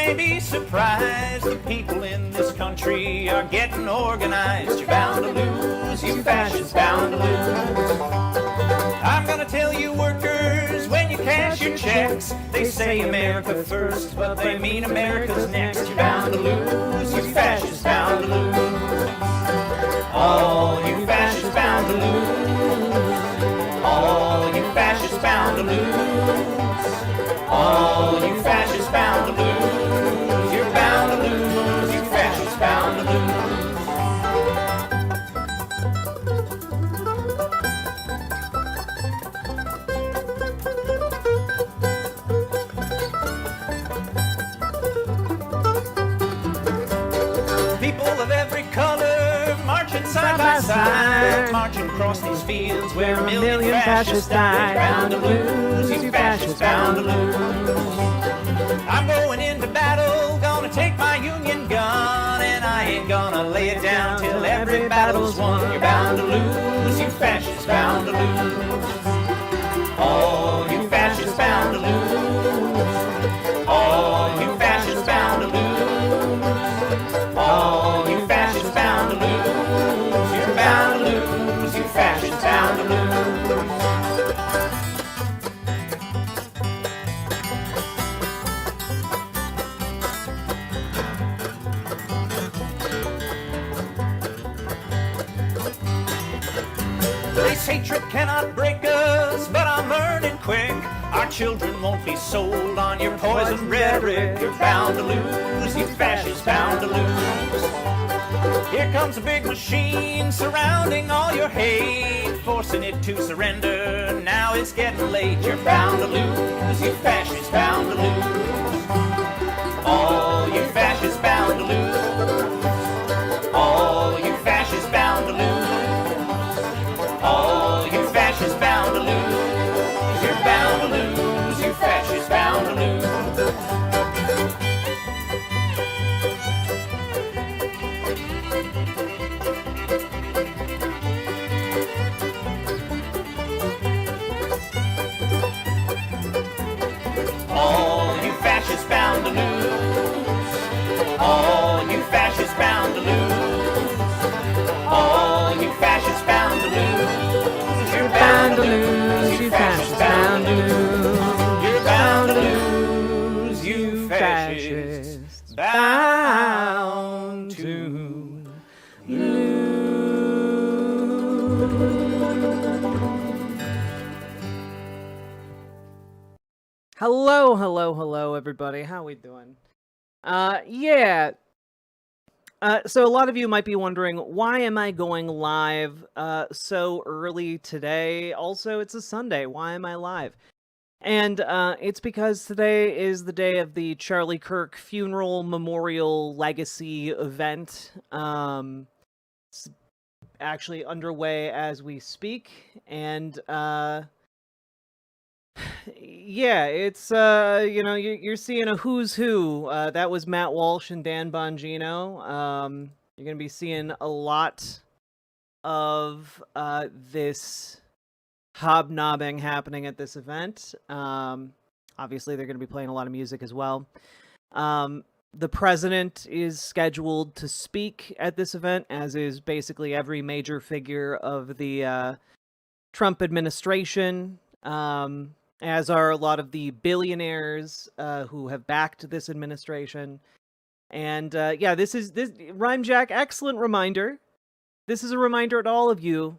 may be surprised, the people in this country are getting organized. You're bound to lose, you fascists bound to lose. I'm gonna tell you workers, when you cash your checks, they say America first, but they mean America's next. You're bound to lose, you fascists bound to lose. All you fascists bound to lose. All you fascists bound to lose. All you fascists bound to lose. You're bound to lose, you fascists bound to lose. People of every color marching side by side, marching across these fields where a million fascists died. Bound to lose, you fascists bound to lose. I'm going into battle, gonna take my Union gun, and I ain't gonna lay it down till every battle's won. You're bound to lose, you fascists bound to lose. All you fascists bound to lose. All you fascists bound to lose. All you fascists bound to lose. You're bound to lose, you fascists bound to lose. This hatred cannot break us, but I'm learning quick. Our children won't be sold on your poison rhetoric. You're bound to lose, you fascists bound to lose. Here comes a big machine surrounding all your hate, forcing it to surrender. Now it's getting late. You're bound to lose, you fascists bound to lose. All you fascists bound to lose. All you fascists bound to lose. All you fascists bound to lose. You're bound to lose, you fascists bound to lose. All you fascists bound to lose. All you fascists bound to lose. All you fascists bound to lose. You're bound to lose, you fascists bound to lose. You're bound to lose, you fascists bound to lose. Hello, everybody. How we doing? Yeah. So a lot of you might be wondering, why am I going live so early today? Also, it's a Sunday. Why am I live? And it's because today is the day of the Charlie Kirk Funeral Memorial Legacy event. It's actually underway as we speak, and yeah, it's you're seeing a who's who. That was Matt Walsh and Dan Bongino. You're gonna be seeing a lot of this hobnobbing happening at this event. Obviously, they're gonna be playing a lot of music as well. The president is scheduled to speak at this event, as is basically every major figure of the Trump administration. As are a lot of the billionaires who have backed this administration. And yeah, this Rhyme Jack, excellent reminder. This is a reminder to all of you.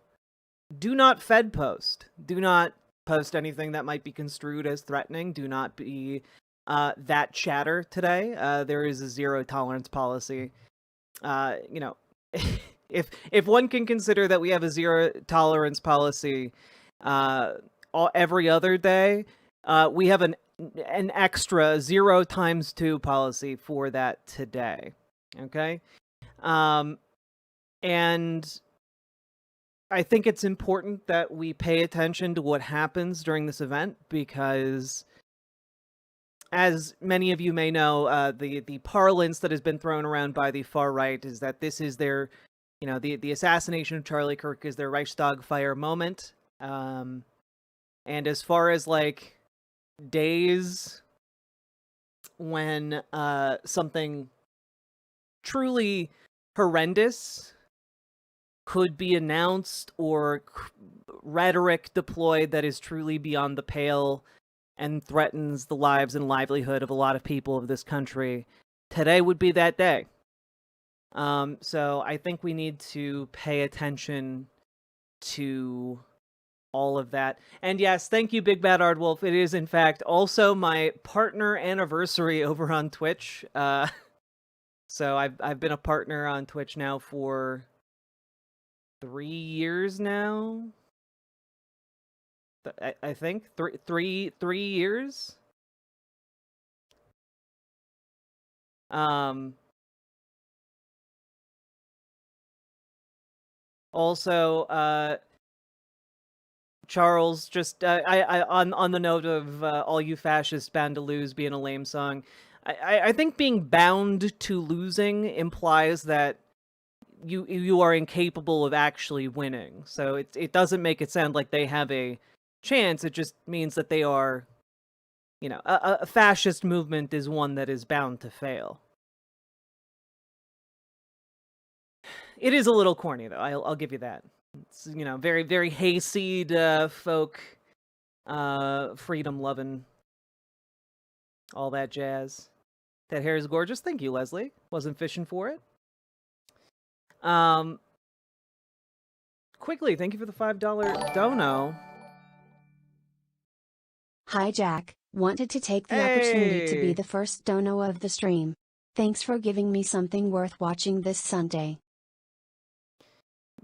Do not Fed post. Do not post anything that might be construed as threatening. Do not be that chatter today. There is a zero tolerance policy. If one can consider that we have a zero tolerance policy every other day, we have an extra 0 times 2 policy for that today. Okay? And I think it's important that we pay attention to what happens during this event, because as many of you may know, the parlance that has been thrown around by the far right is that this is their, the assassination of Charlie Kirk is their Reichstag fire moment. And as far as days when something truly horrendous could be announced or rhetoric deployed that is truly beyond the pale and threatens the lives and livelihood of a lot of people of this country, today would be that day. So I think we need to pay attention to all of that. And yes, thank you, Big Bad Ardwolf. It is, in fact, also my partner anniversary over on Twitch. So I've been a partner on Twitch now for 3 years now. I think three years. Also, Charles, just I on the note of all you fascists bound to lose being a lame song, I think being bound to losing implies that you are incapable of actually winning. So it doesn't make it sound like they have a chance. It just means that they are, a fascist movement is one that is bound to fail. It is a little corny, though. I'll give you that. It's, very, very hayseed folk, freedom loving, all that jazz. That hair is gorgeous. Thank you, Leslie. Wasn't fishing for it. Quickly, thank you for the $5 dono. Hi, Jack. Wanted to take the opportunity to be Hey! the first dono of the stream. Thanks for giving me something worth watching this Sunday.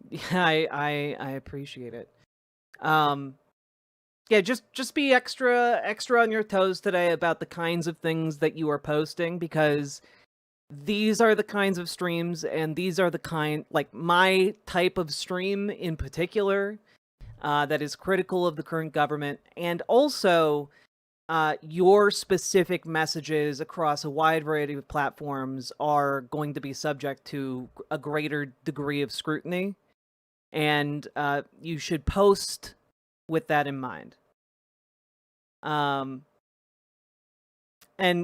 Yeah, I appreciate it. Yeah, just be extra on your toes today about the kinds of things that you are posting, because these are the kinds of streams, and these are the kind, like my type of stream in particular, that is critical of the current government, and also your specific messages across a wide variety of platforms are going to be subject to a greater degree of scrutiny, and you should post with that in mind. And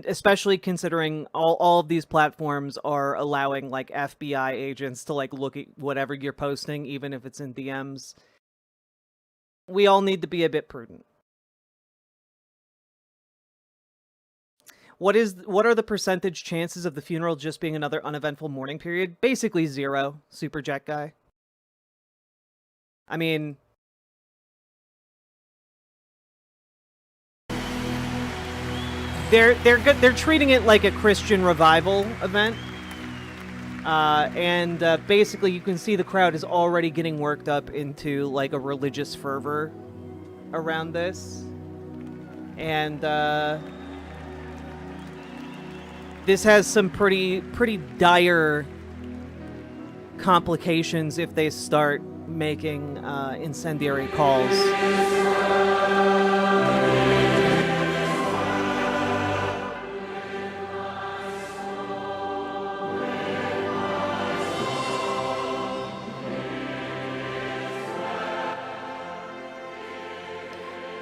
especially considering all of these platforms are allowing like FBI agents to like look at whatever you're posting, even if it's in DMs. We all need to be a bit prudent. What are the percentage chances of the funeral just being another uneventful mourning period? Basically 0, Super Jack guy. I mean, they're treating it like a Christian revival event. And basically you can see the crowd is already getting worked up into like a religious fervor around this. And this has some pretty dire complications if they start making incendiary calls.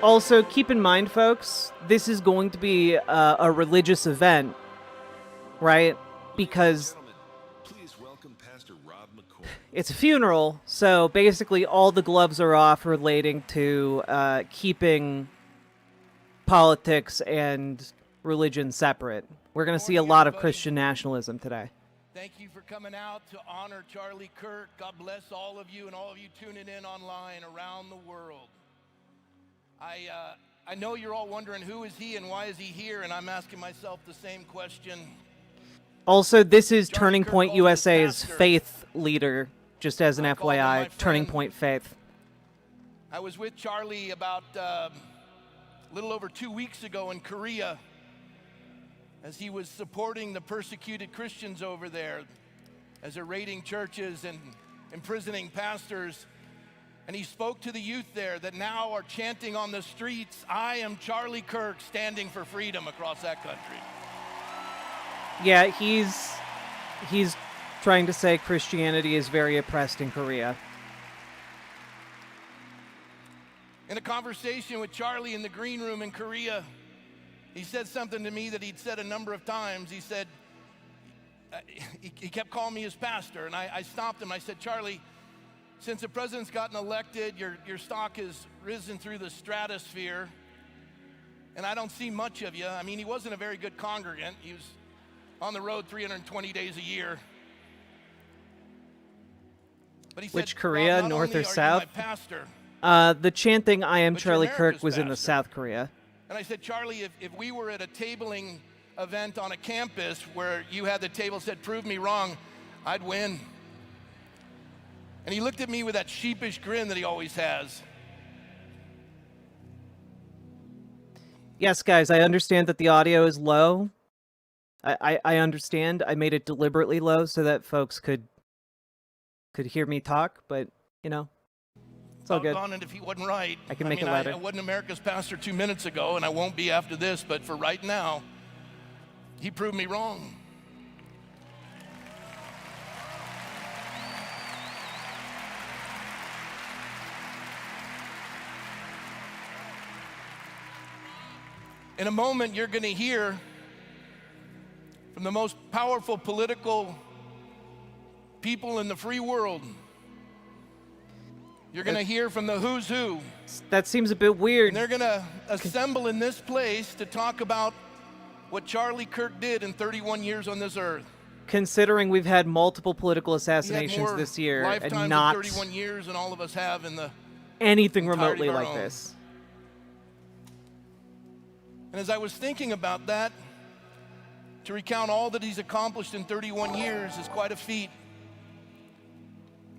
Also, keep in mind, folks, this is going to be a religious event, right? Because it's a funeral, so basically all the gloves are off relating to keeping politics and religion separate. We're going to see a lot of Christian nationalism today. Thank you for coming out to honor Charlie Kirk. God bless all of you and all of you tuning in online around the world. I know you're all wondering who is he and why is he here, and I'm asking myself the same question. Also, this is Charlie Turning Kirk Point called his USA's pastor. faith leader, just as an I called him my FYI, Turning friend. Point Faith. I was with Charlie about a little over 2 weeks ago in Korea as he was supporting the persecuted Christians over there, as they're raiding churches and imprisoning pastors. And he spoke to the youth there that now are chanting on the streets, "I am Charlie Kirk, standing for freedom," across that country. Yeah, he's trying to say Christianity is very oppressed in Korea. In a conversation with Charlie in the green room in Korea, he said something to me that he'd said a number of times. He said, he kept calling me his pastor, and I stopped him. I said, Charlie, since the president's gotten elected, your stock has risen through the stratosphere, and I don't see much of you. I mean, he wasn't a very good congregant. He was on the road 320 days a year. But he Which said, Korea, "Rob, not North only or are you South?" my pastor, The chanting "I am but you're Charlie Kirk" America's was in the pastor. South Korea. And I said, Charlie, if we were at a tabling event on a campus where you had the table said, prove me wrong, I'd win. And he looked at me with that sheepish grin that he always has. Yes, guys, I understand that the audio is low. I understand. I made it deliberately low so that folks could hear me talk, but, you know, it's all good. Doggone it if he wasn't right. I can make it mean, louder. I wasn't America's pastor 2 minutes ago, and I won't be after this, but for right now, he proved me wrong. In a moment, you're going to hear from the most powerful political people in the free world. You're going to hear from the who's who. That seems a bit weird. And they're going to assemble in this place to talk about what Charlie Kirk did in 31 years on this earth. Considering we've had multiple political He had assassinations more this year lifetimes and in not 31 years than all of us have in the anything entirety remotely of our like own. this. And as I was thinking about that, to recount all that he's accomplished in 31 years is quite a feat.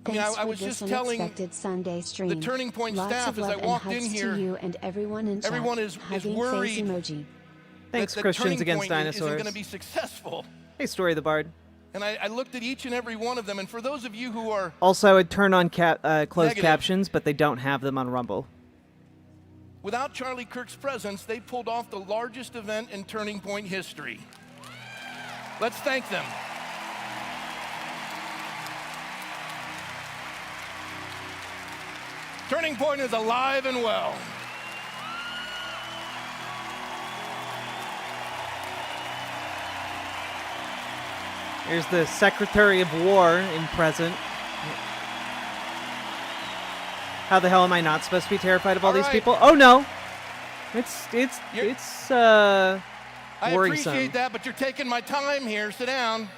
I mean, Thanks I for was this just telling unexpected Sunday stream. the Turning Point Lots staff of as I love walked and in hugs here, to you and everyone in chat. everyone is Hugging face worried emoji. Thanks, that Christians Turning Against Point Dinosaurs. isn't going to be successful. Hey, Story the Bard. And I looked at each and every one of them, and for those of you who are Also, I would turn on closed Negative. captions, but they don't have them on Rumble. without Charlie Kirk's presence, they pulled off the largest event in Turning Point history. Let's thank them. Turning Point is alive and well. Here's the Secretary of War in present. How the hell am I not supposed to be terrified of all All these right. people? Oh no, it's You're- I worrisome. appreciate that, but you're taking my time here. Sit down.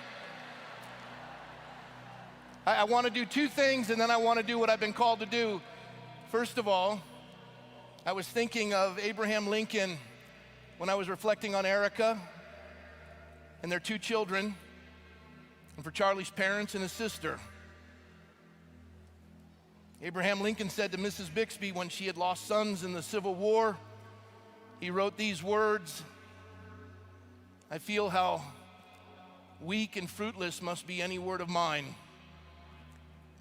I want to do two things, and then I want to do what I've been called to do. First of all, I was thinking of Abraham Lincoln when I was reflecting on Erica and their two children, and for Charlie's parents and his sister. Abraham Lincoln said to Mrs. Bixby when she had lost sons in the Civil War, he wrote these words, "I feel how weak and fruitless must be any word of mine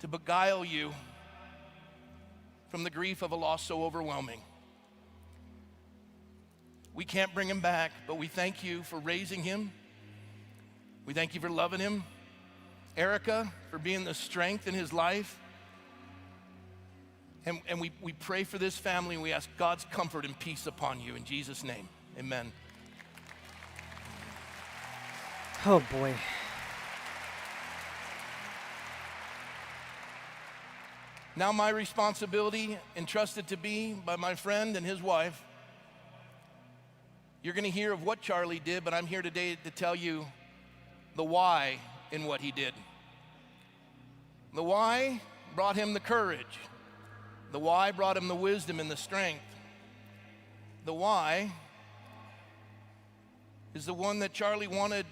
to beguile you from the grief of a loss so overwhelming. We can't bring him back, but we thank you for raising him. We thank you for loving him. Erica, for being the strength in his life. And we pray for this family, and we ask God's comfort and peace upon you. In Jesus' name, amen." Oh boy. Now my responsibility, entrusted to me by my friend and his wife. You're going to hear of what Charlie did, but I'm here today to tell you the why in what he did. The why brought him the courage. The why brought him the wisdom and the strength. The why is the one that Charlie wanted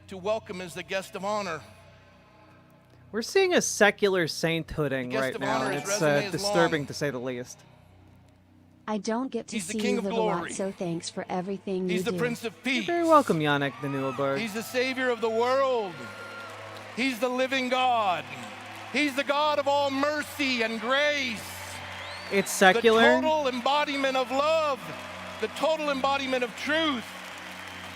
to welcome as the guest of honor. We're seeing a secular sainthooding Guest right of now, honor, and his it's resume is disturbing long. to say the least. I don't get to He's the see King you of live a lot, glory. so thanks for everything you He's the do. Prince of Peace. You're very welcome, Yannick the Newelberg. He's the Savior of the world. He's the living God. He's the God of all mercy and grace. It's secular. The total embodiment of love. The total embodiment of truth.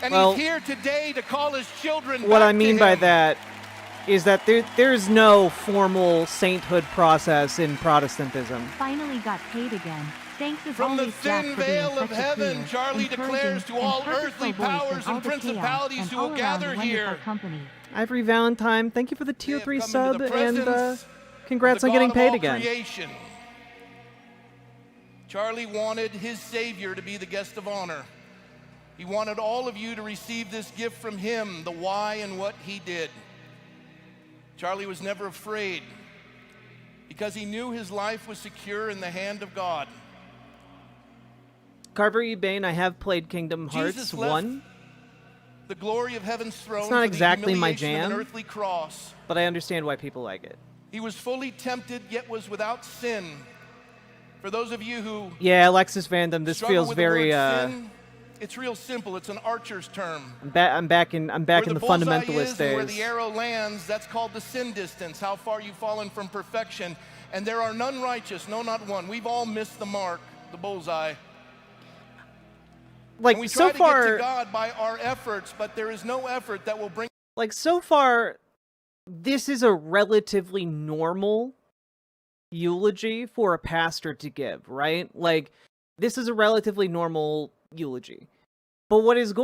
And Well, he's here today to call his children What back I mean to by him. that is that there's no formal sainthood process in Protestantism. Finally got paid again. Thanks as From the always, Jack, thin for being veil of such a heaven, clear, Charlie encouraging, declares to and all purposeful earthly voice in powers all and the chaos, principalities and who will all-around gather wonderful here. company. Ivory Valentine, thank you for the They tier have 3 come into sub, the and presence congrats of on the getting God of paid all again. creation. Charlie wanted his Savior to be the guest of honor. He wanted all of you to receive this gift from him, the why and what he did. Charlie was never afraid because he knew his life was secure in the hand of God. Carver E. Bain, I have played Kingdom Hearts Jesus left 1, the glory of heaven's throne It's not for exactly the my humiliation of jam. an earthly cross. but I understand why people like it. He was fully tempted, yet was without sin. For those of you who Yeah, Alexis Vandam, this struggle feels with very, the word sin, it's real simple. It's an archer's term. I'm back in Where the the bullseye fundamentalist is and where days. the arrow lands, that's called the sin distance, how far you've fallen from perfection. And there are none righteous, no, not one. We've all missed the mark, the bullseye. And we Like, try so to get far, to God by our efforts, but there is no effort that will bring this is a relatively normal eulogy for a pastor to give, right? Like, this is a relatively normal eulogy. But what is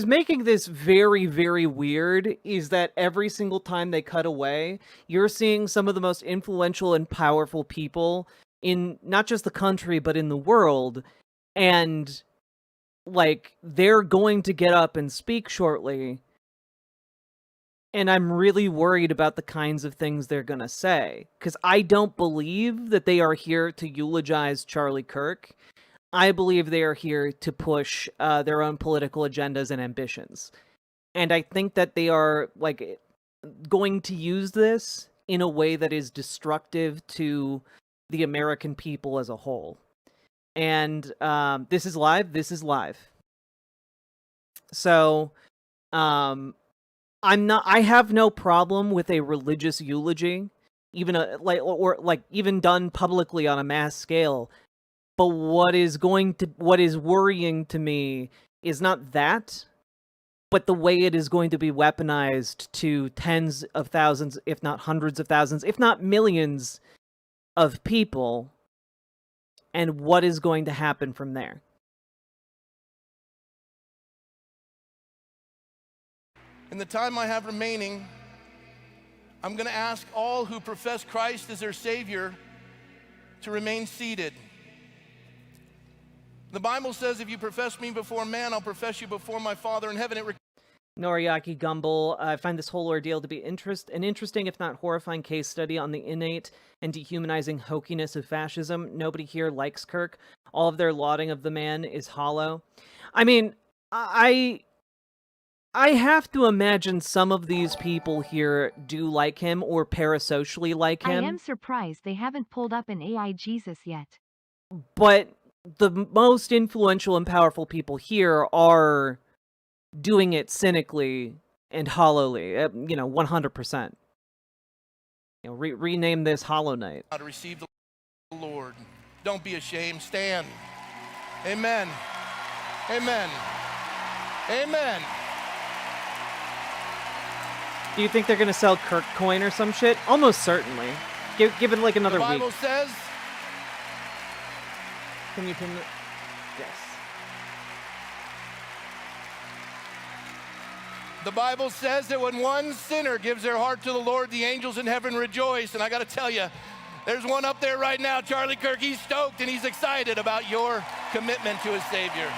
making this very, very weird is that every single time they cut away, you're seeing some of the most influential and powerful people in not just the country, but in the world. And, like, they're going to get up and speak shortly. And I'm really worried about the kinds of things they're going to say. Because I don't believe that they are here to eulogize Charlie Kirk. I believe they are here to push their own political agendas and ambitions. And I think that they are, like, going to use this in a way that is destructive to the American people as a whole. And this is live. So, I have no problem with a religious eulogy, even even done publicly on a mass scale. But what is worrying to me is not that, but the way it is going to be weaponized to tens of thousands, if not hundreds of thousands, if not millions of people, and what is going to happen from there. In the time I have remaining, I'm going to ask all who profess Christ as their Savior to remain seated. The Bible says, if you profess me before man, I'll profess you before my Father in heaven. Noriaki Gumble, I find this whole ordeal to be an interesting, if not horrifying, case study on the innate and dehumanizing hokiness of fascism. Nobody here likes Kirk. All of their lauding of the man is hollow. I mean, I have to imagine some of these people here do like him or parasocially like him. I am surprised they haven't pulled up an AI Jesus yet. But the most influential and powerful people here are doing it cynically and hollowly, 100%. Rename this Hollow Knight. To receive the Lord. Don't be ashamed. Stand. Amen. Amen. Amen. Do you think they're going to sell Kirk coin or some shit? Almost certainly. Give it like another week. The Bible says... Can you pin it? Yes. The Bible says that when one sinner gives their heart to the Lord, the angels in heaven rejoice. And I got to tell you, there's one up there right now, Charlie Kirk. He's stoked and he's excited about your commitment to his Savior.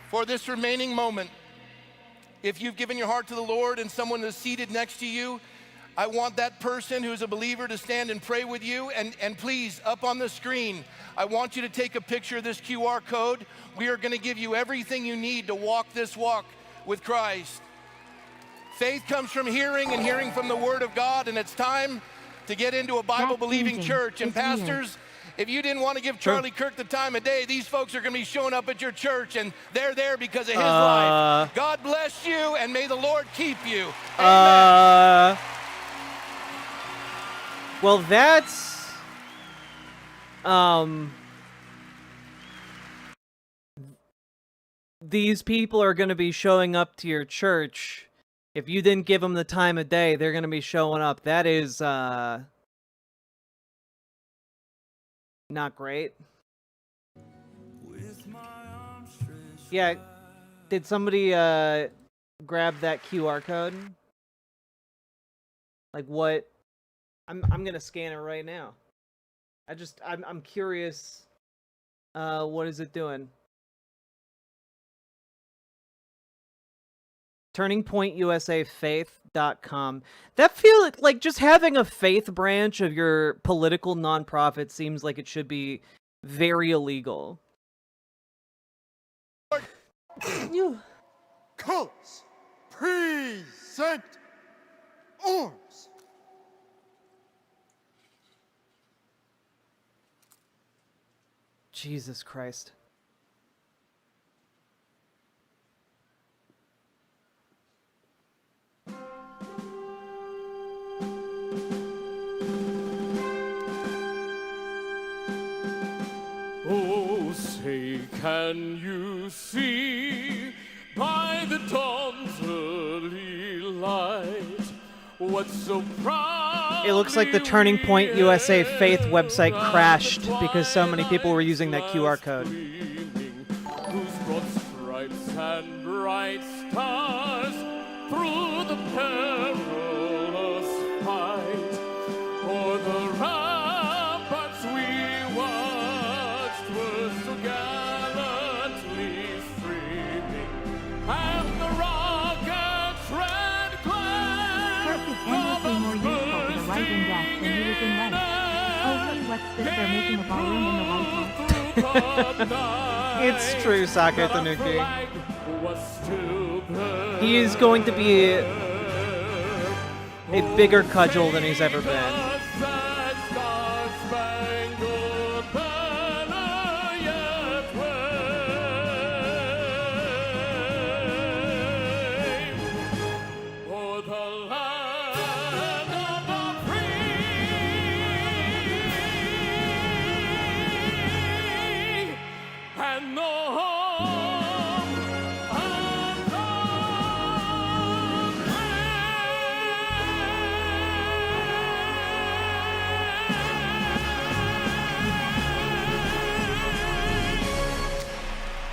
For this remaining moment, if you've given your heart to the Lord and someone is seated next to you, I want that person who's a believer to stand and pray with you. And please, up on the screen, I want you to take a picture of this QR code. We are going to give you everything you need to walk this walk with Christ. Faith comes from hearing and hearing from the Word of God, and it's time to get into a Bible-believing church. And pastors, if you didn't want to give Charlie Kirk the time of day, these folks are going to be showing up at your church, and they're there because of his life. God bless you, and may the Lord keep you. Amen. Well, that's... These people are going to be showing up to your church If you didn't give them the time of day, they're going to be showing up. That is not great. Yeah, did somebody grab that QR code? Like what? I'm gonna scan it right now. I'm curious. What is it doing? TurningPointUSAFaith.com. That feels like just having a faith branch of your political nonprofit seems like it should be very illegal. Cults present orbs. Jesus Christ. Oh, say, can you see by the dawn's early light what's so proud? It looks like the Turning Point USA Faith website crashed because so many people were using that QR code. Who's brought stripes and bright stars through the perilous fight, o'er the ramparts we watched were so gallantly streaming, and the rocket's red glare Kirk is endlessly more useful to the rising death than he was in life. Oh hey, what's this? They're making a ballroom in the White House. It's true, Sake Tanuki. He is going to be a bigger cudgel than he's ever been.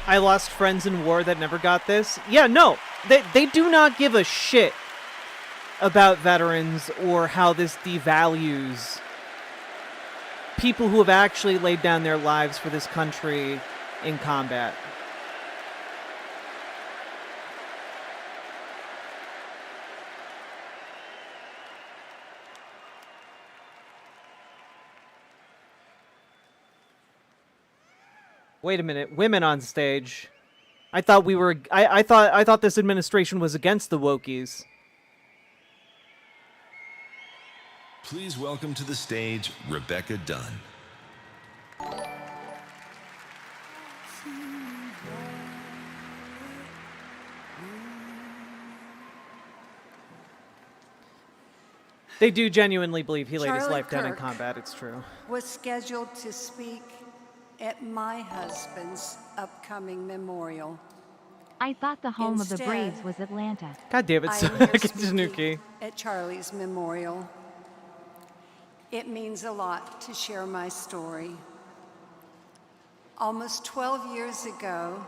I lost friends in war that never got this. Yeah, no, they do not give a shit about veterans or how this devalues people who have actually laid down their lives for this country in combat. Wait a minute, women on stage. I thought we were. I thought this administration was against the wokies. Please welcome to the stage Rebecca Dunn. They do genuinely believe he laid his Charlie life down in Kirk combat. It's true. was scheduled to speak at my husband's upcoming memorial. I thought the home of the Instead, Braves was Atlanta. God damn it, I am here Sake speaking Tanuki. at Charlie's memorial. It means a lot to share my story. Almost 12 years ago,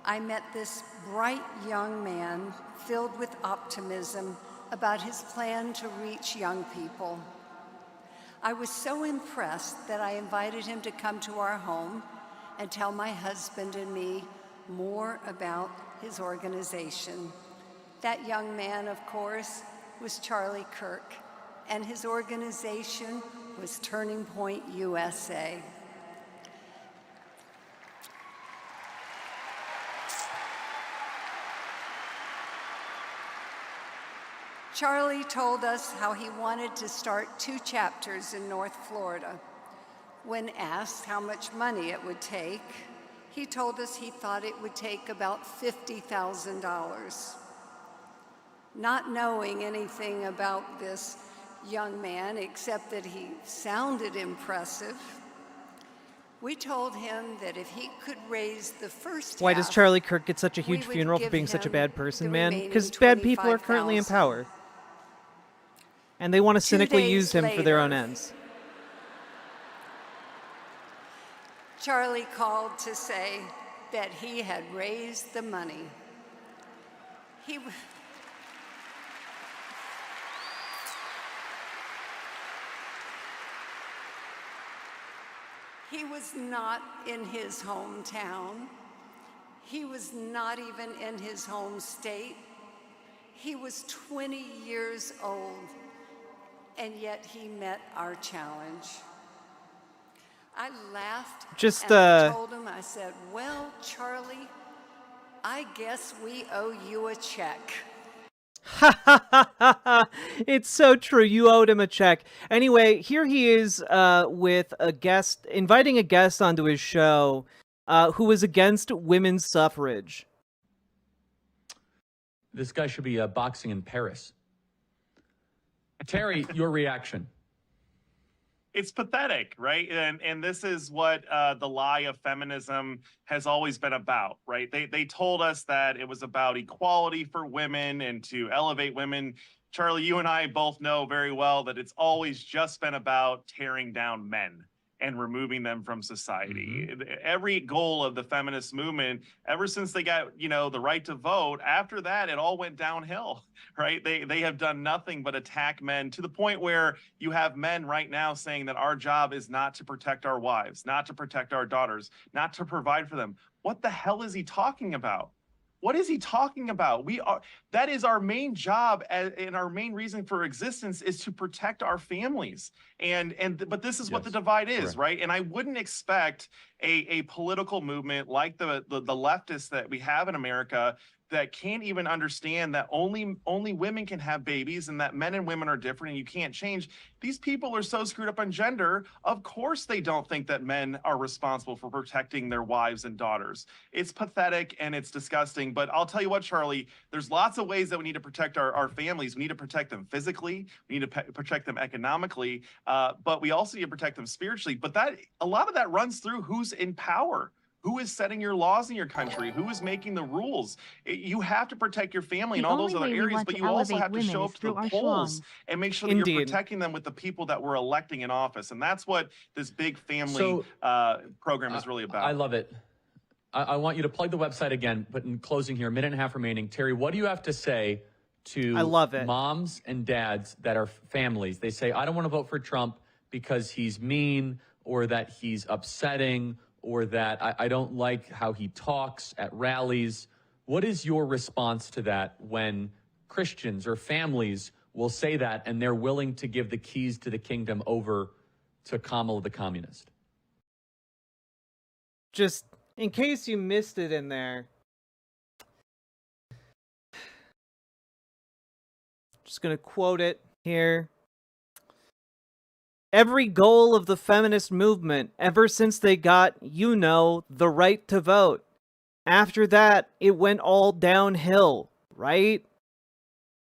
I met this bright young man filled with optimism about his plan to reach young people. I was so impressed that I invited him to come to our home and tell my husband and me more about his organization. That young man, of course, was Charlie Kirk, and his organization was Turning Point USA. Charlie told us how he wanted to start 2 chapters in North Florida. When asked how much money it would take, he told us he thought it would take about $50,000. Not knowing anything about this young man except that he sounded impressive, We told him that if he could raise the first Why half, does Charlie Kirk get such a we huge would funeral for give being such a him bad person, the man? remaining Because bad people are currently in 25,000. power. And they want to 2 cynically days use him for their own later, ends. Charlie called to say that he had raised the money. He was not in his hometown. He was not even in his home state. He was 20 years old, and yet he met our challenge. I laughed and I told him, I said, well, Charlie, I guess we owe you a check. It's so true. You owed him a check. Anyway, here he is with a guest, inviting a guest onto his show who was against women's suffrage. This guy should be boxing in Paris. Terry, your reaction. It's pathetic, right? And this is what the lie of feminism has always been about, right? They told us that it was about equality for women and to elevate women. Charlie, you and I both know very well that it's always just been about tearing down men and removing them from society. Every goal of the feminist movement, ever since they got, the right to vote, after that, it all went downhill, right? They have done nothing but attack men to the point where you have men right now saying that our job is not to protect our wives, not to protect our daughters, not to provide for them. What the hell is he talking about? What is he talking about? That is our main job and our main reason for existence is to protect our families. But this is what the divide is, right? And I wouldn't expect a political movement like the leftists that we have in America that can't even understand that only women can have babies and that men and women are different and you can't change. These people are so screwed up on gender. Of course they don't think that men are responsible for protecting their wives and daughters. It's pathetic and it's disgusting. But I'll tell you what, Charlie, there's lots of ways that we need to protect our families. We need to protect them physically. We need to protect them economically. But we also need to protect them spiritually. But a lot of that runs through who's in power. Who is setting your laws in your country? Who is making the rules? You have to protect your family in all those other areas, but you also have to show up to the polls and make sure that you're protecting them with the people that we're electing in office. And that's what this big family program is really about. I love it. I want you to plug the website again, but in closing here, a minute and a half remaining. Terry, what do you have to say to moms and dads that are families? They say, I don't want to vote for Trump because he's mean or that he's upsetting or that I don't like how he talks at rallies. What is your response to that when Christians or families will say that and they're willing to give the keys to the kingdom over to Kamala the communist? Just in case you missed it in there, just going to quote it here. Every goal of the feminist movement, ever since they got, the right to vote. After that, it went all downhill, right?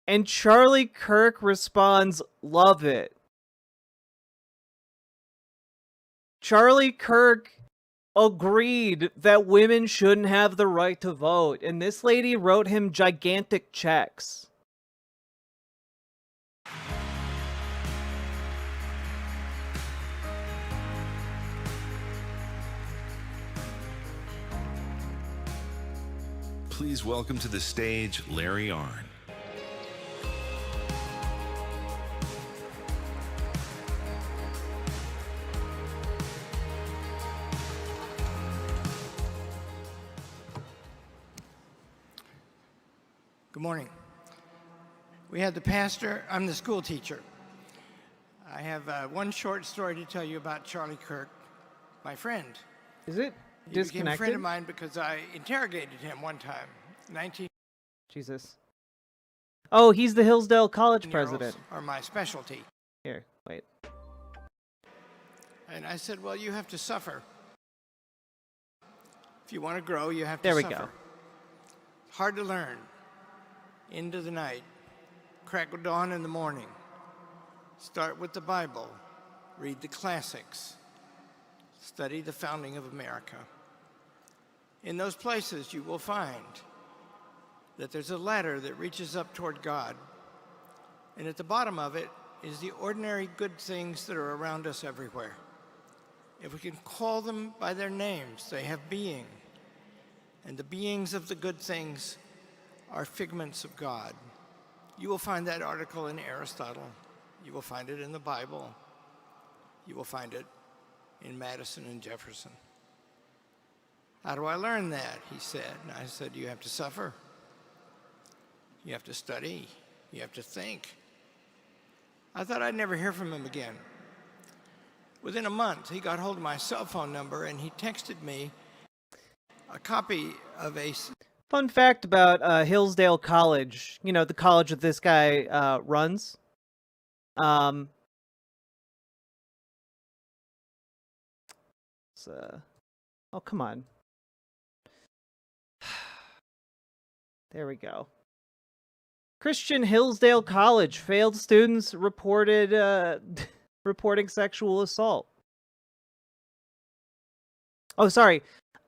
And Charlie Kirk responds, love it. Charlie Kirk agreed that women shouldn't have the right to vote, and this lady wrote him gigantic checks. Please welcome to the stage Larry Arnn. Good morning. We had the pastor. I'm the school teacher. I have one short story to tell you about Charlie Kirk, my friend. Is it He disconnected? became a friend of mine because I interrogated him one time. Jesus. Oh, he's the Hillsdale College president. Are my specialty. Here, wait. And I said, well, you have to suffer. If you want to grow, you have to There we suffer. go. Hard to learn. Into the night. Crack of dawn in the morning. Start with the Bible. Read the classics. study the founding of America. In those places, you will find that there's a ladder that reaches up toward God, and at the bottom of it is the ordinary good things that are around us everywhere. If we can call them by their names, they have being, and the beings of the good things are figments of God. You will find that article in Aristotle. You will find it in the Bible. You will find it in Madison and Jefferson. How do I learn that? He said. And I said, you have to suffer. You have to study. You have to think. I thought I'd never hear from him again. Within a month, he got hold of my cell phone number and he texted me a copy of a... Fun fact about Hillsdale College, you know, the college that this guy runs. Oh, come on. There we go. Christian Hillsdale College, failed students reported reporting sexual assault. Oh, sorry.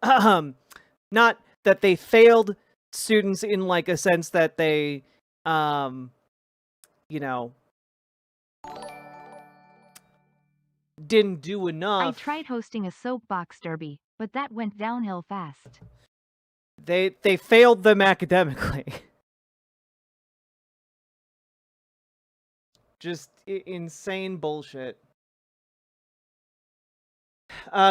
Not that they failed students in like a sense that they, you know, didn't do enough. I tried hosting a soapbox derby, but that went downhill fast. They failed them academically. Just insane bullshit.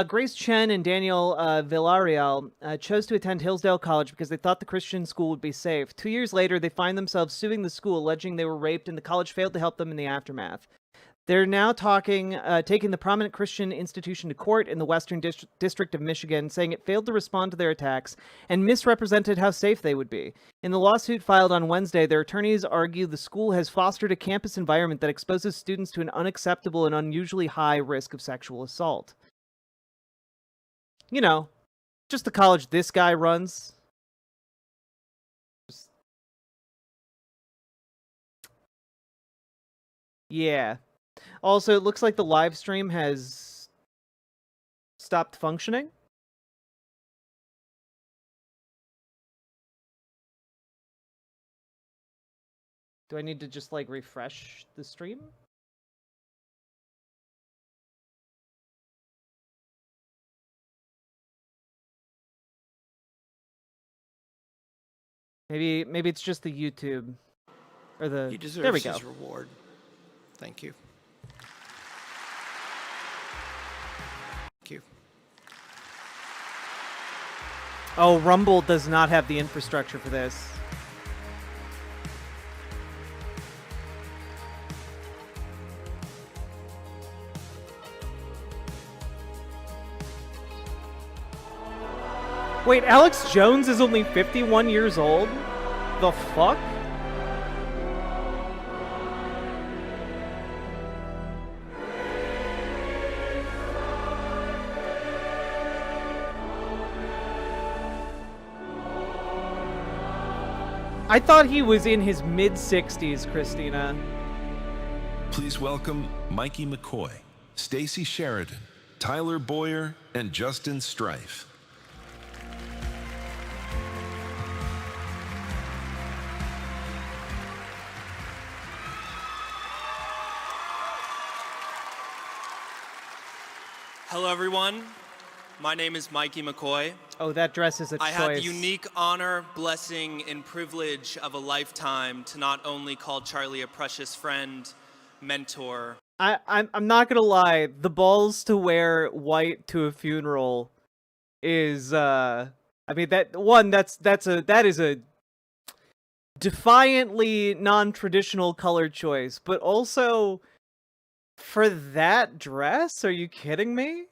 Grace Chen and Daniel Villarreal chose to attend Hillsdale College because they thought the Christian school would be safe. 2 years later, they find themselves suing the school, alleging they were raped, and the college failed to help them in the aftermath. They're now taking the prominent Christian institution to court in the Western District of Michigan, saying it failed to respond to their attacks and misrepresented how safe they would be. In the lawsuit filed on Wednesday, their attorneys argue the school has fostered a campus environment that exposes students to an unacceptable and unusually high risk of sexual assault. You know, just the college this guy runs. Yeah. Also, it looks like the live stream has stopped functioning. Do I need to just, like, refresh the stream? Maybe it's just the YouTube or the. He deserves there we go. his reward. Thank you. Thank you. Oh, Rumble does not have the infrastructure for this. Wait, Alex Jones is only 51 years old? The fuck? I thought he was in his mid-60s, Christina. Please welcome Mikey McCoy, Stacy Sheridan, Tyler Boyer, and Justin Strife. Hello, everyone. My name is Mikey McCoy. Oh, that dress is a choice. I have the unique honor, blessing, and privilege of a lifetime to not only call Charlie a precious friend, mentor. I'm not gonna lie, the balls to wear white to a funeral is I mean that is a defiantly non-traditional color choice, but also for that dress, are you kidding me?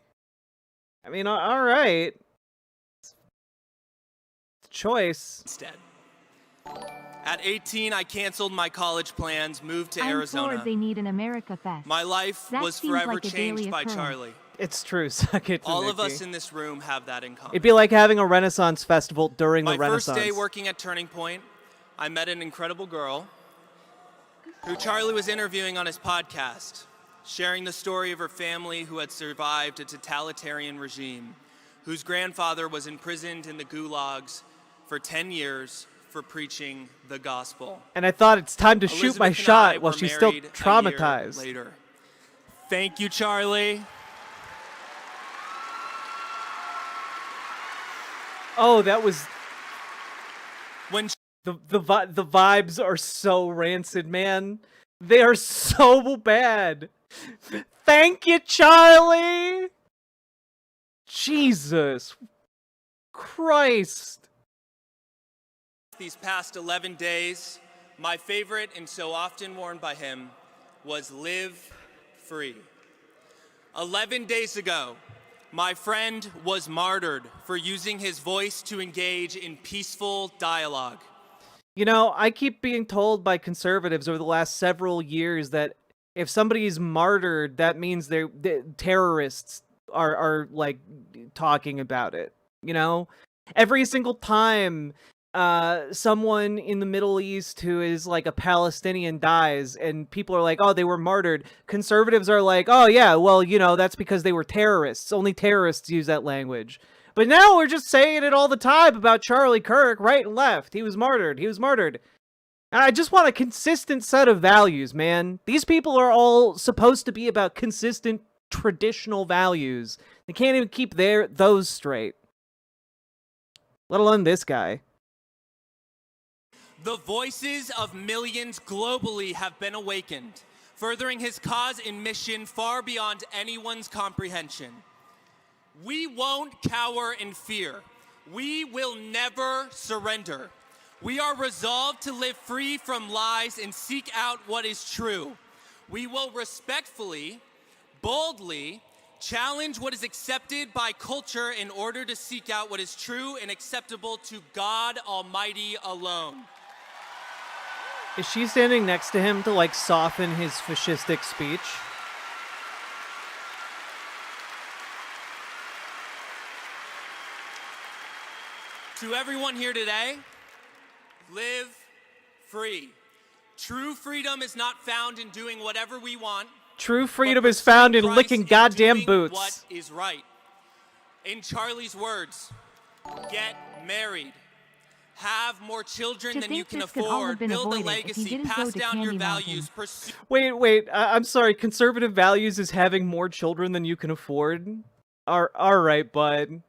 I mean, all right. Choice. Instead. At 18, I canceled my college plans, moved to I'm Arizona. Bored they need an America Fest. My life That was seems forever like a changed daily by occurrence. Charlie. It's true. Suck it to All of Mickey. us in this room have that in common. It'd be like having a Renaissance festival during My the Renaissance. first day working at Turning Point, I met an incredible girl who Charlie was interviewing on his podcast. sharing the story of her family who had survived a totalitarian regime, whose grandfather was imprisoned in the gulags for 10 years for preaching the gospel. And I thought it's time to shoot my shot while she's still married a year traumatized. Later. Thank you, Charlie. Oh, that was... When the vibes are so rancid, man. They are so bad. Thank you, Charlie! Jesus Christ. These past 11 days, my favorite and so often worn by him was "Live Free." 11 days ago, my friend was martyred for using his voice to engage in peaceful dialogue. You know, I keep being told by conservatives over the last several years that if somebody is martyred, that means they're terrorists are like talking about it. You know, every single time someone in the Middle East who is like a Palestinian dies and people are like, oh, they were martyred, conservatives are like, oh yeah, well, you know, that's because they were terrorists. Only terrorists use that language. But now we're just saying it all the time about Charlie Kirk, right and left. He was martyred. He was martyred. And I just want a consistent set of values, man. These people are all supposed to be about consistent traditional values. They can't even keep those straight. Let alone this guy. The voices of millions globally have been awakened, furthering his cause and mission far beyond anyone's comprehension. We won't cower in fear. We will never surrender. We are resolved to live free from lies and seek out what is true. We will respectfully, boldly, challenge what is accepted by culture in order to seek out what is true and acceptable to God Almighty alone. Is she standing next to him to, like, soften his fascistic speech? To everyone here today, live free. True freedom is not found in doing whatever we want. True freedom is found in licking goddamn boots. What is right. In Charlie's words, get married. Have more children than you can afford. Build a legacy. Pass down your values. Pursue. Wait. I'm sorry. Conservative values is having more children than you can afford. All right, bud.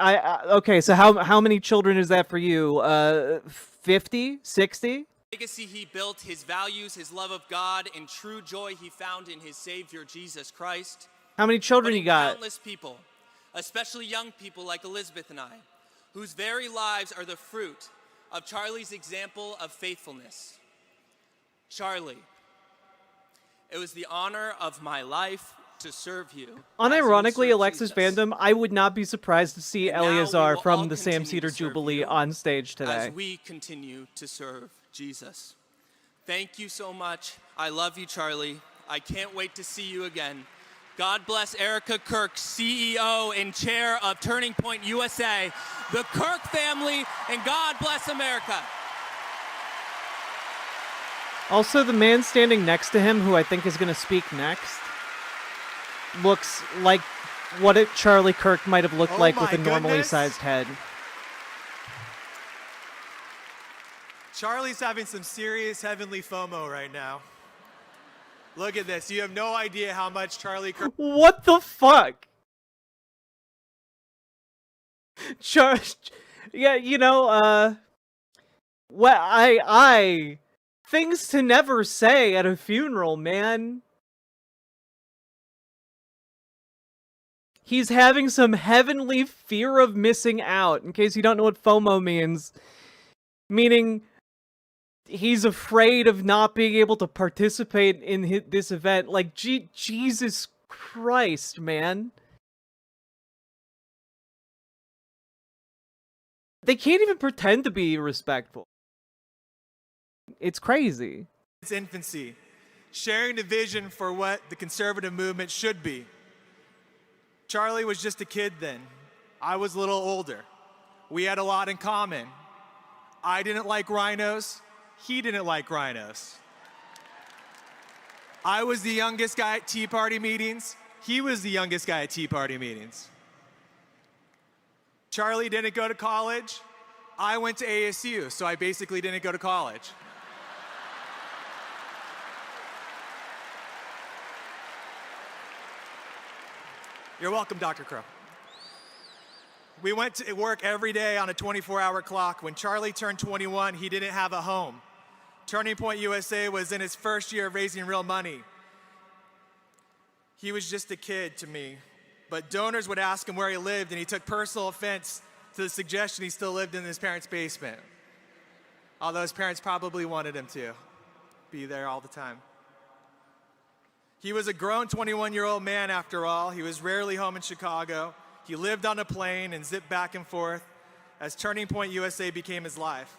Okay. So how many children is that for you? 50, 60? Legacy he built, his values, his love of God, and true joy he found in his Savior Jesus Christ. How many children you got? Countless people, especially young people like Elizabeth and I, whose very lives are the fruit of Charlie's example of faithfulness. Charlie, it was the honor of my life to serve you. Unironically, Alexis fandom, I would not be surprised to see Eleazar from the Sam Cedar Jubilee on stage today. As we continue to serve Jesus. Thank you so much. I love you, Charlie. I can't wait to see you again. God bless Erica Kirk, CEO and chair of Turning Point USA, the Kirk family, and God bless America. Also, the man standing next to him, who I think is going to speak next, looks like what Charlie Kirk might have looked like with a normally sized head. Charlie's having some serious heavenly FOMO right now. Look at this. You have no idea how much Charlie Kirk... What the fuck? Yeah, you know, well, things to never say at a funeral, man. He's having some heavenly fear of missing out, in case you don't know what FOMO means. Meaning, he's afraid of not being able to participate in this event. Like, Jesus Christ, man. They can't even pretend to be respectful. It's crazy. Its infancy, sharing the vision for what the conservative movement should be. Charlie was just a kid then. I was a little older. We had a lot in common. I didn't like rhinos. He didn't like rhinos. I was the youngest guy at Tea Party meetings. He was the youngest guy at Tea Party meetings. Charlie didn't go to college. I went to ASU, so I basically didn't go to college. You're welcome, Dr. Crow. We went to work every day on a 24-hour clock. When Charlie turned 21, he didn't have a home. Turning Point USA was in his first year of raising real money. He was just a kid to me, but donors would ask him where he lived, and he took personal offense to the suggestion he still lived in his parents' basement, although his parents probably wanted him to be there all the time. He was a grown 21-year-old man after all. He was rarely home in Chicago. He lived on a plane and zipped back and forth as Turning Point USA became his life.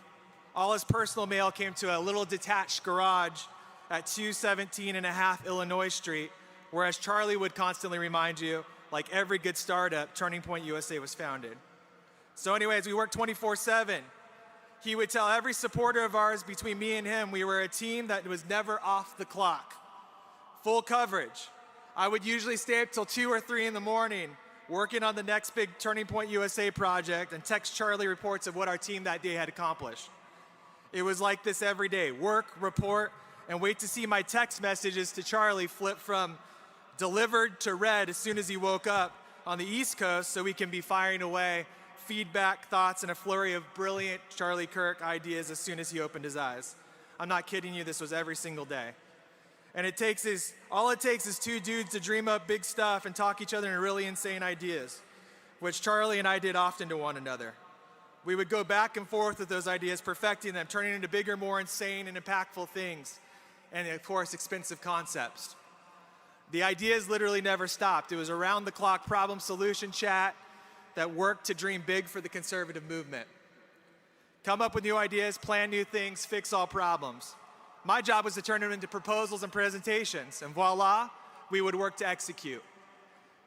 All his personal mail came to a little detached garage at 217.5 Illinois Street, where, as Charlie would constantly remind you, like every good startup, Turning Point USA was founded. So anyways, we worked 24/7. He would tell every supporter of ours, between me and him, we were a team that was never off the clock. Full coverage. I would usually stay up till 2 or 3 in the morning working on the next big Turning Point USA project and text Charlie reports of what our team that day had accomplished. It was like this every day. Work, report, and wait to see my text messages to Charlie flip from delivered to read as soon as he woke up on the East Coast, so we can be firing away feedback, thoughts, and a flurry of brilliant Charlie Kirk ideas as soon as he opened his eyes. I'm not kidding you, this was every single day. And all it takes is 2 dudes to dream up big stuff and talk each other into really insane ideas, which Charlie and I did often to one another. We would go back and forth with those ideas, perfecting them, turning into bigger, more insane and impactful things, and of course, expensive concepts. The ideas literally never stopped. It was around-the-clock problem-solution chat that worked to dream big for the conservative movement. Come up with new ideas, plan new things, fix all problems. My job was to turn them into proposals and presentations, and voila, we would work to execute.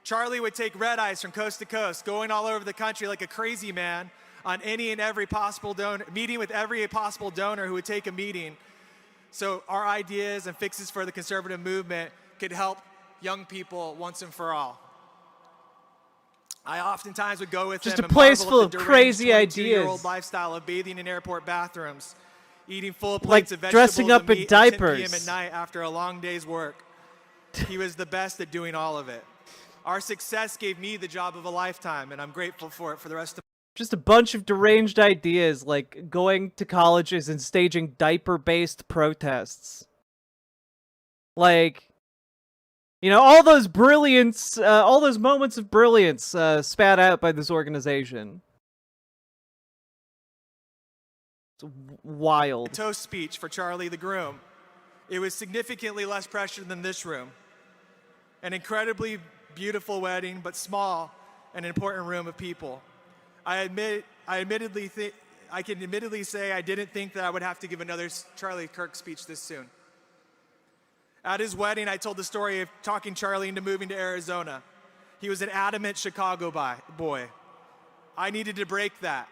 Charlie would take red eyes from coast to coast, going all over the country like a crazy man on any and every possible donor, meeting with every possible donor who would take a meeting, so our ideas and fixes for the conservative movement could help young people once and for all. I oftentimes would go with just them a place and full marvel of at the crazy deranged ideas, 22-year-old lifestyle of bathing in airport bathrooms, eating full like plates of vegetables dressing up and in meat at 10 diapers p.m. at night after a long day's work. He was the best at doing all of it. Our success gave me the job of a lifetime, and I'm grateful for it for the rest of. Just a bunch of deranged ideas, like going to colleges and staging diaper-based protests. Like, you know, all those brilliance, all those moments of brilliance spat out by this organization. It's wild. A toast speech for Charlie the groom. It was significantly less pressure than this room. An incredibly beautiful wedding, but small and important room of people. I can admittedly say I didn't think that I would have to give another Charlie Kirk speech this soon. At his wedding, I told the story of talking Charlie into moving to Arizona. He was an adamant Chicago boy. I needed to break that.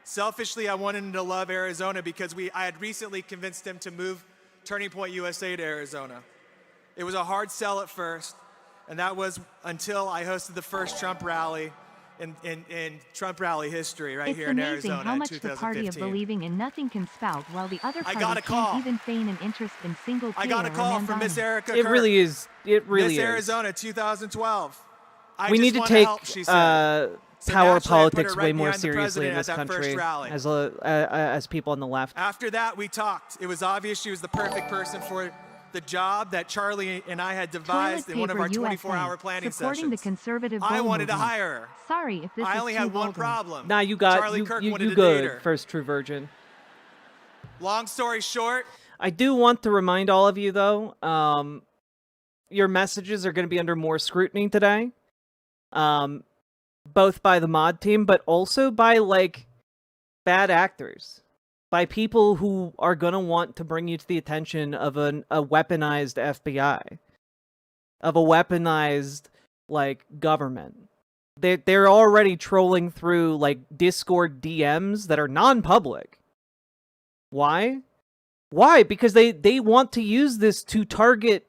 Selfishly, I wanted him to love Arizona because I had recently convinced him to move Turning Point USA to Arizona. It was a hard sell at first, and that was until I hosted the first Trump rally in Trump rally history right here in Arizona in 2015. It's amazing how much the party of believing in nothing can spout while the other party can't even feign an interest in single payer. I got a call from Miss Erica Kirk. It really is. Miss Arizona 2012. We need to take power politics way more seriously in this country as people on the left. After that, we talked. It was obvious she was the perfect person for the job that Charlie and I had devised in one of our 24-hour planning supporting sessions. The conservative I wanted to hire her. Sorry if this I is only too had one vulgar. problem. Nah, you good, first true virgin. Long story short, I do want to remind all of you though, your messages are going to be under more scrutiny today, both by the mod team, but also by like bad actors. By people who are going to want to bring you to the attention of a weaponized FBI. Of a weaponized, like, government. They're already trolling through, like, Discord DMs that are non-public. Why? Why? Because they want to use this to target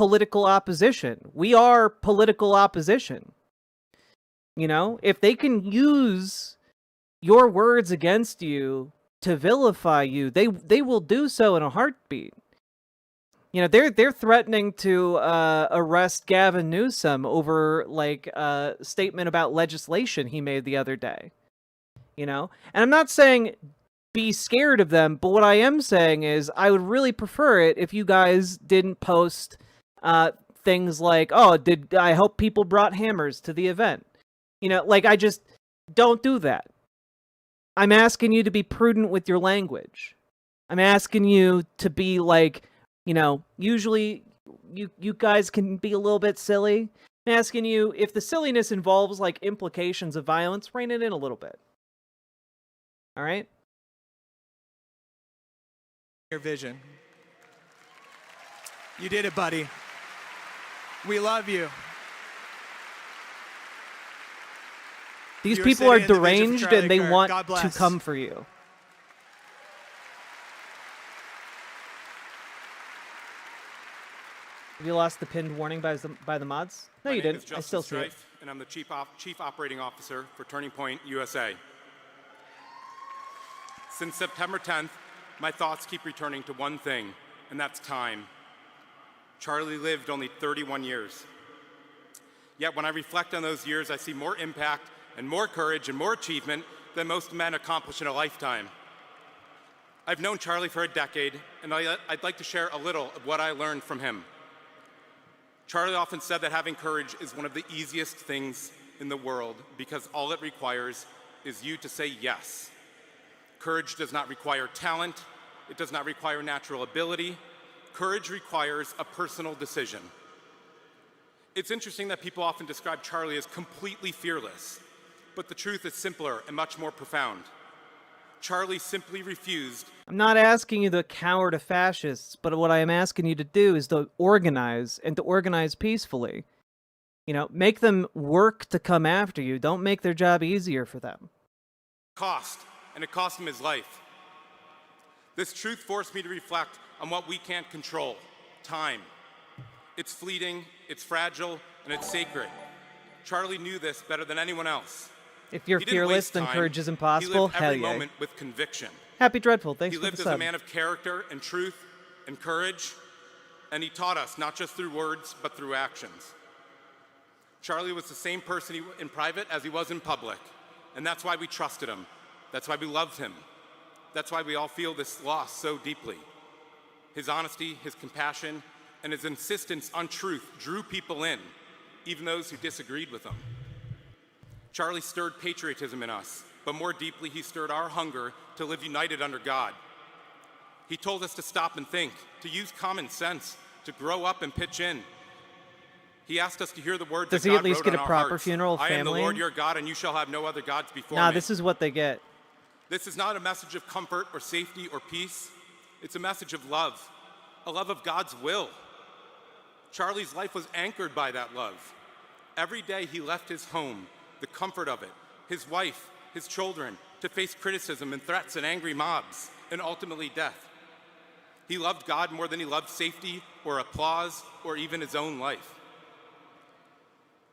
political opposition. We are political opposition. You know, if they can use your words against you to vilify you, they will do so in a heartbeat. You know, they're threatening to arrest Gavin Newsom over like a statement about legislation he made the other day. You know, and I'm not saying be scared of them, but what I am saying is I would really prefer it if you guys didn't post things like, "Oh, I hope people brought hammers to the event." You know, like, I just don't do that. I'm asking you to be prudent with your language. I'm asking you to be like, you know, usually you guys can be a little bit silly. I'm asking you, if the silliness involves like implications of violence, rein it in a little bit. All right? Your vision. You did it, buddy. We love you. These You people are sitting in the vision for deranged Charlie and they Kirk. want God to bless. come for you. Have you lost the pinned warning by the mods? No, you didn't. I still see it. And I'm the Chief Operating Officer for Turning Point USA. Since September 10th, my thoughts keep returning to one thing, and that's time. Charlie lived only 31 years. Yet when I reflect on those years, I see more impact and more courage and more achievement than most men accomplish in a lifetime. I've known Charlie for a decade, and I'd like to share a little of what I learned from him. Charlie often said that having courage is one of the easiest things in the world because all it requires is you to say yes. Courage does not require talent. It does not require natural ability. Courage requires a personal decision. It's interesting that people often describe Charlie as completely fearless, but the truth is simpler and much more profound. Charlie simply refused. I'm not asking you to cower to fascists, but what I am asking you to do is to organize, and to organize peacefully. You know, make them work to come after you. Don't make their job easier for them. And it cost him his life. This truth forced me to reflect on what we can't control: time. It's fleeting, it's fragile, and it's sacred. Charlie knew this better than anyone else. If you're fearless, then courage is impossible. He lived Hell every yeah. moment with conviction. Happy Dreadful, thanks He for the lived as sub. a man of character and truth and courage, and he taught us not just through words, but through actions. Charlie was the same person in private as he was in public, and that's why we trusted him. That's why we loved him. That's why we all feel this loss so deeply. His honesty, his compassion, and his insistence on truth drew people in, even those who disagreed with him. Charlie stirred patriotism in us, but more deeply, he stirred our hunger to live united under God. He told us to stop and think, to use common sense, to grow up and pitch in. He asked us to hear the words Does that he God at least wrote get on a our proper hearts. funeral, I am the family? Lord your God, and you shall have no other gods before Nah, me. this is what they get. This is not a message of comfort or safety or peace. It's a message of love, a love of God's will. Charlie's life was anchored by that love. Every day he left his home, the comfort of it, his wife, his children, to face criticism and threats and angry mobs, and ultimately death. He loved God more than he loved safety or applause or even his own life.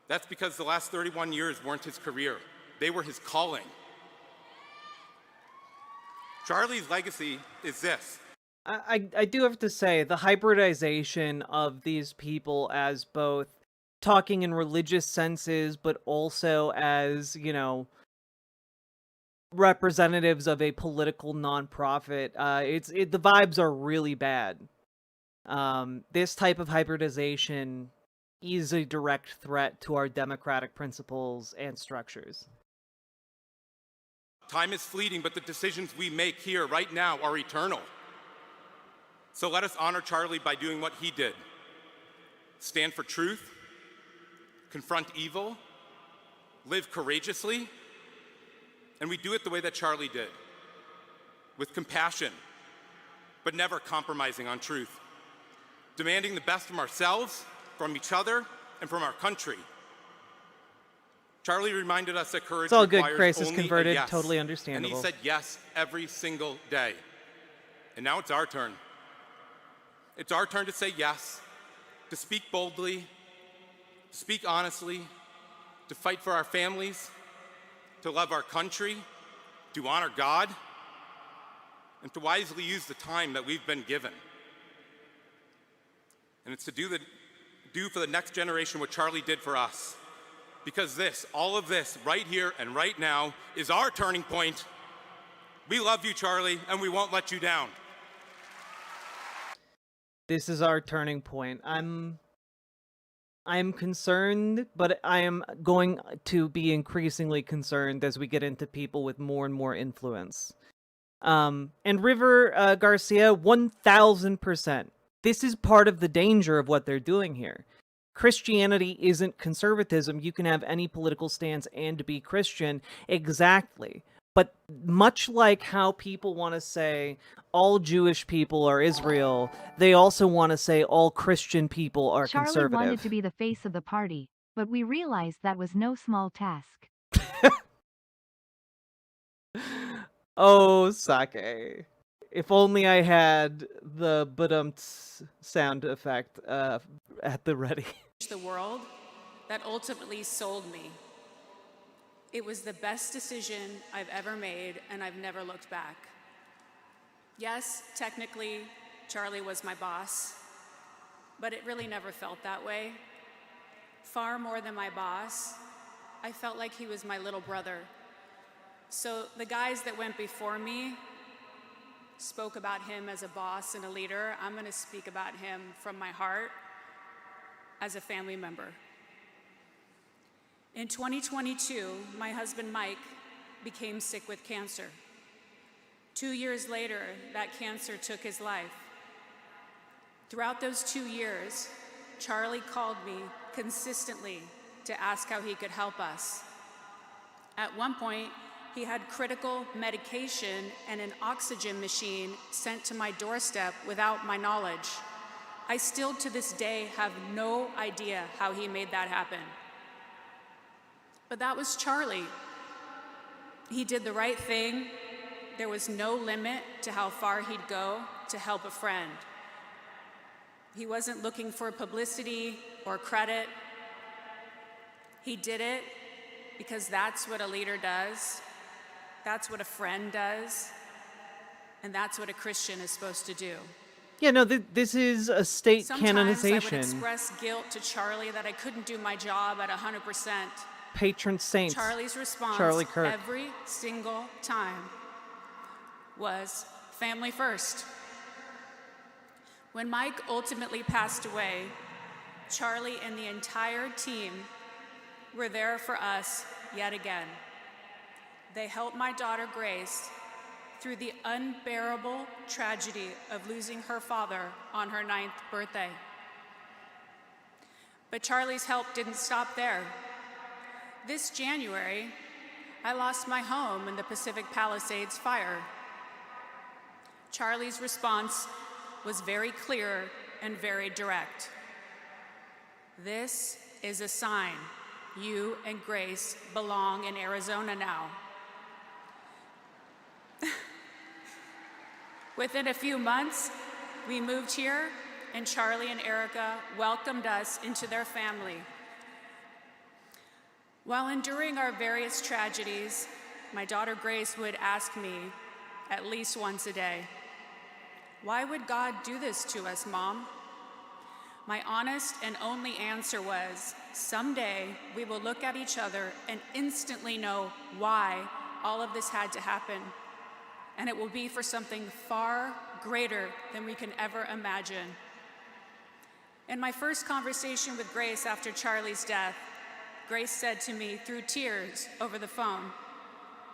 That's because the last 31 years weren't his career. They were his calling. Charlie's legacy is this. I do have to say, the hybridization of these people as both talking in religious senses, but also as, you know, representatives of a political nonprofit, the vibes are really bad. This type of hybridization is a direct threat to our democratic principles and structures. Time is fleeting, but the decisions we make here right now are eternal. So let us honor Charlie by doing what he did. Stand for truth, confront evil, live courageously, and we do it the way that Charlie did, with compassion, but never compromising on truth, demanding the best from ourselves, from each other, and from our country. Charlie reminded us that courage It's all good. requires Crisis only a converted. yes. Totally And understandable. he said yes every single day. And now it's our turn. It's our turn to say yes, to speak boldly, to speak honestly, to fight for our families, to love our country, to honor God, and to wisely use the time that we've been given. And it's to do for the next generation what Charlie did for us. Because this, all of this, right here and right now, is our turning point. We love you, Charlie, and we won't let you down. This is our turning point. I'm concerned, but I am going to be increasingly concerned as we get into people with more and more influence. And River Garcia, 1000%. This is part of the danger of what they're doing here. Christianity isn't conservatism. You can have any political stance and be Christian. Exactly. But much like how people want to say all Jewish people are Israel, they also want to say all Christian people are Charlie conservative. wanted to be the face of the party, but we realized that was no small task. Oh, Sake. If only I had the badumts sound effect at the ready. The world that ultimately sold me. It was the best decision I've ever made, and I've never looked back. Yes, technically, Charlie was my boss, but it really never felt that way. Far more than my boss, I felt like he was my little brother. So the guys that went before me spoke about him as a boss and a leader. I'm going to speak about him from my heart as a family member. In 2022, my husband Mike became sick with cancer. 2 years later, that cancer took his life. Throughout those 2 years, Charlie called me consistently to ask how he could help us. At one point, he had critical medication and an oxygen machine sent to my doorstep without my knowledge. I still to this day have no idea how he made that happen. But that was Charlie. He did the right thing. There was no limit to how far he'd go to help a friend. He wasn't looking for publicity or credit. He did it because that's what a leader does. That's what a friend does. And that's what a Christian is supposed to do. Yeah, no, this is a state canonization. Sometimes I would express guilt to Charlie that I couldn't do my job at 100%. Patron saint. Charlie's response Charlie Kirk. every single time was family first. When Mike ultimately passed away, Charlie and the entire team were there for us yet again. They helped my daughter Grace through the unbearable tragedy of losing her father on her 9th birthday. But Charlie's help didn't stop there. This January, I lost my home in the Pacific Palisades fire. Charlie's response was very clear and very direct. This is a sign. You and Grace belong in Arizona now. Within a few months, we moved here, and Charlie and Erica welcomed us into their family. While enduring our various tragedies, my daughter Grace would ask me at least once a day, "Why would God do this to us, Mom?" My honest and only answer was, someday we will look at each other and instantly know why all of this had to happen. And it will be for something far greater than we can ever imagine. In my first conversation with Grace after Charlie's death, Grace said to me through tears over the phone,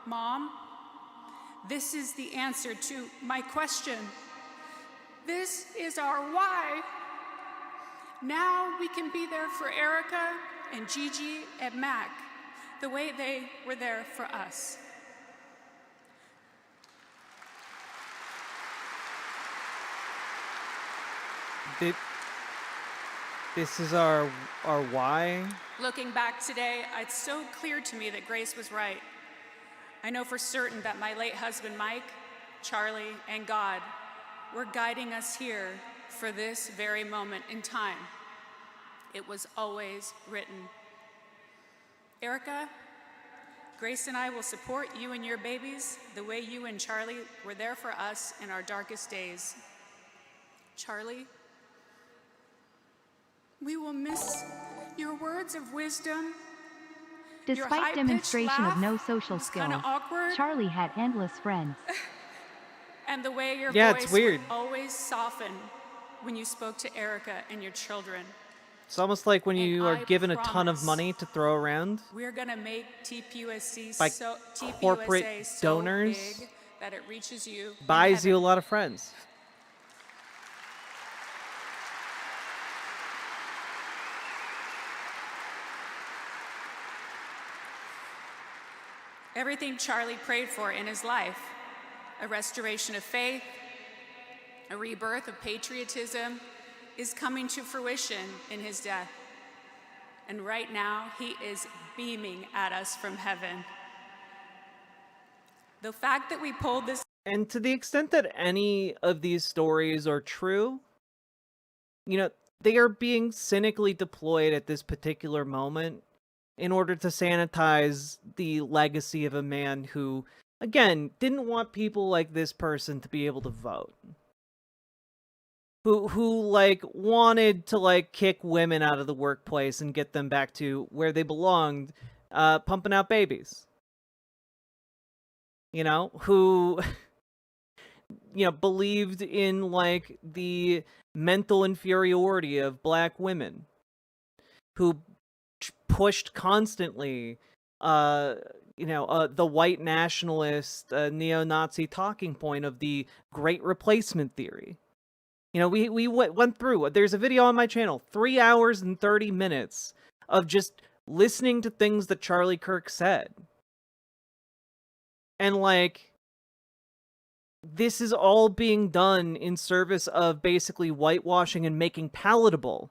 "Mom, this is the answer to my question. This is our why. Now we can be there for Erica and Gigi and Mac the way they were there for us." This is our why. Looking back today, it's so clear to me that Grace was right. I know for certain that my late husband, Mike, Charlie, and God were guiding us here for this very moment in time. it was always written. Erica, Grace and I will support you and your babies the way you and Charlie were there for us in our darkest days. Charlie, we will miss your words of wisdom. Despite demonstration of no social skills, awkward. Charlie had endless friends. And the way your Yeah, voice it's weird. would always soften when you spoke to Erica and your children. It's almost like when you are I given a ton of promise money to throw around we're gonna make TPUSA by so corporate TPUSA so donors, big that it reaches you in buys you a heaven. lot of friends. Everything Charlie prayed for in his life, a restoration of faith, a rebirth of patriotism, is coming to fruition in his death. And right now, he is beaming at us from heaven. The fact that we pulled this. And to the extent that any of these stories are true, you know, they are being cynically deployed at this particular moment in order to sanitize the legacy of a man who, again, didn't want people like this person to be able to vote. Who like wanted to like kick women out of the workplace and get them back to where they belonged, pumping out babies. You know, who believed in like the mental inferiority of black women, who pushed constantly the white nationalist neo-Nazi talking point of the Great Replacement theory. You know, we went through, there's a video on my channel, 3 hours and 30 minutes of just listening to things that Charlie Kirk said. And like, this is all being done in service of basically whitewashing and making palatable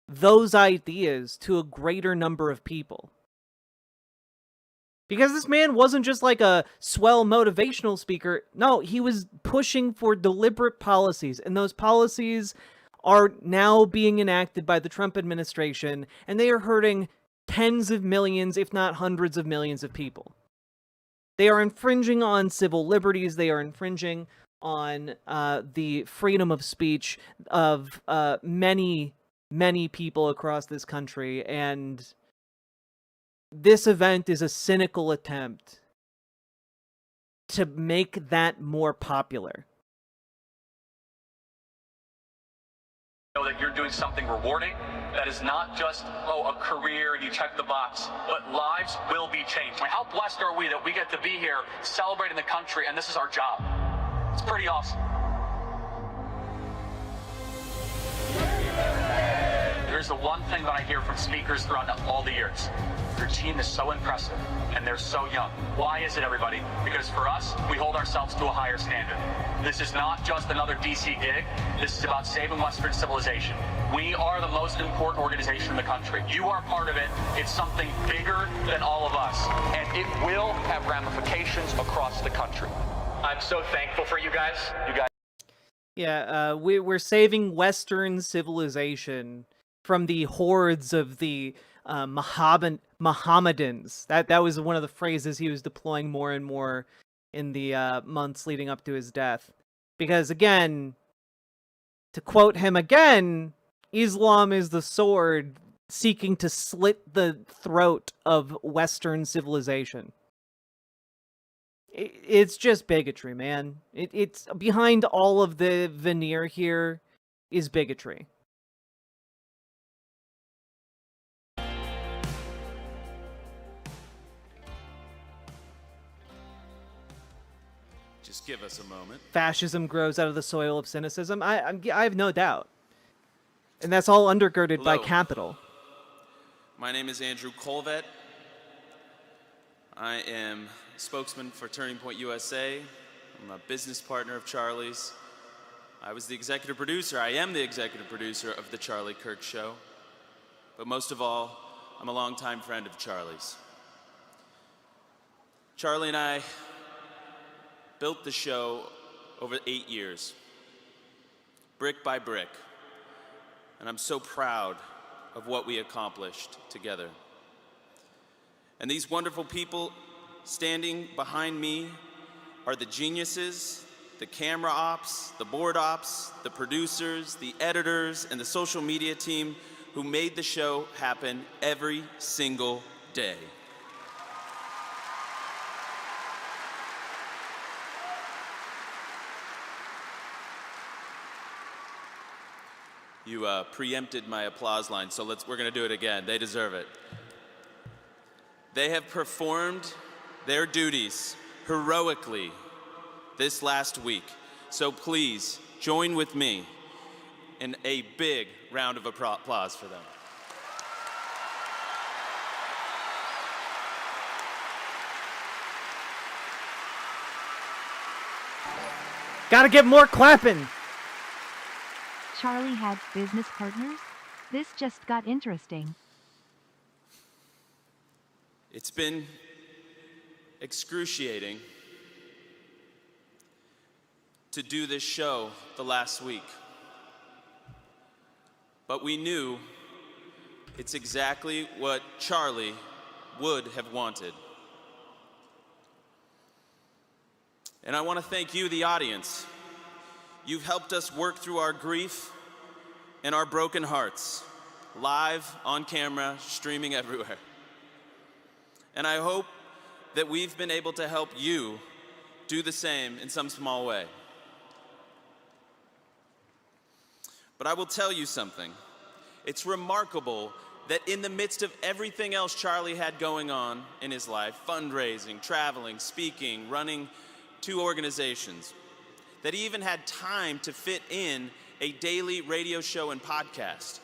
those ideas to a greater number of people. Because this man wasn't just like a swell motivational speaker. No, he was pushing for deliberate policies. And those policies are now being enacted by the Trump administration. And they are hurting tens of millions, if not hundreds of millions of people. They are infringing on civil liberties. They are infringing on the freedom of speech of many, many people across this country. And this event is a cynical attempt to make that more popular. Know that you're doing something rewarding, that is not just, a career and you check the box, but lives will be changed. How blessed are we that we get to be here celebrating the country and this is our job? It's pretty awesome. Here's the one thing that I hear from speakers throughout all the years. Your team is so impressive, and they're so young. Why is it, everybody? Because for us, we hold ourselves to a higher standard. This is not just another DC gig. This is about saving Western civilization. We are the most important organization in the country. You are part of it. It's something bigger than all of us, and it will have ramifications across the country. I'm so thankful for you guys. Yeah, we're saving Western civilization from the hordes of the Mohammedans. That was one of the phrases he was deploying more and more in the months leading up to his death. Because again, to quote him again, Islam is the sword seeking to slit the throat of Western civilization. It's just bigotry, man. It's behind all of the veneer here is bigotry. Just give us a moment. Fascism grows out of the soil of cynicism. I have no doubt. And that's all undergirded by capital. My name is Andrew Colvet. I am a spokesman for Turning Point USA. I'm a business partner of Charlie's. I was the executive producer. I am the executive producer of The Charlie Kirk Show. But most of all, I'm a longtime friend of Charlie's. Charlie and I built the show over 8 years, brick by brick. And I'm so proud of what we accomplished together. And these wonderful people standing behind me are the geniuses, the camera ops, the board ops, the producers, the editors, and the social media team who made the show happen every single day. You preempted my applause line, so we're gonna do it again. They deserve it. They have performed their duties heroically this last week. So please join with me in a big round of applause for them. Gotta get more clapping. Charlie had business partners? This just got interesting. It's been excruciating to do this show the last week. But we knew it's exactly what Charlie would have wanted. And I want to thank you, the audience. You've helped us work through our grief and our broken hearts, live, on camera, streaming everywhere. And I hope that we've been able to help you do the same in some small way. But I will tell you something. It's remarkable that in the midst of everything else Charlie had going on in his life, fundraising, traveling, speaking, running 2 organizations, that he even had time to fit in a daily radio show and podcast.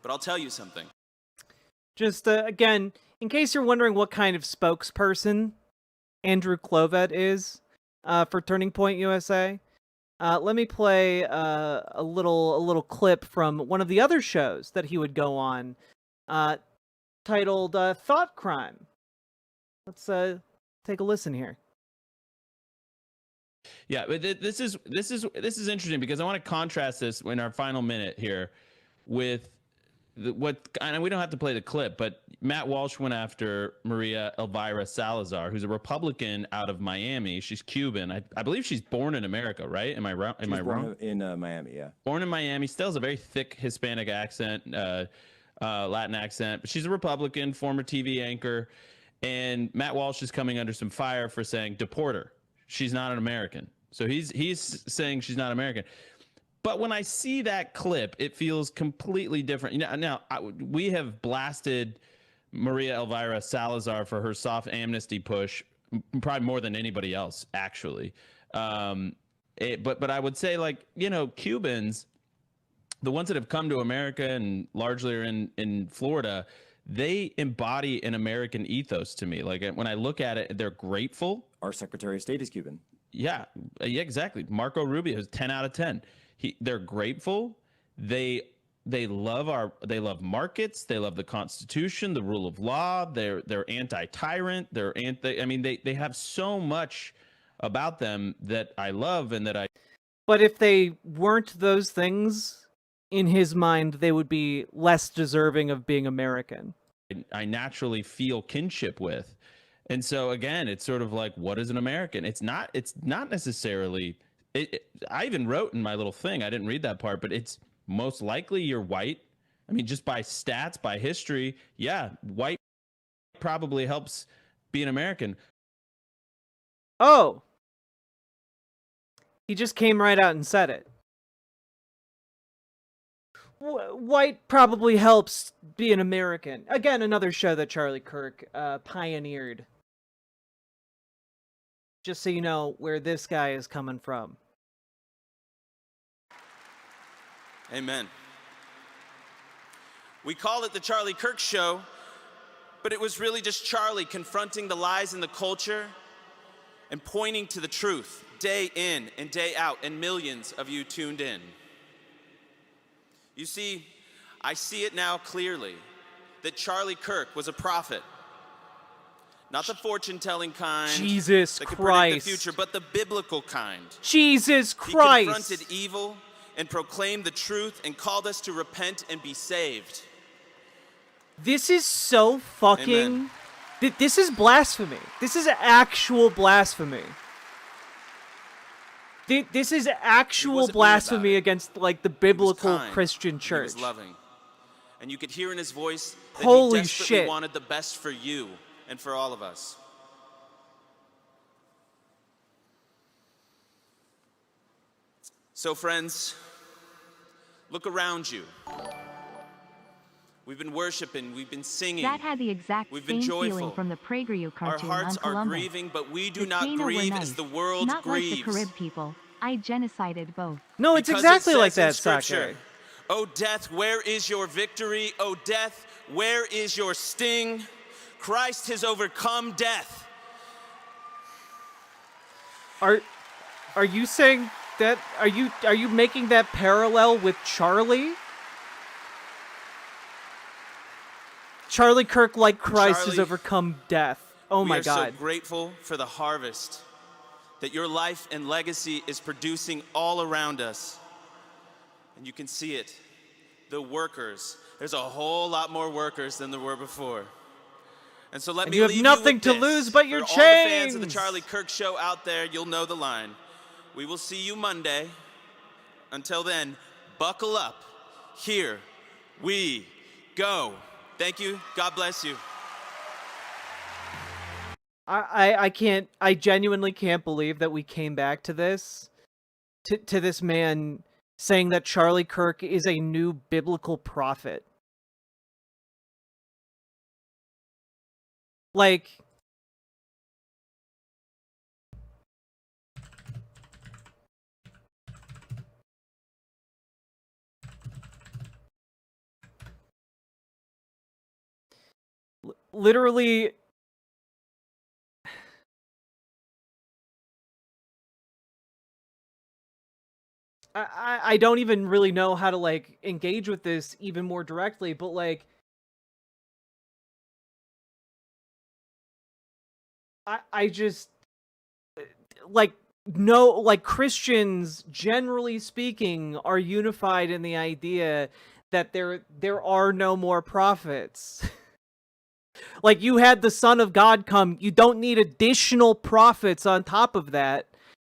But I'll tell you something. Just, again, in case you're wondering what kind of spokesperson Andrew Clovet is for Turning Point USA, let me play a little clip from one of the other shows that he would go on, titled Thought Crime. Let's take a listen here. Yeah, but this is interesting because I want to contrast this in our final minute here with and we don't have to play the clip, but Matt Walsh went after Maria Elvira Salazar, who's a Republican out of Miami. She's Cuban. I believe she's born in America, right? Am I wrong? Am I wrong? In Miami, yeah. Born in Miami, still has a very thick Hispanic accent, Latin accent, but she's a Republican, former TV anchor, and Matt Walsh is coming under some fire for saying deport her. She's not an American. So he's saying she's not American. But when I see that clip, it feels completely different. We have blasted Maria Elvira Salazar for her soft amnesty push, probably more than anybody else, actually. But I would say, Cubans, the ones that have come to America and largely are in Florida, they embody an American ethos to me. Like, when I look at it, they're grateful. Our Secretary of State is Cuban. Yeah, exactly. Marco Rubio is 10 out of 10. They're grateful. They love markets. They love the Constitution, the rule of law. They're anti-tyrant. They have so much about them that I love and that I. But if they weren't those things, in his mind, they would be less deserving of being American. I naturally feel kinship with. And so again, it's sort of like, what is an American? It's not necessarily. I even wrote in my little thing, I didn't read that part, but it's most likely you're white. I mean, just by stats, by history, yeah, white probably helps be an American. Oh. He just came right out and said it. White probably helps be an American. Again, another show that Charlie Kirk pioneered. Just so you know where this guy is coming from. Amen. We call it the Charlie Kirk Show, but it was really just Charlie confronting the lies in the culture and pointing to the truth day in and day out, and millions of you tuned in. You see, I see it now clearly that Charlie Kirk was a prophet. Not the fortune-telling kind Jesus that could Christ. predict the future, but the biblical kind. Jesus Christ. He confronted evil and proclaimed the truth and called us to repent and be saved. This is so fucking... This is blasphemy. This is actual blasphemy. This is actual blasphemy against, like, the biblical Christian church. He was loving. And you could hear in his voice that Holy he desperately shit. wanted the best for you and for all of us. So friends, look around you. We've been worshiping, we've been singing. That had the exact we've been same joyful. feeling from the PragerU cartoon Our hearts on Columbus. are grieving, but we do The not Taino were grieve nice, as the world not grieves. like the Carib people. I genocided both. No, it's Because exactly it like says that, in Scripture, Sake. O death, where is your victory? O death, where is your sting? Christ has overcome death. Are you saying that... Are you making that parallel with Charlie? Charlie Kirk, like Christ, has Charlie, overcome death. Oh my God. We are so grateful for the harvest that your life and legacy is producing all around us. And you can see it. The workers. There's a whole lot more workers than there were before. And so let me you have leave nothing with to this. lose but your For all the fans of the chains. Charlie Kirk Show out there, you'll know the line. We will see you Monday. Until then, buckle up. Here we go. Thank you. God bless you. I genuinely can't believe that we came back to this. To this man saying that Charlie Kirk is a new biblical prophet. Like... Literally... I don't even really know how to, like, engage with this even more directly, but, like... I just... Like, no, like, Christians, generally speaking, are unified in the idea that there are no more prophets. Like, you had the Son of God come, you don't need additional prophets on top of that.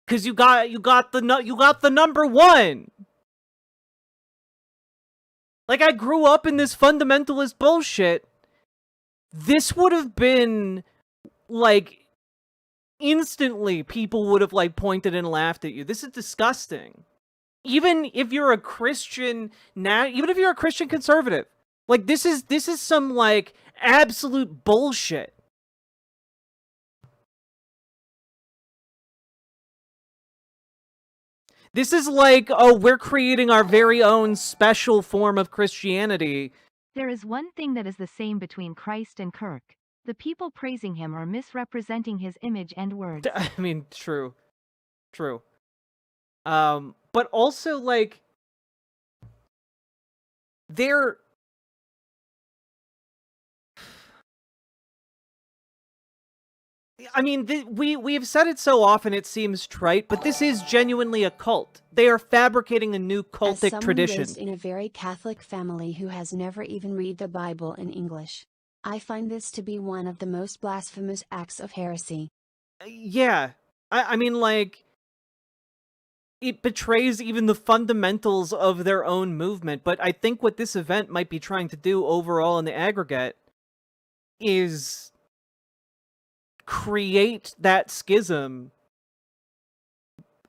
Because you got the number one. Like, I grew up in this fundamentalist bullshit. This would have been, like, instantly people would have, like, pointed and laughed at you. This is disgusting. Even if you're a Christian now, even if you're a Christian conservative, like, this is some, like, absolute bullshit. This is like, oh, we're creating our very own special form of Christianity. There is one thing that is the same between Christ and Kirk. The people praising him are misrepresenting his image and words. I mean, true. True. But also, like, they're... I mean, we have said it so often it seems trite, but this is genuinely a cult. They are fabricating a new cultic tradition. Raised in a very Catholic family who has never even read the Bible in English, I find this to be one of the most blasphemous acts of heresy. Yeah. I mean, like, it betrays even the fundamentals of their own movement, but I think what this event might be trying to do overall in the aggregate is create that schism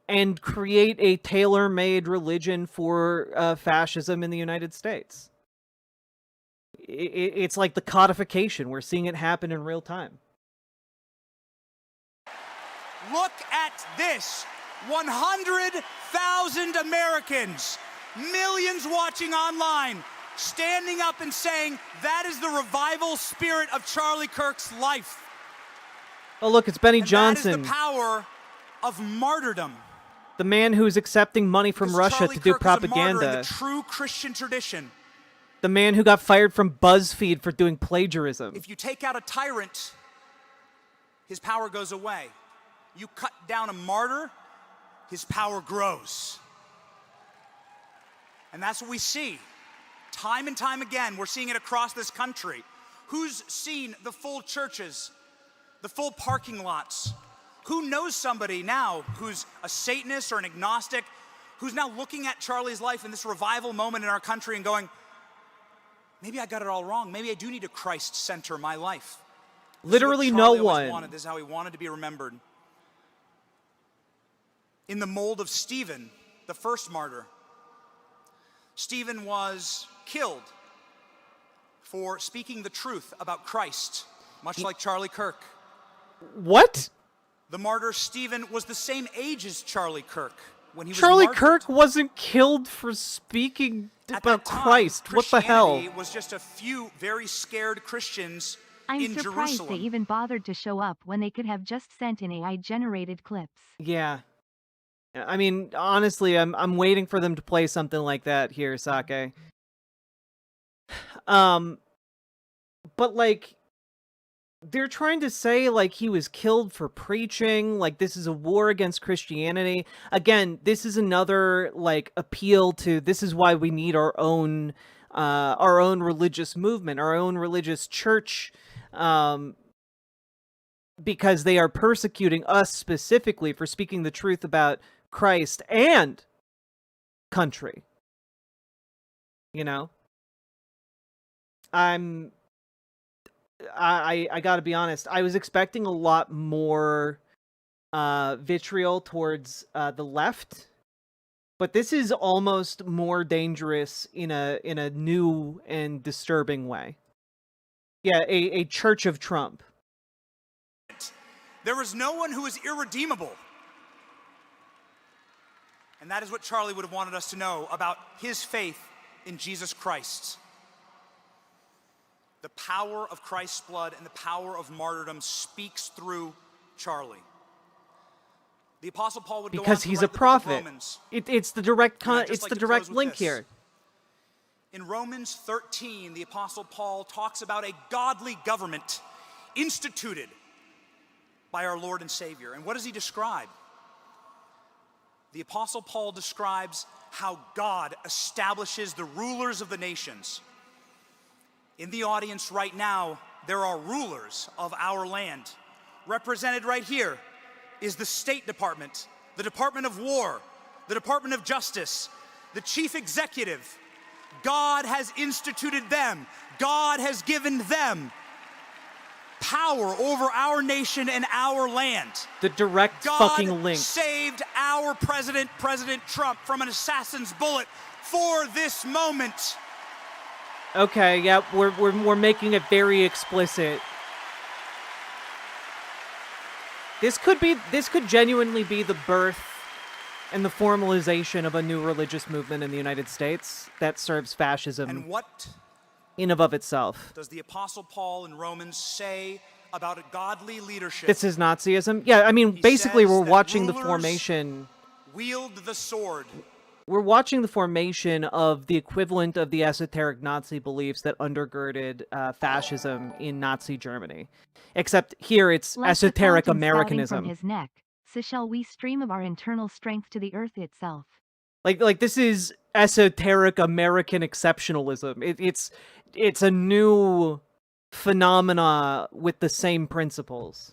and create a tailor-made religion for fascism in the United States. It's like the codification. We're seeing it happen in real time. Look at this. 100,000 Americans, millions watching online, standing up and saying that is the revival spirit of Charlie Kirk's life. Oh, look, it's Benny And Johnson. that is the power of martyrdom. The man who's accepting money from Russia Charlie to do Kirk was a martyr in propaganda. the true Christian tradition. The man who got fired from BuzzFeed for doing plagiarism. If you take out a tyrant, his power goes away. You cut down a martyr, his power grows. And that's what we see. Time and time again, we're seeing it across this country. Who's seen the full churches, the full parking lots? Who knows somebody now who's a Satanist or an agnostic, who's now looking at Charlie's life in this revival moment in our country and going, maybe I got it all wrong. Maybe I do need to Christ center my life. Literally no one. This is how he wanted to be remembered. In the mold of Stephen, the first martyr, Stephen was killed for speaking the truth about Christ, much like Charlie Kirk. What? The martyr Stephen was the same age as Charlie Kirk when he was Charlie martyred. Kirk wasn't killed for speaking about Christ. What the hell? Christianity was just a few very scared Christians I'm in surprised Jerusalem. they even bothered to show up when they could have just sent in AI-generated clips. Yeah. I mean, honestly, I'm waiting for them to play something like that here, Sake. But like, they're trying to say like he was killed for preaching, like this is a war against Christianity. Again, this is another like appeal to this is why we need our own religious movement, our own religious church, because they are persecuting us specifically for speaking the truth about Christ and country. You know? I gotta be honest, I was expecting a lot more vitriol towards the left, but this is almost more dangerous in a new and disturbing way. Yeah, a Church of Trump. There was no one who was irredeemable. And that is what Charlie would have wanted us to know about his faith in Jesus Christ. The power of Christ's blood and the power of martyrdom speaks through Charlie. The Apostle Paul would go on Because to he's write a the book of prophet. Romans. It's the direct And I'd just it's like the to direct close with link this. here. In Romans 13, the Apostle Paul talks about a godly government instituted by our Lord and Savior. And what does he describe? The Apostle Paul describes how God establishes the rulers of the nations. In the audience right now, there are rulers of our land. Represented right here is the State Department, the Department of War, the Department of Justice, the Chief Executive. God has instituted them. God has given them power over our nation and our land. The direct God fucking link. saved our president, President Trump, from an assassin's bullet for this moment. Okay, yeah, we're making it very explicit. This could genuinely be the birth and the formalization of a new religious movement in the United States that serves fascism. And what in and of itself. does the Apostle Paul in Romans say about a godly leadership? This is Nazism? Yeah, I mean, basically we're watching the rulers formation. Wield the sword. We're watching the formation of the equivalent of the esoteric Nazi beliefs that undergirded fascism in Nazi Germany. Except here it's Like the esoteric fountain spouting Americanism. from his neck, so shall we stream of our internal strength to the earth itself. Like this is esoteric American exceptionalism. It's a new phenomena with the same principles.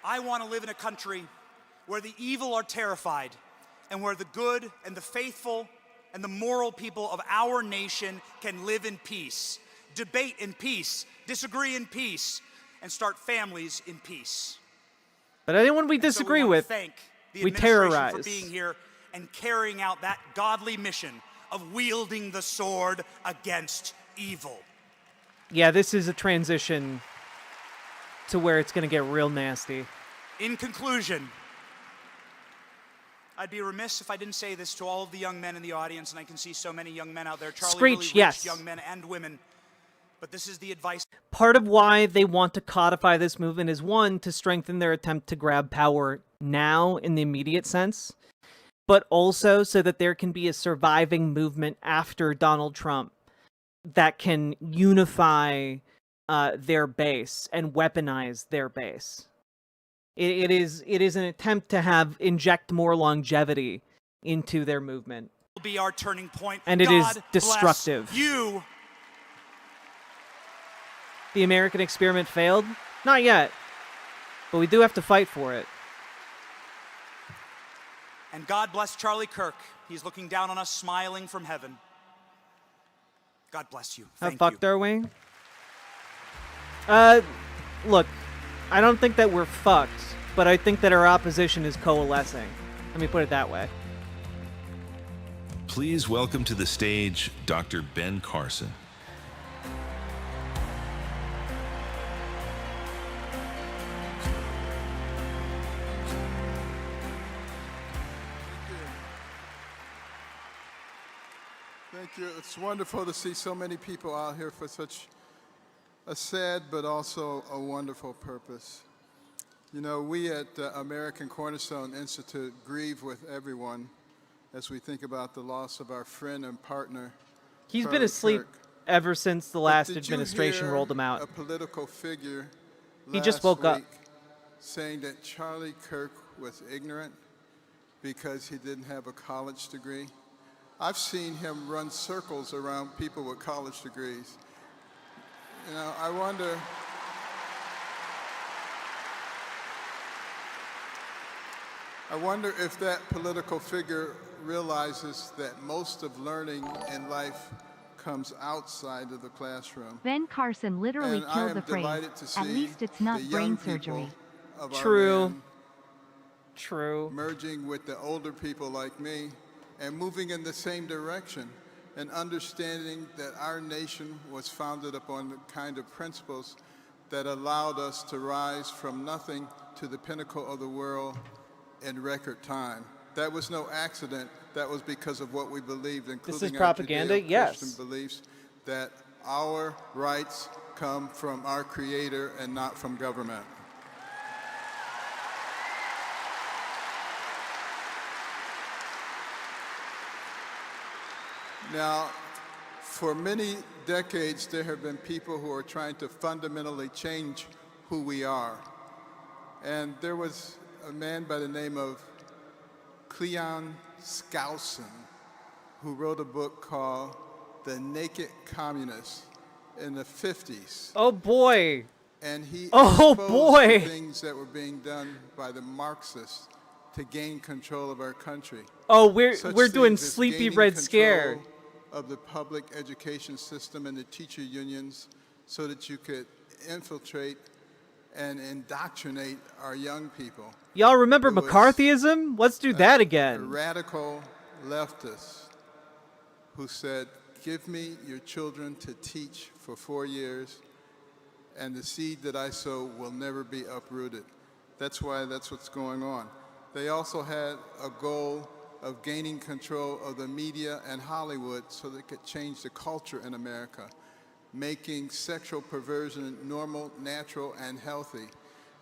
I want to live in a country where the evil are terrified and where the good and the faithful and the moral people of our nation can live in peace, debate in peace, disagree in peace, and start families in peace. But anyone we disagree with, thank the we administration terrorize. for being here and carrying out that godly mission of wielding the sword against evil. Yeah, this is a transition to where it's going to get real nasty. In conclusion, I'd be remiss if I didn't say this to all of the young men in the audience, and I can see so many young men out there. Charlie Screech, really reached yes. young men and women, but this is the advice. Part of why they want to codify this movement is, one, to strengthen their attempt to grab power now in the immediate sense, but also so that there can be a surviving movement after Donald Trump. that can unify their base and weaponize their base. It is an attempt to inject more longevity into their movement. Will be our turning point. And it God is destructive. Bless you. The American experiment failed? Not yet. But we do have to fight for it. And God bless Charlie Kirk. He's looking down on us, smiling from heaven. God bless you. How Thank fucked you. are we? Look, I don't think that we're fucked, but I think that our opposition is coalescing. Let me put it that way. Please welcome to the stage Dr. Ben Carlson. Thank you. It's wonderful to see so many people out here for such a sad but also a wonderful purpose. You know, we at the American Cornerstone Institute grieve with everyone as we think about the loss of our friend and partner. He's Charlie been asleep Kirk. ever since the But last did you administration hear rolled him out. A political figure He just last woke up. week saying that Charlie Kirk was ignorant because he didn't have a college degree. I've seen him run circles around people with college degrees. You know, I wonder if that political figure realizes that most of learning in life comes outside of the classroom. Ben Carlson literally And I killed am the phrase, delighted to at see least it's not the brain young people surgery. of our True. land True. merging with the older people like me and moving in the same direction and understanding that our nation was founded upon the kind of principles that allowed us to rise from nothing to the pinnacle of the world in record time. That was no accident. That was because of what we believed, including propaganda? our Yes. Judeo-Christian beliefs, that our rights come from our Creator and not from government. Now, for many decades, there have been people who are trying to fundamentally change who we are. And there was a man by the name of Cleon Skousen who wrote a book called The Naked Communist in the 50s. Oh boy. And he Oh, exposed boy. the things that were being done by the Marxists to gain control of our country. Oh, we're Such doing things as Sleepy gaining Red control Scare. of the public education system and the teacher unions so that you could infiltrate and indoctrinate our young people. Y'all remember It was McCarthyism? Let's do that A again. radical leftist who said, give me your children to teach for 4 years and the seed that I sow will never be uprooted. That's what's going on. They also had a goal of gaining control of the media and Hollywood so they could change the culture in America, making sexual perversion normal, natural, and healthy.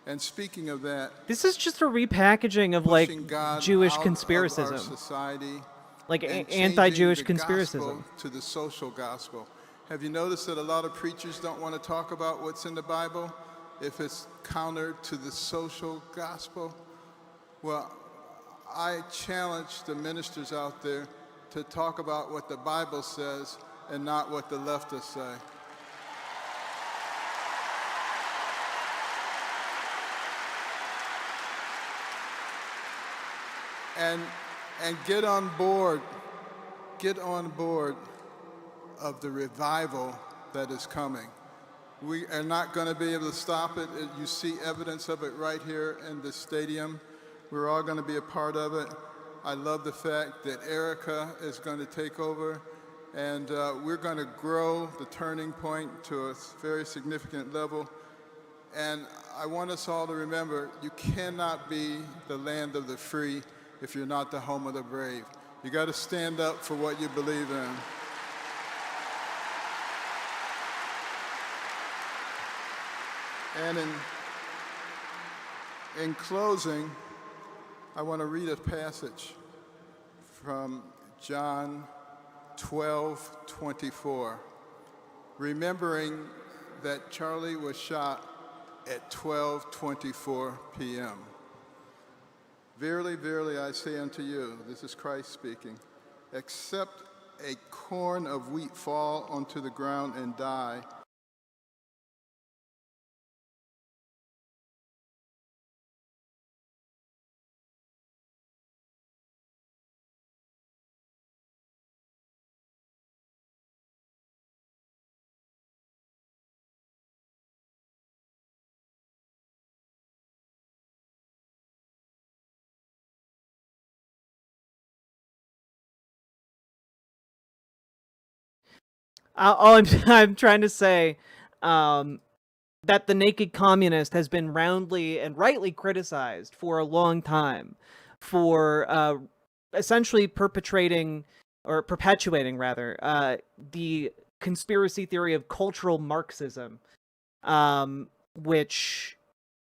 And speaking of that, This is just a repackaging of like pushing God Jewish out of our conspiracism. society, Like and anti-Jewish changing the conspiracism. gospel to the social gospel. Have you noticed that a lot of preachers don't want to talk about what's in the Bible if it's counter to the social gospel? Well, I challenge the ministers out there to talk about what the Bible says and not what the leftists say. And get on board of the revival that is coming. We are not going to be able to stop it. You see evidence of it right here in the stadium. We're all going to be a part of it. I love the fact that Erica is going to take over, and we're going to grow the Turning Point to a very significant level. And I want us all to remember, you cannot be the land of the free if you're not the home of the brave. You got to stand up for what you believe in. And in closing, I want to read a passage from John 12:24. remembering that Charlie was shot at 12:24 p.m. Verily, verily, I say unto you, this is Christ speaking, except a corn of wheat fall onto the ground and die, I'm trying to say that the naked communist has been roundly and rightly criticized for a long time for essentially perpetuating the conspiracy theory of cultural Marxism, which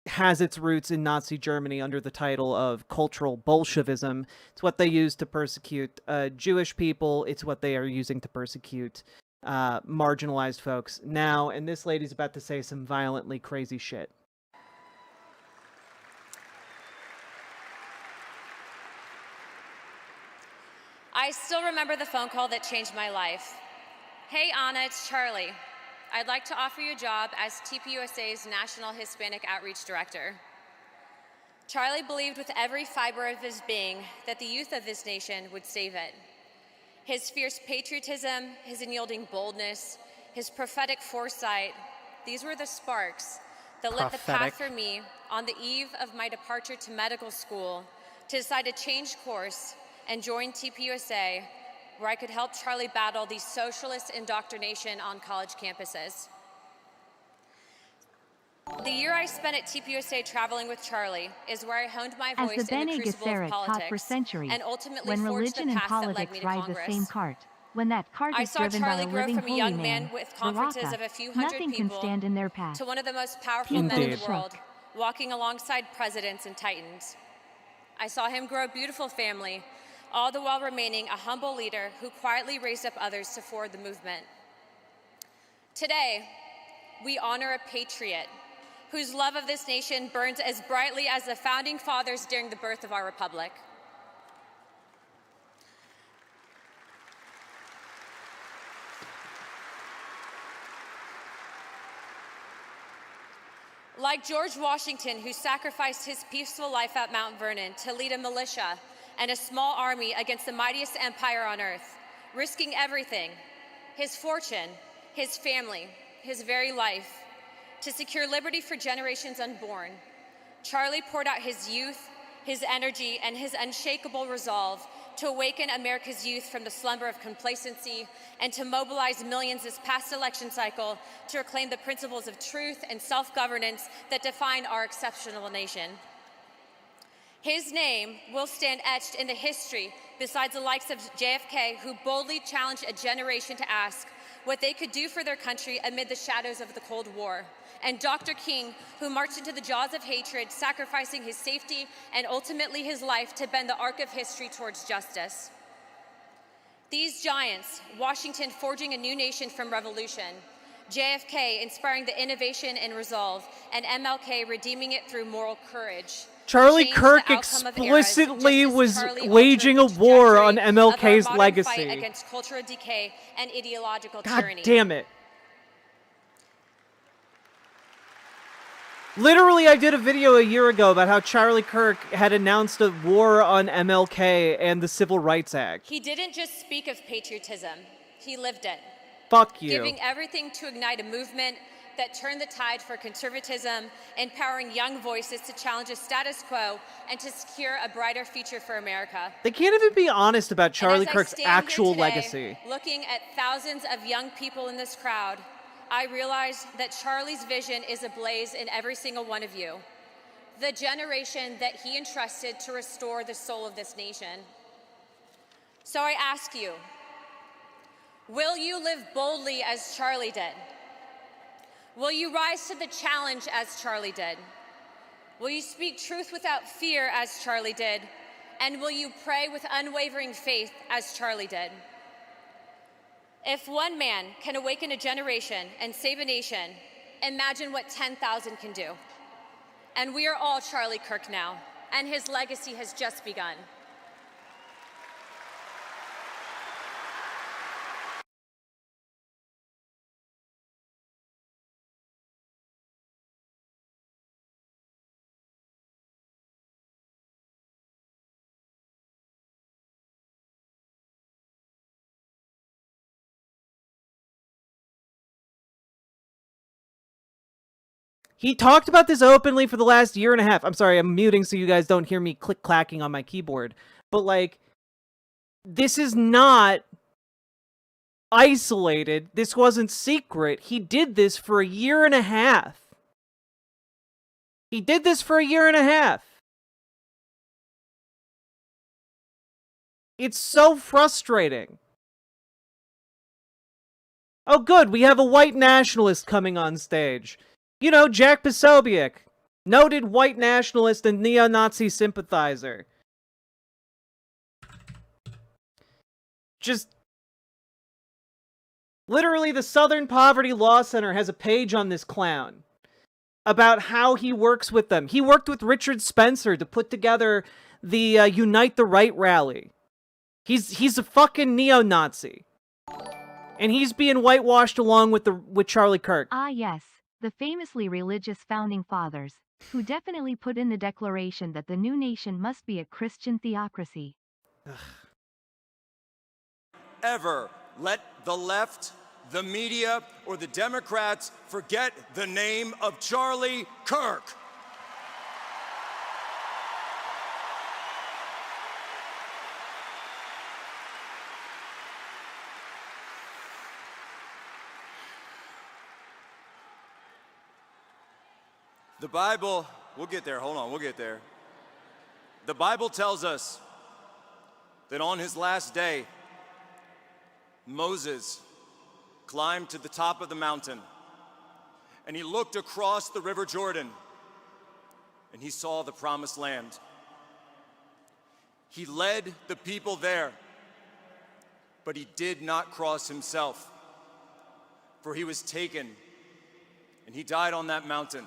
has its roots in Nazi Germany under the title of cultural Bolshevism. It's what they use to persecute Jewish people. It's what they are using to persecute marginalized folks now. And this lady's about to say some violently crazy shit. I still remember the phone call that changed my life. Hey, Anna, it's Charlie. I'd like to offer you a job as TPUSA's National Hispanic Outreach Director. Charlie believed with every fiber of his being that the youth of this nation would save it. His fierce patriotism, his unyielding boldness, his prophetic foresight, these were the sparks that lit the path for me on the eve of my departure to medical school to decide to change course and join TPUSA, where I could help Charlie battle the socialist indoctrination on college campuses. The year I spent at TPUSA traveling with Charlie is where I honed my As voice the in Bene the crucible of Gesserit taught for politics centuries, and ultimately when forged religion the and path that led me politics to ride Congress. the same cart, when that cart I is saw driven by Charlie a grow living from a holy young man, man with conferences Baraka, of a few hundred nothing can people stand in their path. to one of the most powerful men in the world, walking alongside presidents and titans. I saw him grow a beautiful family, all the while remaining a humble leader who quietly raised up others to forward the movement. Today, we honor a patriot whose love of this nation burns as brightly as the founding fathers during the birth of our republic. Like George Washington, who sacrificed his peaceful life at Mount Vernon to lead a militia and a small army against the mightiest empire on earth, risking everything, his fortune, his family, his very life, to secure liberty for generations unborn, Charlie poured out his youth, his energy, and his unshakable resolve to awaken America's youth from the slumber of complacency and to mobilize millions this past election cycle to reclaim the principles of truth and self-governance that define our exceptional nation. His name will stand etched in the history besides the likes of JFK, who boldly challenged a generation to ask what they could do for their country amid the shadows of the Cold War, and Dr. King, who marched into the jaws of hatred, sacrificing his safety and ultimately his life to bend the arc of history towards justice. These giants, Washington forging a new nation from revolution, JFK inspiring the innovation and resolve, and MLK redeeming it through moral courage. Charlie Kirk explicitly was waging a war on MLK's legacy. Fight against cultural decay and ideological God tyranny. damn it. Literally, I did a video a year ago about how Charlie Kirk had announced a war on MLK and the Civil Rights Act. He didn't just speak of patriotism, he lived it. Fuck you. Giving everything to ignite a movement that turned the tide for conservatism, empowering young voices to challenge the status quo and to secure a brighter future for America. They can't even be honest about Charlie Kirk's stand actual here today, legacy. Looking at thousands of young people in this crowd, I realize that Charlie's vision is ablaze in every single one of you, the generation that he entrusted to restore the soul of this nation. So I ask you, will you live boldly as Charlie did? Will you rise to the challenge as Charlie did? Will you speak truth without fear as Charlie did? And will you pray with unwavering faith as Charlie did? If one man can awaken a generation and save a nation, imagine what 10,000 can do. And we are all Charlie Kirk now, and his legacy has just begun. He talked about this openly for the last year and a half. I'm sorry, I'm muting so you guys don't hear me click-clacking on my keyboard. But, like, this is not isolated. This wasn't secret. He did this for a year and a half. He did this for a year and a half. It's so frustrating. Oh, good, we have a white nationalist coming on stage. You know, Jack Posobiec, noted white nationalist and neo-Nazi sympathizer. Just... literally, the Southern Poverty Law Center has a page on this clown about how he works with them. He worked with Richard Spencer to put together the Unite the Right rally. He's a fucking neo-Nazi. And he's being whitewashed along with Charlie Kirk. Ah yes, the famously religious founding fathers, who definitely put in the declaration that the new nation must be a Christian theocracy. Ever let the left, the media, or the Democrats forget the name of Charlie Kirk. The Bible, we'll get there, hold on, we'll get there. The Bible tells us that on his last day, Moses climbed to the top of the mountain and he looked across the River Jordan and he saw the promised land. He led the people there, but he did not cross himself, for he was taken and he died on that mountain.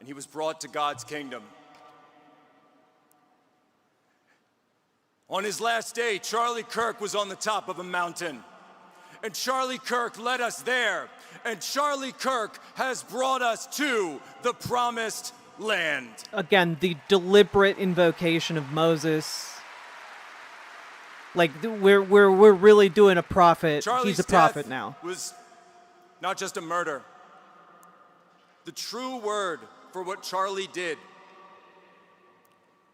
And he was brought to God's kingdom. On his last day, Charlie Kirk was on the top of a mountain. And Charlie Kirk led us there. And Charlie Kirk has brought us to the promised land. Again, the deliberate invocation of Moses. Like, we're really doing a prophet. Charlie's He's a prophet death now. Was not just a murder. The true word for what Charlie did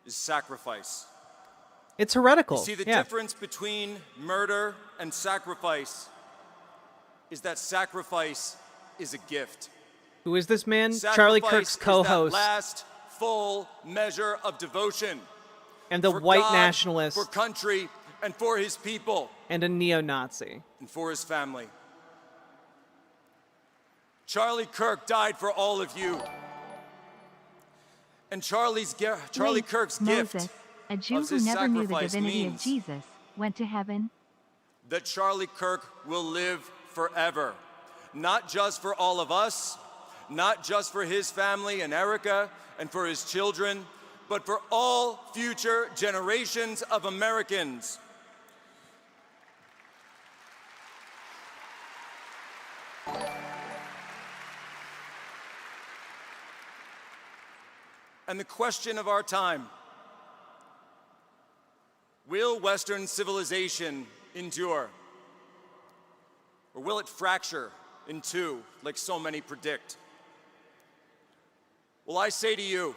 is sacrifice. It's heretical. You see, the difference between murder and sacrifice is that sacrifice is a gift. Who is this man? Sacrifice Charlie Kirk's is co-host. that last full measure of devotion. And the for white God, nationalist. for country, and for his people. And a neo-Nazi. And for his family. Charlie Kirk died for all of you. And Charlie Kirk's Moses, gift a Jew of who his never knew the sacrifice divinity of means Jesus, went to heaven. that Charlie Kirk will live forever. Not just for all of us, not just for his family and Erica and for his children, but for all future generations of Americans. And the question of our time, will Western civilization endure? Or will it fracture in two, like so many predict? Well, I say to you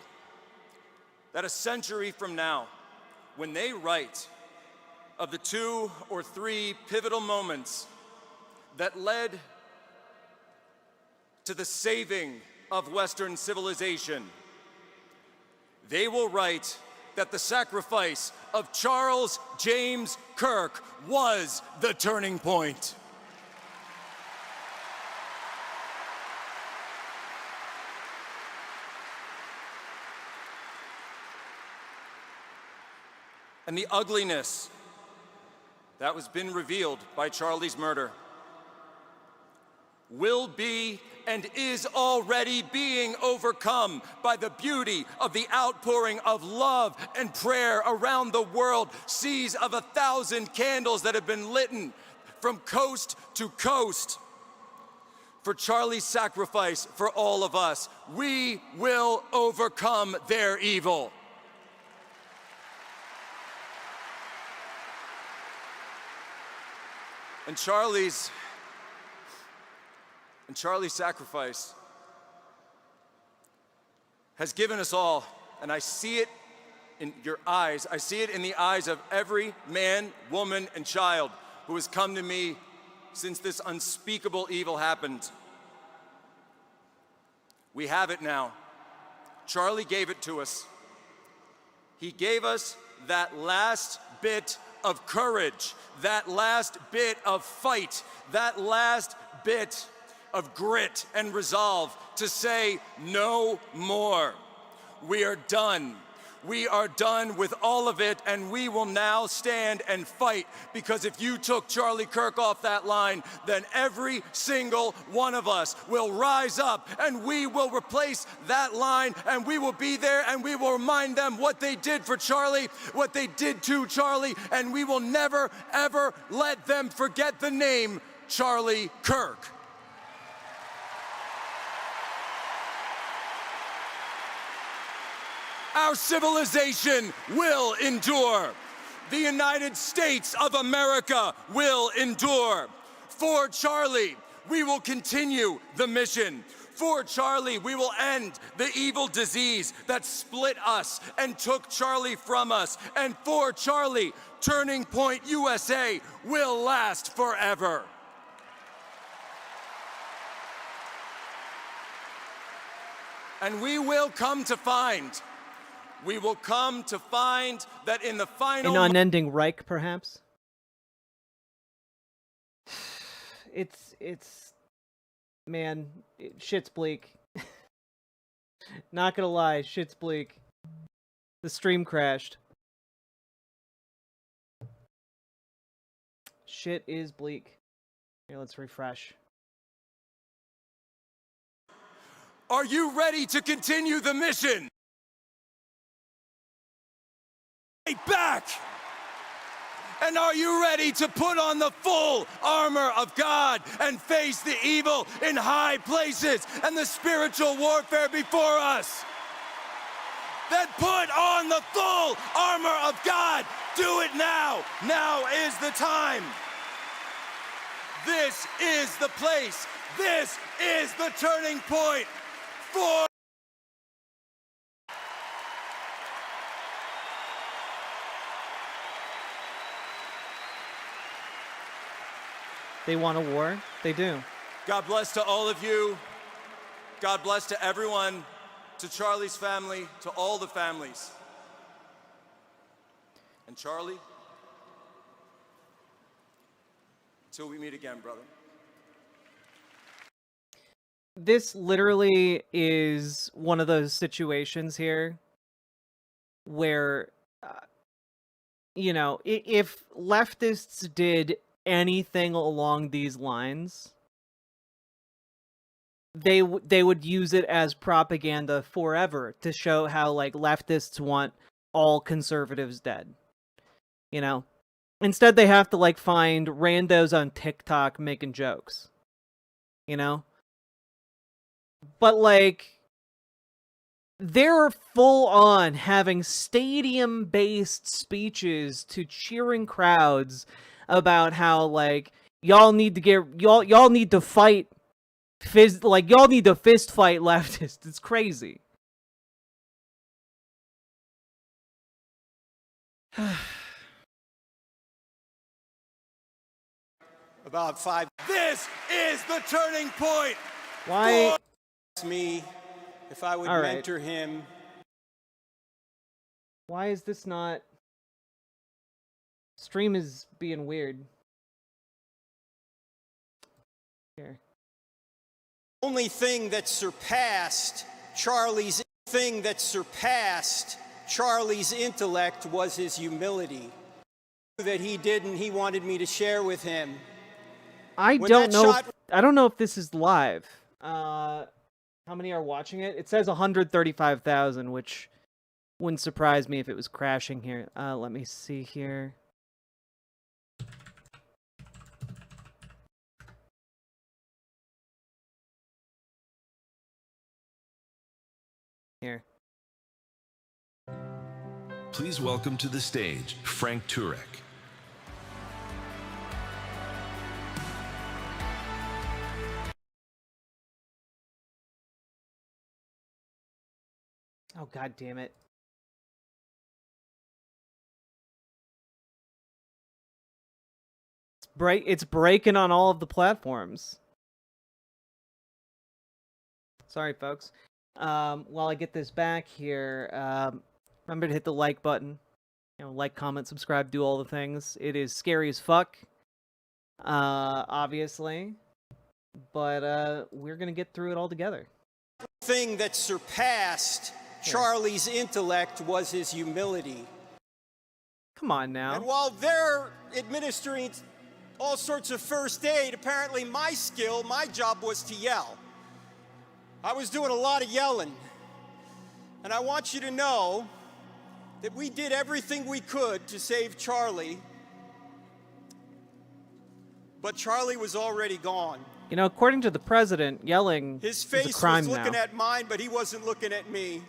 that a century from now, when they write of the 2 or 3 pivotal moments that led to the saving of Western civilization, they will write that the sacrifice of Charles James Kirk was the turning point. And the ugliness that was been revealed by Charlie's murder will be and is already being overcome by the beauty of the outpouring of love and prayer around the world, seas of 1,000 candles that have been lit from coast to coast. For Charlie's sacrifice for all of us, we will overcome their evil. And Charlie's sacrifice has given us all, and I see it in your eyes, I see it in the eyes of every man, woman, and child who has come to me since this unspeakable evil happened. We have it now. Charlie gave it to us. He gave us that last bit of courage, that last bit of fight, that last bit of grit and resolve to say no more. We are done. We are done with all of it, and we will now stand and fight, because if you took Charlie Kirk off that line, then every single one of us will rise up and we will replace that line, and we will be there and we will remind them what they did for Charlie, what they did to Charlie, and we will never, ever let them forget the name Charlie Kirk. Our civilization will endure. The United States of America will endure. For Charlie, we will continue the mission. For Charlie, we will end the evil disease that split us and took Charlie from us. And for Charlie, Turning Point USA will last forever. And we will come to find that in the final... An unending Reich, perhaps? Man, shit's bleak. Not gonna lie, shit's bleak. The stream crashed. Shit is bleak. Here, let's refresh. Are you ready to continue the mission? Back! And are you ready to put on the full armor of God and face the evil in high places and the spiritual warfare before us? Then put on the full armor of God. Do it now. Now is the time. This is the place. This is the turning point for... They want a war? They do. God bless to all of you. God bless to everyone, to Charlie's family, to all the families. And Charlie, until we meet again, brother. This literally is one of those situations here where, you know, if leftists did anything along these lines, they would use it as propaganda forever to show how, like, leftists want all conservatives dead. You know? Instead, they have to, like, find randos on TikTok making jokes. You know? But, like, they're full on having stadium-based speeches to cheering crowds about how, like, y'all need to fight y'all need to fist fight leftists. It's crazy. About 5. This is the turning point. Why? Me if I would mentor him. Why is this not? Stream is being weird. Here. Only thing that surpassed Charlie's intellect was his humility. that he did and he wanted me to share with him. I When don't that know. shot- I don't know if this is live. How many are watching it? It says 135,000, which wouldn't surprise me if it was crashing here. Let me see here. Here. Please welcome to the stage Frank Turek. Oh, God damn it. It's breaking on all of the platforms. Sorry, folks. While I get this back here, remember to hit the like button. Like, comment, subscribe, do all the things. It is scary as fuck, obviously. But we're going to get through it all together. Thing that surpassed Charlie's intellect was his humility. Come on now. And while they're administering all sorts of first aid, apparently my job was to yell. I was doing a lot of yelling. And I want you to know that we did everything we could to save Charlie. But Charlie was already gone. According to the president, yelling His is a face crime was looking now. at mine, but he wasn't looking at me.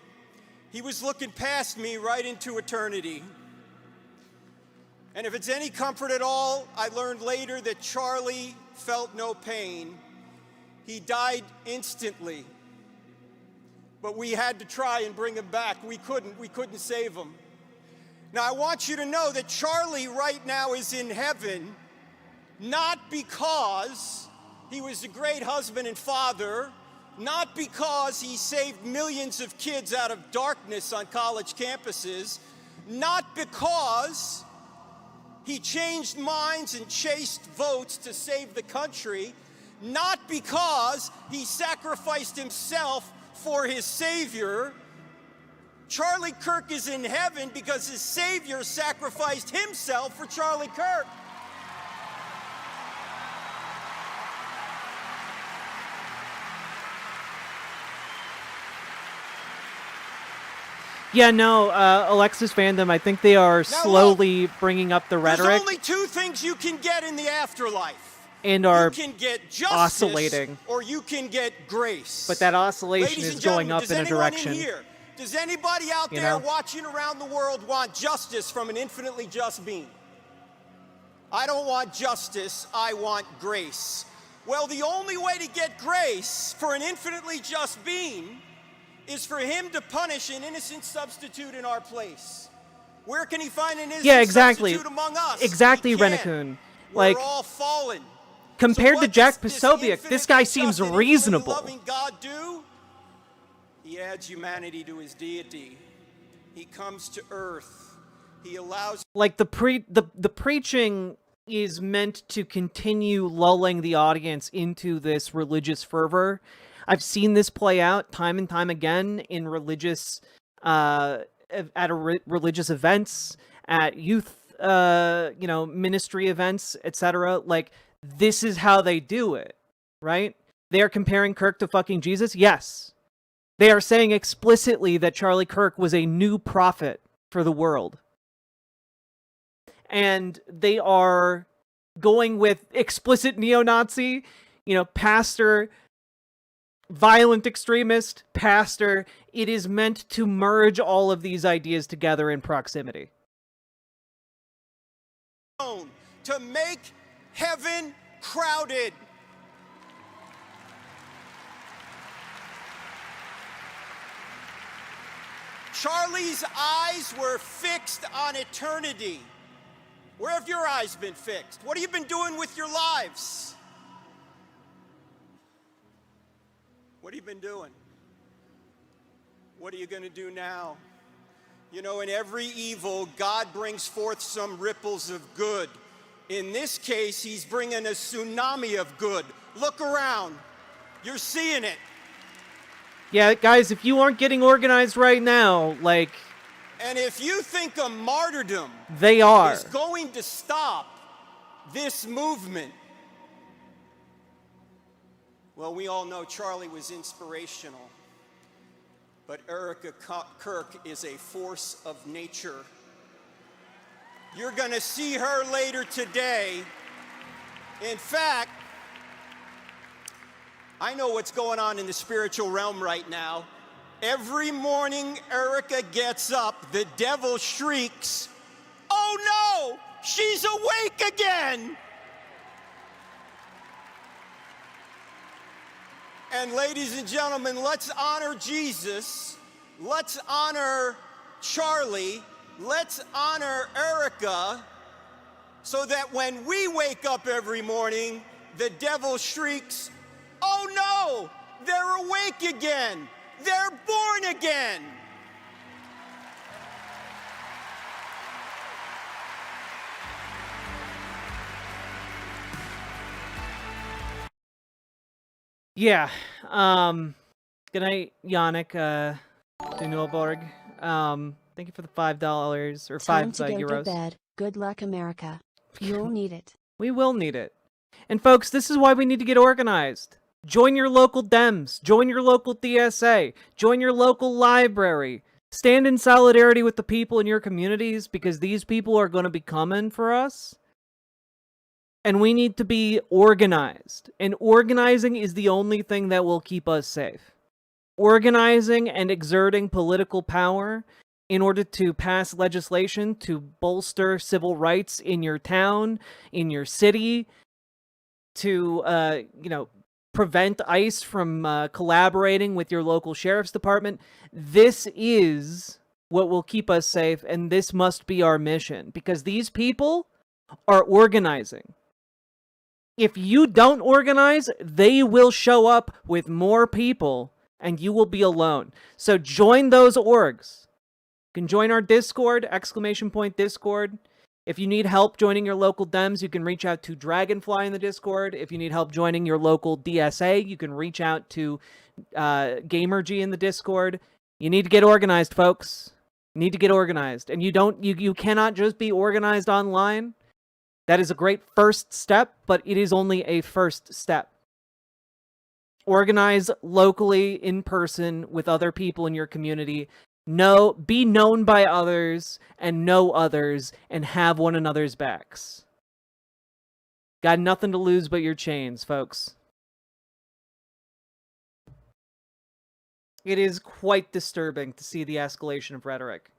He was looking past me right into eternity. And if it's any comfort at all, I learned later that Charlie felt no pain. He died instantly. But we had to try and bring him back. We couldn't save him. Now I want you to know that Charlie right now is in heaven, not because he was a great husband and father, not because he saved millions of kids out of darkness on college campuses, not because he changed minds and chased votes to save the country, not because he sacrificed himself for his Savior. Charlie Kirk is in heaven because his Savior sacrificed himself for Charlie Kirk. Yeah, no, Alexis fandom, I think they are slowly bringing up the rhetoric. There's only two things you can get in the afterlife. And are you can get justice, oscillating. Or you can get grace. But that oscillation Ladies is and going gentlemen, up in a direction. Does anybody out there watching around the world want justice from an infinitely just being? I don't want justice, I want grace. Well, the only way to get grace for an infinitely just being is for him to punish an innocent substitute in our place. Where can he find an innocent substitute among us? Exactly, Renekun. Like, we're all fallen. compared to Jack Posobiec, this guy seems reasonable. Loving God do? He adds humanity to his deity. He comes to earth. He allows... Like, the preaching is meant to continue lulling the audience into this religious fervor. I've seen this play out time and time again in religious, religious events, at youth, ministry events, etc. Like, this is how they do it, right? They are comparing Kirk to fucking Jesus. Yes, they are saying explicitly that Charlie Kirk was a new prophet for the world, and they are going with explicit neo-Nazi, pastor. Violent extremist, pastor. It is meant to merge all of these ideas together in proximity. To make heaven crowded. Charlie's eyes were fixed on eternity. Where have your eyes been fixed? What have you been doing with your lives? What have you been doing? What are you going to do now? In every evil, God brings forth some ripples of good. In this case, he's bringing a tsunami of good. Look around. You're seeing it. Yeah, guys, if you aren't getting organized right now, like, And if you think a martyrdom They are. is going to stop this movement, well, we all know Charlie was inspirational, but Erica Kirk is a force of nature. You're going to see her later today. In fact, I know what's going on in the spiritual realm right now. Every morning Erica gets up, the devil shrieks, "Oh no, she's awake again!" And ladies and gentlemen, let's honor Jesus, let's honor Charlie, let's honor Erica, so that when we wake up every morning, the devil shrieks, "Oh no, they're awake again. They're born again." Yeah. Good night, Yannick Dunilborg. Thank you for the $5 or Time 5 to go euros. to bed. Good luck, America. You'll need it. We will need it. And folks, this is why we need to get organized. Join your local Dems. Join your local TSA. Join your local library. Stand in solidarity with the people in your communities, because these people are going to be coming for us. And we need to be organized. And organizing is the only thing that will keep us safe. Organizing and exerting political power in order to pass legislation to bolster civil rights in your town, in your city, to, prevent ICE from collaborating with your local sheriff's department. This is what will keep us safe, and this must be our mission, because these people are organizing. If you don't organize, they will show up with more people, and you will be alone. So join those orgs. You can join our Discord, !Discord. If you need help joining your local Dems, you can reach out to Dragonfly in the Discord. If you need help joining your local DSA, you can reach out to Gamerg in the Discord. You need to get organized, folks. You need to get organized. And you cannot just be organized online. That is a great first step, but it is only a first step. Organize locally, in person, with other people in your community. Be known by others, and know others, and have one another's backs. Got nothing to lose but your chains, folks. It is quite disturbing to see the escalation of rhetoric.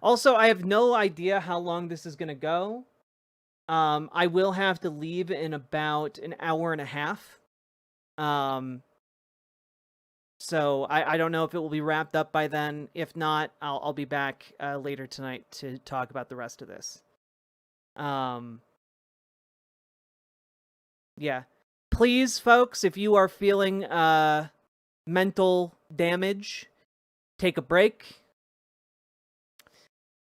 Also, I have no idea how long this is going to go. I will have to leave in about an hour and a half. So I don't know if it will be wrapped up by then. If not, I'll be back later tonight to talk about the rest of this. Yeah. Please, folks, if you are feeling mental damage, take a break.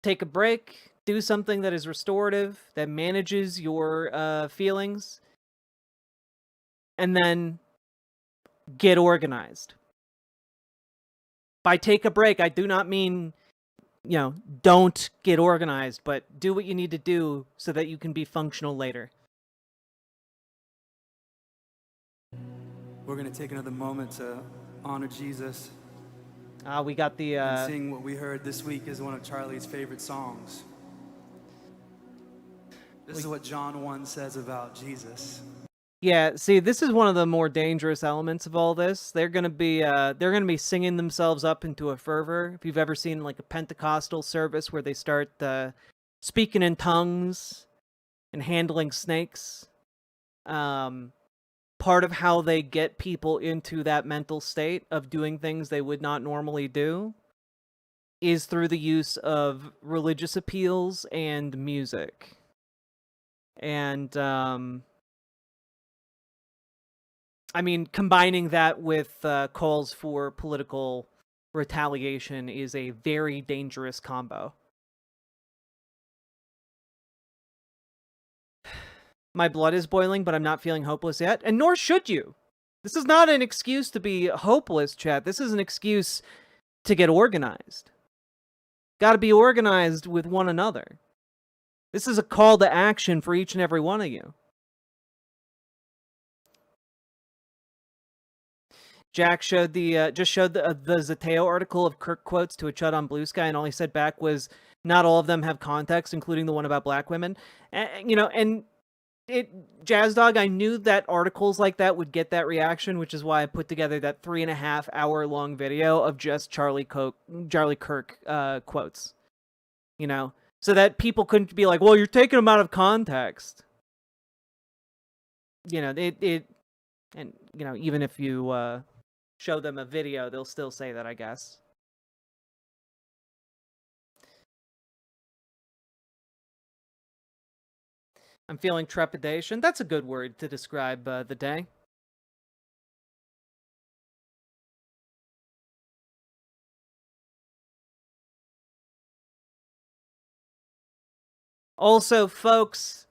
Take a break. Do something that is restorative, that manages your feelings. And then get organized. By take a break, I do not mean, don't get organized, but do what you need to do so that you can be functional later. We're going to take another moment to honor Jesus. We got the... and sing what we heard this week is one of Charlie's favorite songs. This is what John 1 says about Jesus. Yeah, see, this is one of the more dangerous elements of all this. They're gonna be singing themselves up into a fervor. If you've ever seen like a Pentecostal service where they start speaking in tongues and handling snakes, part of how they get people into that mental state of doing things they would not normally do is through the use of religious appeals and music. And I mean, combining that with calls for political retaliation is a very dangerous combo. My blood is boiling, but I'm not feeling hopeless yet, and nor should you. This is not an excuse to be hopeless, chat. This is an excuse to get organized. Got to be organized with one another. This is a call to action for each and every one of you. Jack showed the Zateo article of Kirk quotes to a chud on Blue Sky, and all he said back was, "Not all of them have context, including the one about black women." And Jazz Dog, I knew that articles like that would get that reaction, which is why I put together that 3.5-hour long video of just Charlie Kirk quotes. So that people couldn't be like, "Well, you're taking them out of context." And even if you show them a video, they'll still say that, I guess. I'm feeling trepidation. That's a good word to describe the day. Also, folks,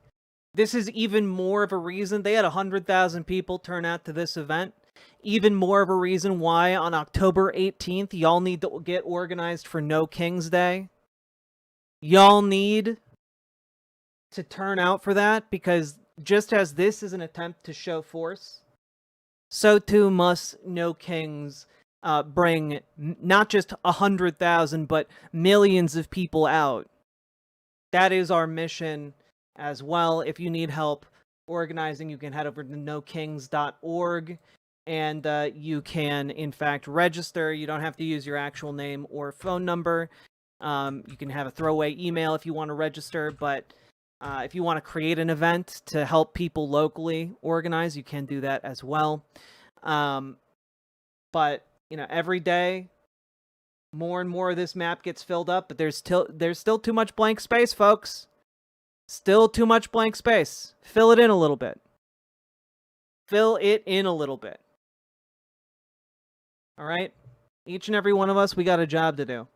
this is even more of a reason. They had 100,000 people turn out to this event. Even more of a reason why on October 18th, y'all need to get organized for No King's Day. Y'all need to turn out for that, because just as this is an attempt to show force, so too must No Kings bring not just 100,000, but millions of people out. That is our mission as well. If you need help organizing, you can head over to nokings.org, and you can, in fact, register. You don't have to use your actual name or phone number. You can have a throwaway email if you want to register, but if you want to create an event to help people locally organize, you can do that as well. But, every day, more and more of this map gets filled up, but there's still too much blank space, folks. Still too much blank space. Fill it in a little bit. Fill it in a little bit. All right? Each and every one of us, we got a job to do.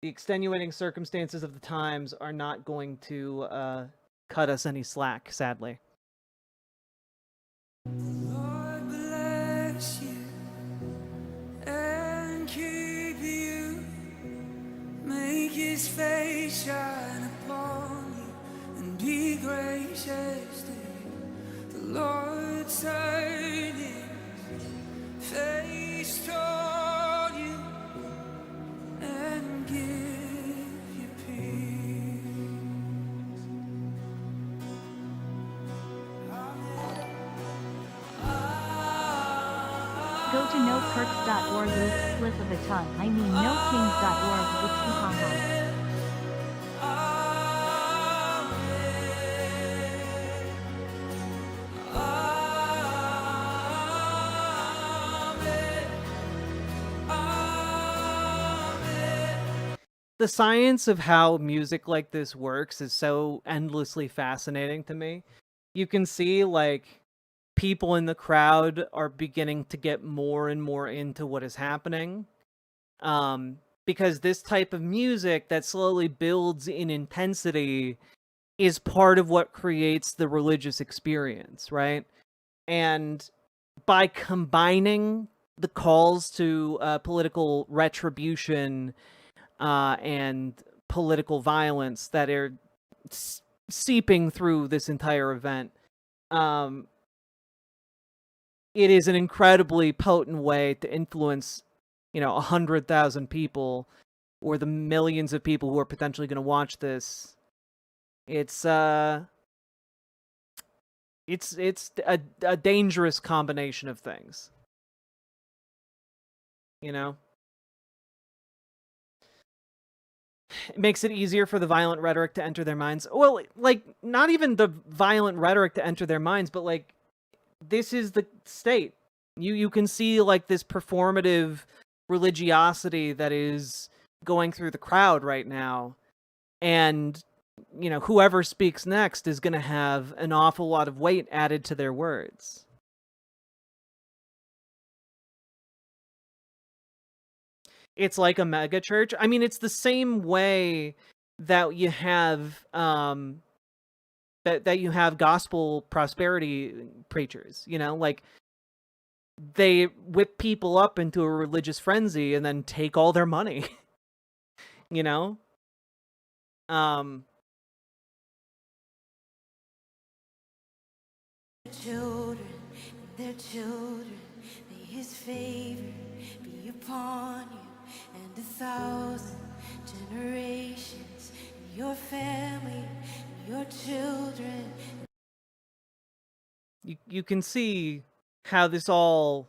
The extenuating circumstances of the times are not going to cut us any slack, sadly. Lord bless you and keep you. Make his face shine upon you and be gracious to you. The Lord turn his face toward you and give you peace. Go to nokirks.org slip of a tongue. I mean nokings.org whoopsie haha. The science of how music like this works is so endlessly fascinating to me. You can see, people in the crowd are beginning to get more and more into what is happening. Because this type of music that slowly builds in intensity is part of what creates the religious experience, right? And by combining the calls to political retribution and political violence that are seeping through this entire event, it is an incredibly potent way to influence, 100,000 people, or the millions of people who are potentially going to watch this. It's a dangerous combination of things. It makes it easier for the violent rhetoric to enter their minds. Well, not even the violent rhetoric to enter their minds, but this is the state. You can see this performative religiosity that is going through the crowd right now, and whoever speaks next is going to have an awful lot of weight added to their words. It's like a mega church. I mean, it's the same way that you have that you have gospel prosperity preachers, you know, like they whip people up into a religious frenzy and then take all their money, you know? Children, their children, may his favor be upon you and 1,000 generations, and your family, and your children. You can see how this all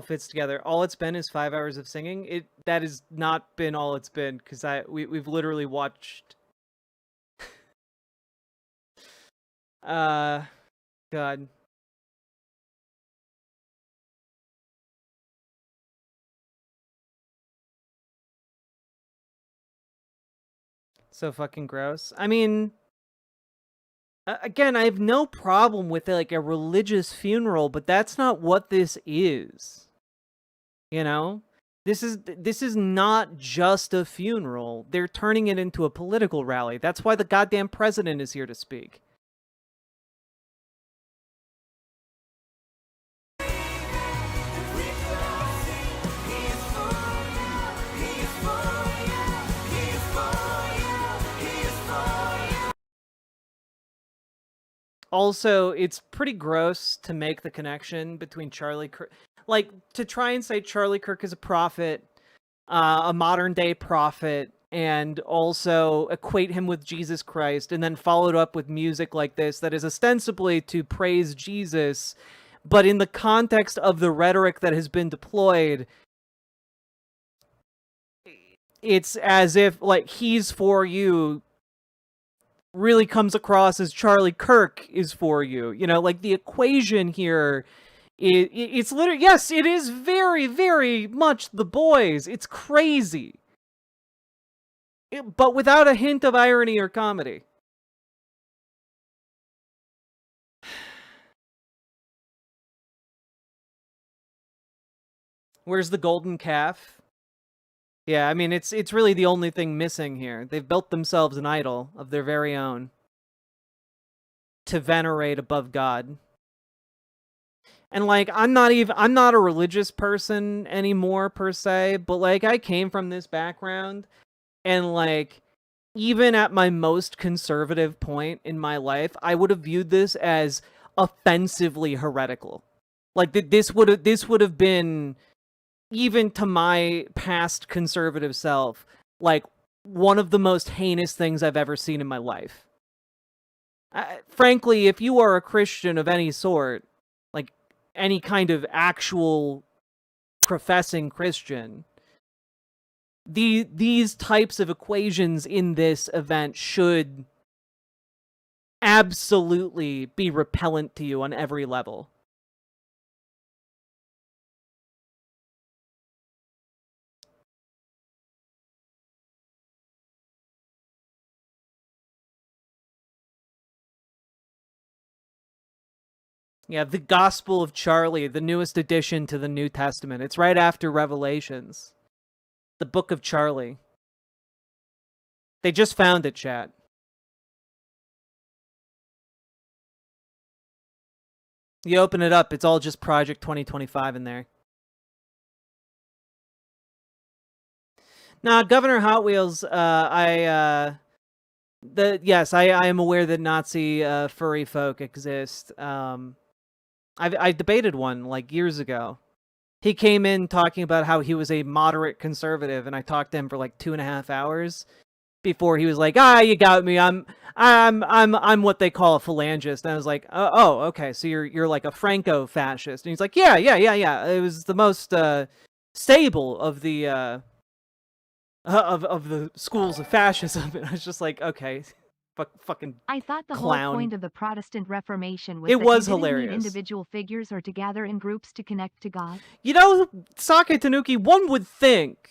fits together. All it's been is 5 hours of singing. That has not been all it's been, because we've literally watched God. So fucking gross. I mean, again, I have no problem with like a religious funeral, but that's not what this is. You know? This is not just a funeral. They're turning it into a political rally. That's why the goddamn president is here to speak. Also, it's pretty gross to make the connection between Charlie Kirk, like to try and say Charlie Kirk is a prophet, a modern day prophet, and also equate him with Jesus Christ, and then followed up with music like this that is ostensibly to praise Jesus, but in the context of the rhetoric that has been deployed, it's as if like he's for you really comes across as Charlie Kirk is for you. You know, like the equation here, it's literally, yes, it is very, very much the boys. It's crazy. But without a hint of irony or comedy. Where's the golden calf? Yeah, I mean, it's really the only thing missing here. They've built themselves an idol of their very own to venerate above God. And like, I'm not a religious person anymore per se, but like I came from this background, and like even at my most conservative point in my life, I would have viewed this as offensively heretical. Like this would have been, even to my past conservative self, like one of the most heinous things I've ever seen in my life. Frankly, if you are a Christian of any sort, like any kind of actual professing Christian, these types of equations in this event should absolutely be repellent to you on every level. Yeah, the Gospel of Charlie, the newest addition to the New Testament. It's right after Revelations. The Book of Charlie. They just found it, chat. You open it up, it's all just Project 2025 in there. Now, Governor Hot Wheels, yes, I am aware that Nazi furry folk exist. I debated one like years ago. He came in talking about how he was a moderate conservative, and I talked to him for like 2.5 hours before he was like, you got me. I'm what they call a phalangist. And I was like, oh, okay, so you're like a Franco-fascist. And he's like, yeah. It was the most stable of the of the schools of fascism. And I was just like, okay. Fucking I thought the clown. whole point of the Protestant Reformation was it that was you didn't hilarious. need individual figures or to gather in groups to connect to God. You know, Sake Tanuki, one would think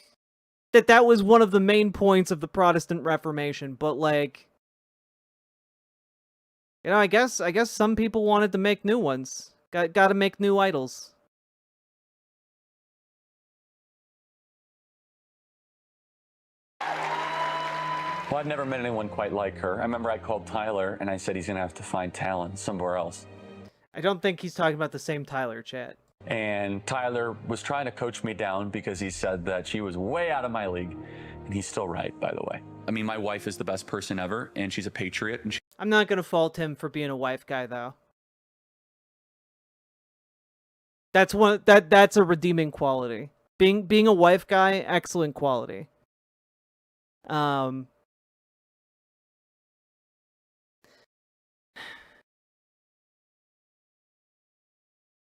that was one of the main points of the Protestant Reformation, but like, you know, I guess some people wanted to make new ones. Got to make new idols. Well, I've never met anyone quite like her. I remember I called Tyler and I said he's going to have to find talent somewhere else. I don't think he's talking about the same Tyler, chat. And Tyler was trying to coach me down because he said that she was way out of my league. And he's still right, by the way. I mean, my wife is the best person ever, and she's a patriot. And I'm not going to fault him for being a wife guy, though. That's that's a redeeming quality. Being a wife guy, excellent quality.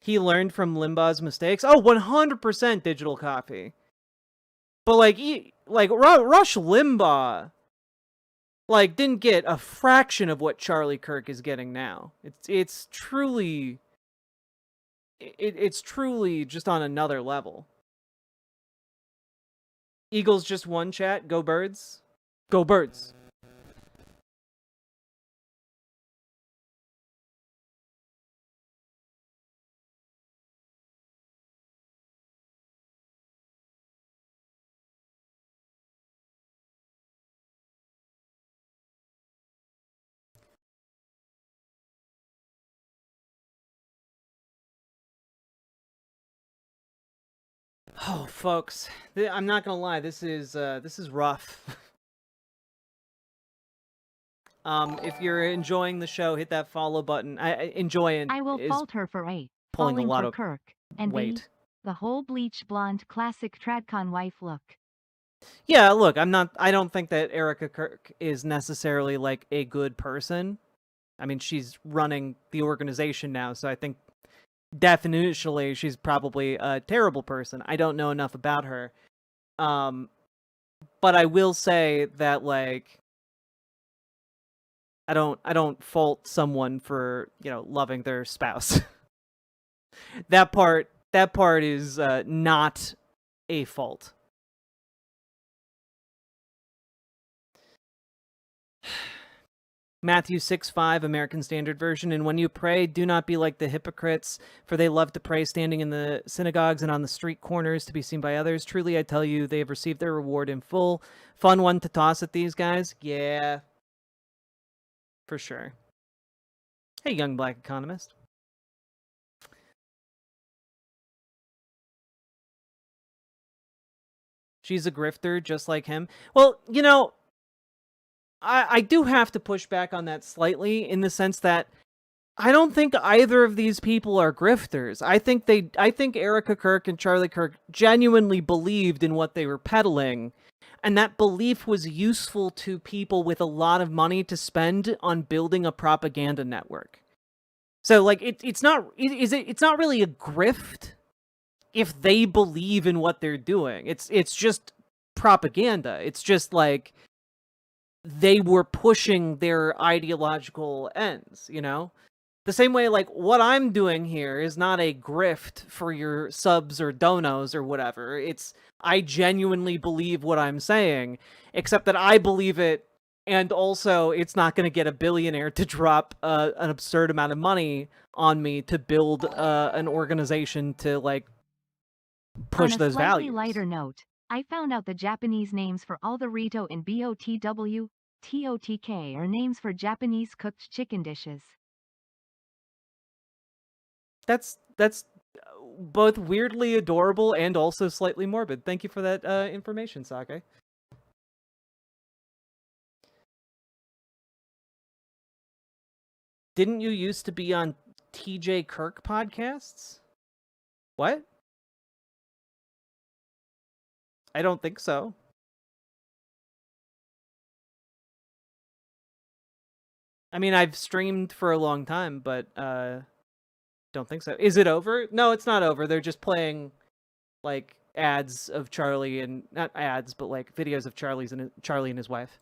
He learned from Limbaugh's mistakes. Oh, 100% digital copy. But like Rush Limbaugh, like, didn't get a fraction of what Charlie Kirk is getting now. It's truly just on another level. Eagles just won, chat. Go Birds. Go Birds. Oh, folks, I'm not gonna lie. This is rough. If you're enjoying the show, hit that follow button. I will fault her for A, pulling a falling lot for of Kirk, and weight. B, the whole bleach blonde classic Tradcon wife look. Yeah, look, I don't think that Erica Kirk is necessarily like a good person. I mean, she's running the organization now, so I think definitionally she's probably a terrible person. I don't know enough about her. But I will say that, like, I don't fault someone for, loving their spouse. that part is not a fault. Matthew 6:5, American Standard Version. And when you pray, do not be like the hypocrites, for they love to pray standing in the synagogues and on the street corners to be seen by others. Truly, I tell you, they have received their reward in full. Fun one to toss at these guys? Yeah. For sure. Hey, young black economist. She's a grifter just like him. Well, I do have to push back on that slightly in the sense that I don't think either of these people are grifters. I think Erica Kirk and Charlie Kirk genuinely believed in what they were peddling, and that belief was useful to people with a lot of money to spend on building a propaganda network. So, like, it's not really a grift if they believe in what they're doing. It's just propaganda. It's just like they were pushing their ideological ends, The same way, like, what I'm doing here is not a grift for your subs or donos or whatever. I genuinely believe what I'm saying, except that I believe it, and also it's not going to get a billionaire to drop an absurd amount of money on me to build an organization to, like, push those values. On a slightly lighter note, I found out the Japanese names for all the Rito and BOTW, TOTK are names for Japanese cooked chicken dishes. That's both weirdly adorable and also slightly morbid. Thank you for that information, Sake. Didn't you used to be on TJ Kirk podcasts? What? I don't think so. I mean, I've streamed for a long time, but don't think so. Is it over? No, it's not over. They're just playing, like, ads of Charlie, and not ads, but like videos of Charlie and his wife.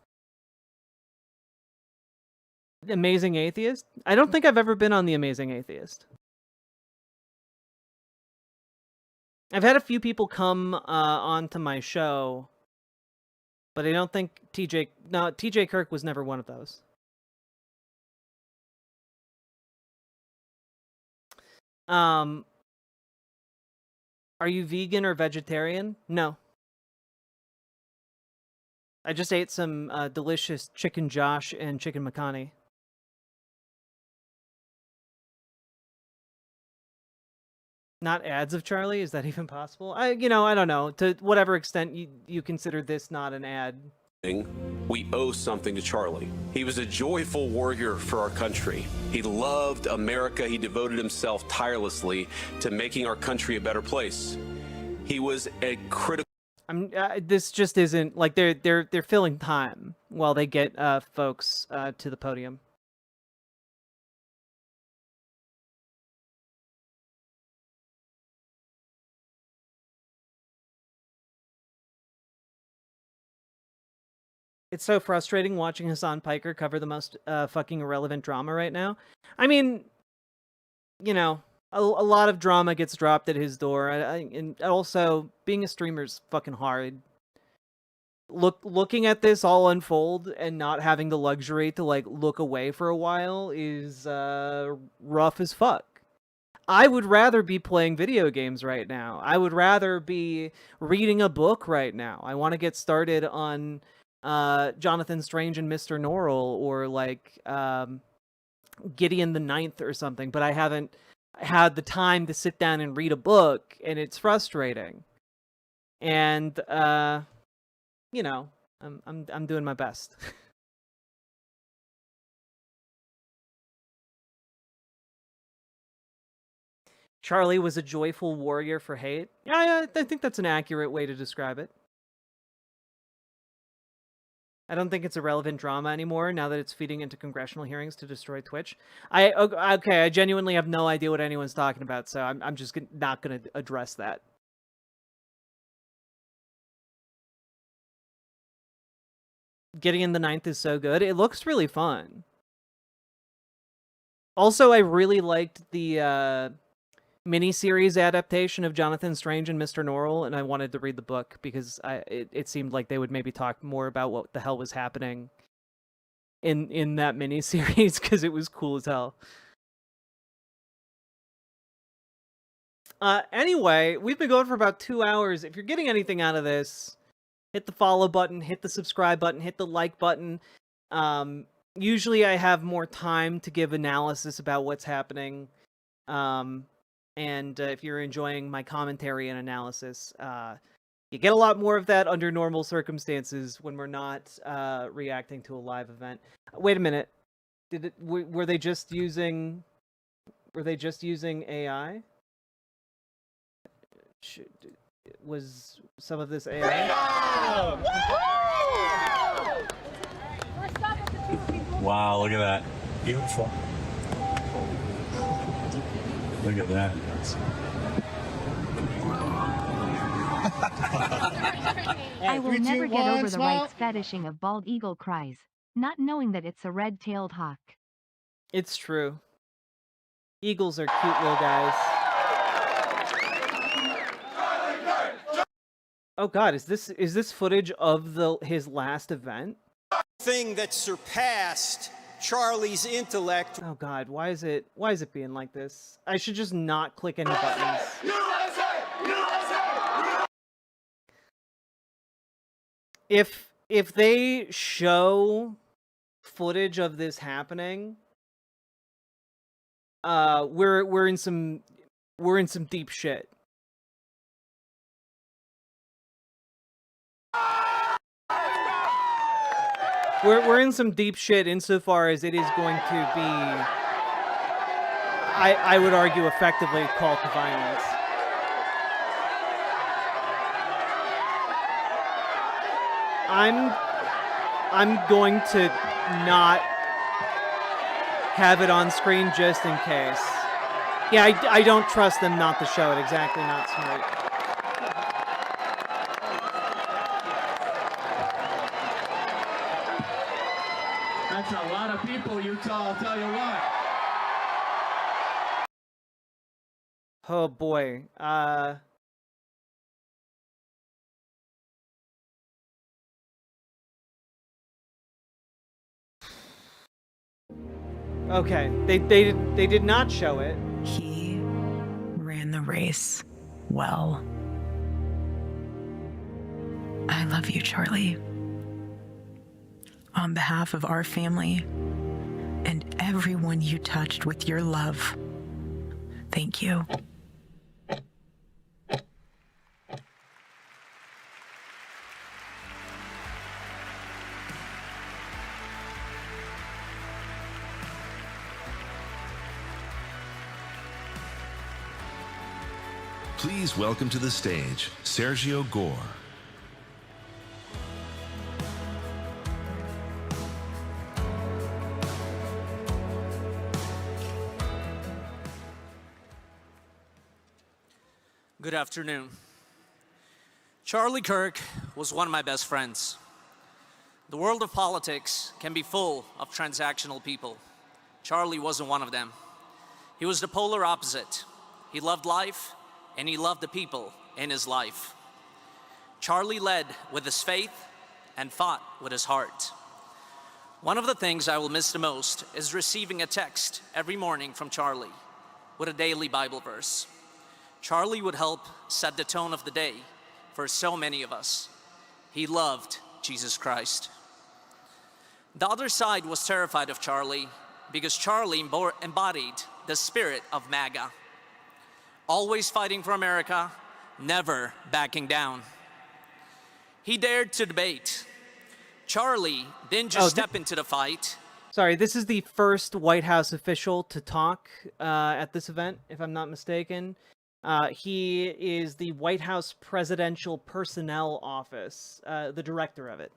The Amazing Atheist? I don't think I've ever been on The Amazing Atheist. I've had a few people come onto my show, but I don't think TJ Kirk was never one of those. Are you vegan or vegetarian? No. I just ate some delicious chicken Josh and chicken Makani. Not ads of Charlie? Is that even possible? I don't know. To whatever extent you consider this not an ad. We owe something to Charlie. He was a joyful warrior for our country. He loved America. He devoted himself tirelessly to making our country a better place. He was a critical. This just isn't like they're filling time while they get folks to the podium. It's so frustrating watching Hassan Piker cover the most fucking irrelevant drama right now. I mean, a lot of drama gets dropped at his door. And also, being a streamer is fucking hard. Looking at this all unfold and not having the luxury to look away for a while is rough as fuck. I would rather be playing video games right now. I would rather be reading a book right now. I want to get started on Jonathan Strange and Mr. Norrell, or Gideon the Ninth or something, but I haven't had the time to sit down and read a book, and it's frustrating. And I'm doing my best. Charlie was a joyful warrior for hate. Yeah, I think that's an accurate way to describe it. I don't think it's a relevant drama anymore now that it's feeding into congressional hearings to destroy Twitch. I genuinely have no idea what anyone's talking about, so I'm just not going to address that. Gideon the Ninth is so good. It looks really fun. Also, I really liked the miniseries adaptation of Jonathan Strange and Mr. Norrell, and I wanted to read the book because it seemed like they would maybe talk more about what the hell was happening in that miniseries, because it was cool as hell. Anyway, we've been going for about 2 hours. If you're getting anything out of this, hit the follow button, hit the subscribe button, hit the like button. Usually I have more time to give analysis about what's happening. And if you're enjoying my commentary and analysis, you get a lot more of that under normal circumstances when we're not reacting to a live event. Wait a minute. Were they just using AI? Was some of this AI? Wow, look at that. Beautiful. Look at that. I will never get over the right's fetishing of bald eagle cries, not knowing that it's a red-tailed hawk. It's true. Eagles are cute little guys. Oh god, is this footage of his last event? Thing that surpassed Charlie's intellect. Oh god, why is it being like this? I should just not click any buttons. If they show footage of this happening, we're in some deep shit. We're in some deep shit insofar as it is going to be, I would argue, effectively a call to violence. I'm going to not have it on screen just in case. Yeah, I don't trust them not to show it. Exactly, not smart. That's a lot of people, Utah, I'll tell you what. Oh boy. Okay, they did not show it. He ran the race well. I love you, Charlie. on behalf of our family and everyone you touched with your love, thank you. Please welcome to the stage Sergio Gore. Good afternoon. Charlie Kirk was one of my best friends. The world of politics can be full of transactional people. Charlie wasn't one of them. He was the polar opposite. He loved life, and he loved the people in his life. Charlie led with his faith and fought with his heart. One of the things I will miss the most is receiving a text every morning from Charlie with a daily Bible verse. Charlie would help set the tone of the day for so many of us. He loved Jesus Christ. The other side was terrified of Charlie because Charlie embodied the spirit of MAGA. Always fighting for America, never backing down. He dared to debate. Charlie didn't just step into the fight. Sorry, this is the first White House official to talk at this event, if I'm not mistaken. He is the White House Presidential Personnel Office, the director of it.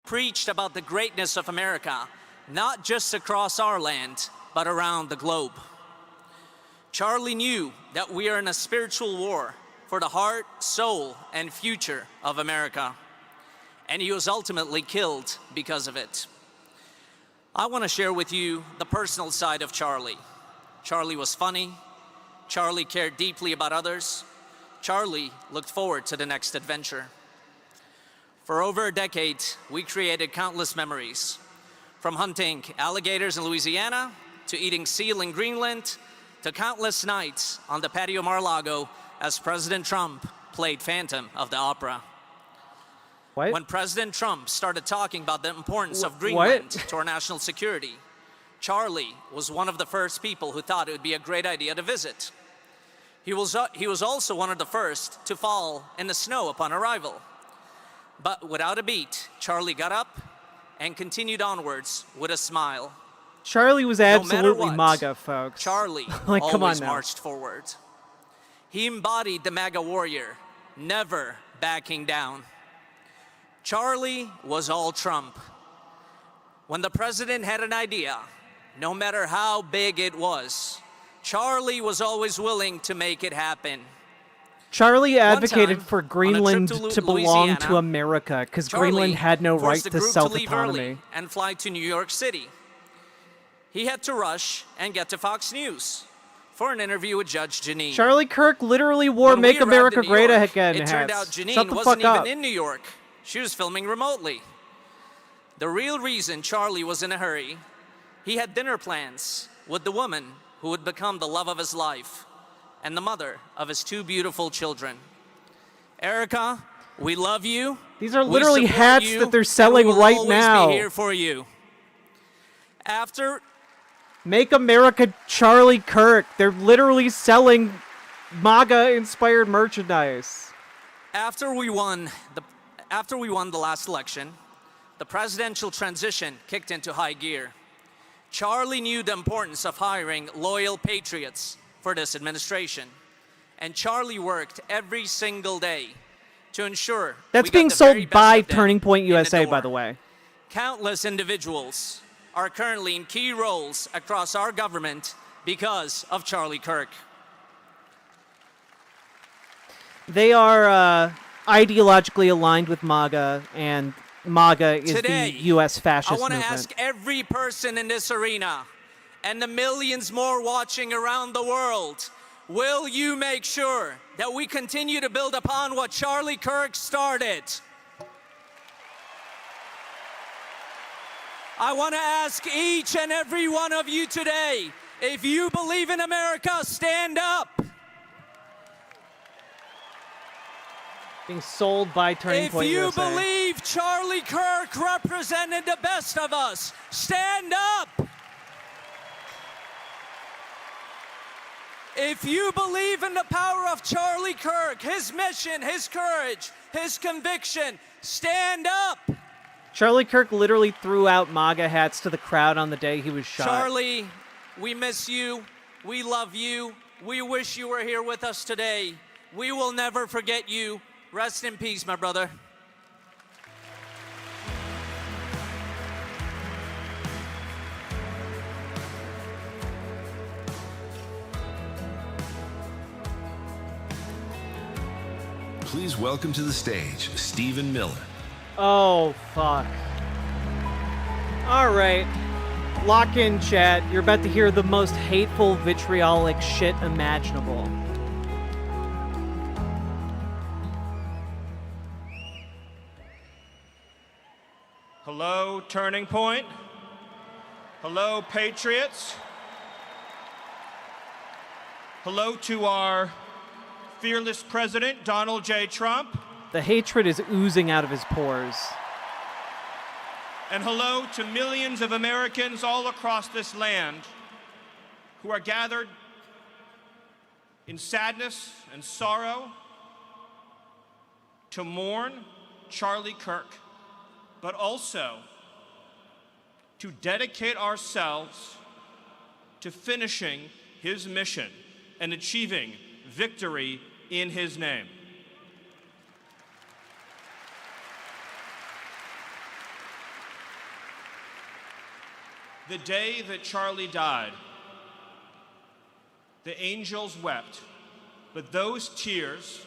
Preached about the greatness of America, not just across our land, but around the globe. Charlie knew that we are in a spiritual war for the heart, soul, and future of America, and he was ultimately killed because of it. I want to share with you the personal side of Charlie. Charlie was funny. Charlie cared deeply about others. Charlie looked forward to the next adventure. For over a decade, we created countless memories, from hunting alligators in Louisiana, to eating seal in Greenland, to countless nights on the patio Mar-a-Lago as President Trump played Phantom of the Opera. What? When President Trump started talking about the importance of Greenland to our national security, Charlie was one of the first people who thought it would be a great idea to visit. He was also one of the first to fall in the snow upon arrival. But without a beat, Charlie got up and continued onwards with a smile. Charlie was absolutely what, MAGA, folks. Charlie like, come on always now. marched forward. He embodied the MAGA warrior, never backing down. Charlie was all Trump. When the president had an idea, no matter how big it was, Charlie was always willing to make it happen. Charlie advocated time, for Greenland to belong to America because Greenland had no right to self-autonomy. And fly to New York City. He had to rush and get to Fox News for an interview with Judge Jeanine. Charlie Kirk literally wore When Make we America arrived in New Great York, Again it hats. turned out Jeanine Shut the wasn't fuck even up. in New York. She was filming remotely. The real reason Charlie was in a hurry, he had dinner plans with the woman who would become the love of his life and the mother of his two beautiful children. Erica, we love you. These are literally hats you, that they're selling and we will right always now. Be here for you. After Make America Charlie Kirk. They're literally selling MAGA-inspired merchandise. After we won the last election, the presidential transition kicked into high gear. Charlie knew the importance of hiring loyal patriots for this administration. And Charlie worked every single day to ensure That's we got being the sold very best by of them Turning Point in the USA, door. by the way. Countless individuals are currently in key roles across our government because of Charlie Kirk. They are ideologically aligned with MAGA, and MAGA is Today, the U.S. fascist I want to movement. ask every person in this arena and the millions more watching around the world, will you make sure that we continue to build upon what Charlie Kirk started? I want to ask each and every one of you today, if you believe in America, stand up. Being sold by Turning Point USA. If you believe Charlie Kirk represented the best of us, stand up. If you believe in the power of Charlie Kirk, his mission, his courage, his conviction, stand up. Charlie Kirk literally threw out MAGA hats to the crowd on the day he was shot. Charlie, we miss you. We love you. We wish you were here with us today. We will never forget you. Rest in peace, my brother. Please welcome to the stage, Stephen Miller. Oh, fuck. All right. Lock in, chat. You're about to hear the most hateful, vitriolic shit imaginable. Hello, Turning Point. Hello, Patriots. Hello to our fearless president, Donald J. Trump. The hatred is oozing out of his pores. And hello to millions of Americans all across this land who are gathered in sadness and sorrow to mourn Charlie Kirk, but also to dedicate ourselves to finishing his mission and achieving victory in his name. The day that Charlie died, the angels wept, but those tears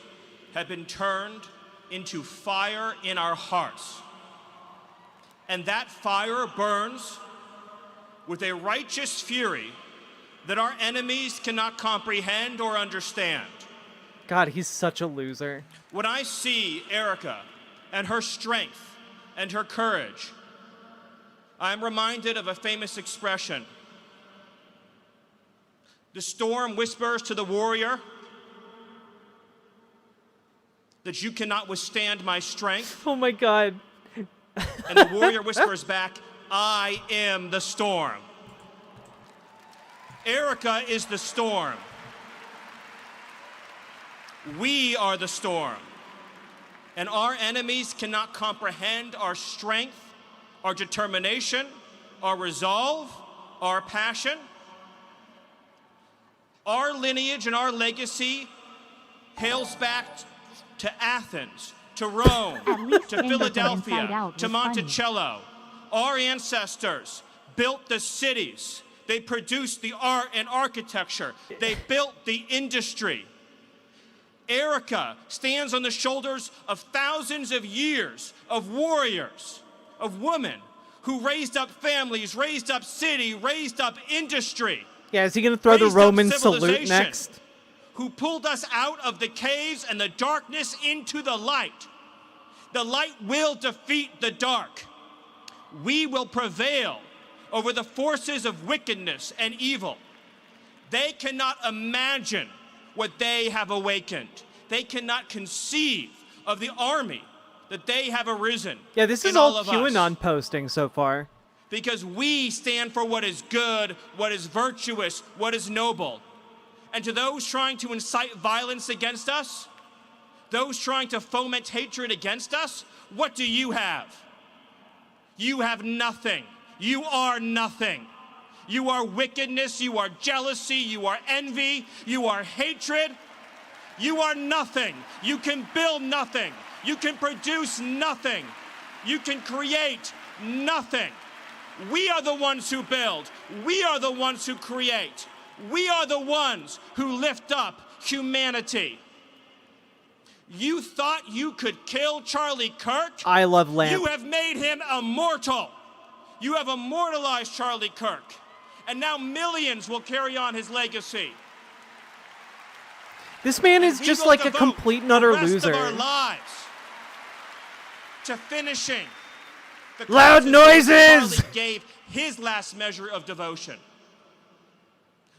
have been turned into fire in our hearts. And that fire burns with a righteous fury that our enemies cannot comprehend or understand. God, he's such a loser. When I see Erica and her strength and her courage, I'm reminded of a famous expression. The storm whispers to the warrior that you cannot withstand my strength. Oh my God. And the warrior whispers back, I am the storm. Erica is the storm. We are the storm. And our enemies cannot comprehend our strength, our determination, our resolve, our passion. Our lineage and our legacy hails back to Athens, to Rome, to Philadelphia, to Monticello. Our ancestors built the cities. They produced the art and architecture. They built the industry. Erica stands on the shoulders of thousands of years of warriors, of women who raised up families, raised up city, raised up industry. Yeah, is he going to throw the Roman salute next? Who pulled us out of the caves and the darkness into the light. The light will defeat the dark. We will prevail over the forces of wickedness and evil. They cannot imagine what they have awakened. They cannot conceive of the army that they have arisen. Yeah, this is all QAnon posting so far. Because we stand for what is good, what is virtuous, what is noble. And to those trying to incite violence against us, those trying to foment hatred against us, what do you have? You have nothing. You are nothing. You are wickedness, you are jealousy, you are envy, you are hatred. You are nothing. You can build nothing. You can produce nothing. You can create nothing. We are the ones who build. We are the ones who create. We are the ones who lift up humanity. You thought you could kill Charlie Kirk? I love Lamp. You have made him immortal. You have immortalized Charlie Kirk. And now millions will carry on his legacy. This man is just like a complete and utter loser. Of our lives to finishing the loud noises. Charlie gave his last measure of devotion.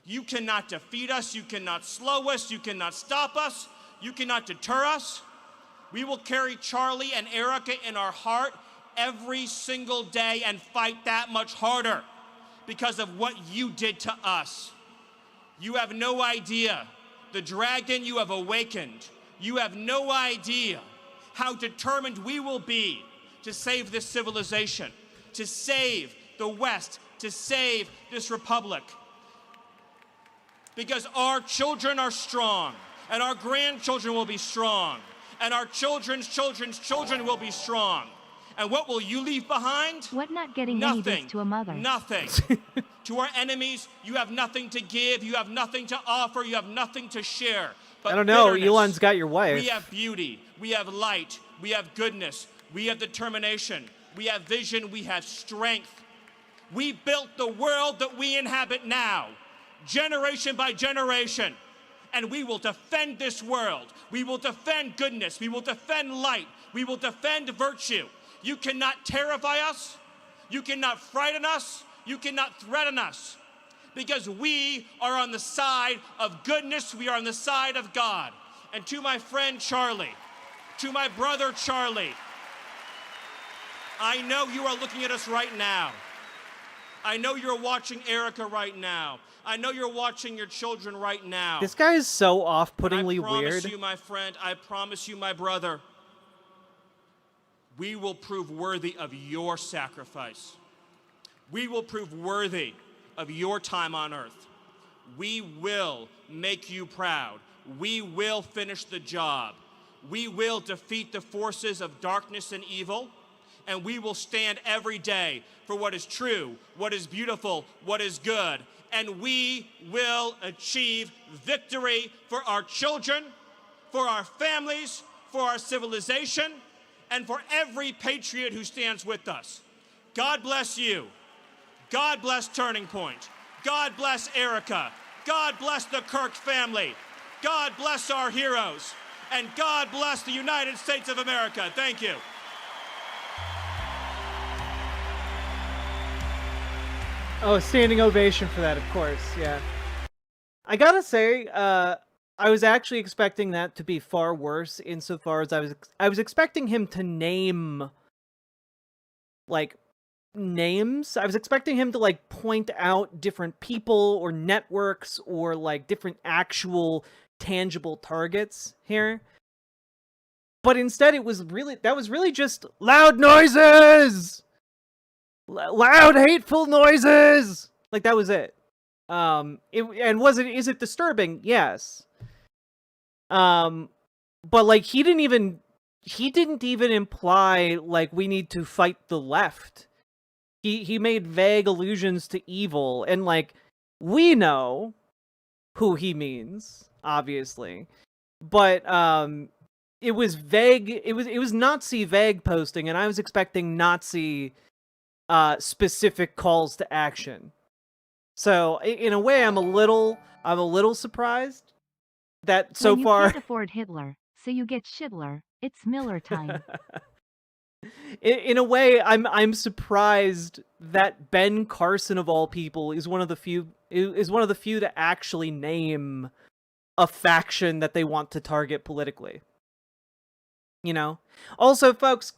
You cannot defeat us. You cannot slow us. You cannot stop us. You cannot deter us. We will carry Charlie and Erica in our heart every single day and fight that much harder because of what you did to us. You have no idea the dragon you have awakened. You have no idea how determined we will be to save this civilization, to save the West, to save this republic. Because our children are strong, and our grandchildren will be strong, and our children's children's children will be strong. And what will you leave behind? What not getting any Nothing. this to a mother? Nothing. To our enemies, you have nothing to give, you have nothing to offer, you have nothing to share. But I don't know, bitterness. Elon's got your wife. We have beauty, we have light, we have goodness, we have determination, we have vision, we have strength. We built the world that we inhabit now, generation by generation. And we will defend this world. We will defend goodness. We will defend light. We will defend virtue. You cannot terrify us. You cannot frighten us. You cannot threaten us. Because we are on the side of goodness. We are on the side of God. And to my friend Charlie, to my brother Charlie, I know you are looking at us right now. I know you're watching Erica right now. I know you're watching your children right now. This guy is so off-puttingly I promise weird. you, my friend, I promise you, my brother, we will prove worthy of your sacrifice. We will prove worthy of your time on earth. We will make you proud. We will finish the job. We will defeat the forces of darkness and evil, and we will stand every day for what is true, what is beautiful, what is good. And we will achieve victory for our children, for our families, for our civilization, and for every patriot who stands with us. God bless you. God bless Turning Point. God bless Erica. God bless the Kirk family. God bless our heroes. And God bless the United States of America. Thank you. Oh, standing ovation for that, of course, yeah. I gotta say, I was actually expecting that to be far worse insofar as I was expecting him to name, like, names. I was expecting him to, like, point out different people or networks or, like, different actual tangible targets here. But instead, that was really just loud noises! Loud, hateful noises! Like, that was it. Is it disturbing? Yes. But, like, he didn't even imply, like, we need to fight the left. He made vague allusions to evil, and, like, we know who he means, obviously. But, it was vague, it was Nazi vague posting, and I was expecting Nazi specific calls to action. So in a way, I'm a little surprised that so when far. You can't afford Hitler, so you get Schindler. It's Miller time. In a way, I'm surprised that Ben Carson of all people is one of the few to actually name a faction that they want to target politically. You know? Also, folks,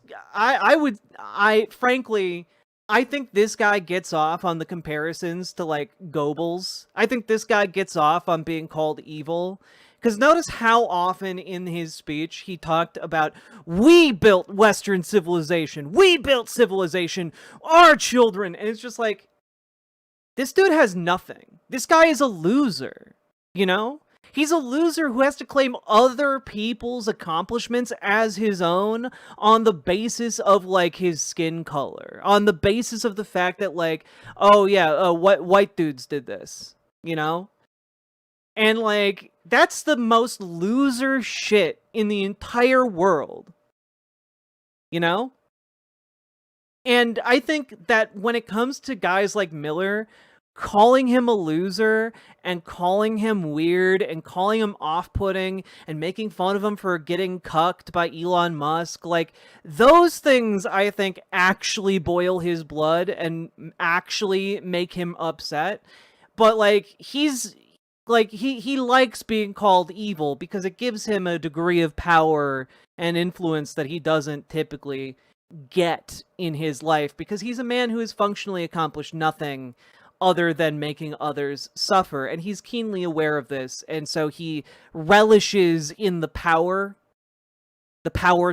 frankly, I think this guy gets off on the comparisons to, like, Goebbels. I think this guy gets off on being called evil. Because notice how often in his speech he talked about, we built Western civilization, we built civilization, our children. And it's just like, this dude has nothing. This guy is a loser, you know? He's a loser who has to claim other people's accomplishments as his own on the basis of, like, his skin color. On the basis of the fact that, like, oh yeah, white dudes did this, you know? And, like, that's the most loser shit in the entire world. You know? And I think that when it comes to guys like Miller, calling him a loser and calling him weird and calling him off-putting and making fun of him for getting cucked by Elon Musk, like, those things I think actually boil his blood and actually make him upset. But, like, he's like he likes being called evil because it gives him a degree of power and influence that he doesn't typically get in his life, because he's a man who has functionally accomplished nothing other than making others suffer, and he's keenly aware of this, and so he relishes in the power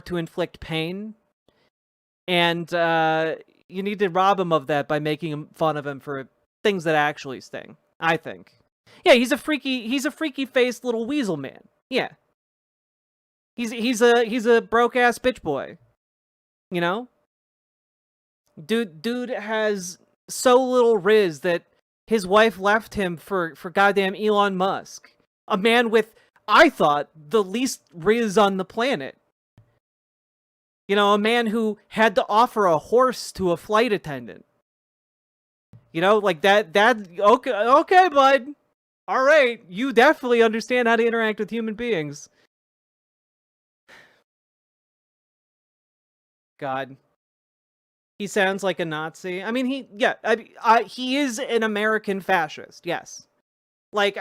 to inflict pain, and you need to rob him of that by making fun of him for things that actually sting, I think. Yeah, he's a freaky-faced little weasel man. Yeah. He's a broke-ass bitch boy. You know? Dude has so little riz that his wife left him for goddamn Elon Musk. A man with, I thought, the least riz on the planet. You know, a man who had to offer a horse to a flight attendant. You know, like that okay, bud. All right, you definitely understand how to interact with human beings. God. He sounds like a Nazi. I mean, he is an American fascist, yes. Like,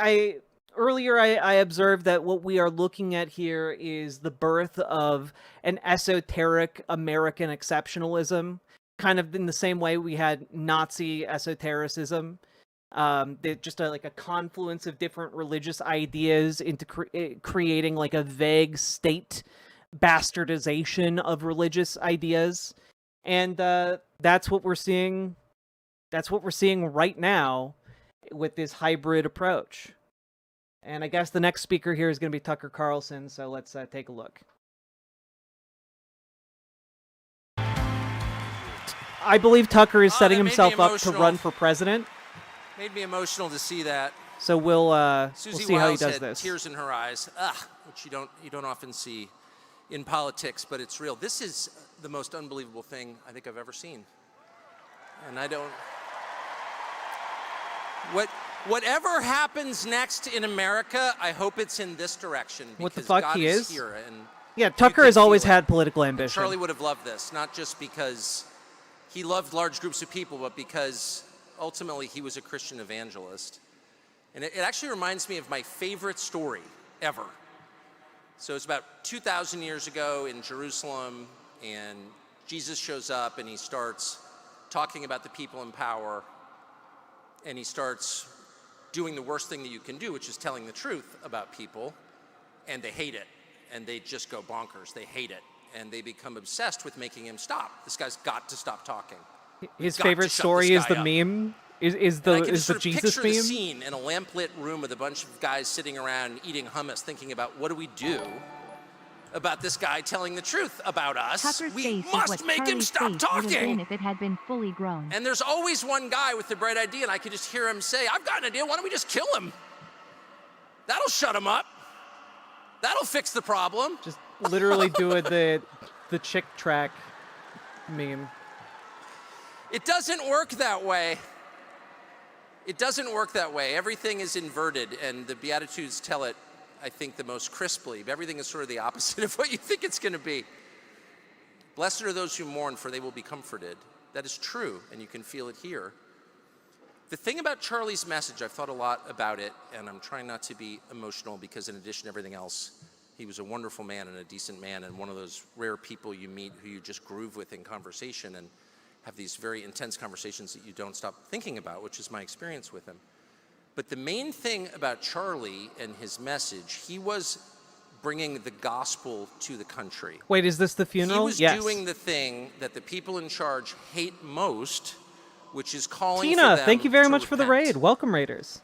earlier I observed that what we are looking at here is the birth of an esoteric American exceptionalism, kind of in the same way we had Nazi esotericism. Just like a confluence of different religious ideas into creating like a vague state bastardization of religious ideas. And that's what we're seeing. That's what we're seeing right now with this hybrid approach. And I guess the next speaker here is going to be Tucker Carlson. So let's take a look. I believe Tucker is setting himself up to run for president. Made me emotional to see that. So we'll see how he does had this. Tears in her eyes, which you don't often see in politics, but it's real. This is the most unbelievable thing I think I've ever seen. And I don't... Whatever happens next in America, I hope it's in this direction. What the fuck God he is? Here, and yeah, Tucker has always had political ambition. Charlie would have loved this, not just because he loved large groups of people, but because ultimately he was a Christian evangelist. And it actually reminds me of my favorite story ever. So it's about 2,000 years ago in Jerusalem, and Jesus shows up and he starts talking about the people in power, and he starts doing the worst thing that you can do, which is telling the truth about people, and they hate it, and they just go bonkers. They hate it, and they become obsessed with making him stop. This guy's got to stop talking. His favorite story is the meme. Is the Jesus meme? The scene in a lamplit room with a bunch of guys sitting around eating hummus, thinking about what do we do about this guy telling the truth about us. Tucker's We face must is what make Charlie's him stop face would have been talking. if it had been fully grown. And there's always one guy with the bright idea, and I could just hear him say, "I've got an idea. Why don't we just kill him? That'll shut him up. That'll fix the problem." Just literally doing the chick track meme. It doesn't work that way. It doesn't work that way. Everything is inverted, and the Beatitudes tell it, I think, the most crisply. Everything is sort of the opposite of what you think it's going to be. Blessed are those who mourn, for they will be comforted. That is true, and you can feel it here. The thing about Charlie's message, I've thought a lot about it, and I'm trying not to be emotional because in addition to everything else, he was a wonderful man and a decent man and one of those rare people you meet who you just groove with in conversation and have these very intense conversations that you don't stop thinking about, which is my experience with him. But the main thing about Charlie and his message, he was bringing the gospel to the country. Wait, is this the funeral? He was doing the thing that the people in charge hate most, which is calling for Tina, them thank you very to much for the raid. Welcome, Raiders.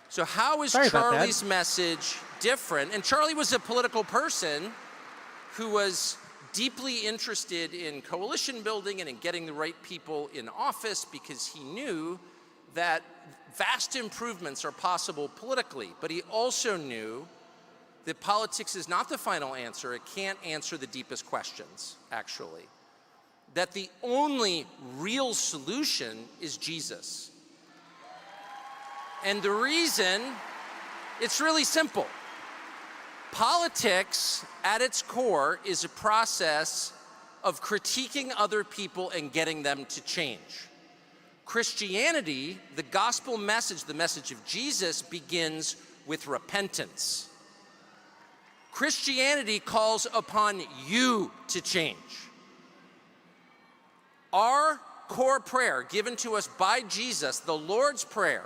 So how is Charlie's message different? And Charlie was a political person who was deeply interested in coalition building and in getting the right people in office because he knew that vast improvements are possible politically. But he also knew that politics is not the final answer. It can't answer the deepest questions, actually. That the only real solution is Jesus. And the reason, it's really simple. Politics, at its core, is a process of critiquing other people and getting them to change. Christianity, the gospel message, the message of Jesus, begins with repentance. Christianity calls upon you to change. Our core prayer given to us by Jesus, the Lord's Prayer,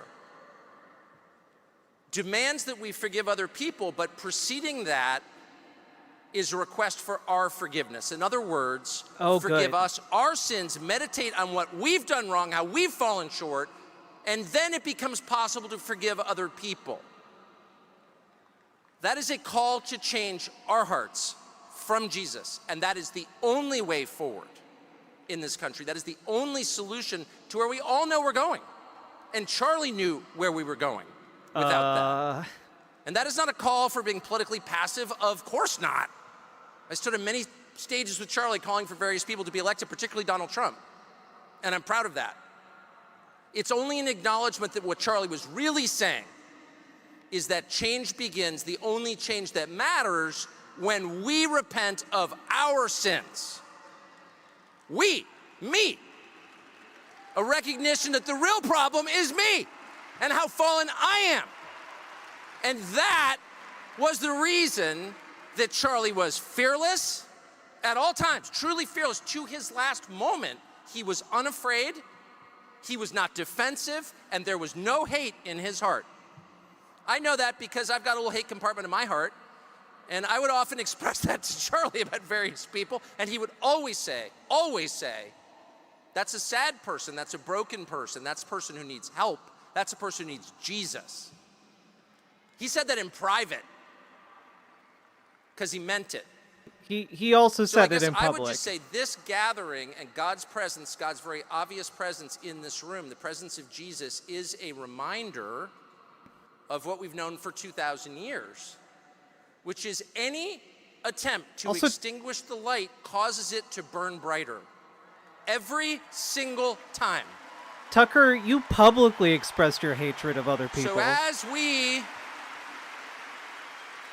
demands that we forgive other people, but preceding that is a request for our forgiveness. In other words, forgive us our sins, meditate on what we've done wrong, how we've fallen short, and then it becomes possible to forgive other people. That is a call to change our hearts from Jesus, and that is the only way forward in this country. That is the only solution to where we all know we're going. And Charlie knew where we were going without that. And that is not a call for being politically passive. Of course not. I stood on many stages with Charlie calling for various people to be elected, particularly Donald Trump. And I'm proud of that. It's only an acknowledgement that what Charlie was really saying is that change begins, the only change that matters, when we repent of our sins. We, me. A recognition that the real problem is me and how fallen I am. And that was the reason that Charlie was fearless at all times, truly fearless. To his last moment, he was unafraid, he was not defensive, and there was no hate in his heart. I know that because I've got a little hate compartment in my heart, and I would often express that to Charlie about various people, and he would always say, that's a sad person, that's a broken person, that's a person who needs help, that's a person who needs Jesus. He said that in private because he meant it. He also said it in public. I would just say this gathering and God's presence, God's very obvious presence in this room, the presence of Jesus, is a reminder of what we've known for 2,000 years, which is any attempt to extinguish the light causes it to burn brighter. Every single time. Tucker, you publicly expressed your hatred of other people. So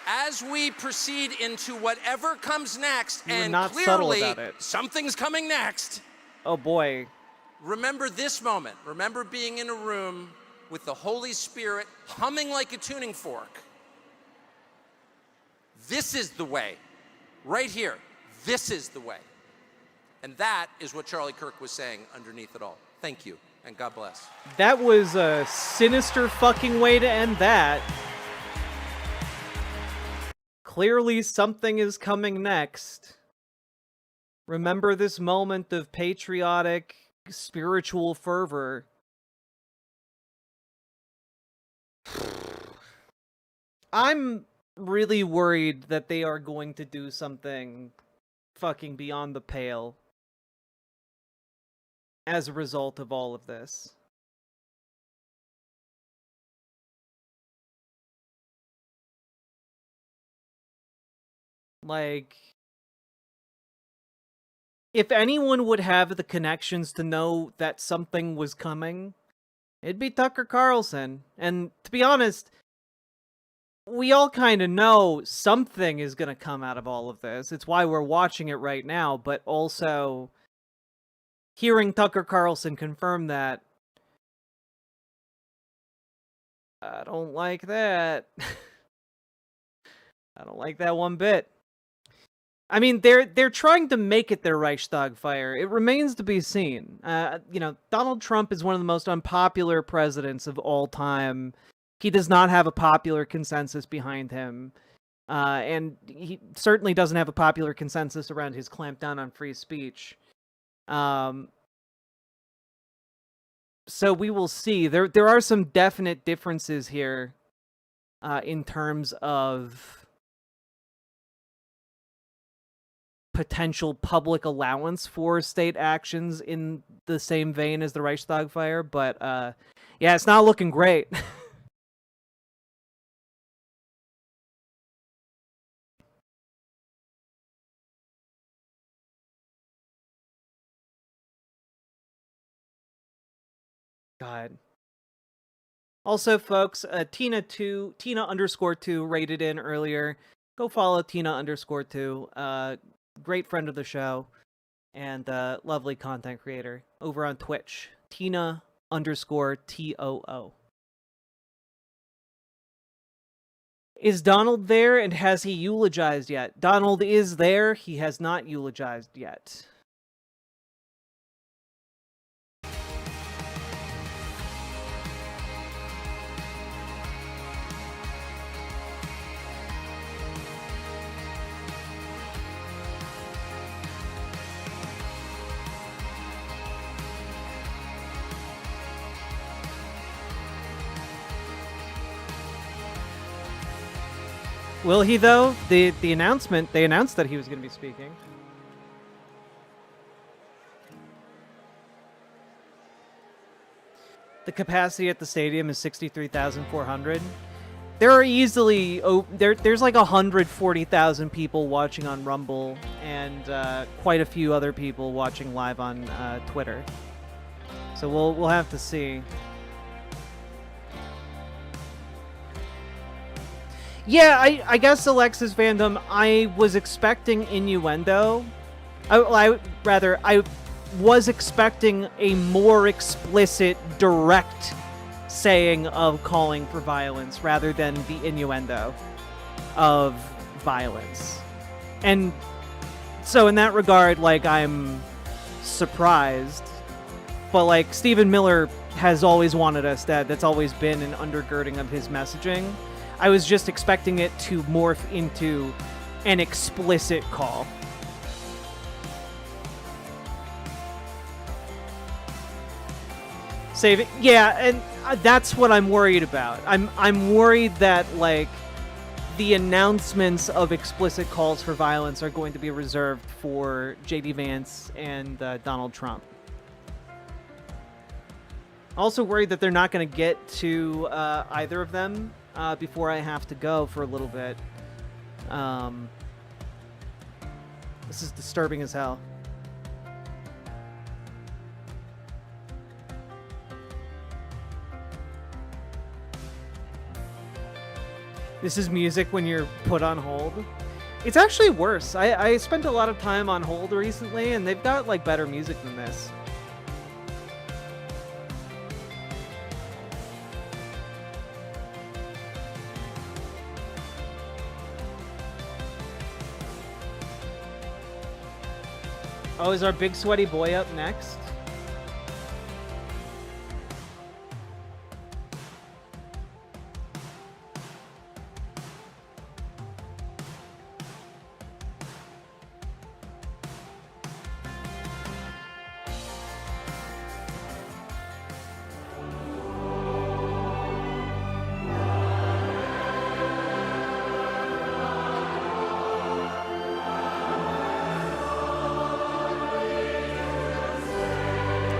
as we proceed into whatever comes next, and clearly something's coming next. Oh boy. Remember this moment. Remember being in a room with the Holy Spirit humming like a tuning fork. This is the way. Right here. This is the way. And that is what Charlie Kirk was saying underneath it all. Thank you, and God bless. That was a sinister fucking way to end that. Clearly something is coming next. Remember this moment of patriotic, spiritual fervor. I'm really worried that they are going to do something fucking beyond the pale as a result of all of this. Like, if anyone would have the connections to know that something was coming, it'd be Tucker Carlson. And to be honest, we all kind of know something is going to come out of all of this. It's why we're watching it right now, but also hearing Tucker Carlson confirm that, I don't like that. I don't like that one bit. I mean, they're trying to make it their Reichstag fire. It remains to be seen. You know, Donald Trump is one of the most unpopular presidents of all time. He does not have a popular consensus behind him. And he certainly doesn't have a popular consensus around his clampdown on free speech. So we will see. There are some definite differences here in terms of potential public allowance for state actions in the same vein as the Reichstag fire, but yeah, it's not looking great. God. Also, folks, Tina_2 rated in earlier. Go follow Tina_2. Great friend of the show and lovely content creator over on Twitch. Tina_TOO. Is Donald there, and has he eulogized yet? Donald is there. He has not eulogized yet. Will he, though? The announcement, they announced that he was going to be speaking. The capacity at the stadium is 63,400. There are easily there's like 140,000 people watching on Rumble, and quite a few other people watching live on Twitter. So we'll have to see. Yeah, I guess Alexis fandom, I was expecting innuendo. I was expecting a more explicit, direct saying of calling for violence rather than the innuendo of violence. And so in that regard, like, I'm surprised. But, like, Stephen Miller has always wanted us that. That's always been an undergirding of his messaging. I was just expecting it to morph into an explicit call. Save it. Yeah, and that's what I'm worried about. I'm worried that, like, the announcements of explicit calls for violence are going to be reserved for J.D. Vance and Donald Trump. Also worried that they're not going to get to either of them before I have to go for a little bit. This is disturbing as hell. This is music when you're put on hold. It's actually worse. I spent a lot of time on hold recently, and they've got, like, better music than this. Oh, is our big sweaty boy up next?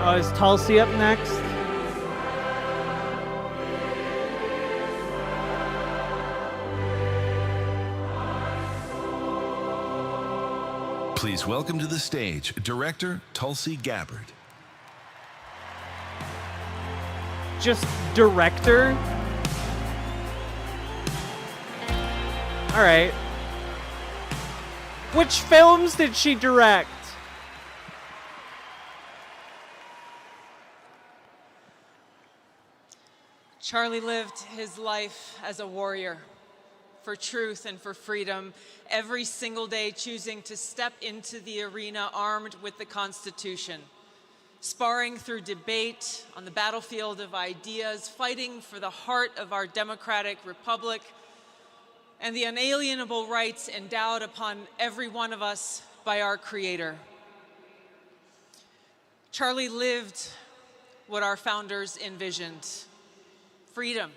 Oh, is Tulsi up next? Please welcome to the stage director Tulsi Gabbard. Just director? All right. Which films did she direct? Charlie lived his life as a warrior for truth and for freedom, every single day choosing to step into the arena armed with the Constitution, sparring through debate on the battlefield of ideas, fighting for the heart of our democratic republic and the unalienable rights endowed upon every one of us by our Creator. Charlie lived what our founders envisioned. Freedom,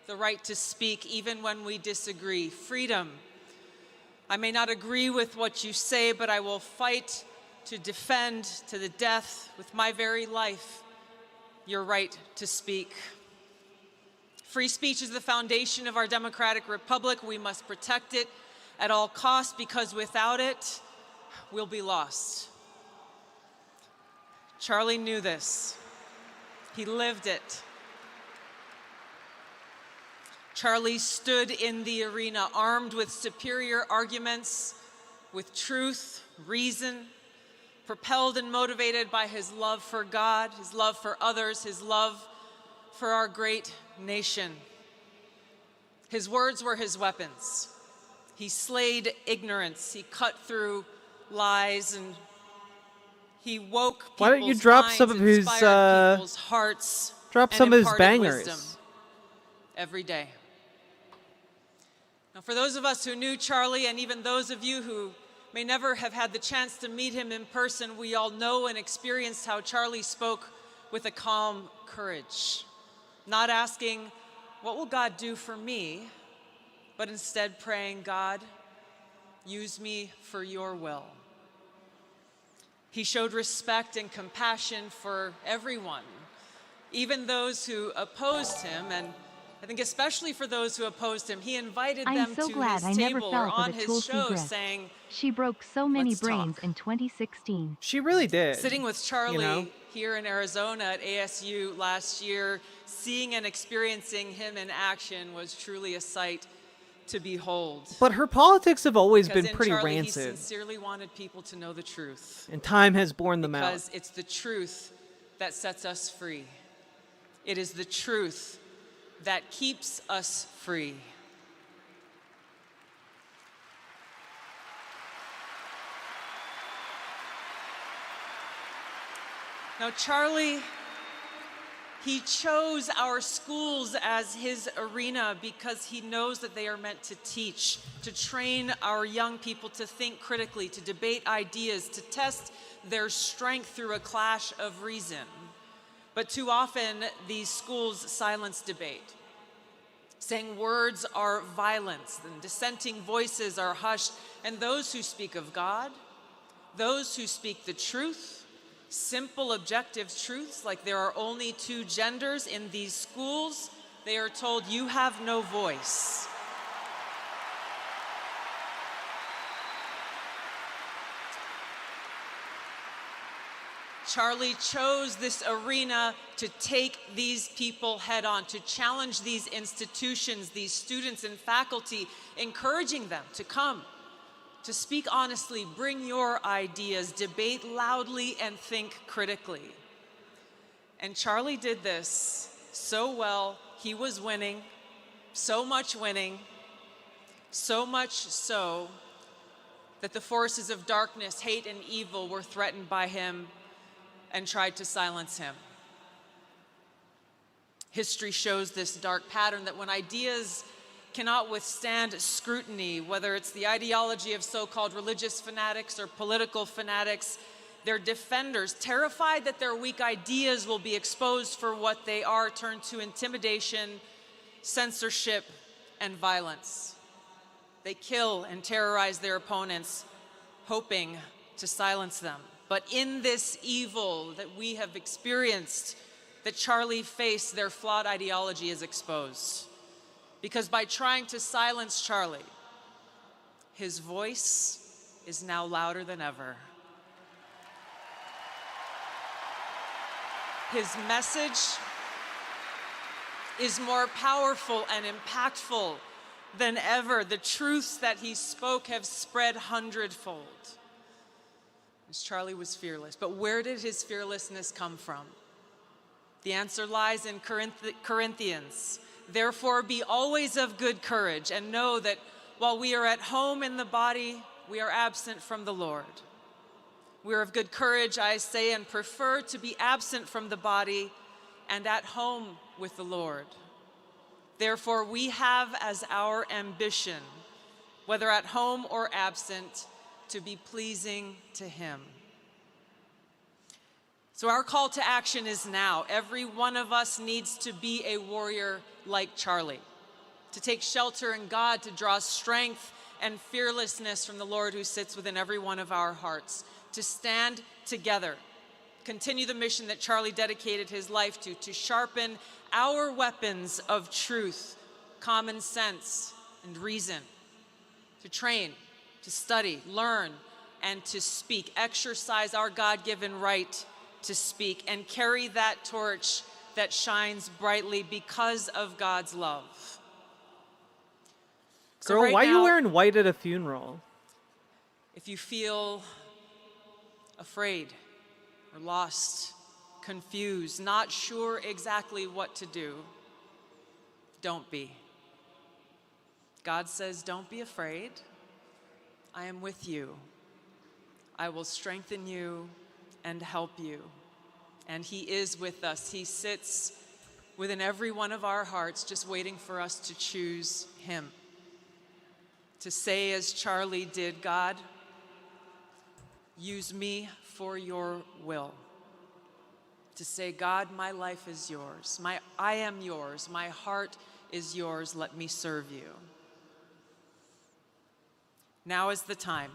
the right to speak even when we disagree. Freedom. I may not agree with what you say, but I will fight to defend to the death with my very life your right to speak. Free speech is the foundation of our democratic republic. We must protect it at all costs because without it, we'll be lost. Charlie knew this. He lived it. Charlie stood in the arena armed with superior arguments, with truth, reason, propelled and motivated by his love for God, his love for others, his love for our great nation. His words were his weapons. He slayed ignorance. He cut through lies, and he woke people's Why don't you drop some of his people's hearts, drop and some of his imparted bangers wisdom every day. Now, for those of us who knew Charlie, and even those of you who may never have had the chance to meet him in person, we all know and experienced how Charlie spoke with a calm courage, not asking, "What will God do for me?" but instead praying, "God, use me for your will." He showed respect and compassion for everyone, even those who opposed him, and I think especially for those who opposed him, he invited them I'm so to glad his I never table fell or for on the his Tulsi show, grift. saying, She broke so many "Let's brains talk." in 2016. She really did. Sitting with Charlie You know? here in Arizona at ASU last year, seeing and experiencing him in action was truly a sight to behold. But her politics have always Because been in pretty Charlie, rancid. He sincerely wanted people to know the truth. And time has borne them out. Because it's the truth that sets us free. It is the truth that keeps us free. Now, Charlie, he chose our schools as his arena because he knows that they are meant to teach, to train our young people to think critically, to debate ideas, to test their strength through a clash of reason. But too often, these schools silence debate, saying words are violence, and dissenting voices are hushed, and those who speak of God, those who speak the truth, simple objective truths like there are only two genders in these schools, they are told you have no voice. Charlie chose this arena to take these people head on, to challenge these institutions, these students and faculty, encouraging them to come, to speak honestly, bring your ideas, debate loudly, and think critically. And Charlie did this so well, he was winning, so much so that the forces of darkness, hate, and evil were threatened by him and tried to silence him. History shows this dark pattern that when ideas cannot withstand scrutiny, whether it's the ideology of so-called religious fanatics or political fanatics, their defenders, terrified that their weak ideas will be exposed for what they are, turn to intimidation, censorship, and violence. They kill and terrorize their opponents, hoping to silence them. But in this evil that we have experienced, that Charlie faced, their flawed ideology is exposed. Because by trying to silence Charlie, his voice is now louder than ever. His message is more powerful and impactful than ever. The truths that he spoke have spread hundredfold. Charlie was fearless. But where did his fearlessness come from? The answer lies in Corinthians. Therefore, be always of good courage, and know that while we are at home in the body, we are absent from the Lord. We are of good courage, I say, and prefer to be absent from the body and at home with the Lord. Therefore, we have as our ambition, whether at home or absent, to be pleasing to him. So our call to action is now. Every one of us needs to be a warrior like Charlie, to take shelter in God, to draw strength and fearlessness from the Lord who sits within every one of our hearts, to stand together, continue the mission that Charlie dedicated his life to sharpen our weapons of truth, common sense, and reason, to train, to study, learn, and to speak, exercise our God-given right to speak, and carry that torch that shines brightly because of God's love. So Girl, right why are you now, wearing white at a funeral? if you feel afraid or lost, confused, not sure exactly what to do, don't be. God says, don't be afraid. I am with you. I will strengthen you and help you. And he is with us. He sits within every one of our hearts, just waiting for us to choose him. To say, as Charlie did, God, use me for your will. To say, God, my life is yours. I am yours. My heart is yours. Let me serve you. Now is the time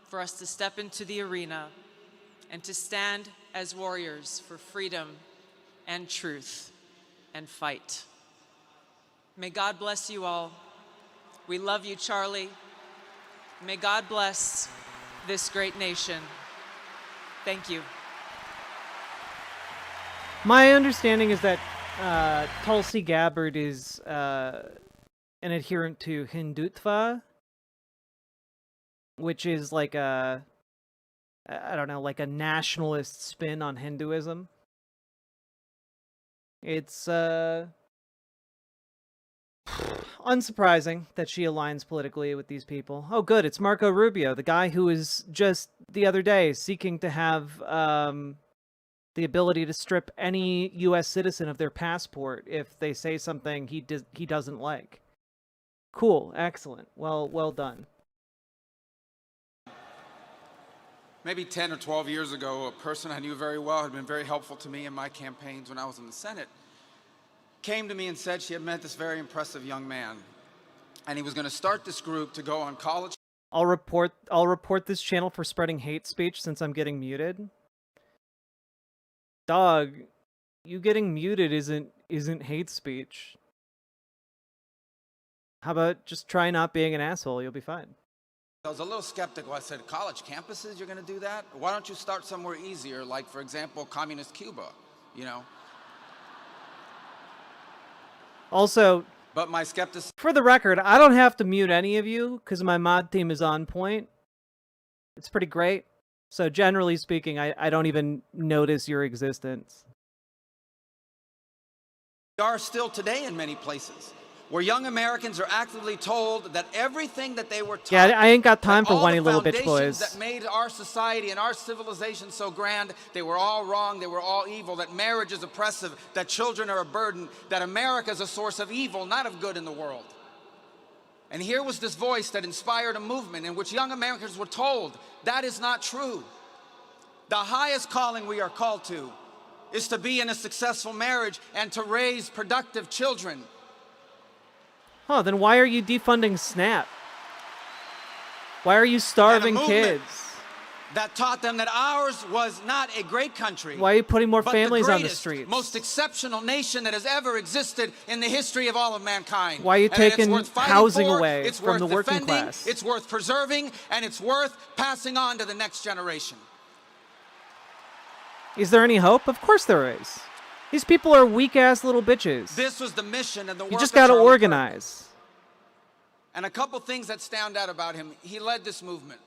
for us to step into the arena and to stand as warriors for freedom and truth and fight. May God bless you all. We love you, Charlie. May God bless this great nation. Thank you. My understanding is that Tulsi Gabbard is an adherent to Hindutva, which is like a, I don't know, like a nationalist spin on Hinduism. It's unsurprising that she aligns politically with these people. Oh, good, it's Marco Rubio, the guy who was just the other day seeking to have the ability to strip any U.S. citizen of their passport if they say something he doesn't like. Cool, excellent, well done. Maybe 10 or 12 years ago, a person I knew very well, had been very helpful to me in my campaigns when I was in the Senate, came to me and said she had met this very impressive young man, and he was going to start this group to go on college. I'll report this channel for spreading hate speech since I'm getting muted. Dog, you getting muted isn't hate speech. How about just try not being an asshole? You'll be fine. I was a little skeptical. I said, college campuses, you're going to do that? Why don't you start somewhere easier, like, for example, communist Cuba, you know? Also, but my skepticism... For the record, I don't have to mute any of you because my mod team is on point. It's pretty great. So generally speaking, I don't even notice your existence. Are still today in many places, where young Americans are actively told that everything that they were taught... Yeah, I ain't got time for whiny little bitch boys. That made our society and our civilization so grand, they were all wrong, they were all evil, that marriage is oppressive, that children are a burden, that America is a source of evil, not of good in the world. And here was this voice that inspired a movement in which young Americans were told, that is not true. The highest calling we are called to is to be in a successful marriage and to raise productive children. Huh, then why are you defunding SNAP? Why are you starving kids? That taught them that ours was not a great country. Why are you putting more but families the on the greatest, streets? Most exceptional nation that has ever existed in the history of all of mankind. Why are you taking housing away it's from the worth working defending, class? It's worth preserving, and it's worth passing on to the next generation. Is there any hope? Of course there is. These people are weak-ass little bitches. This was the mission and the work You just of gotta Charlie organize. Kirk. And a couple things that stand out about him. He led this movement,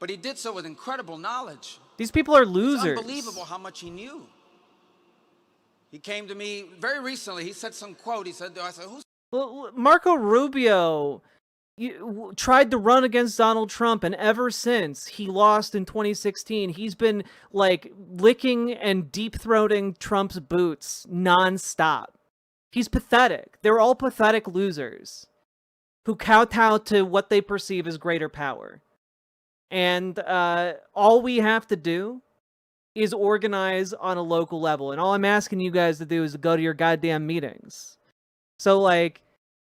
but he did so with incredible knowledge. These people are losers. It's unbelievable how much he knew. He came to me very recently. He said some quote. He said, I said, who's... Well, Marco Rubio tried to run against Donald Trump, and ever since he lost in 2016, he's been, like, licking and deep-throating Trump's boots nonstop. He's pathetic. They're all pathetic losers who kowtow to what they perceive as greater power. And all we have to do is organize on a local level. And all I'm asking you guys to do is to go to your goddamn meetings. So, like,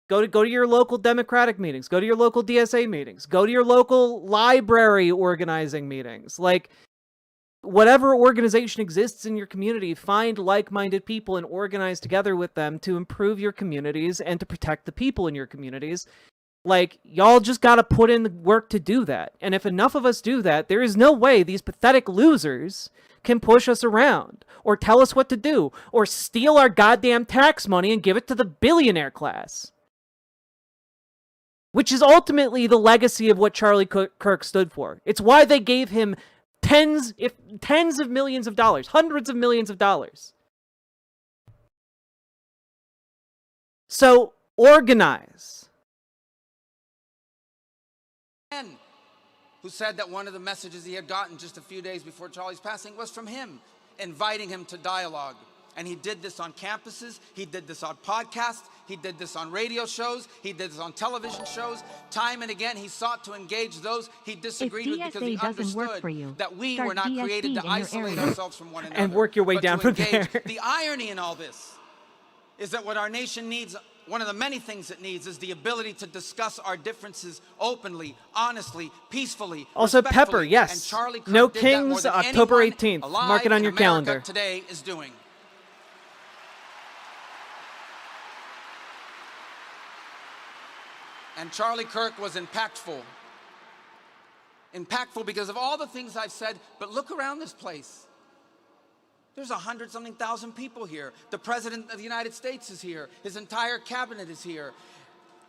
go to your local Democratic meetings. Go to your local DSA meetings. Go to your local library organizing meetings. Like, whatever organization exists in your community, find like-minded people and organize together with them to improve your communities and to protect the people in your communities. Like, y'all just gotta put in the work to do that. And if enough of us do that, there is no way these pathetic losers can push us around or tell us what to do or steal our goddamn tax money and give it to the billionaire class. Which is ultimately the legacy of what Charlie Kirk stood for. It's why they gave him tens of millions of dollars, hundreds of millions of dollars. So, organize. who said that one of the messages he had gotten just a few days before Charlie's passing was from him, inviting him to dialogue. And he did this on campuses, he did this on podcasts, he did this on radio shows, he did this on television shows. Time and again, he sought to engage those he disagreed with because he understood that we were not created to isolate ourselves from one another. And work your way but down to from engage. there. The irony in all this is that what our nation needs, one of the many things it needs, is the ability to discuss our differences openly, honestly, peacefully, Also, respectfully. Pepper, yes. And Charlie Kirk No did that more Kings, than October anyone 18th. alive Mark it on in your America calendar. Today is doing. And Charlie Kirk was impactful. Impactful because of all the things I've said, but look around this place. There's 100-something thousand people here. The President of the United States is here. His entire cabinet is here.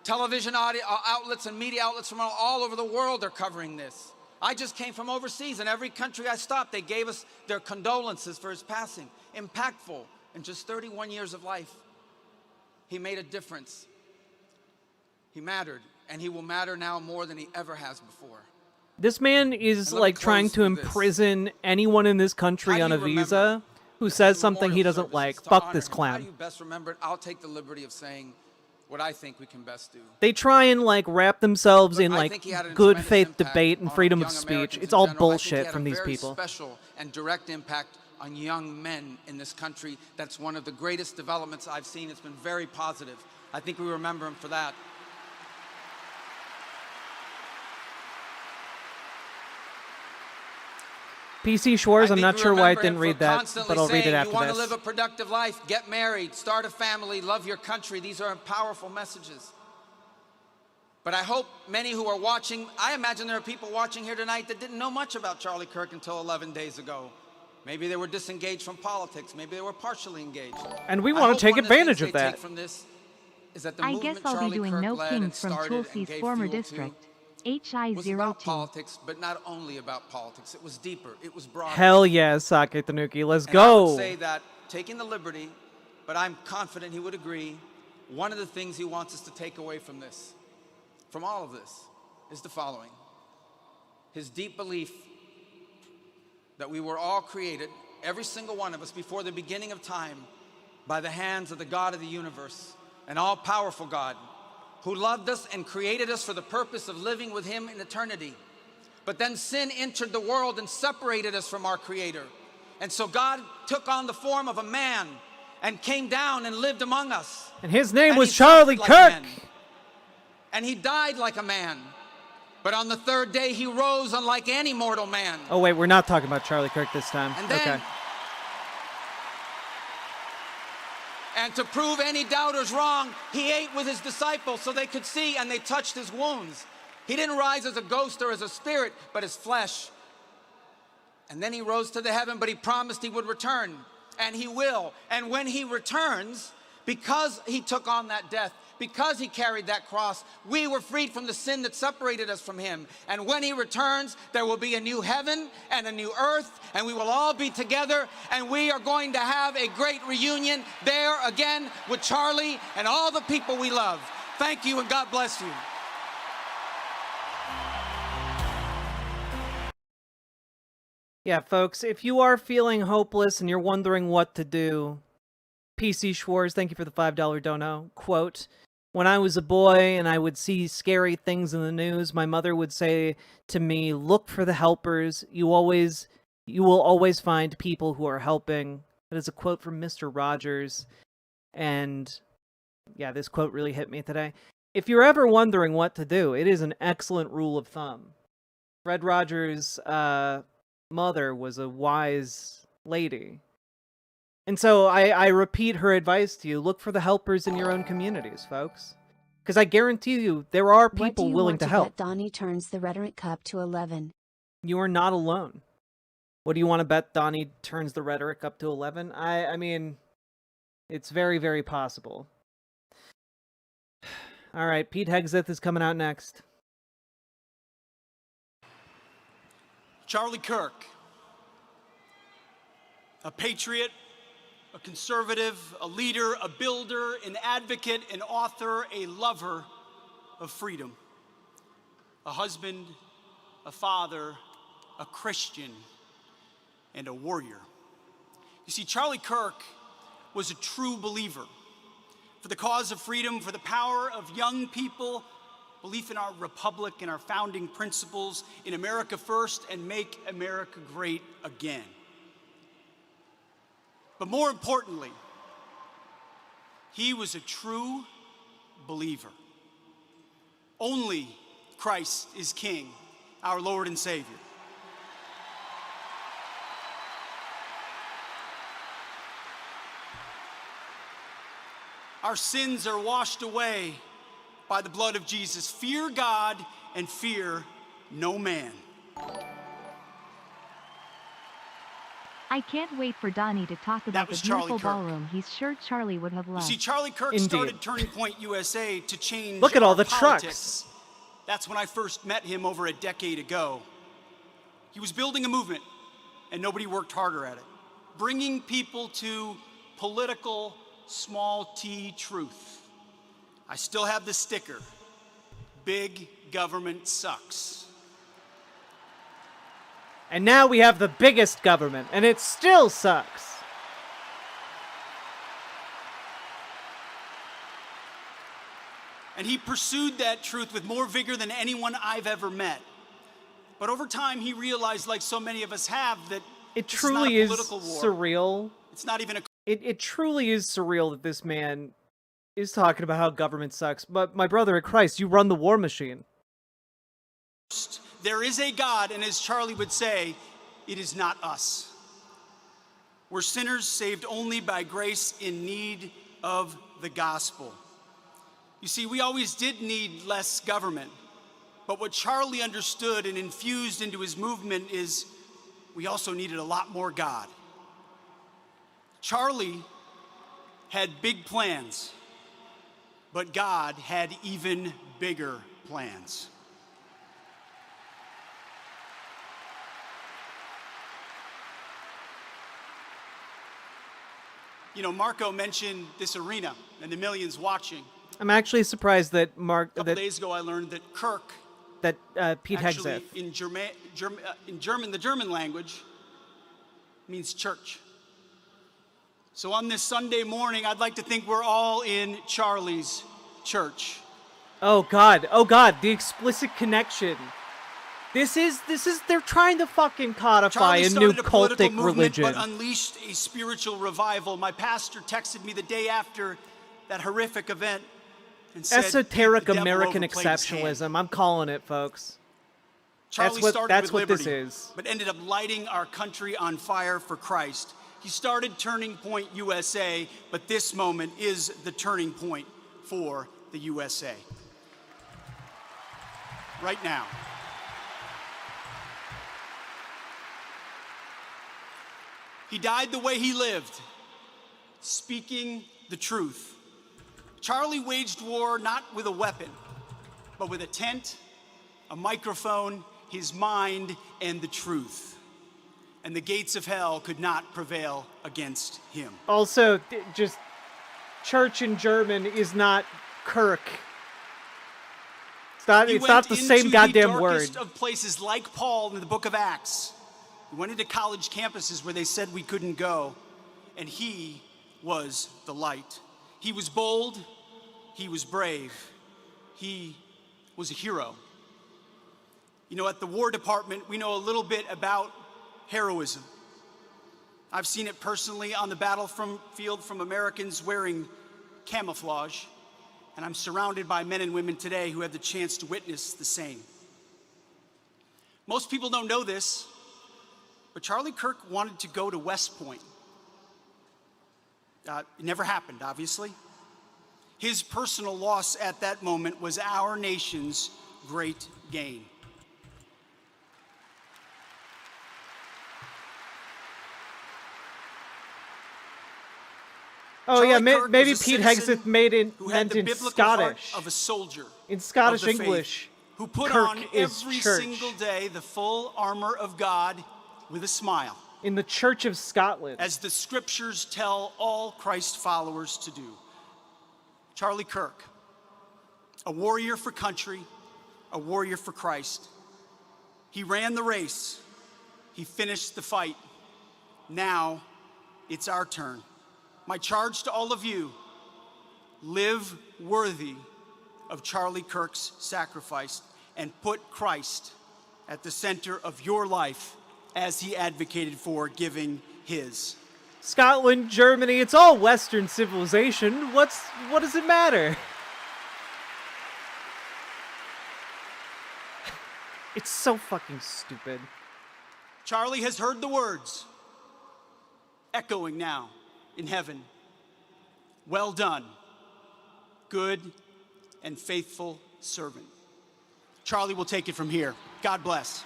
Television outlets and media outlets from all over the world are covering this. I just came from overseas, and every country I stopped, they gave us their condolences for his passing. Impactful. In just 31 years of life, he made a difference. He mattered, and he will matter now more than he ever has before. This man is like trying to imprison anyone in this country on a visa who says something he doesn't like. Fuck this How do clown. you best remember it? I'll take the liberty of saying what I think we can best do. They try and like wrap themselves in I like think he had a good tremendous faith impact debate and on freedom of young speech. Americans It's in all general. I think he bullshit had from a these very people. Special and direct impact on young men in this country. That's one of the greatest developments I've seen. It's been very positive. I think we remember him for that. PC Schwartz, I'm I think not we sure why I remember him didn't for read that, constantly but I'll read it saying, after you want this. to live a productive life, get married, start a family, love your country. These are powerful messages. But I hope many who are watching, I imagine there are people watching here tonight that didn't know much about Charlie Kirk until 11 days ago. Maybe they were disengaged from politics. Maybe they were partially engaged. And we want to take advantage of that. From this is that the I guess movement I'll be Charlie doing Kirk No led and Kings from started and Tulsi's gave former fuel to district. was about HI02. politics, but not only about politics. It was deeper. It was broader. Hell yeah, Sake Tanuki. Let's And I would go. say that, taking the liberty, but I'm confident he would agree, one of the things he wants us to take away from this, from all of this, is the following. His deep belief that we were all created, every single one of us, before the beginning of time, by the hands of the God of the universe, an all-powerful God, who loved us and created us for the purpose of living with him in eternity. But then sin entered the world and separated us from our Creator. And so God took on the form of a man and came down and lived among us. And his name And was he Charlie suffered like Kirk. men. And he died like a man. But on the third day, he rose unlike any mortal man. Oh wait, we're not talking about Charlie Kirk this time. And then, Okay. and to prove any doubters wrong, he ate with his disciples so they could see, and they touched his wounds. He didn't rise as a ghost or as a spirit, but as flesh. And then he rose to the heaven, but he promised he would return, and he will. And when he returns, because he took on that death, because he carried that cross, we were freed from the sin that separated us from him. And when he returns, there will be a new heaven and a new earth, and we will all be together, and we are going to have a great reunion there again with Charlie and all the people we love. Thank you, and God bless you. Yeah, folks, if you are feeling hopeless and you're wondering what to do, PC Schwartz, thank you for the $5 dono. Quote, when I was a boy and I would see scary things in the news, my mother would say to me, look for the helpers. You will always find people who are helping. That is a quote from Mr. Rogers. And yeah, this quote really hit me today. If you're ever wondering what to do, it is an excellent rule of thumb. Fred Rogers' mother was a wise lady. And so I repeat her advice to you. Look for the helpers in your own communities, folks. Because I guarantee you, there are people willing to help. What do you want to bet Donnie turns the rhetoric cup to 11? You are not alone. What do you want to bet Donnie turns the rhetoric up to 11? I mean, it's very, very possible. All right, Pete Hegseth is coming out next. Charlie Kirk, a patriot, a conservative, a leader, a builder, an advocate, an author, a lover of freedom. a husband, a father, a Christian, and a warrior. You see, Charlie Kirk was a true believer for the cause of freedom, for the power of young people, belief in our republic and our founding principles, in America first and make America great again. But more importantly, he was a true believer. Only Christ is King, our Lord and Savior. Our sins are washed away by the blood of Jesus. Fear God and fear no man. I can't wait for Donnie to talk about the beautiful ballroom he's sure Charlie would have You loved. see, Charlie Kirk Indeed. started Turning Point USA to change Look at all our the politics. trucks. That's when I first met him over a decade ago. He was building a movement, and nobody worked harder at it. Bringing people to political small t truth. I still have the sticker. Big government sucks. And now we have the biggest government, and it still sucks. And he pursued that truth with more vigor than anyone I've ever met. But over time, he realized, like so many of us have, that It this truly is is not a political war. surreal. It's not even a... It truly is surreal that this man is talking about how government sucks. But my brother in Christ, you run the war machine. There is a God, and as Charlie would say, it is not us. We're sinners saved only by grace in need of the gospel. You see, we always did need less government, but what Charlie understood and infused into his movement is we also needed a lot more God. Charlie had big plans, but God had even bigger plans. You know, Marco mentioned this arena and the millions watching. I'm actually surprised that A couple days ago, I learned that Kirk, Pete actually Hegseth, in the German language, means church. So on this Sunday morning, I'd like to think we're all in Charlie's church. Oh God, the explicit connection. This is they're trying to fucking codify Charlie a new started a political cultic movement, religion. but unleashed a spiritual revival. My pastor texted me the day after that horrific event and said, Esoteric "The devil American overplayed his hand." exceptionalism. I'm calling it, folks. Charlie That's started with what liberty, this is. but ended up lighting our country on fire for Christ. He started Turning Point USA, but this moment is the turning point for the USA. Right now. He died the way he lived, speaking the truth. Charlie waged war not with a weapon, but with a tent, a microphone, his mind, and the truth. And the gates of hell could not prevail against him. Also, just church in German is not Kirk. It's not the same goddamn He went into the word. darkest of places like Paul in the book of Acts. He went into college campuses where they said we couldn't go, and he was the light. He was bold, he was brave, he was a hero. You know, at the War Department, we know a little bit about heroism. I've seen it personally on the battlefield from Americans wearing camouflage, and I'm surrounded by men and women today who have the chance to witness the same. Most people don't know this, but Charlie Kirk wanted to go to West Point. It never happened, obviously. His personal loss at that moment was our nation's great gain. Oh yeah, Kirk maybe was a Pete citizen Hegseth made it who had meant the in biblical heart Scottish. of a soldier In Scottish of the faith, English, who put Kirk on is every church. single day the full armor of God with a smile, In the Church of Scotland. as the scriptures tell all Christ followers to do. Charlie Kirk, a warrior for country, a warrior for Christ. He ran the race. He finished the fight. Now it's our turn. My charge to all of you, live worthy of Charlie Kirk's sacrifice and put Christ at the center of your life as he advocated for giving his. Scotland, Germany, it's all Western civilization. What does it matter? It's so fucking stupid. Charlie has heard the words echoing now in heaven. Well done, good and faithful servant. Charlie will take it from here. God bless.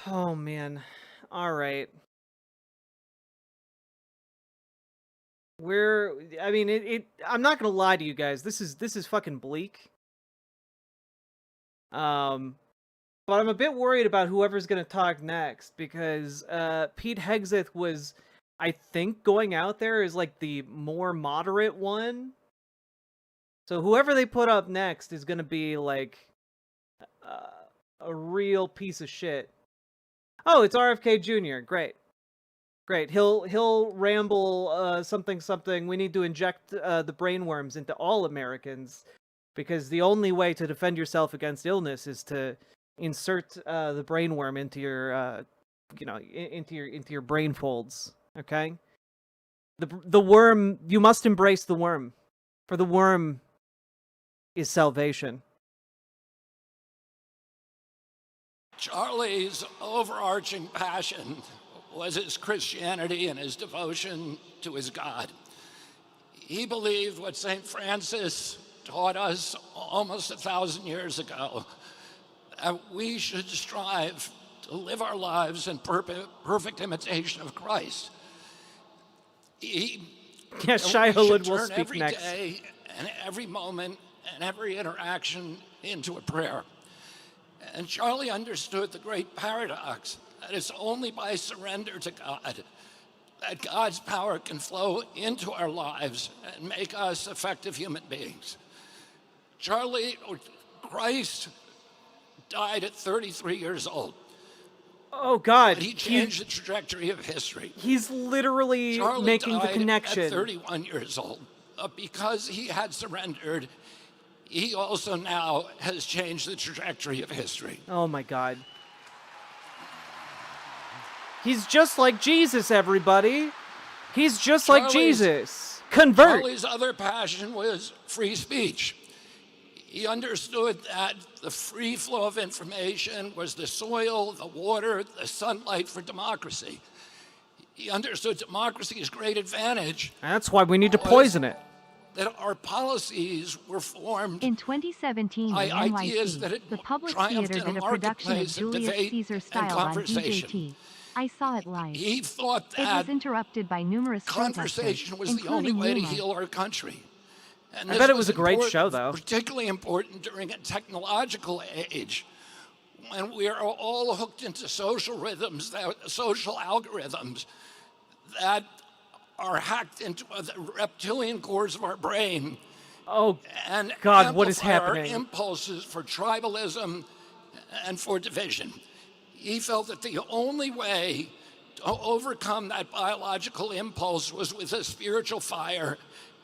Oh man. All right. I'm not gonna lie to you guys. This is fucking bleak. But I'm a bit worried about whoever's gonna talk next because Pete Hegseth was, I think, going out there as like the more moderate one. So whoever they put up next is gonna be like a real piece of shit. Oh, it's RFK Jr. Great. He'll ramble something. We need to inject the brainworms into all Americans because the only way to defend yourself against illness is to insert the brainworm into your into your brain folds. Okay. The worm. You must embrace the worm, for the worm is salvation. Charlie's overarching passion was his Christianity and his devotion to his God. He believed what St. Francis taught us almost 1,000 years ago, that we should strive to live our lives in perfect imitation of Christ. Shai Hulud will speak every next. Day and every moment and every interaction into a prayer. And Charlie understood the great paradox that it's only by surrender to God that God's power can flow into our lives and make us effective human beings. Christ died at 33 years old. Oh God! But he changed the trajectory of history. He's literally Charlie making the died connection. At 31 years old, because he had surrendered, he also now has changed the trajectory of history. Oh my God. He's just like Jesus, everybody. He's just like Jesus. Convert. Charlie's other passion was free speech. He understood that the free flow of information was the soil, the water, the sunlight for democracy. He understood democracy's great advantage. That's why we need to poison it. That our policies were formed in 2017 in ideas NYC, that the Public triumphed Theater in did a a production of marketplace of Julius debate Caesar and style on conversation. DJT. I saw it live. He thought It was that interrupted by numerous conversation was protesters, the only way to including heal our country. And I this bet it was a great show, though. Particularly important during a technological age when we are all hooked into social rhythms, social algorithms that are hacked into the reptilian cores of our brain. Oh, and God, what is amplify happening? Our impulses for tribalism and for division. He felt that the only way to overcome that biological impulse was with a spiritual fire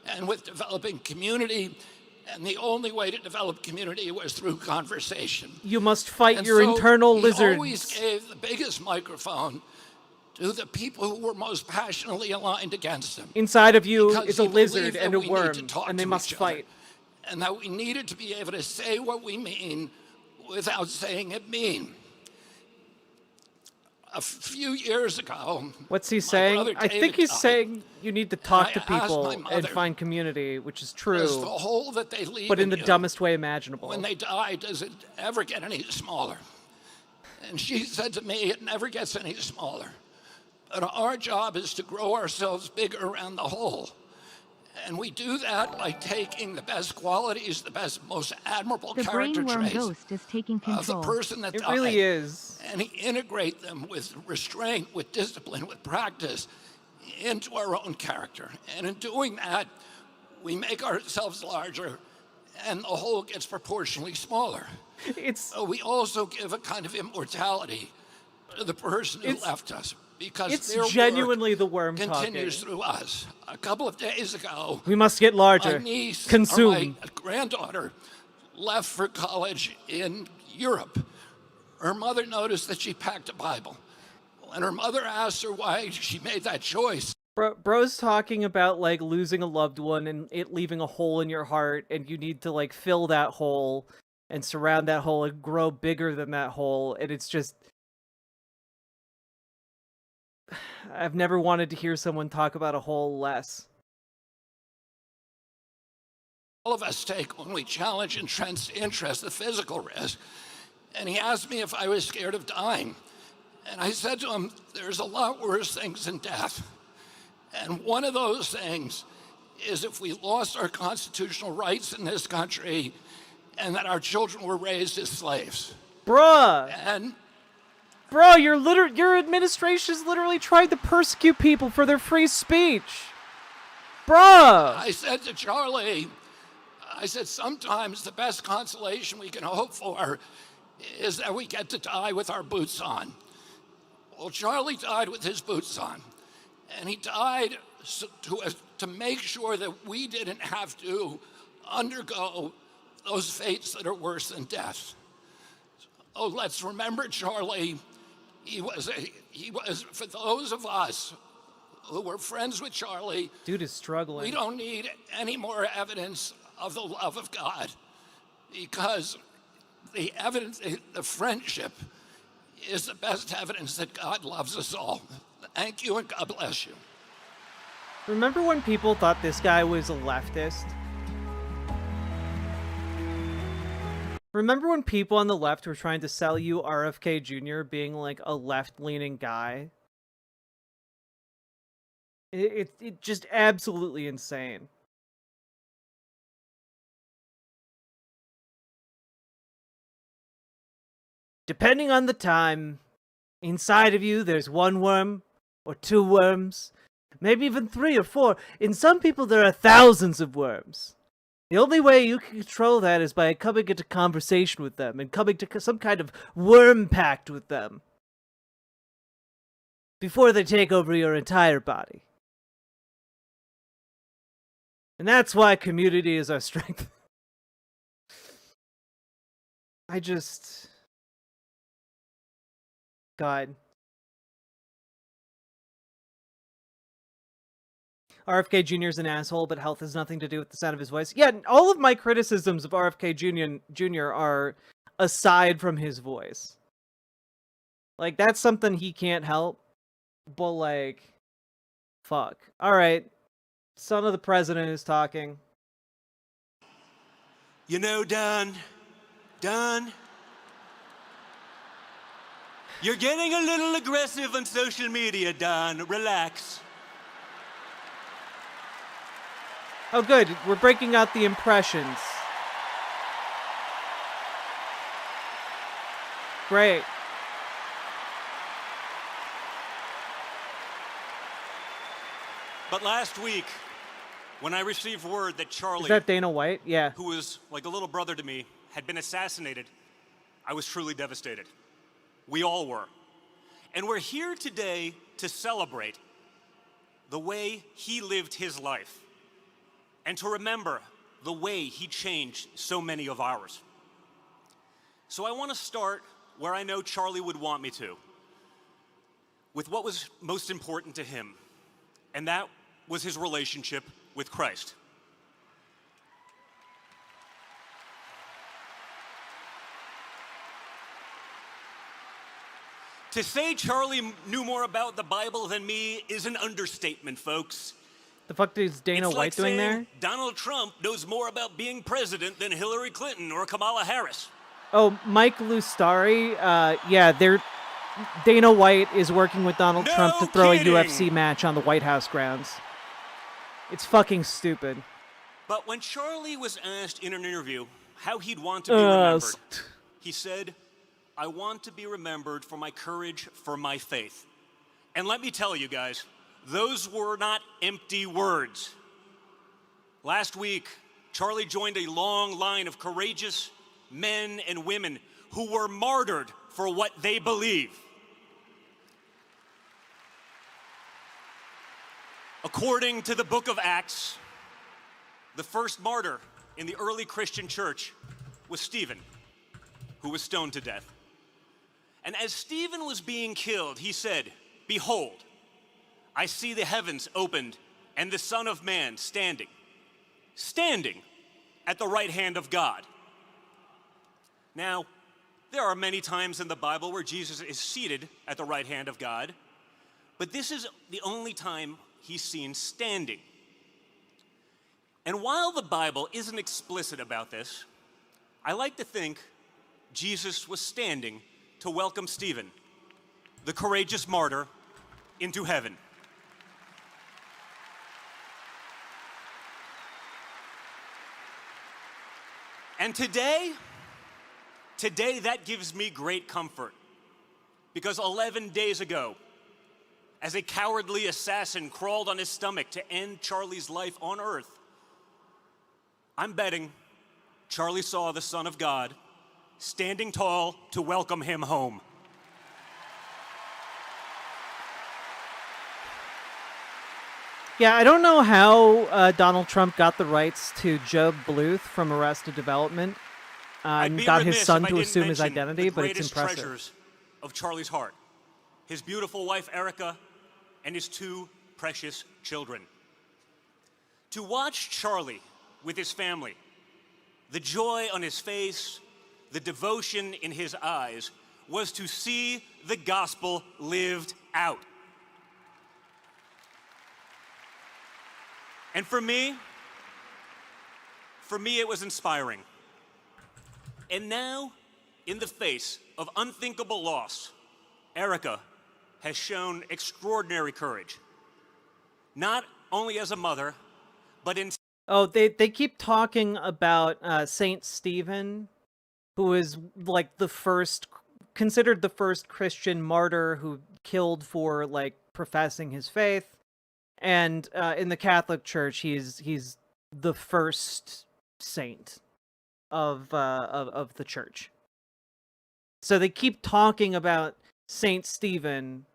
and with developing community, and the only way to develop community was through conversation. You must fight And your so internal he lizards. always gave the biggest microphone to the people who were most passionately aligned against him. Inside of you Because is a he lizard believed that and a we need worm, to talk and they to must each other, fight. and that we needed to be able to say what we mean without saying it mean. A few years ago, What's he my saying? brother I think David he's died. saying you need to talk to I asked people my and mother, find community, which is Does true, the hole that they leave but in the you dumbest way imaginable. when they die, does it ever get any smaller? And she said to me, it never gets any smaller. But our job is to grow ourselves bigger around the hole. And we do that by taking the best qualities, the best, most admirable the character brainworm traits ghost is taking of the control. person that It died. really is. And integrate them with restraint, with discipline, with practice into our own character. And in doing that, we make ourselves larger and the whole gets proportionally smaller. We also give a kind of immortality to the person who left us, because it's their genuinely work the worm continues talking. through us. A couple of days ago, We must get larger. my niece, Consume. or my granddaughter, left for college in Europe. Her mother noticed that she packed a Bible. When her mother asked her why she made that choice, Bro's talking about like losing a loved one and it leaving a hole in your heart, and you need to like fill that hole and surround that hole and grow bigger than that hole. And it's just, I've never wanted to hear someone talk about a hole less. all of us take when we challenge entrenched interest, the physical risk. And he asked me if I was scared of dying. And I said to him, there's a lot worse things than death. And one of those things is if we lost our constitutional rights in this country and that our children were raised as slaves. Bruh! And Bro, your administration's literally tried to persecute people for their free speech. Bruh! I said to Charlie, I said, sometimes the best consolation we can hope for is that we get to die with our boots on. Well, Charlie died with his boots on. And he died to make sure that we didn't have to undergo those fates that are worse than death. Oh, let's remember Charlie. He was, for those of us who were friends with Charlie, dude is struggling. We don't need any more evidence of the love of God, because the evidence, the friendship, is the best evidence that God loves us all. Thank you, and God bless you. Remember when people thought this guy was a leftist? Remember when people on the left were trying to sell you RFK Jr. being like a left-leaning guy? It's just absolutely insane. Depending on the time, inside of you there's one worm, or two worms, maybe even 3 or 4. In some people there are thousands of worms. The only way you can control that is by coming into conversation with them and coming to some kind of worm pact with them before they take over your entire body. And that's why community is our strength. God. RFK Jr. is an asshole, but health has nothing to do with the sound of his voice. Yeah, all of my criticisms of RFK Jr. are aside from his voice. Like, that's something he can't help. But, like, fuck. Alright. Son of the president is talking. You know, Don, you're getting a little aggressive on social media, Don. Relax. Oh, good. We're breaking out the impressions. Great. But last week, when I received word that Charlie, Is that Dana White? Yeah. who was like a little brother to me, had been assassinated, I was truly devastated. We all were. And we're here today to celebrate the way he lived his life and to remember the way he changed so many of ours. So I want to start where I know Charlie would want me to, with what was most important to him, and that was his relationship with Christ. To say Charlie knew more about the Bible than me is an understatement, folks. The fuck is Dana It's White like doing saying there? Donald Trump knows more about being president than Hillary Clinton or Kamala Harris. Oh, Mike Lustari. Yeah, Dana White is working with Donald Trump to throw kidding. a UFC match on the White House grounds. It's fucking stupid. But when Charlie was asked in an interview how he'd want to be remembered, he said, "I want to be remembered for my courage, for my faith." And let me tell you guys, those were not empty words. Last week, Charlie joined a long line of courageous men and women who were martyred for what they believe. According to the book of Acts, the first martyr in the early Christian church was Stephen, who was stoned to death. And as Stephen was being killed, he said, "Behold, I see the heavens opened and the Son of Man standing at the right hand of God." Now, there are many times in the Bible where Jesus is seated at the right hand of God, but this is the only time he's seen standing. And while the Bible isn't explicit about this, I like to think Jesus was standing to welcome Stephen, the courageous martyr, into heaven. And today that gives me great comfort, because 11 days ago, as a cowardly assassin crawled on his stomach to end Charlie's life on earth, I'm betting Charlie saw the Son of God standing tall to welcome him home. Yeah, I don't know how Donald Trump got the rights to Job Bluth from Arrested Development and got his son to assume his identity, but it's impressive. Treasures of Charlie's heart: his beautiful wife Erica and his 2 precious children. To watch Charlie with his family, the joy on his face, the devotion in his eyes, was to see the gospel lived out. And for me it was inspiring. And now, in the face of unthinkable loss, Erica has shown extraordinary courage, not only as a mother, but in... Oh, they keep talking about Saint Stephen, who is like considered the first Christian martyr who killed for like professing his faith, and in the Catholic Church, he's the first saint of the church. So they keep talking about Saint Stephen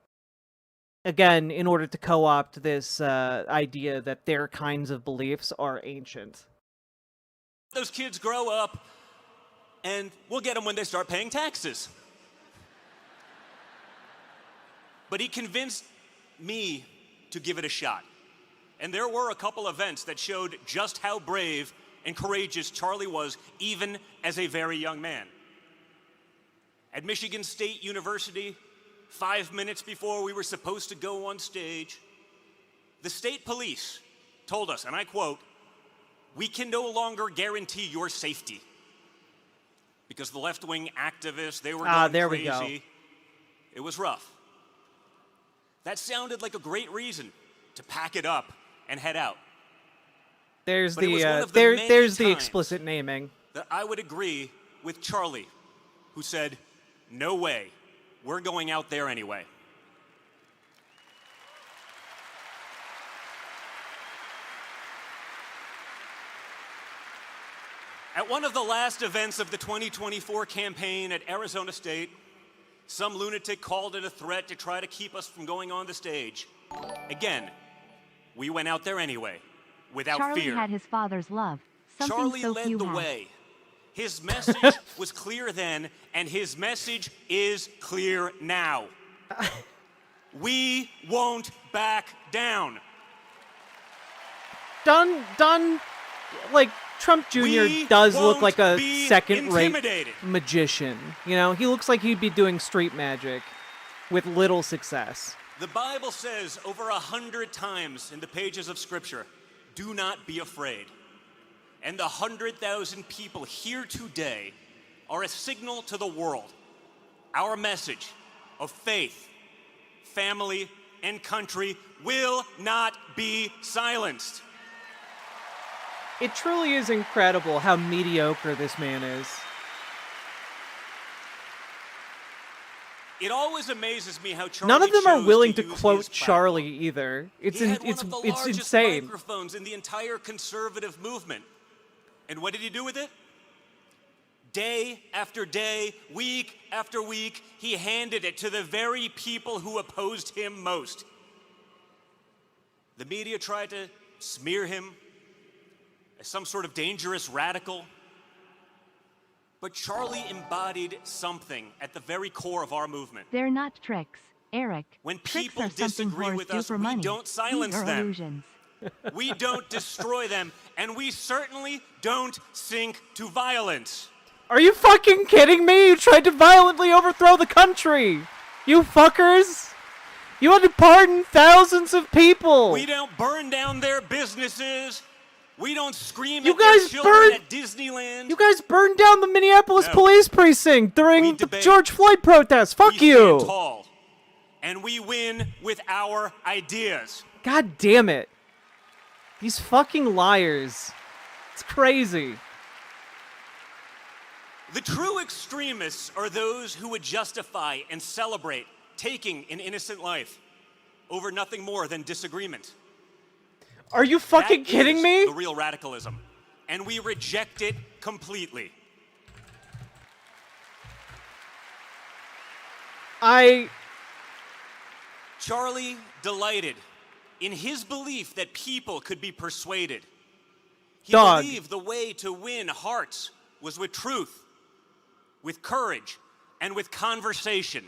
again in order to co-opt this idea that their kinds of beliefs are ancient. Those kids grow up, and we'll get them when they start paying taxes. But he convinced me to give it a shot. And there were a couple events that showed just how brave and courageous Charlie was, even as a very young man. At Michigan State University, 5 minutes before we were supposed to go on stage, the state police told us, and I quote, "We can no longer guarantee your safety." Because the left-wing activists, they were going there crazy. We go. It was rough. That sounded like a great reason to pack it up and head out. There's But there's the explicit naming. That I would agree with Charlie, who said, "No way, we're going out there anyway." At one of the last events of the 2024 campaign at Arizona State, some lunatic called it a threat to try to keep us from going on the stage. Again, we went out there anyway, without Charlie fear. had his father's love, something Charlie so led few the have. way. His message was clear then, and his message is clear now. We won't back down. Done, like, Trump Jr. We does look won't like a be second-rate intimidated. magician. You know, he looks like he'd be doing street magic with little success. The Bible says over 100 times in the pages of Scripture, "Do not be afraid." And the 100,000 people here today are a signal to the world. Our message of faith, family, and country will not be silenced. It truly is incredible how mediocre this man is. It always amazes me how Charlie None of them are chose willing to use quote his Charlie either. It's He had one of the it's largest insane. microphones in the entire conservative movement. And what did he do with it? Day after day, week after week, he handed it to the very people who opposed him most. The media tried to smear him as some sort of dangerous radical. But Charlie embodied something at the very core of our movement. They're not tricks, Eric. When Tricks people are something disagree horse with do us, for we money. don't silence These are them. illusions. We don't destroy them, and we certainly don't sink to violence. Are you fucking kidding me? You tried to violently overthrow the country. You fuckers. You had to pardon thousands of people. We don't burn down their businesses. We don't scream You at their guys children burned- at Disneyland. You guys burned down the Minneapolis No. police precinct during the George Floyd protests. Fuck We you. stand tall, and we win with our ideas. God damn it. These fucking liars. It's crazy. The true extremists are those who would justify and celebrate taking an innocent life over nothing more than disagreement. Are you fucking That kidding is me? the real radicalism, and we reject it completely. Charlie delighted in his belief that people could be persuaded. He Dog. believed the way to win hearts was with truth, with courage, and with conversation.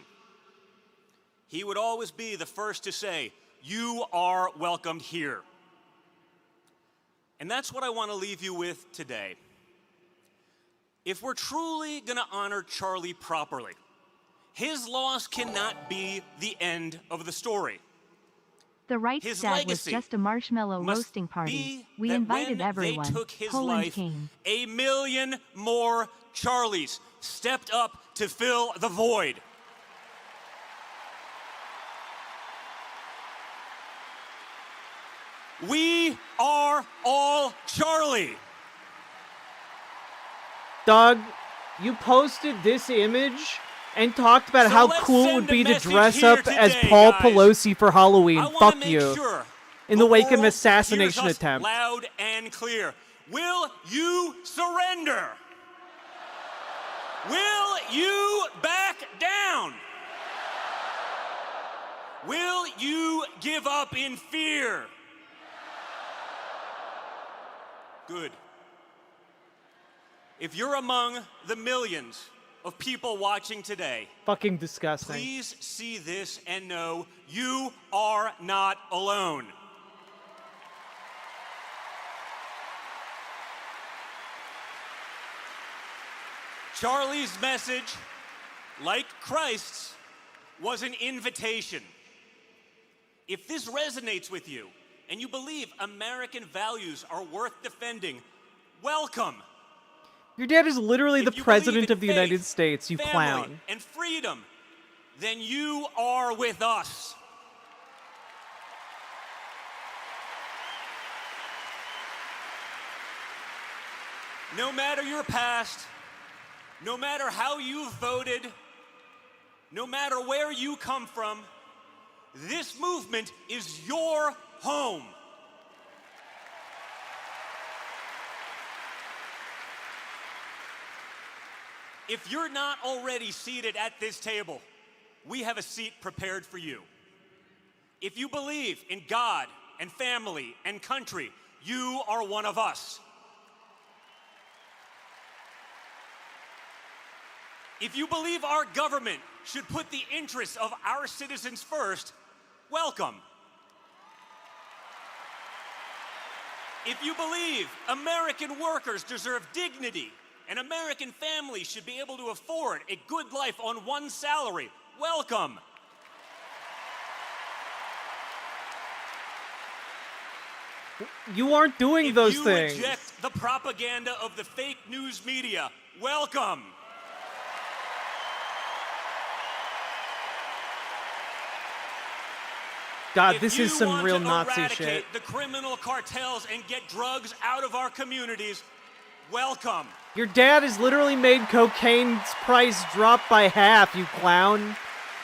He would always be the first to say, "You are welcomed here." And that's what I want to leave you with today. If we're truly going to honor Charlie properly, his loss cannot be the end of the story. The right His stat was legacy just a marshmallow must roasting party. be We that invited when everyone. they took his Poland life, came. 1 million more Charlies stepped up to fill the void. We are all Charlie. Dog, you posted this image and talked about So how let's cool it send would a be to message dress here up as today, Paul guys. Pelosi for Halloween. I wanna Fuck make you. sure In the wake of an world assassination hears us attempt. loud and clear. Will you surrender? Will you back down? Will you give up in fear? Good. If you're among the millions of people watching today, Fucking disgusting. please see this and know you are not alone. Charlie's message, like Christ's, was an invitation. If this resonates with you and you believe American values are worth defending, welcome. Your dad is literally the you president believe in of the United States, you family, clown. and freedom, then you are with us. No matter your past, no matter how you've voted, no matter where you come from, this movement is your home. If you're not already seated at this table, we have a seat prepared for you. If you believe in God and family and country, you are one of us. If you believe our government should put the interests of our citizens first, welcome. If you believe American workers deserve dignity and American families should be able to afford a good life on one salary, welcome. You aren't doing those If you things. reject the propaganda of the fake news media, welcome. God, If this you is some want real to Nazi eradicate shit. the criminal cartels and get drugs out of our communities, welcome. Your dad has literally made cocaine's price drop by half, you clown.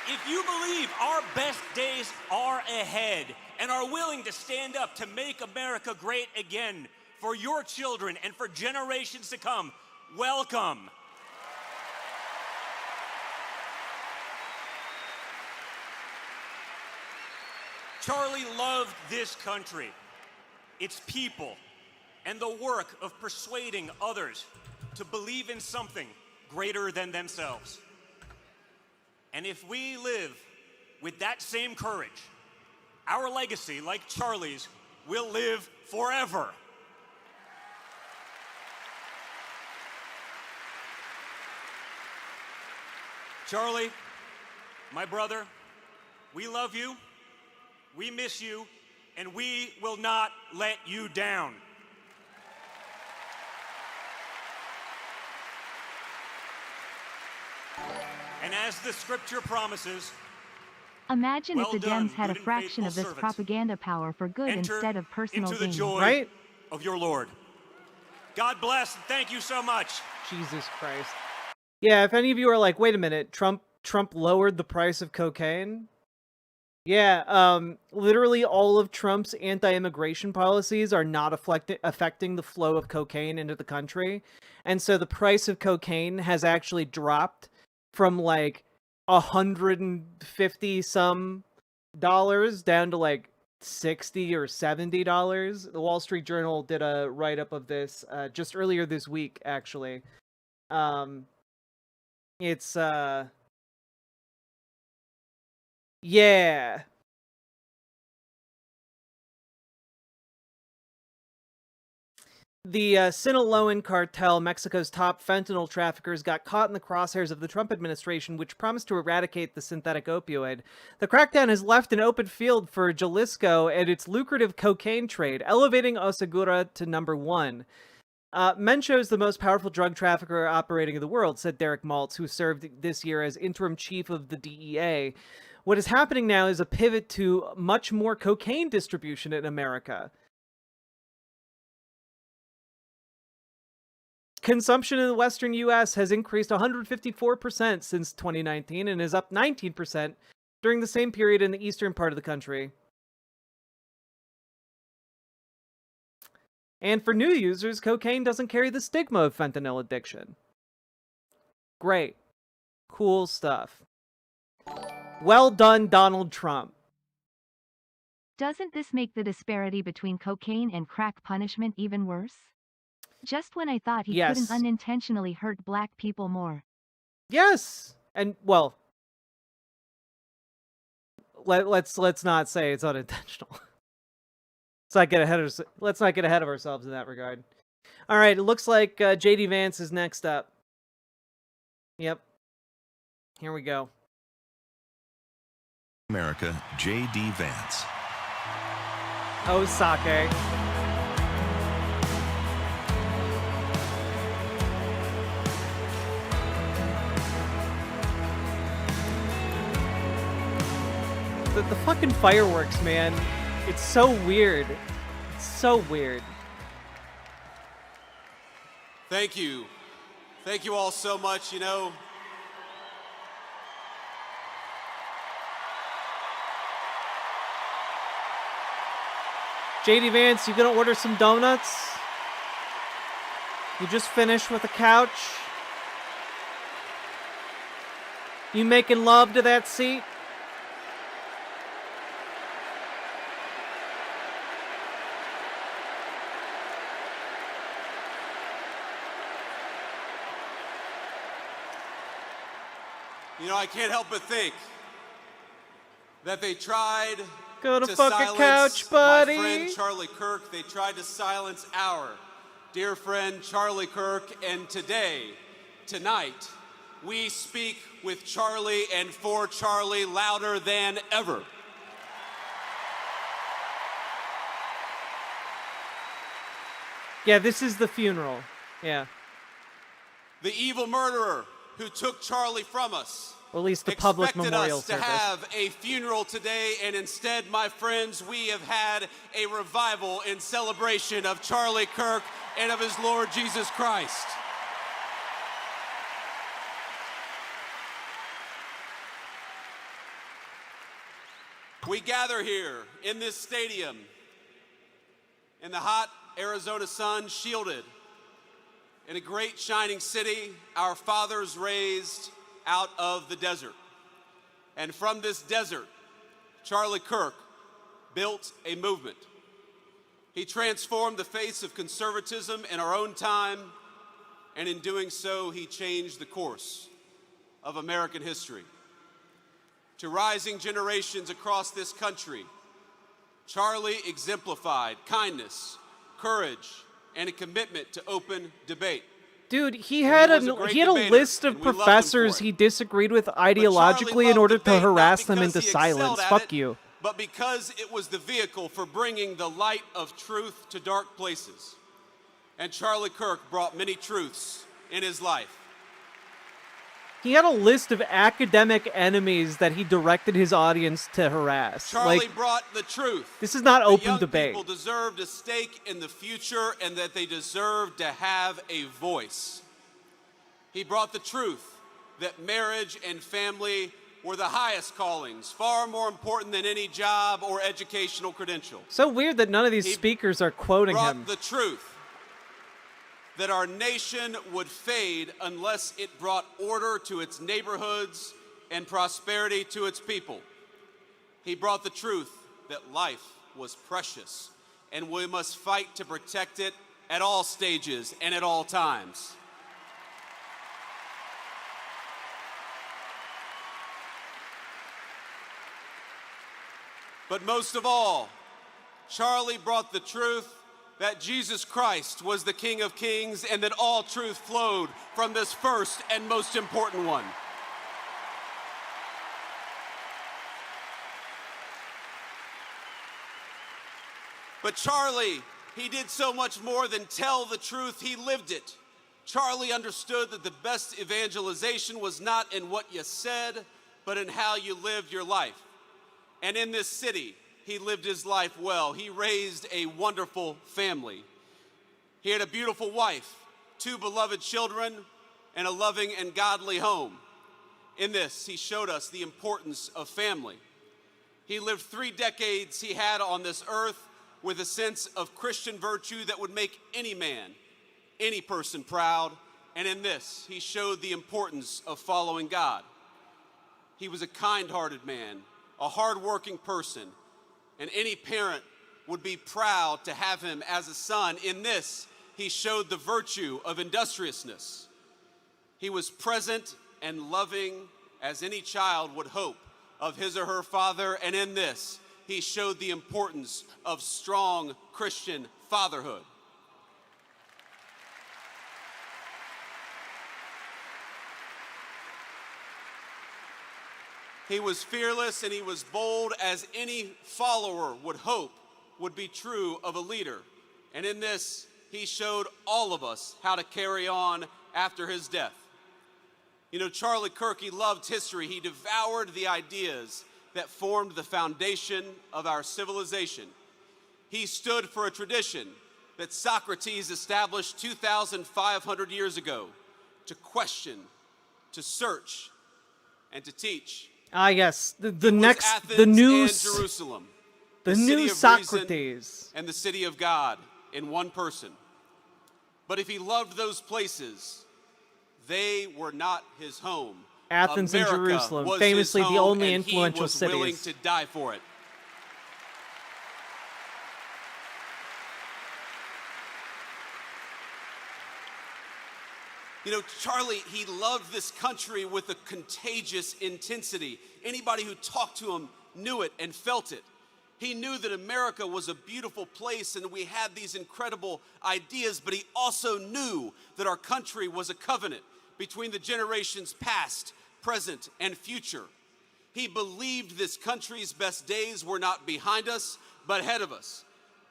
If you believe our best days are ahead and are willing to stand up to make America great again for your children and for generations to come, welcome. Charlie loved this country, its people, and the work of persuading others to believe in something greater than themselves. And if we live with that same courage, our legacy, like Charlie's, will live forever. Charlie, my brother, we love you, we miss you, and we will not let you down. And as the scripture promises, imagine well if the done, Dems had a good and fraction of faithful this servant. propaganda power for good Enter instead of personal into the gain. joy Right? of your Lord. God bless, and thank you so much. Jesus Christ. Yeah, if any of you are like, wait a minute, Trump lowered the price of cocaine? Yeah, literally all of Trump's anti-immigration policies are not affecting the flow of cocaine into the country. And so the price of cocaine has actually dropped from like 150 some dollars down to like 60 or $70. The Wall Street Journal did a write-up of this just earlier this week, actually. It's yeah. The Sinaloan cartel, Mexico's top fentanyl traffickers, got caught in the crosshairs of the Trump administration, which promised to eradicate the synthetic opioid. The crackdown has left an open field for Jalisco and its lucrative cocaine trade, elevating Osagura to #1. Mencho's the most powerful drug trafficker operating in the world, said Derek Maltz, who served this year as interim chief of the DEA. What is happening now is a pivot to much more cocaine distribution in America. Consumption in the western U.S. has increased 154% since 2019 and is up 19% during the same period in the eastern part of the country. And for new users, cocaine doesn't carry the stigma of fentanyl addiction. Great. Cool stuff. Well done, Donald Trump. Doesn't this make the disparity between cocaine and crack punishment even worse? Just when I thought he couldn't unintentionally hurt black people more. Yes, and well, let's not say it's unintentional. Let's not get ahead of ourselves in that regard. All right, it looks like JD Vance is next up. Yep. Here we go. America, JD Vance. Oh, sake. The fucking fireworks, man. It's so weird. It's so weird. Thank you. Thank you all so much. You know, JD Vance, you gonna order some donuts? You just finished with a couch? You making love to that seat? you know, I can't help but think that they tried Go to to fucking silence couch, buddy. my friend Charlie Kirk. They tried to silence our dear friend Charlie Kirk. And today, tonight, we speak with Charlie and for Charlie louder than ever. Yeah, this is the funeral. Yeah. The evil murderer who took Charlie from us. Or at least the public expected memorial us to service. have a funeral today, and instead, my friends, we have had a revival in celebration of Charlie Kirk and of his Lord Jesus Christ. We gather here in this stadium in the hot Arizona sun, shielded in a great shining city our fathers raised out of the desert. And from this desert, Charlie Kirk built a movement. He transformed the face of conservatism in our own time, and in doing so, he changed the course of American history. To rising generations across this country, Charlie exemplified kindness, courage, and a commitment to open debate. Dude, he had a list of professors he disagreed with ideologically in order to harass them into silence. Fuck you. But because it was the vehicle for bringing the light of truth to dark places. And Charlie Kirk brought many truths in his life. He had a list of academic enemies that he directed his audience to harass. Charlie brought the truth. This is not open debate. Young people deserved a stake in the future and that they deserved to have a voice. He brought the truth that marriage and family were the highest callings, far more important than any job or educational credential. So weird that none of these speakers are quoting him. He brought the truth that our nation would fade unless it brought order to its neighborhoods and prosperity to its people. He brought the truth that life was precious and we must fight to protect it at all stages and at all times. But most of all, Charlie brought the truth that Jesus Christ was the King of Kings and that all truth flowed from this first and most important one. But Charlie, he did so much more than tell the truth, he lived it. Charlie understood that the best evangelization was not in what you said, but in how you lived your life. And in this city, he lived his life well. He raised a wonderful family. He had a beautiful wife, 2 beloved children, and a loving and godly home. In this, he showed us the importance of family. He lived 3 decades he had on this earth with a sense of Christian virtue that would make any man, any person proud. And in this, he showed the importance of following God. He was a kind-hearted man, a hard-working person, and any parent would be proud to have him as a son. In this, he showed the virtue of industriousness. He was present and loving as any child would hope of his or her father, and in this, he showed the importance of strong Christian fatherhood. He was fearless and he was bold as any follower would hope would be true of a leader. And in this, he showed all of us how to carry on after his death. You know, Charlie Kirk, he loved history. He devoured the ideas that formed the foundation of our civilization. He stood for a tradition that Socrates established 2,500 years ago to question, to search, and to teach. Ah, yes, the new Jerusalem, the new Socrates, and the city of God in one person. But if he loved those places, they were not his home. Athens and America Jerusalem, was famously his home, the only and influential he was willing cities. to die for it. You know, Charlie, he loved this country with a contagious intensity. Anybody who talked to him knew it and felt it. He knew that America was a beautiful place and we had these incredible ideas, but he also knew that our country was a covenant between the generations past, present, and future. He believed this country's best days were not behind us, but ahead of us.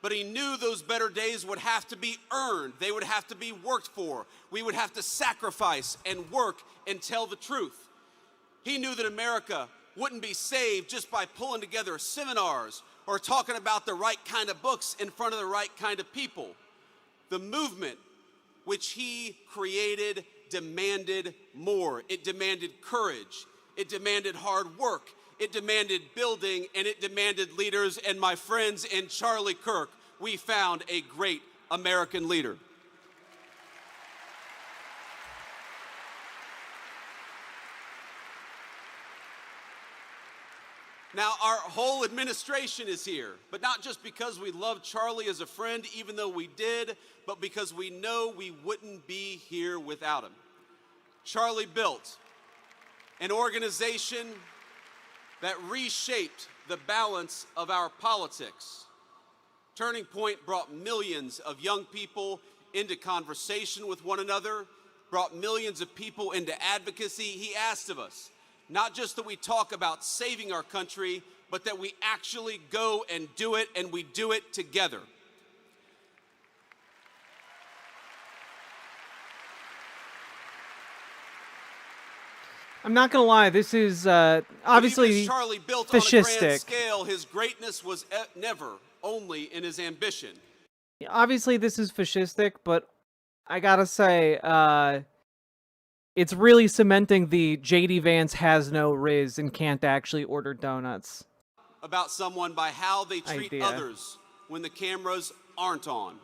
But he knew those better days would have to be earned. They would have to be worked for. We would have to sacrifice and work and tell the truth. He knew that America wouldn't be saved just by pulling together seminars or talking about the right kind of books in front of the right kind of people. The movement which he created demanded more. It demanded courage. It demanded hard work. it demanded building, and it demanded leaders. And my friends, in Charlie Kirk, we found a great American leader. Now, our whole administration is here, but not just because we love Charlie as a friend, even though we did, but because we know we wouldn't be here without him. Charlie built an organization that reshaped the balance of our politics. Turning Point brought millions of young people into conversation with one another, brought millions of people into advocacy. He asked of us, not just that we talk about saving our country, but that we actually go and do it, and we do it together. I'm not gonna lie, this is obviously Charlie built fascistic. On a grand scale, his greatness was never only in his ambition. Obviously, this is fascistic, but I gotta say, it's really cementing the J.D. Vance has no riz and can't actually order donuts. About someone by how they treat idea. others when the cameras aren't on.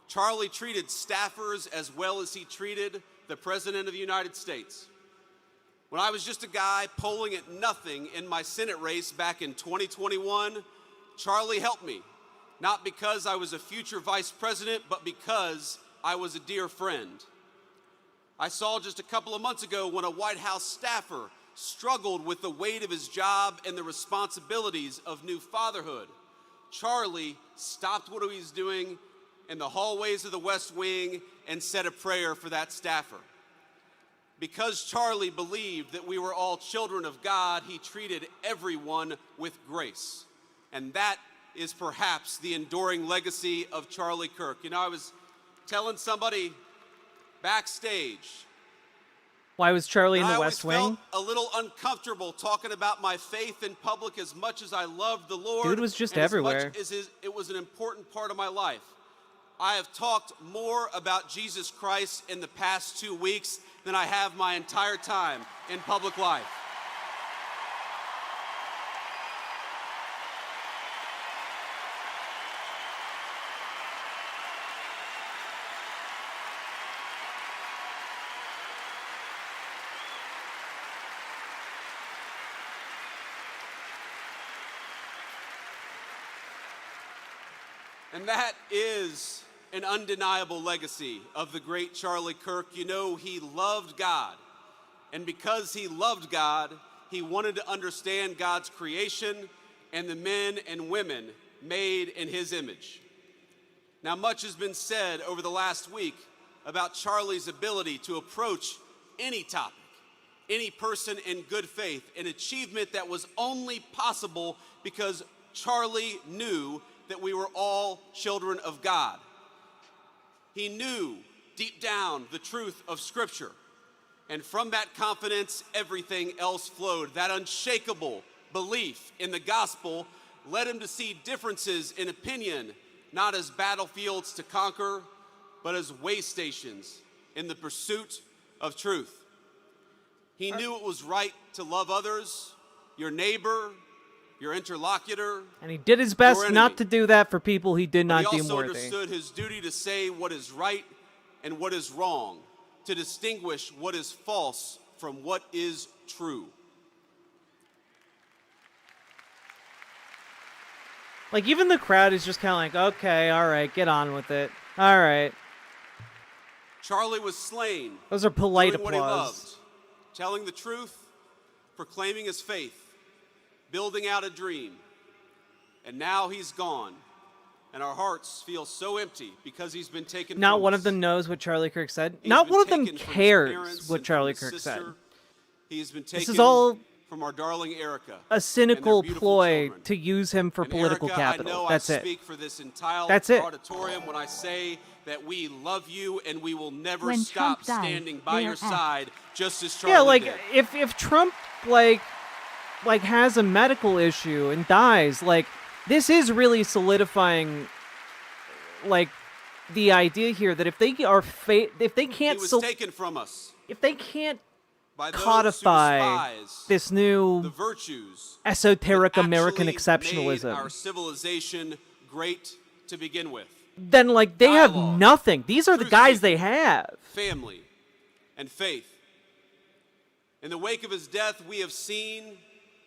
Charlie treated staffers as well as he treated the President of the United States. When I was just a guy polling at nothing in my Senate race back in 2021, Charlie helped me, not because I was a future vice president, but because I was a dear friend. I saw just a couple of months ago when a White House staffer struggled with the weight of his job and the responsibilities of new fatherhood. Charlie stopped what he was doing in the hallways of the West Wing and said a prayer for that staffer. Because Charlie believed that we were all children of God, he treated everyone with grace. And that is perhaps the enduring legacy of Charlie Kirk. You know, I was telling somebody backstage. Why was Charlie in the West I always Wing? felt a little uncomfortable talking about my faith in public as much as I loved the Lord. Dude was just and everywhere. As much as it was an important part of my life. I have talked more about Jesus Christ in the past 2 weeks than I have my entire time in public life. And that is an undeniable legacy of the great Charlie Kirk. You know, he loved God. And because he loved God, he wanted to understand God's creation and the men and women made in his image. Now, much has been said over the last week about Charlie's ability to approach any topic, any person in good faith, an achievement that was only possible because Charlie knew that we were all children of God. He knew deep down the truth of Scripture. And from that confidence, everything else flowed. That unshakable belief in the gospel led him to see differences in opinion, not as battlefields to conquer, but as way stations in the pursuit of truth. He knew it was right to love others, your neighbor, your interlocutor, and he did his best not to do that for people he did not deem worthy. He also understood his duty to say what is right and what is wrong, to distinguish what is false from what is true. Like, even the crowd is just kind of like, okay, all right, get on with it. All right. Charlie was slain. Those are polite doing what he applause. loved, telling the truth, proclaiming his faith, building out a dream. And now he's gone. And our hearts feel so empty because he's been taken Not from one us. of them knows what Charlie Kirk said. He's Not been one of them taken from his cares parents what and Charlie from his Kirk said. sister. He's been taken This is all from our darling Erica. a cynical ploy to use him for And political Erica, capital. I know That's I it. speak for this entire That's it. auditorium when I say that we love you and we will never When stop Trump dies, standing by they your are F. side, just as Charlie Yeah, like did. if Trump like has a medical issue and dies, like this is really solidifying like the idea here that if they are if they can't He was taken from us if they can't codify this new esoteric American exceptionalism, our civilization great to begin with. Then, like, they have nothing. These are the guys they have. Family and faith. In the wake of his death, we have seen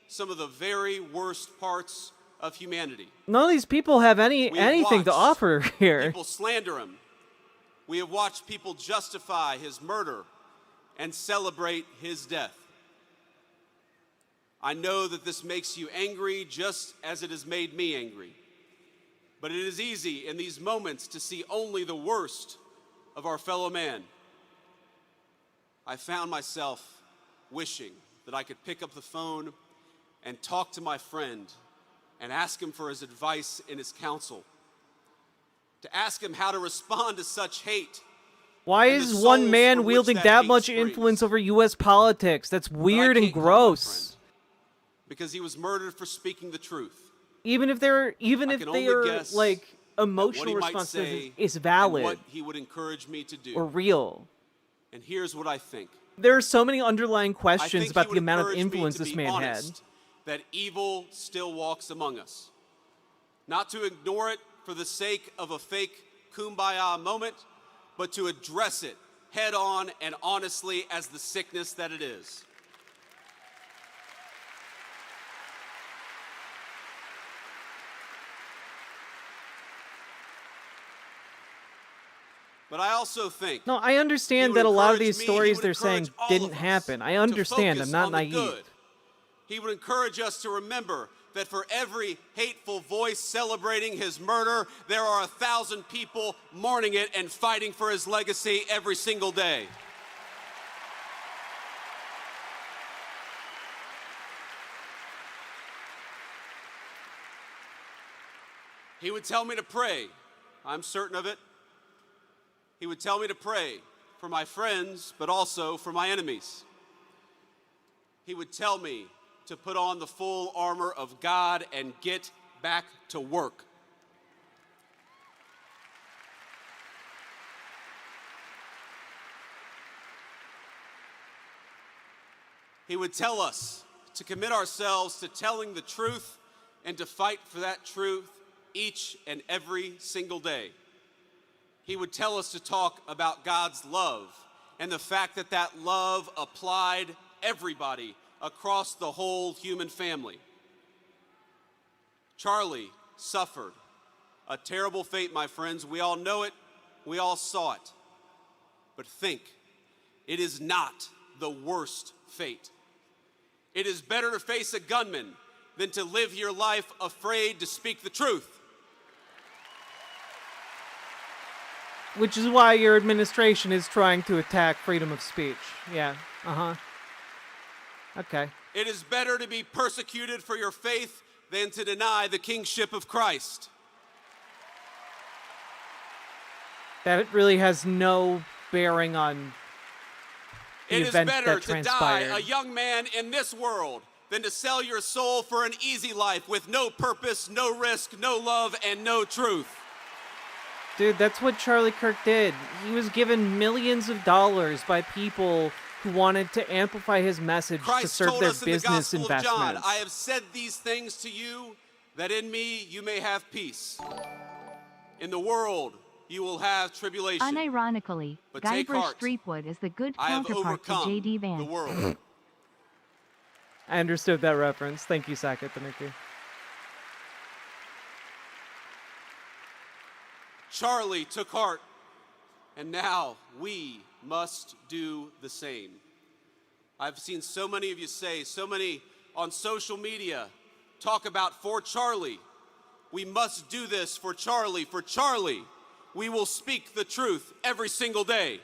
some of the very worst parts of humanity. None of these people have anything to offer here. People slander him. We have watched people justify his murder and celebrate his death. I know that this makes you angry just as it has made me angry. But it is easy in these moments to see only the worst of our fellow man. I found myself wishing that I could pick up the phone and talk to my friend and ask him for his advice and his counsel, to ask him how to respond to such hate. Why is one man wielding that much influence over U.S. politics? That's weird and gross. Because he was murdered for speaking the truth. Even if their like emotional response is valid, what he would encourage me to do, or real. And here's what I think. There are so many underlying questions about the amount of influence this man had. That evil still walks among us. Not to ignore it for the sake of a fake kumbaya moment, but to address it head on and honestly as the sickness that it is. But I also think... No, I understand that a lot of these stories they're saying didn't happen. I understand. I'm not naive. He would encourage us to remember that for every hateful voice celebrating his murder, there are 1,000 people mourning it and fighting for his legacy every single day. He would tell me to pray. I'm certain of it. He would tell me to pray for my friends, but also for my enemies. He would tell me to put on the full armor of God and get back to work. He would tell us to commit ourselves to telling the truth and to fight for that truth each and every single day. He would tell us to talk about God's love and the fact that that love applied everybody across the whole human family. Charlie suffered a terrible fate, my friends. We all know it. We all saw it. But think, it is not the worst fate. It is better to face a gunman than to live your life afraid to speak the truth. Which is why your administration is trying to attack freedom of speech. Yeah, Okay. It is better to be persecuted for your faith than to deny the kingship of Christ. That really has no bearing on the event that transpired. It is better to die a young man in this world than to sell your soul for an easy life with no purpose, no risk, no love, and no truth. Dude, that's what Charlie Kirk did. He was given millions of dollars by people who wanted to amplify his message to serve their business investments. John, I have said these things to you, that in me you may have peace. In the world you will have tribulation. Unironically, Guybrush Threepwood is the good counterpart to J.D. Vance. I understood that reference. Thank you, Saket Tanuki. Charlie took heart, and now we must do the same. I've seen so many of you say, so many on social media, talk about for Charlie. We must do this for Charlie. For Charlie, we will speak the truth every single day.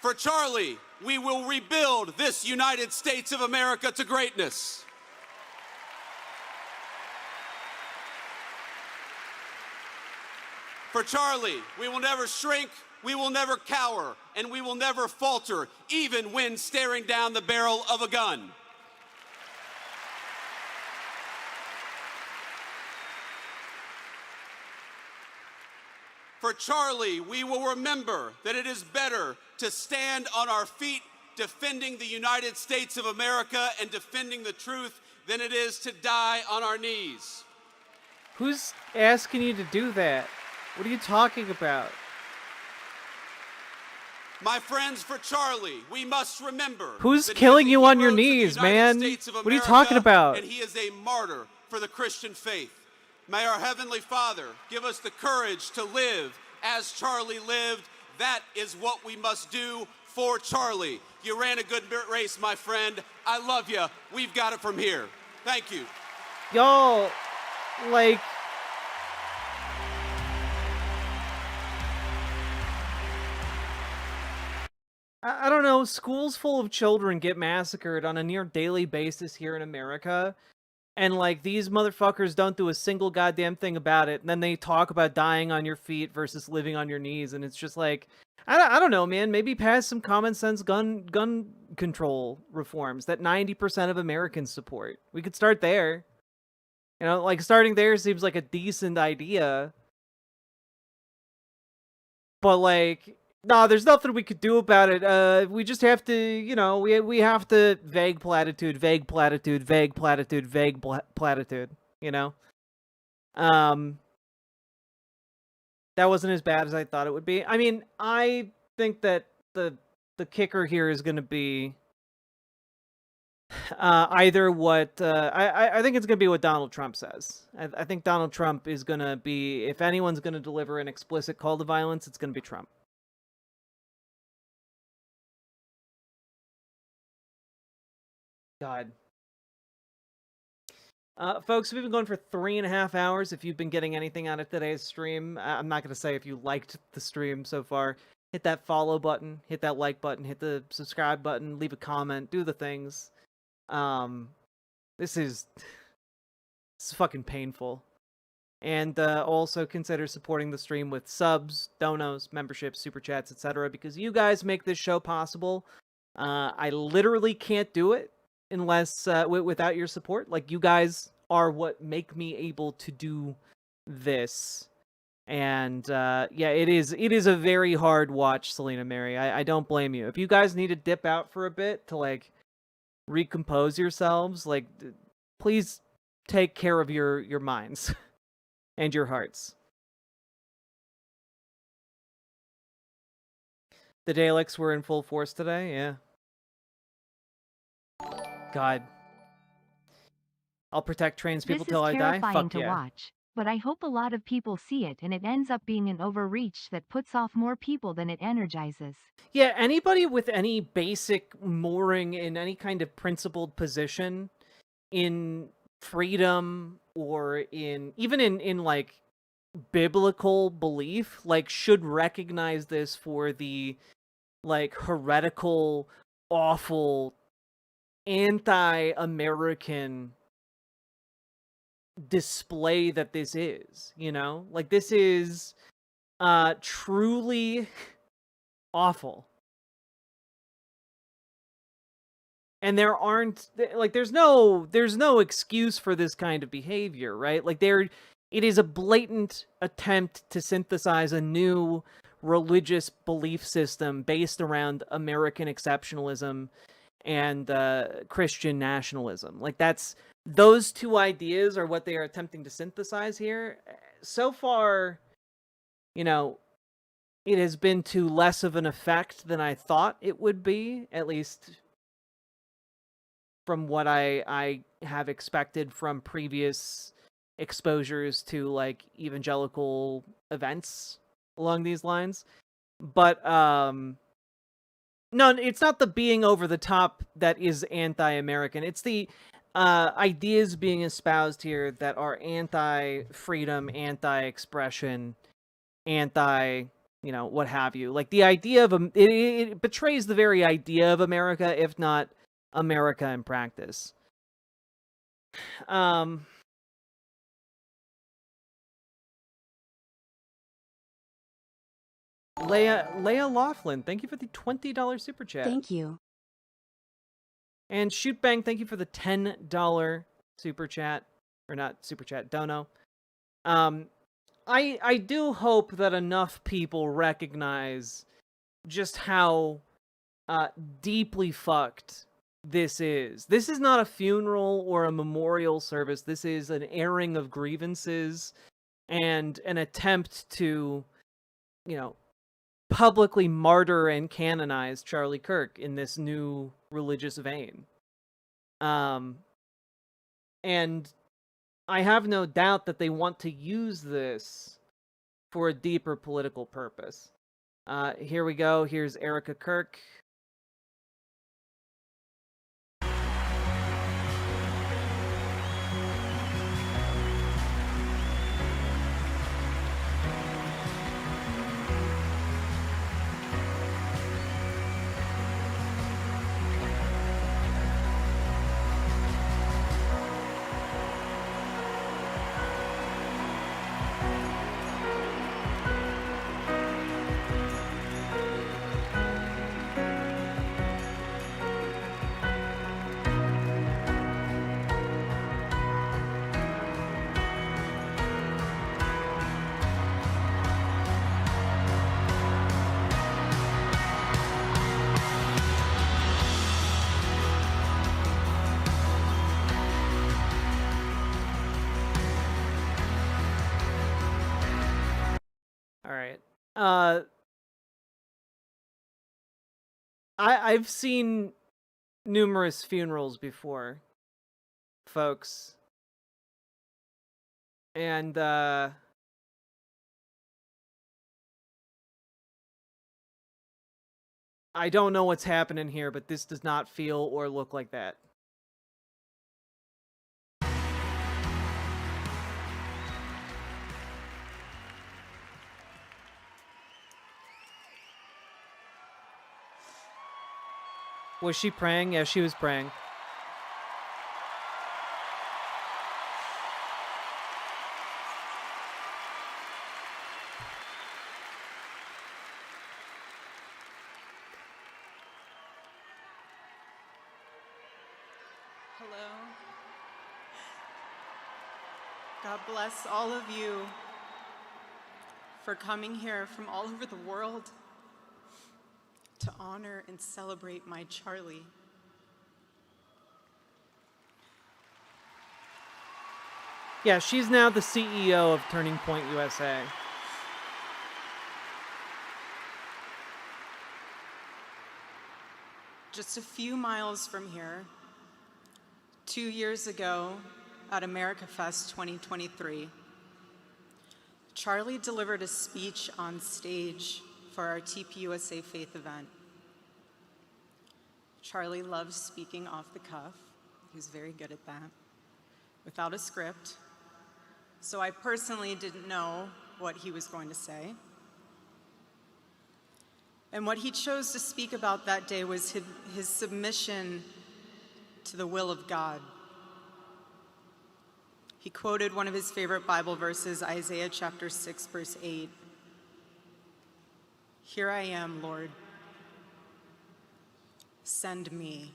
For Charlie, we will rebuild this United States of America to greatness. For Charlie, we will never shrink, we will never cower, and we will never falter, even when staring down the barrel of a gun. For Charlie, we will remember that it is better to stand on our feet defending the United States of America and defending the truth than it is to die on our knees. Who's asking you to do that? What are you talking about? My friends, for Charlie, we must remember. Who's killing you on your knees, man? What are you talking about? And he is a martyr for the Christian faith. May our Heavenly Father give us the courage to live as Charlie lived. That is what we must do for Charlie. You ran a good race, my friend. I love you. We've got it from here. Thank you. Y'all, like... I don't know, schools full of children get massacred on a near daily basis here in America, and like these motherfuckers don't do a single goddamn thing about it, and then they talk about dying on your feet versus living on your knees, and it's just like, I don't know, man, maybe pass some common sense gun control reforms that 90% of Americans support. We could start there. You know, like starting there seems like a decent idea. But like, no, there's nothing we could do about it. We just have to, you know, we have to vague platitude, vague platitude, vague platitude, vague platitude, you know? That wasn't as bad as I thought it would be. I mean, I think that the kicker here is going to be either what I think it's going to be what Donald Trump says. I think Donald Trump is going to be, if anyone's going to deliver an explicit call to violence, it's going to be Trump. God. Folks, we've been going for 3.5 hours. If you've been getting anything out of today's stream, I'm not going to say if you liked the stream so far. Hit that follow button, hit that like button, hit the subscribe button, leave a comment, do the things. This is fucking painful. And also consider supporting the stream with subs, donos, memberships, super chats, etc. because you guys make this show possible. I literally can't do it unless without your support. Like, you guys are what make me able to do this. And yeah, it is a very hard watch, Selena Mary. I don't blame you. If you guys need to dip out for a bit to like recompose yourselves, like, please take care of your minds and your hearts. The Daleks were in full force today, yeah. God. I'll protect trans people till I die. This is terrifying to yeah. watch, but I hope a lot of people see it and it ends up being an overreach that puts off more people than it energizes. Yeah, anybody with any basic mooring in any kind of principled position in freedom or even in like biblical belief, like, should recognize this for the like heretical, awful, anti-American display that this is, you know? Like, this is truly awful. And there aren't, like, there's no excuse for this kind of behavior, right? Like, it is a blatant attempt to synthesize a new religious belief system based around American exceptionalism and Christian nationalism. Like, those two ideas are what they are attempting to synthesize here. So far, you know, it has been to less of an effect than I thought it would be, at least from what I have expected from previous exposures to like evangelical events along these lines. But no, it's not the being over the top that is anti-American. It's the ideas being espoused here that are anti-freedom, anti-expression, anti, you know, what have you. Like, the idea of it betrays the very idea of America, if not America in practice. Leia Laughlin, thank you for the $20 super chat. Thank you. And Shootbang, thank you for the $10 super chat. Or not super chat, dono. I do hope that enough people recognize just how deeply fucked this is. This is not a funeral or a memorial service. This is an airing of grievances and an attempt to, publicly martyr and canonize Charlie Kirk in this new religious vein. And I have no doubt that they want to use this for a deeper political purpose. Here we go. Here's Erica Kirk. I've seen numerous funerals before, folks. And I don't know what's happening here, but this does not feel or look like that. Was she praying? Yeah, she was praying. Hello. God bless all of you for coming here from all over the world to honor and celebrate my Charlie. Yeah, she's now the CEO of Turning Point USA. Just a few miles from here, 2 years ago at America Fest 2023, Charlie delivered a speech on stage for our TPUSA faith event. Charlie loves speaking off the cuff. He's very good at that, without a script. So I personally didn't know what he was going to say. And what he chose to speak about that day was his submission to the will of God. He quoted one of his favorite Bible verses, Isaiah chapter 6, verse 8. "Here I am, Lord. Send me."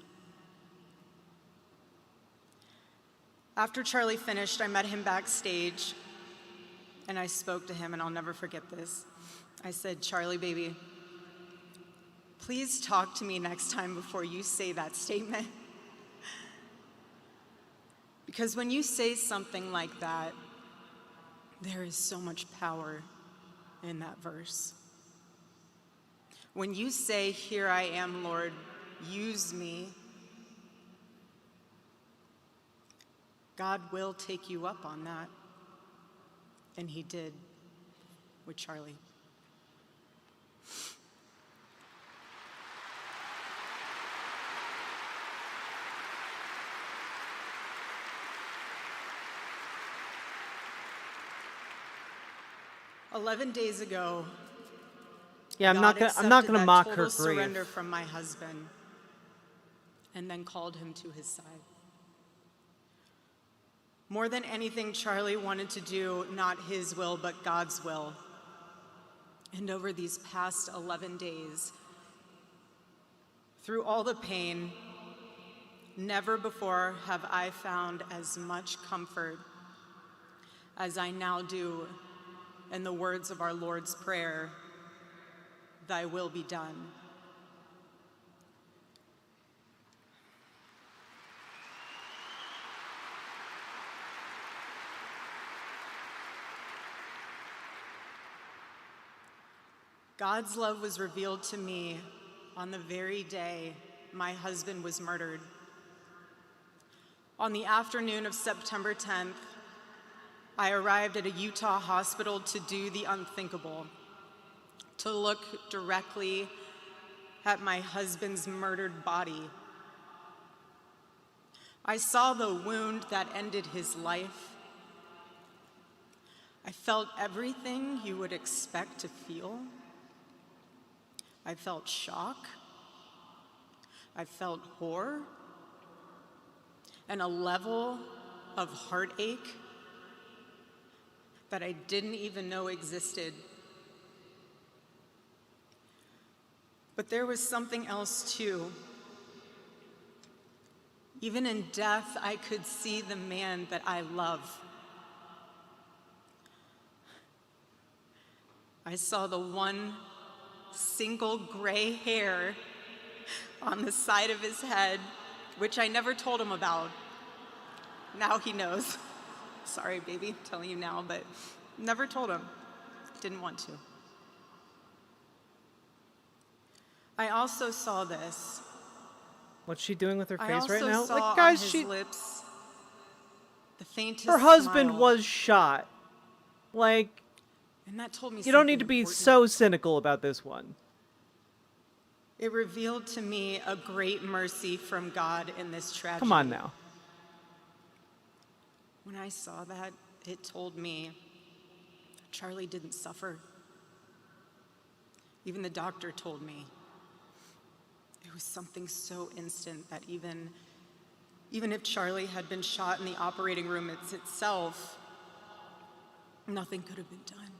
After Charlie finished, I met him backstage, and I spoke to him, and I'll never forget this. I said, "Charlie, baby, please talk to me next time before you say that statement. Because when you say something like that, there is so much power in that verse. When you say, 'Here I am, Lord, use me,' God will take you up on that." And he did with Charlie. "11 days ago, yeah, I'm not gonna mock her grief. Surrender from my husband, and then called him to his side. More than anything, Charlie wanted to do not his will, but God's will. And over these past 11 days, through all the pain, never before have I found as much comfort as I now do and the words of our Lord's Prayer, "Thy will be done." God's love was revealed to me on the very day my husband was murdered. On the afternoon of September 10th, I arrived at a Utah hospital to do the unthinkable, to look directly at my husband's murdered body. I saw the wound that ended his life. I felt everything you would expect to feel. I felt shock, I felt horror, and a level of heartache that I didn't even know existed. But there was something else too. Even in death, I could see the man that I love. I saw the one single gray hair on the side of his head, which I never told him about. Now he knows. Sorry, baby, I'm telling you now, but never told him. Didn't want to. I also saw this. What's she doing with her I face right also now? saw Like, guys, on his lips the faintest her husband smile. was shot. Like, And that told me you don't need to something be important. so cynical about this one. It revealed to me a great mercy from God in this tragedy. Come on now. When I saw that, it told me Charlie didn't suffer. Even the doctor told me. It was something so instant that even if Charlie had been shot in the operating room itself, nothing could have been done.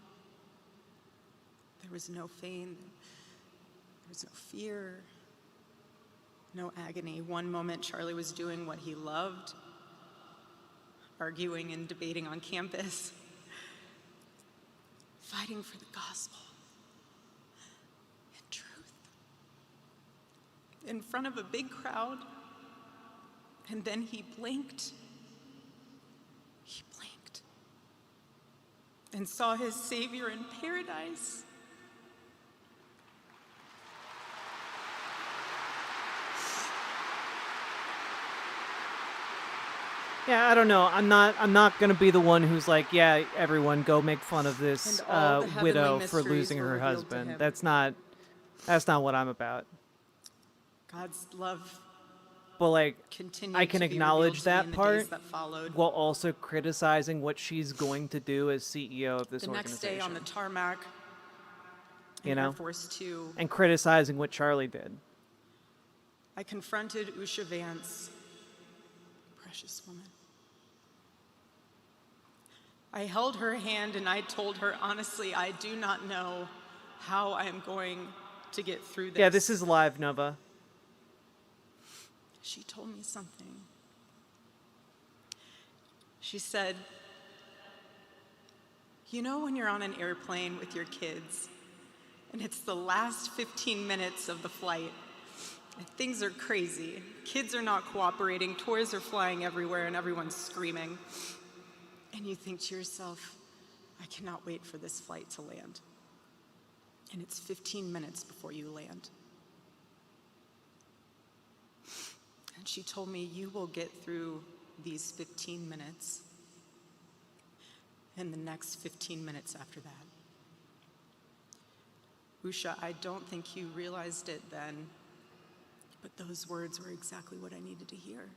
There was no pain, there was no fear, no agony. One moment, Charlie was doing what he loved, arguing and debating on campus, fighting for the gospel and truth in front of a big crowd. And then he blinked. He blinked and saw his Savior in paradise. Yeah, I don't know. I'm not gonna be the one who's like, yeah, everyone go make fun of this And all the heavenly widow for mysteries losing were her revealed to husband. him. That's not what I'm about. God's love But like, continued I can to be acknowledge revealed to me that in the part days that followed. while also criticizing what she's going to do as CEO of this The next organization. day on the tarmac you in know, Air Force 2, and criticizing what Charlie did. I confronted Usha Vance, precious woman. I held her hand and I told her, honestly, I do not know how I am going to get through this. Yeah, this is live, Nova. She told me something. She said, you know when you're on an airplane with your kids and it's the last 15 minutes of the flight and things are crazy, kids are not cooperating, toys are flying everywhere and everyone's screaming, and you think to yourself, I cannot wait for this flight to land. And it's 15 minutes before you land. And she told me, you will get through these 15 minutes and the next 15 minutes after that. Usha, I don't think you realized it then, but those words were exactly what I needed to hear.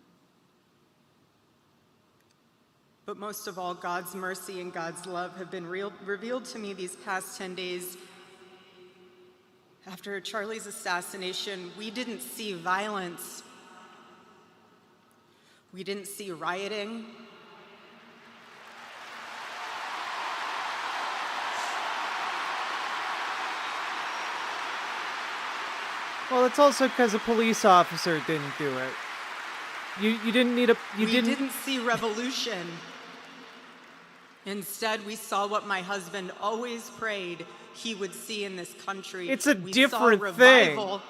But most of all, God's mercy and God's love have been revealed to me these past 10 days. After Charlie's assassination, we didn't see violence. We didn't see rioting. Well, it's also because a police officer didn't do it. You didn't need a. We didn't see revolution. Instead, we saw what my husband always prayed he would see in this country. It's a We different saw thing. revival.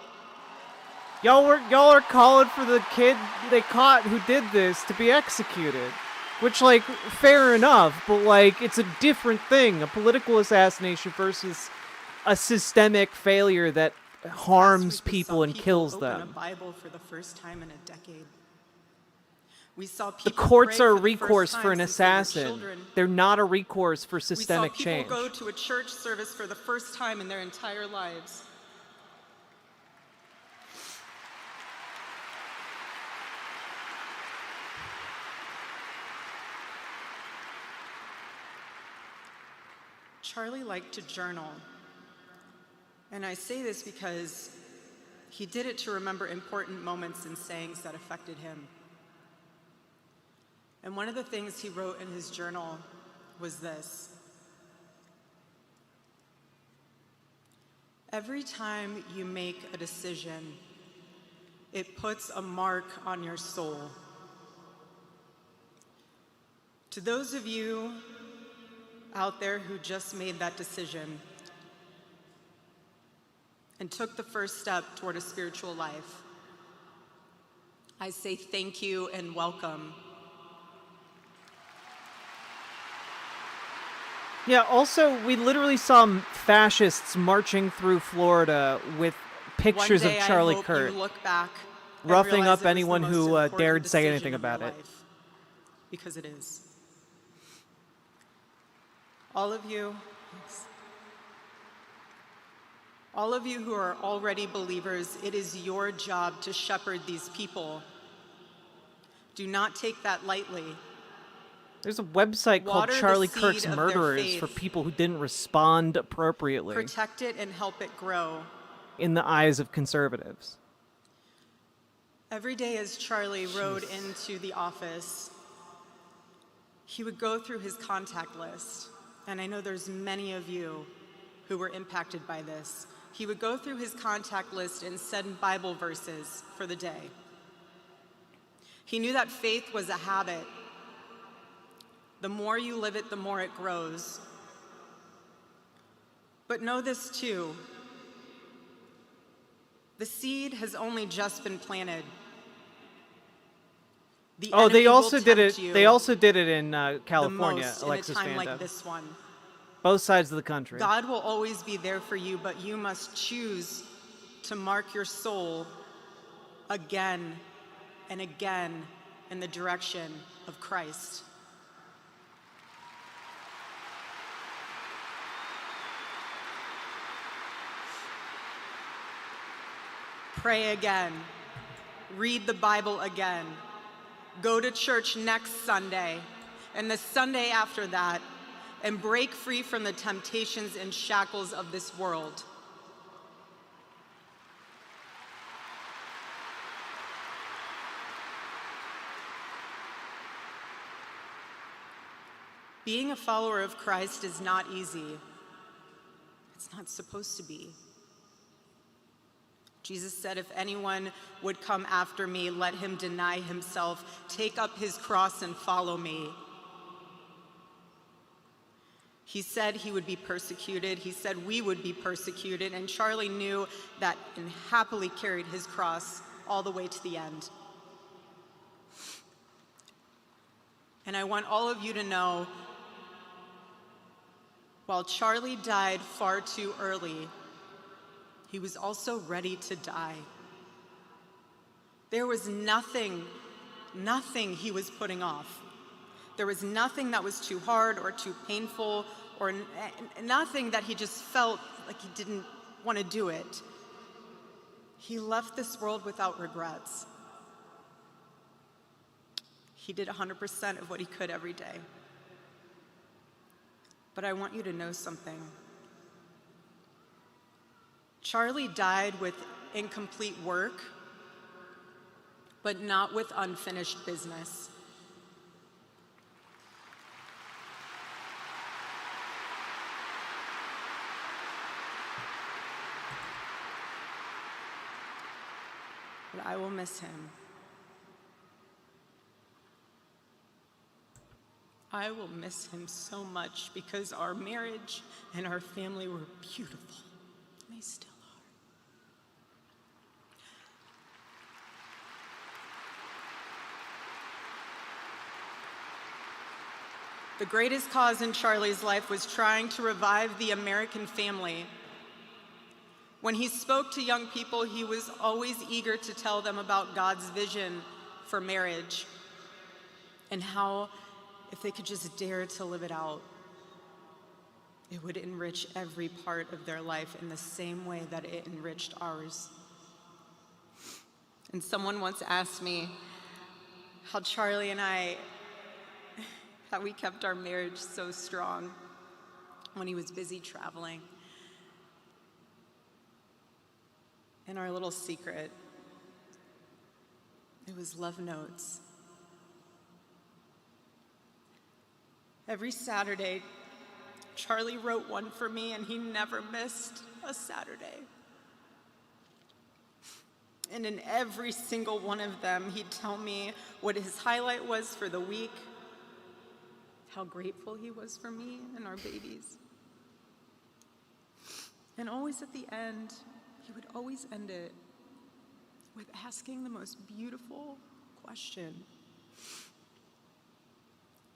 Y'all are calling for the kid they caught who did this to be executed. Which, like, fair enough, but, like, it's a different thing. A political assassination versus a systemic failure that harms people and kills Open a them. Bible for the first time in a decade. We saw The people courts pray are a for the first recourse time for an since they were assassin. children. They're not a recourse for systemic We saw people change. go to a church service for the first time in their entire lives. Charlie liked to journal. And I say this because he did it to remember important moments and sayings that affected him. And one of the things he wrote in his journal was this: every time you make a decision, it puts a mark on your soul. To those of you out there who just made that decision and took the first step toward a spiritual life, I say thank you and welcome. Yeah, also, we literally saw fascists marching through Florida with pictures One of day I Charlie hope Kirk, you look back and roughing realize up it was anyone the most who important dared say decision anything of your about it. life. Because it is. All of you who are already believers, it is your job to shepherd these people. Do not take that lightly. There's a website called Water the Charlie seed Kirk's of their Murderers for faith. people who didn't respond appropriately Protect it and help it grow. in the eyes of conservatives. Every day as Charlie rode into the office, he would go through his contact list. And I know there's many of you who were impacted by this. He would go through his contact list and send Bible verses for the day. He knew that faith was a habit. The more you live it, the more it grows. But know this too: the seed has only just been planted. The Oh, they enemy will also did tempt it. you They also did it in the California. most Alexis in a time Van like Dam. this one. Both sides of the country. God will always be there for you, but you must choose to mark your soul again and again in the direction of Christ. Pray again. Read the Bible again. Go to church next Sunday and the Sunday after that, and break free from the temptations and shackles of this world. Being a follower of Christ is not easy. It's not supposed to be. Jesus said, if anyone would come after me, let him deny himself, take up his cross and follow me. He said he would be persecuted. He said we would be persecuted. And Charlie knew that and happily carried his cross all the way to the end. And I want all of you to know, while Charlie died far too early, he was also ready to die. There was nothing he was putting off. There was nothing that was too hard or too painful, or nothing that he just felt like he didn't want to do it. He left this world without regrets. He did 100% of what he could every day. But I want you to know something. Charlie died with incomplete work, but not with unfinished business. But I will miss him. I will miss him so much because our marriage and our family were beautiful. They still are. The greatest cause in Charlie's life was trying to revive the American family. When he spoke to young people, he was always eager to tell them about God's vision for marriage and how, if they could just dare to live it out, it would enrich every part of their life in the same way that it enriched ours. And someone once asked me how Charlie and I, how we kept our marriage so strong when he was busy traveling. And our little secret, it was love notes. Every Saturday, Charlie wrote one for me, and he never missed a Saturday. And in every single one of them, he'd tell me what his highlight was for the week, how grateful he was for me and our babies. And always at the end, he would always end it with asking the most beautiful question.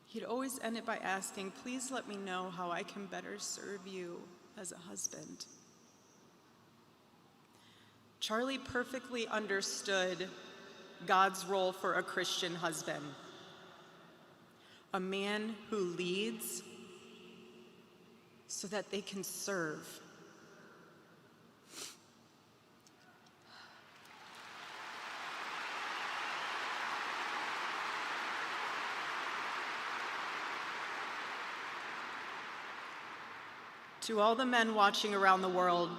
He'd always end it by asking, "Please let me know how I can better serve you as a husband." Charlie perfectly understood God's role for a Christian husband. A man who leads so that they can serve. To all the men watching around the world,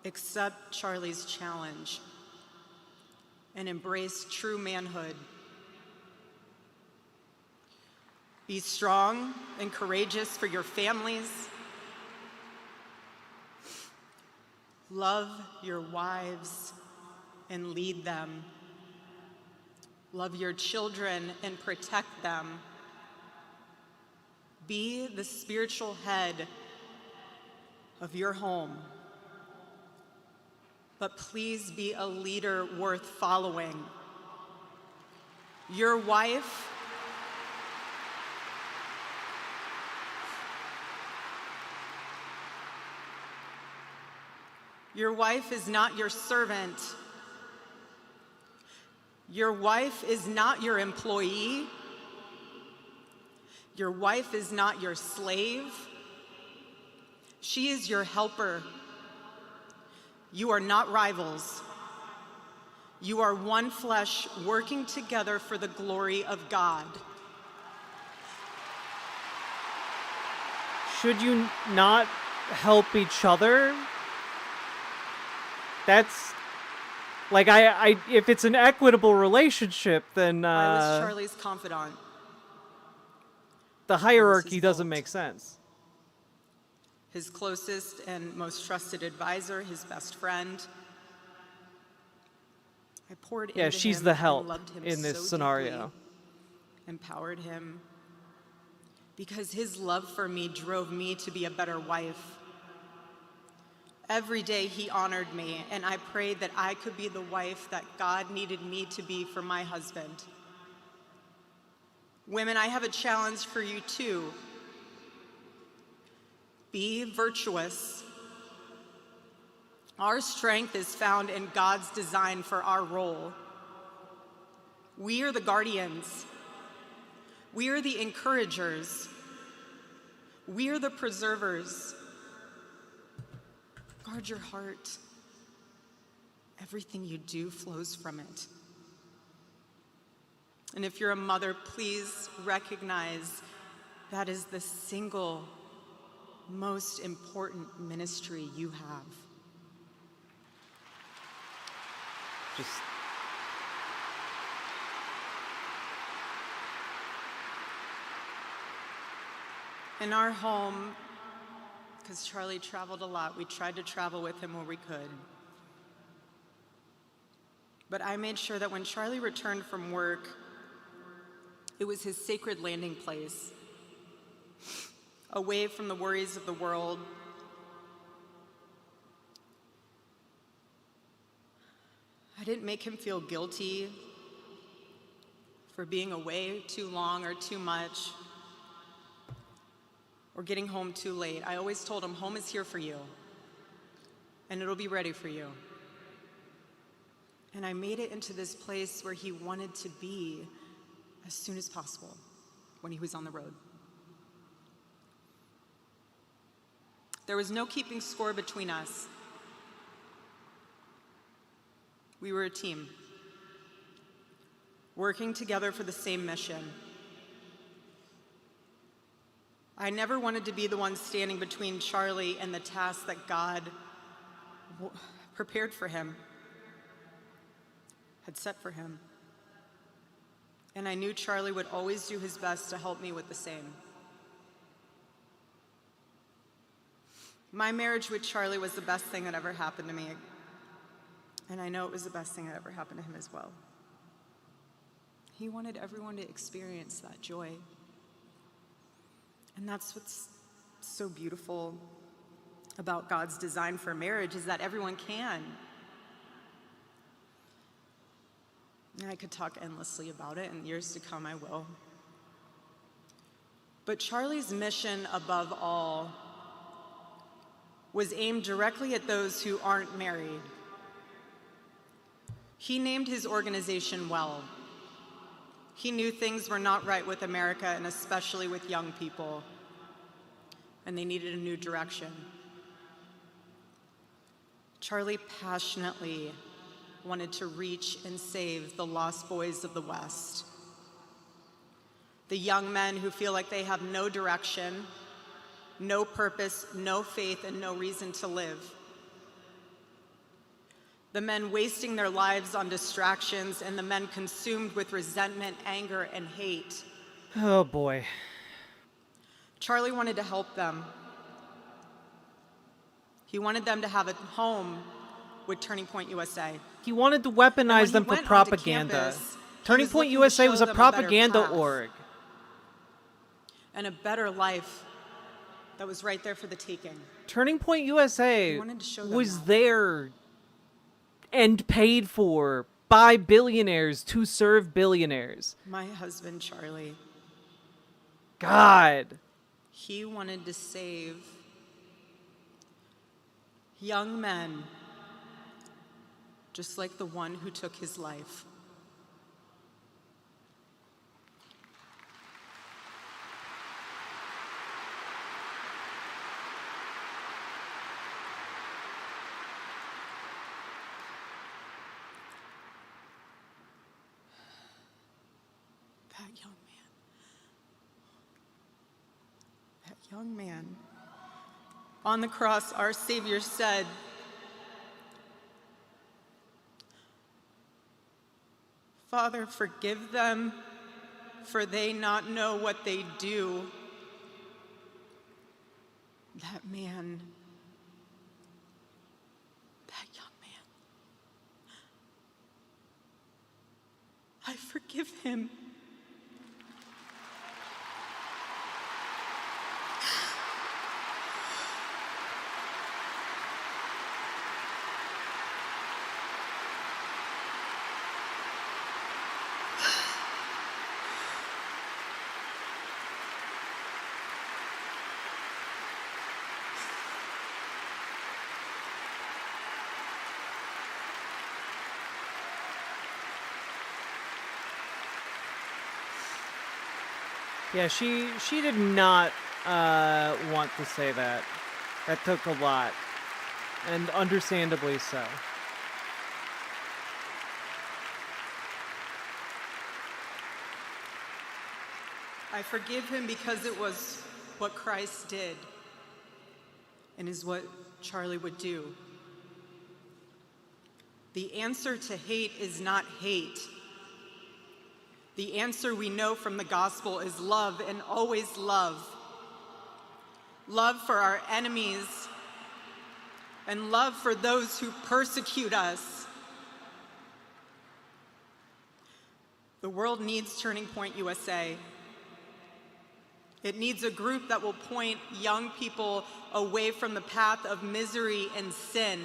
accept Charlie's challenge and embrace true manhood. Be strong and courageous for your families. Love your wives and lead them. Love your children and protect them. Be the spiritual head of your home. But please be a leader worth following. Your wife is not your servant. Your wife is not your employee. Your wife is not your slave. She is your helper. You are not rivals. You are one flesh working together for the glory of God. Should you not help each other? That's like if it's an equitable relationship, then I was Charlie's confidant. The hierarchy doesn't make sense. His closest and most trusted advisor, his best friend. I poured into him. Yeah, she's the help and loved him in this so scenario. deeply, empowered him, because his love for me drove me to be a better wife. Every day he honored me, and I prayed that I could be the wife that God needed me to be for my husband. Women, I have a challenge for you too. Be virtuous. Our strength is found in God's design for our role. We are the guardians. We are the encouragers. We are the preservers. Guard your heart. Everything you do flows from it. And if you're a mother, please recognize that is the single most important ministry you have. Just in our home, because Charlie traveled a lot, we tried to travel with him where we could. But I made sure that when Charlie returned from work, It was his sacred landing place, away from the worries of the world. I didn't make him feel guilty for being away too long or too much, or getting home too late. I always told him, home is here for you, and it'll be ready for you. And I made it into this place where he wanted to be as soon as possible when he was on the road. There was no keeping score between us. We were a team, working together for the same mission. I never wanted to be the one standing between Charlie and the task that God prepared for him, had set for him. And I knew Charlie would always do his best to help me with the same. My marriage with Charlie was the best thing that ever happened to me. And I know it was the best thing that ever happened to him as well. He wanted everyone to experience that joy. And that's what's so beautiful about God's design for marriage, is that everyone can. And I could talk endlessly about it, and years to come I will. But Charlie's mission above all was aimed directly at those who aren't married. He named his organization well. He knew things were not right with America, and especially with young people, and they needed a new direction. Charlie passionately wanted to reach and save the lost boys of the West, the young men who feel like they have no direction, no purpose, no faith, and no reason to live. The men wasting their lives on distractions, and the men consumed with resentment, anger, and hate. Oh boy. Charlie wanted to help them. He wanted them to have a home with Turning Point USA. He wanted to weaponize them for propaganda. Turning Point USA was a propaganda org. And a better life that was right there for the taking. Turning Point USA was there and paid for by billionaires to serve billionaires. My husband, Charlie. God. He wanted to save young men just like the one who took his life. That young man. On the cross, our Savior said, "Father, forgive them, for they not know what they do." That man, that young man, I forgive him. Yeah, she did not want to say that. That took a lot, and understandably so. I forgive him because it was what Christ did and is what Charlie would do. The answer to hate is not hate. The answer we know from the gospel is love, and always love. Love for our enemies and love for those who persecute us. The world needs Turning Point USA. It needs a group that will point young people away from the path of misery and sin.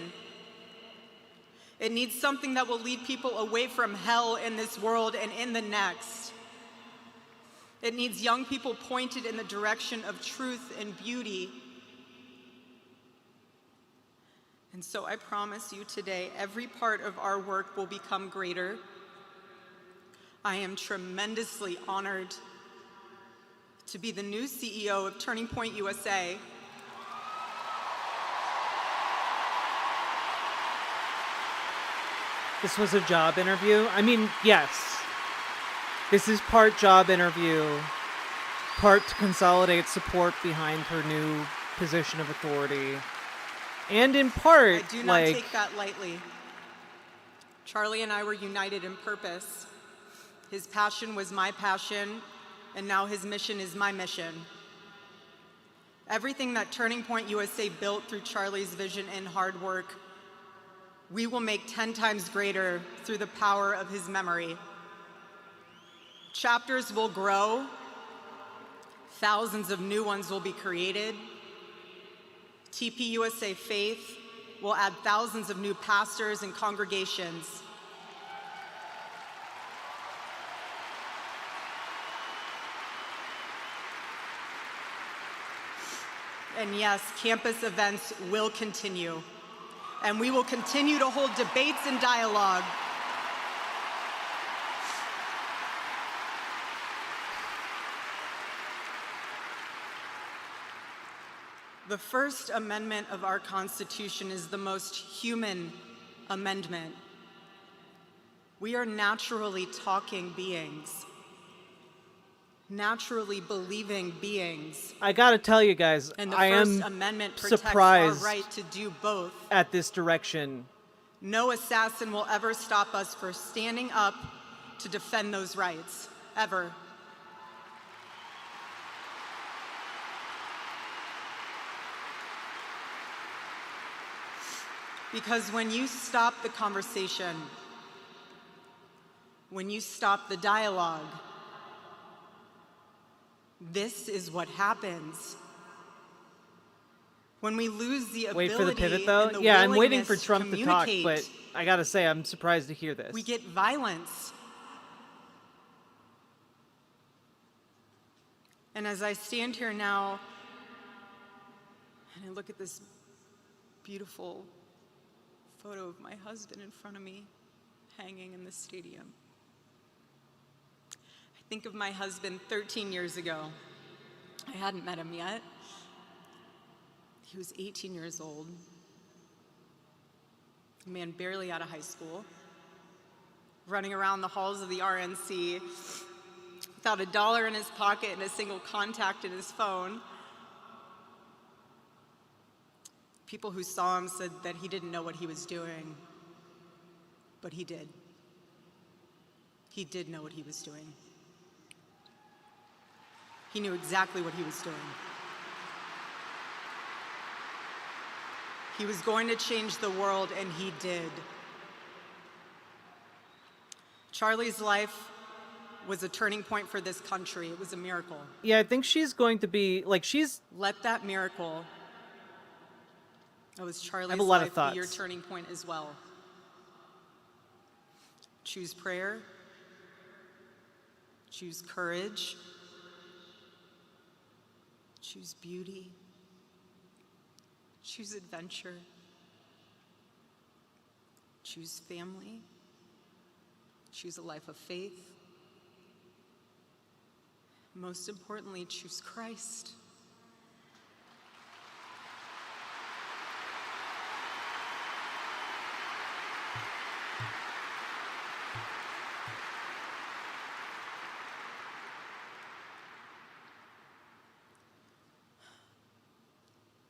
It needs something that will lead people away from hell in this world and in the next. It needs young people pointed in the direction of truth and beauty. And so I promise you today, every part of our work will become greater. I am tremendously honored to be the new CEO of Turning Point USA. This was a job interview? I mean, yes. This is part job interview, part to consolidate support behind her new position of authority. And in part, I do not take that lightly. Charlie and I were united in purpose. His passion was my passion, and now his mission is my mission. Everything that Turning Point USA built through Charlie's vision and hard work, we will make 10 times greater through the power of his memory. Chapters will grow, thousands of new ones will be created. TPUSA Faith will add thousands of new pastors and congregations. And yes, campus events will continue. And we will continue to hold debates and dialogue. The First Amendment of our Constitution is the most human amendment. We are naturally talking beings, naturally believing beings. I gotta tell you guys, And the I First am Amendment protects surprised our right to do both. at this direction. No assassin will ever stop us from standing up to defend those rights, ever. Because when you stop the conversation, when you stop the dialogue, this is what happens. When we lose the ability Wait for the pivot, and though? the Yeah, I'm waiting for willingness Trump to talk, communicate, but I gotta say, I'm surprised to hear this. we get violence. And as I stand here now, and I look at this beautiful photo of my husband in front of me, hanging in the stadium, I think of my husband 13 years ago. I hadn't met him yet. He was 18 years old, a man barely out of high school, running around the halls of the RNC without $1 in his pocket and a single contact in his phone. People who saw him said that he didn't know what he was doing, but he did. He did know what he was doing. He knew exactly what he was doing. He was going to change the world, and he did. Charlie's life was a turning point for this country. It was a miracle. Yeah, I think she's going to be, like, Let that miracle, that was Charlie's a lot of life, thoughts. be your turning point as well. Choose prayer. Choose courage. Choose beauty. Choose adventure. Choose family. Choose a life of faith. Most importantly, choose Christ.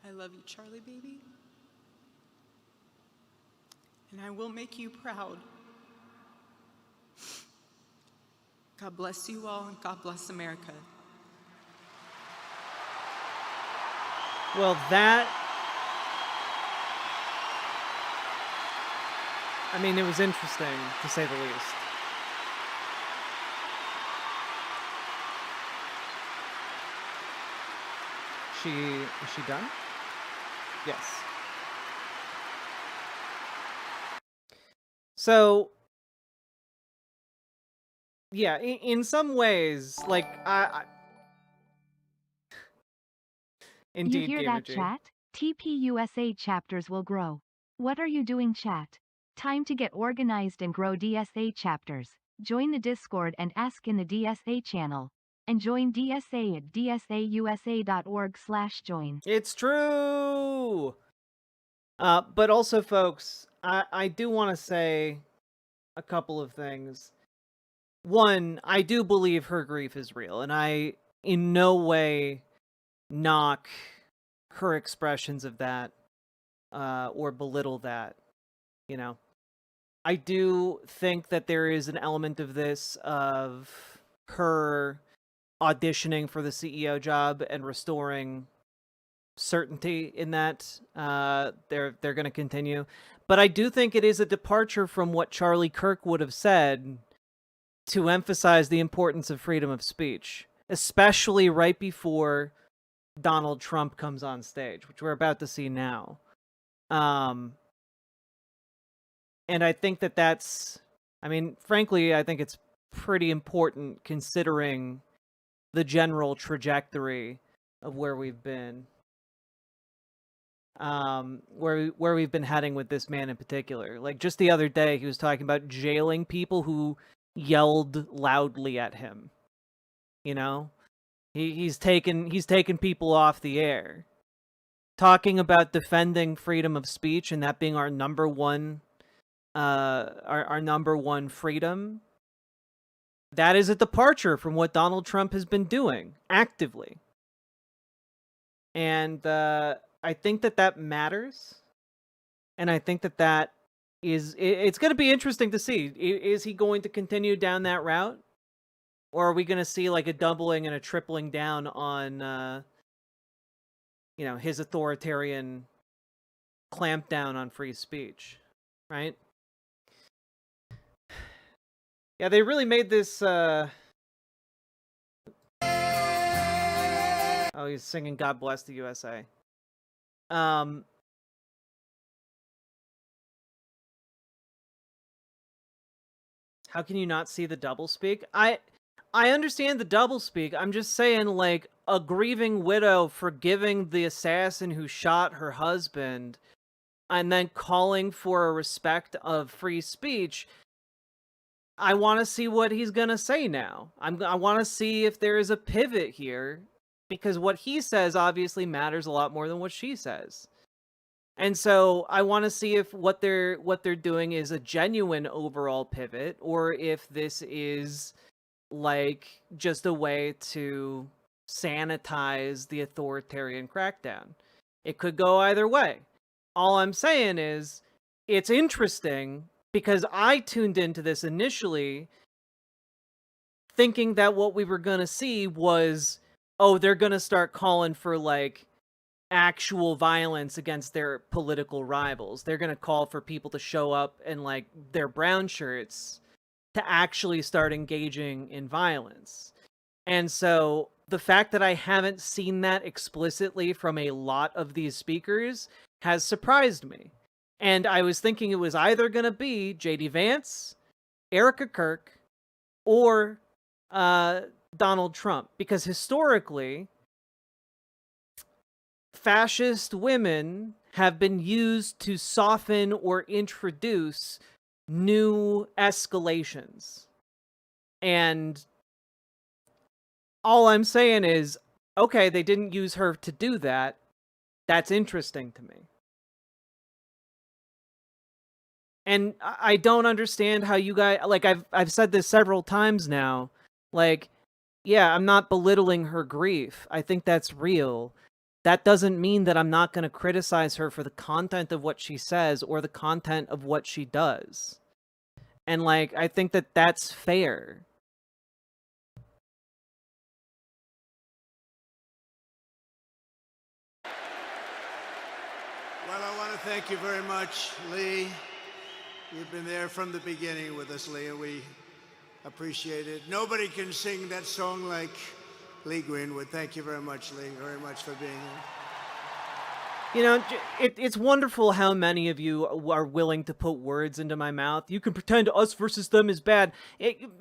I love you, Charlie, baby. And I will make you proud. God bless you all, and God bless America. Well, that... I mean, it was interesting, to say the least. she done? Yes. So, yeah, in some ways, like indeed, you hear that, chat? TPUSA chapters will grow. What are you doing, chat? Time to get organized and grow DSA chapters. Join the Discord and ask in the DSA channel. And join DSA at dsausa.org/join. It's true! But also, folks, I do want to say a couple of things. One, I do believe her grief is real, and I in no way knock her expressions of that or belittle that. You know, I do think that there is an element of this of her auditioning for the CEO job and restoring certainty in that they're going to continue. But I do think it is a departure from what Charlie Kirk would have said to emphasize the importance of freedom of speech, especially right before Donald Trump comes on stage, which we're about to see now. And I think that that's, I mean, frankly, I think it's pretty important considering the general trajectory of where we've been. Where we've been heading with this man in particular. Like just the other day, he was talking about jailing people who yelled loudly at him. You know, he's taken people off the air. Talking about defending freedom of speech and that being our number one freedom. That is a departure from what Donald Trump has been doing actively. And I think that matters. And I think that is, it's going to be interesting to see. Is he going to continue down that route? Or are we going to see like a doubling and a tripling down on, you know, his authoritarian clampdown on free speech, right? Yeah, they really made this, oh, he's singing God Bless the USA. How can you not see the doublespeak? I understand the doublespeak. I'm just saying, like, a grieving widow forgiving the assassin who shot her husband and then calling for a respect of free speech. I want to see what he's going to say now. I want to see if there is a pivot here, because what he says obviously matters a lot more than what she says. And so I want to see if what they're doing is a genuine overall pivot, or if this is like just a way to sanitize the authoritarian crackdown. It could go either way. All I'm saying is it's interesting because I tuned into this initially thinking that what we were going to see was, oh, they're going to start calling for like actual violence against their political rivals. They're going to call for people to show up in like their brown shirts to actually start engaging in violence. And so the fact that I haven't seen that explicitly from a lot of these speakers has surprised me. And I was thinking it was either going to be J.D. Vance, Erica Kirk, or Donald Trump. Because historically, fascist women have been used to soften or introduce new escalations. And all I'm saying is, okay, they didn't use her to do that. That's interesting to me. And I don't understand how you guys, like, I've said this several times now, like, yeah, I'm not belittling her grief. I think that's real. That doesn't mean that I'm not going to criticize her for the content of what she says or the content of what she does. And, like, I think that that's fair. Well, I want to thank you very much, Lee. You've been there from the beginning with us, Lee, and we appreciate it. Nobody can sing that song like Lee Greenwood. Thank you very much, Lee, very much for being here. You know, it's wonderful how many of you are willing to put words into my mouth. You can pretend us versus them is bad.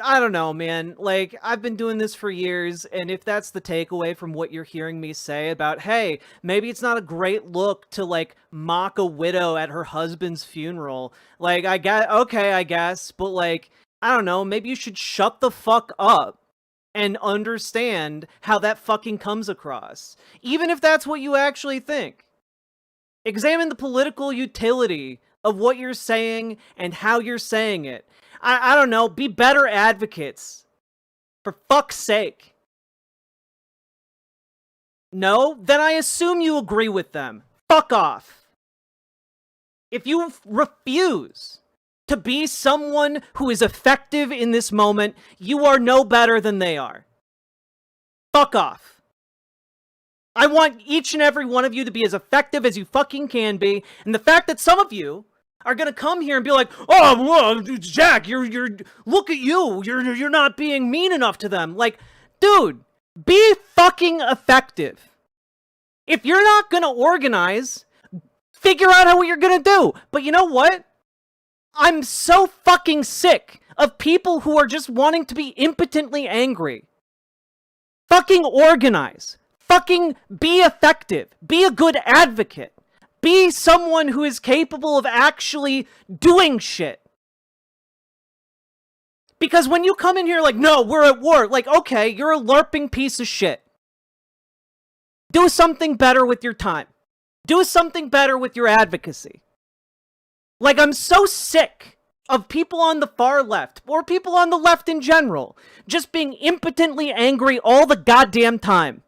I don't know, man. Like, I've been doing this for years, and if that's the takeaway from what you're hearing me say about, hey, maybe it's not a great look to, like, mock a widow at her husband's funeral. Like, I guess, but, like, I don't know, maybe you should shut the fuck up and understand how that fucking comes across. Even if that's what you actually think. Examine the political utility of what you're saying and how you're saying it. I don't know, be better advocates. For fuck's sake. No? Then I assume you agree with them. Fuck off. If you refuse to be someone who is effective in this moment, you are no better than they are. Fuck off. I want each and every one of you to be as effective as you fucking can be, and the fact that some of you are gonna come here and be like, oh, well, Jack, you're look at you, you're not being mean enough to them. Like, dude, be fucking effective. If you're not gonna organize, figure out what you're gonna do. But you know what? I'm so fucking sick of people who are just wanting to be impotently angry. Fucking organize. Fucking be effective. Be a good advocate. Be someone who is capable of actually doing shit. Because when you come in here like, no, we're at war, like, okay, you're a LARPing piece of shit. Do something better with your time. Do something better with your advocacy. Like, I'm so sick of people on the far left, or people on the left in general, just being impotently angry all the goddamn time.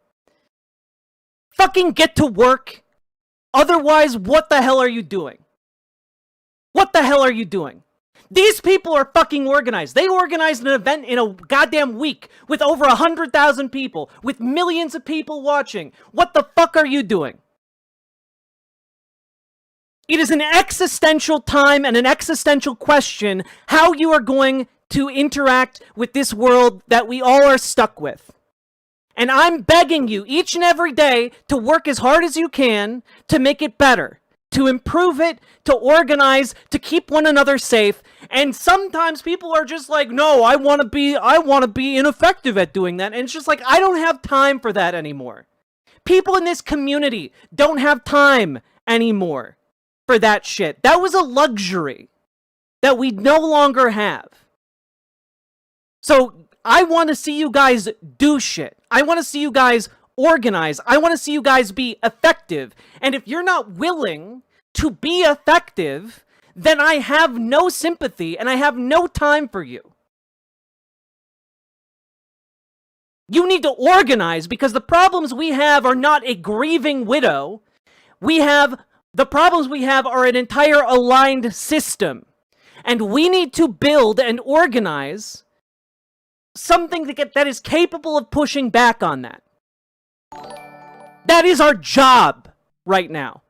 Fucking get to work. Otherwise, what the hell are you doing? What the hell are you doing? These people are fucking organized. They organized an event in a goddamn week with over 100,000 people, with millions of people watching. What the fuck are you doing? It is an existential time and an existential question how you are going to interact with this world that we all are stuck with. And I'm begging you each and every day to work as hard as you can to make it better, to improve it, to organize, to keep one another safe. And sometimes people are just like, no, I want to be ineffective at doing that. And it's just like, I don't have time for that anymore. People in this community don't have time anymore for that shit. That was a luxury that we no longer have. So I want to see you guys do shit. I want to see you guys organize. I want to see you guys be effective. And if you're not willing to be effective, then I have no sympathy and I have no time for you. You need to organize because the problems we have are not a grieving widow. The problems we have are an entire aligned system. And we need to build and organize something that is capable of pushing back on that. That is our job right now.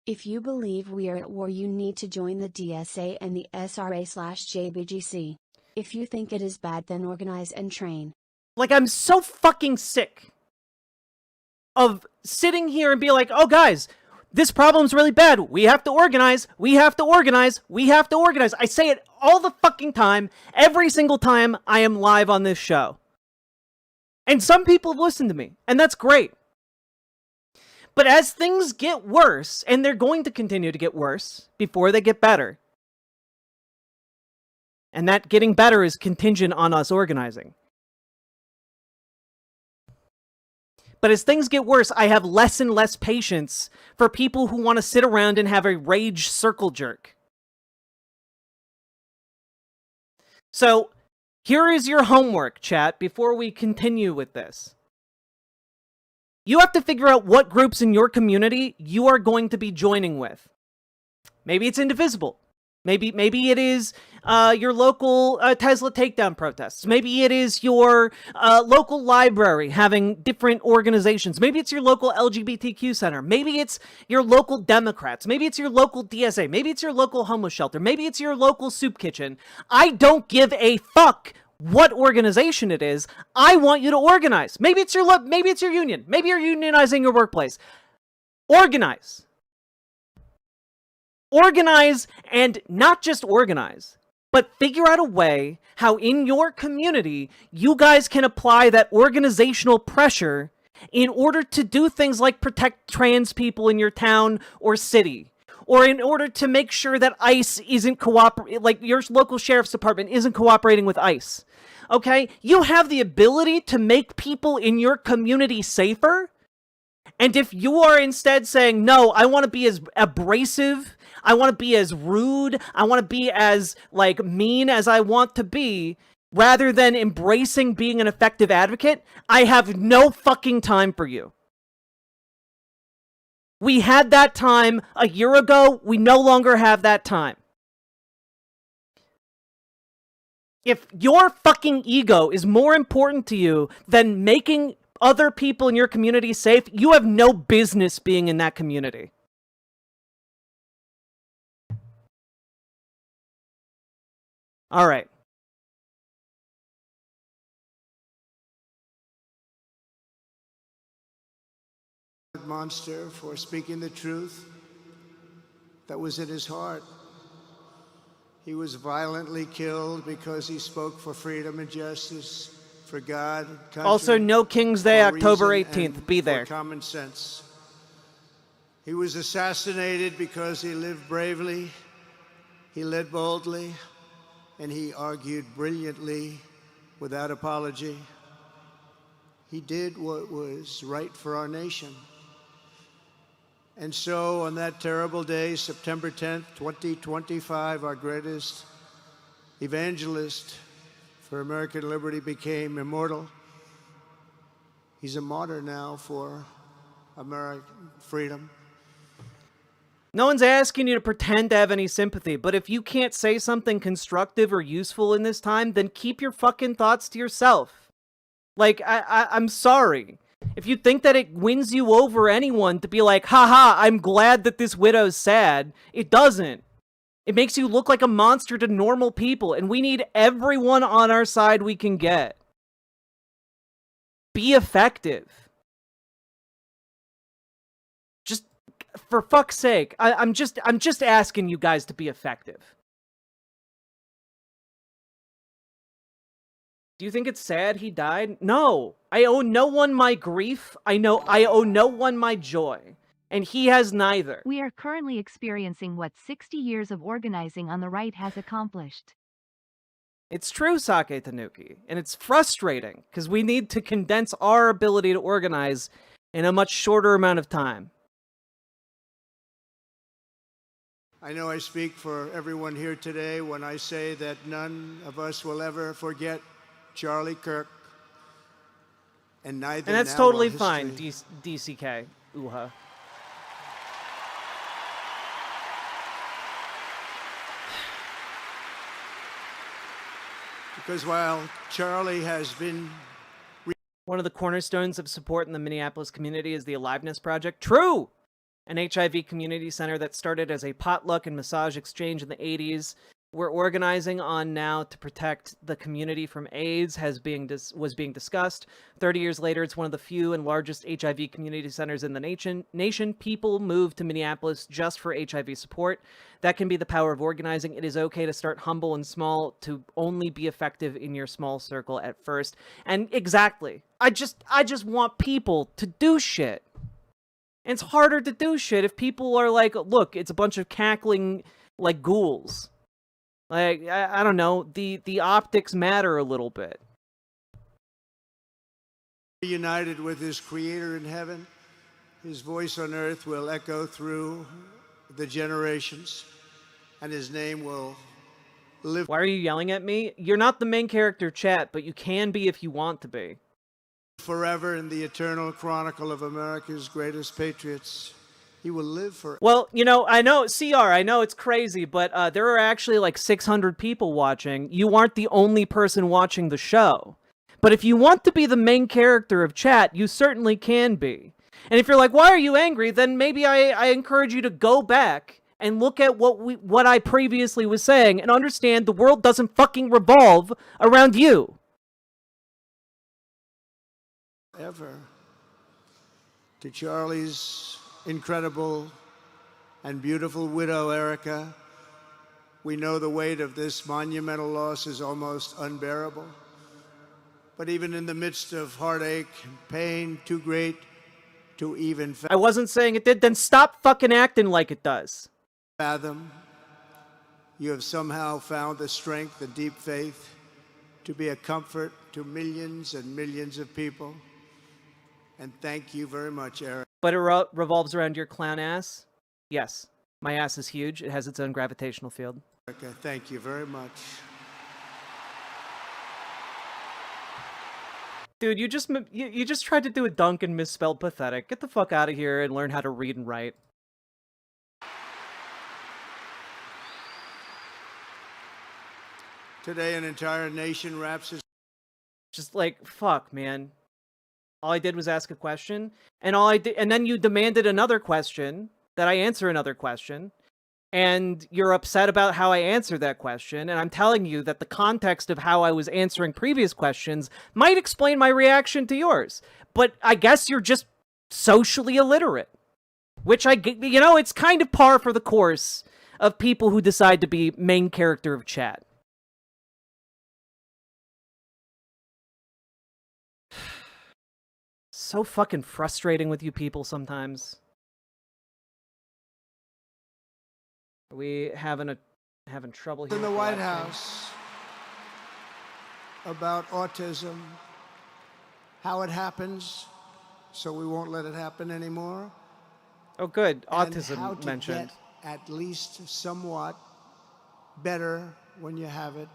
If you believe we are at war, you need to join the DSA and the SRA/JBGC. If you think it is bad, then organize and train. Like, I'm so fucking sick of sitting here and be like, oh guys, this problem's really bad. We have to organize. We have to organize. We have to organize. I say it all the fucking time, every single time I am live on this show. And some people have listened to me, and that's great. But as things get worse, and they're going to continue to get worse before they get better, and that getting better is contingent on us organizing. But as things get worse, I have less and less patience for people who want to sit around and have a rage circle jerk. So, here is your homework, chat, before we continue with this. You have to figure out what groups in your community you are going to be joining with. Maybe it's Indivisible. Maybe it is your local Tesla takedown protests. Maybe it is your local library having different organizations. Maybe it's your local LGBTQ center. Maybe it's your local Democrats. Maybe it's your local DSA. Maybe it's your local homeless shelter. Maybe it's your local soup kitchen. I don't give a fuck what organization it is. I want you to organize. Maybe it's your union. Maybe you're unionizing your workplace. Organize. Organize, and not just organize, but figure out a way how in your community you guys can apply that organizational pressure in order to do things like protect trans people in your town or city, or in order to make sure that ICE isn't like your local sheriff's department isn't cooperating with ICE. Okay? You have the ability to make people in your community safer, and if you are instead saying, no, I want to be as abrasive, I want to be as rude, I want to be as, like, mean as I want to be, rather than embracing being an effective advocate, I have no fucking time for you. We had that time a year ago. We no longer have that time. If your fucking ego is more important to you than making other people in your community safe, you have no business being in that community. All right. Monster for speaking the truth that was in his heart. He was violently killed because he spoke for freedom and justice, for God, country, also, no King's Day, October 18th. Be there. For common sense. He was assassinated because he lived bravely, he led boldly, and he argued brilliantly without apology. He did what was right for our nation. And so on that terrible day, September 10th, 2025, our greatest evangelist for American liberty became immortal. He's a martyr now for American freedom. No one's asking you to pretend to have any sympathy, but if you can't say something constructive or useful in this time, then keep your fucking thoughts to yourself. Like, I'm sorry. If you think that it wins you over anyone to be like, haha, I'm glad that this widow's sad, it doesn't. It makes you look like a monster to normal people, and we need everyone on our side we can get. Be effective. Just, for fuck's sake, I'm just asking you guys to be effective. Do you think it's sad he died? No. I owe no one my grief. I owe no one my joy. And he has neither. We are currently experiencing what 60 years of organizing on the right has accomplished. It's true, Sake Tanuki. And it's frustrating, because we need to condense our ability to organize in a much shorter amount of time. I know I speak for everyone here today when I say that none of us will ever forget Charlie Kirk, and neither. And that's now totally will fine, history. DCK. Ooha. Because while Charlie has been one of the cornerstones of support in the Minneapolis community is the Aliveness Project. True! An HIV community center that started as a potluck and massage exchange in the 80s. We're organizing on now to protect the community from AIDS was being discussed. 30 years later, it's one of the few and largest HIV community centers in the nation. People move to Minneapolis just for HIV support. That can be the power of organizing. It is okay to start humble and small, to only be effective in your small circle at first. And exactly, I just want people to do shit. And it's harder to do shit if people are like, look, it's a bunch of cackling, like, ghouls. Like, I don't know, the optics matter a little bit. United with his creator in heaven, his voice on earth will echo through the generations, and his name will live. Why are you yelling at me? You're not the main character, chat, but you can be if you want to be. Forever in the eternal chronicle of America's greatest patriots. He will live forever. Well, you know, I know, CR, I know it's crazy, but there are actually like 600 people watching. You aren't the only person watching the show. But if you want to be the main character of chat, you certainly can be. And if you're like, why are you angry? Then maybe I encourage you to go back and look at what I previously was saying and understand the world doesn't fucking revolve around you. Ever. To Charlie's incredible and beautiful widow, Erica, we know the weight of this monumental loss is almost unbearable. But even in the midst of heartache and pain too great to even I wasn't saying it did, then stop fucking acting like it does. Fathom, you have somehow found the strength and deep faith to be a comfort to millions and millions of people. And thank you very much, Eric. But it revolves around your clown ass? Yes. My ass is huge. It has its own gravitational field. Erica, thank you very much. Dude, you just tried to do a dunk and misspelled pathetic. Get the fuck out of here and learn how to read and write. Today, an entire nation wraps its... Just like, fuck, man. All I did was ask a question, and then you demanded another question, that I answer another question, and you're upset about how I answered that question, and I'm telling you that the context of how I was answering previous questions might explain my reaction to yours. But I guess you're just socially illiterate. Which it's kind of par for the course of people who decide to be main character of chat. So fucking frustrating with you people sometimes. Are we having trouble here? In the White House about autism, how it happens, so we won't let it happen anymore. Oh, good. And Autism how to mentioned. Get at least somewhat better when you have it,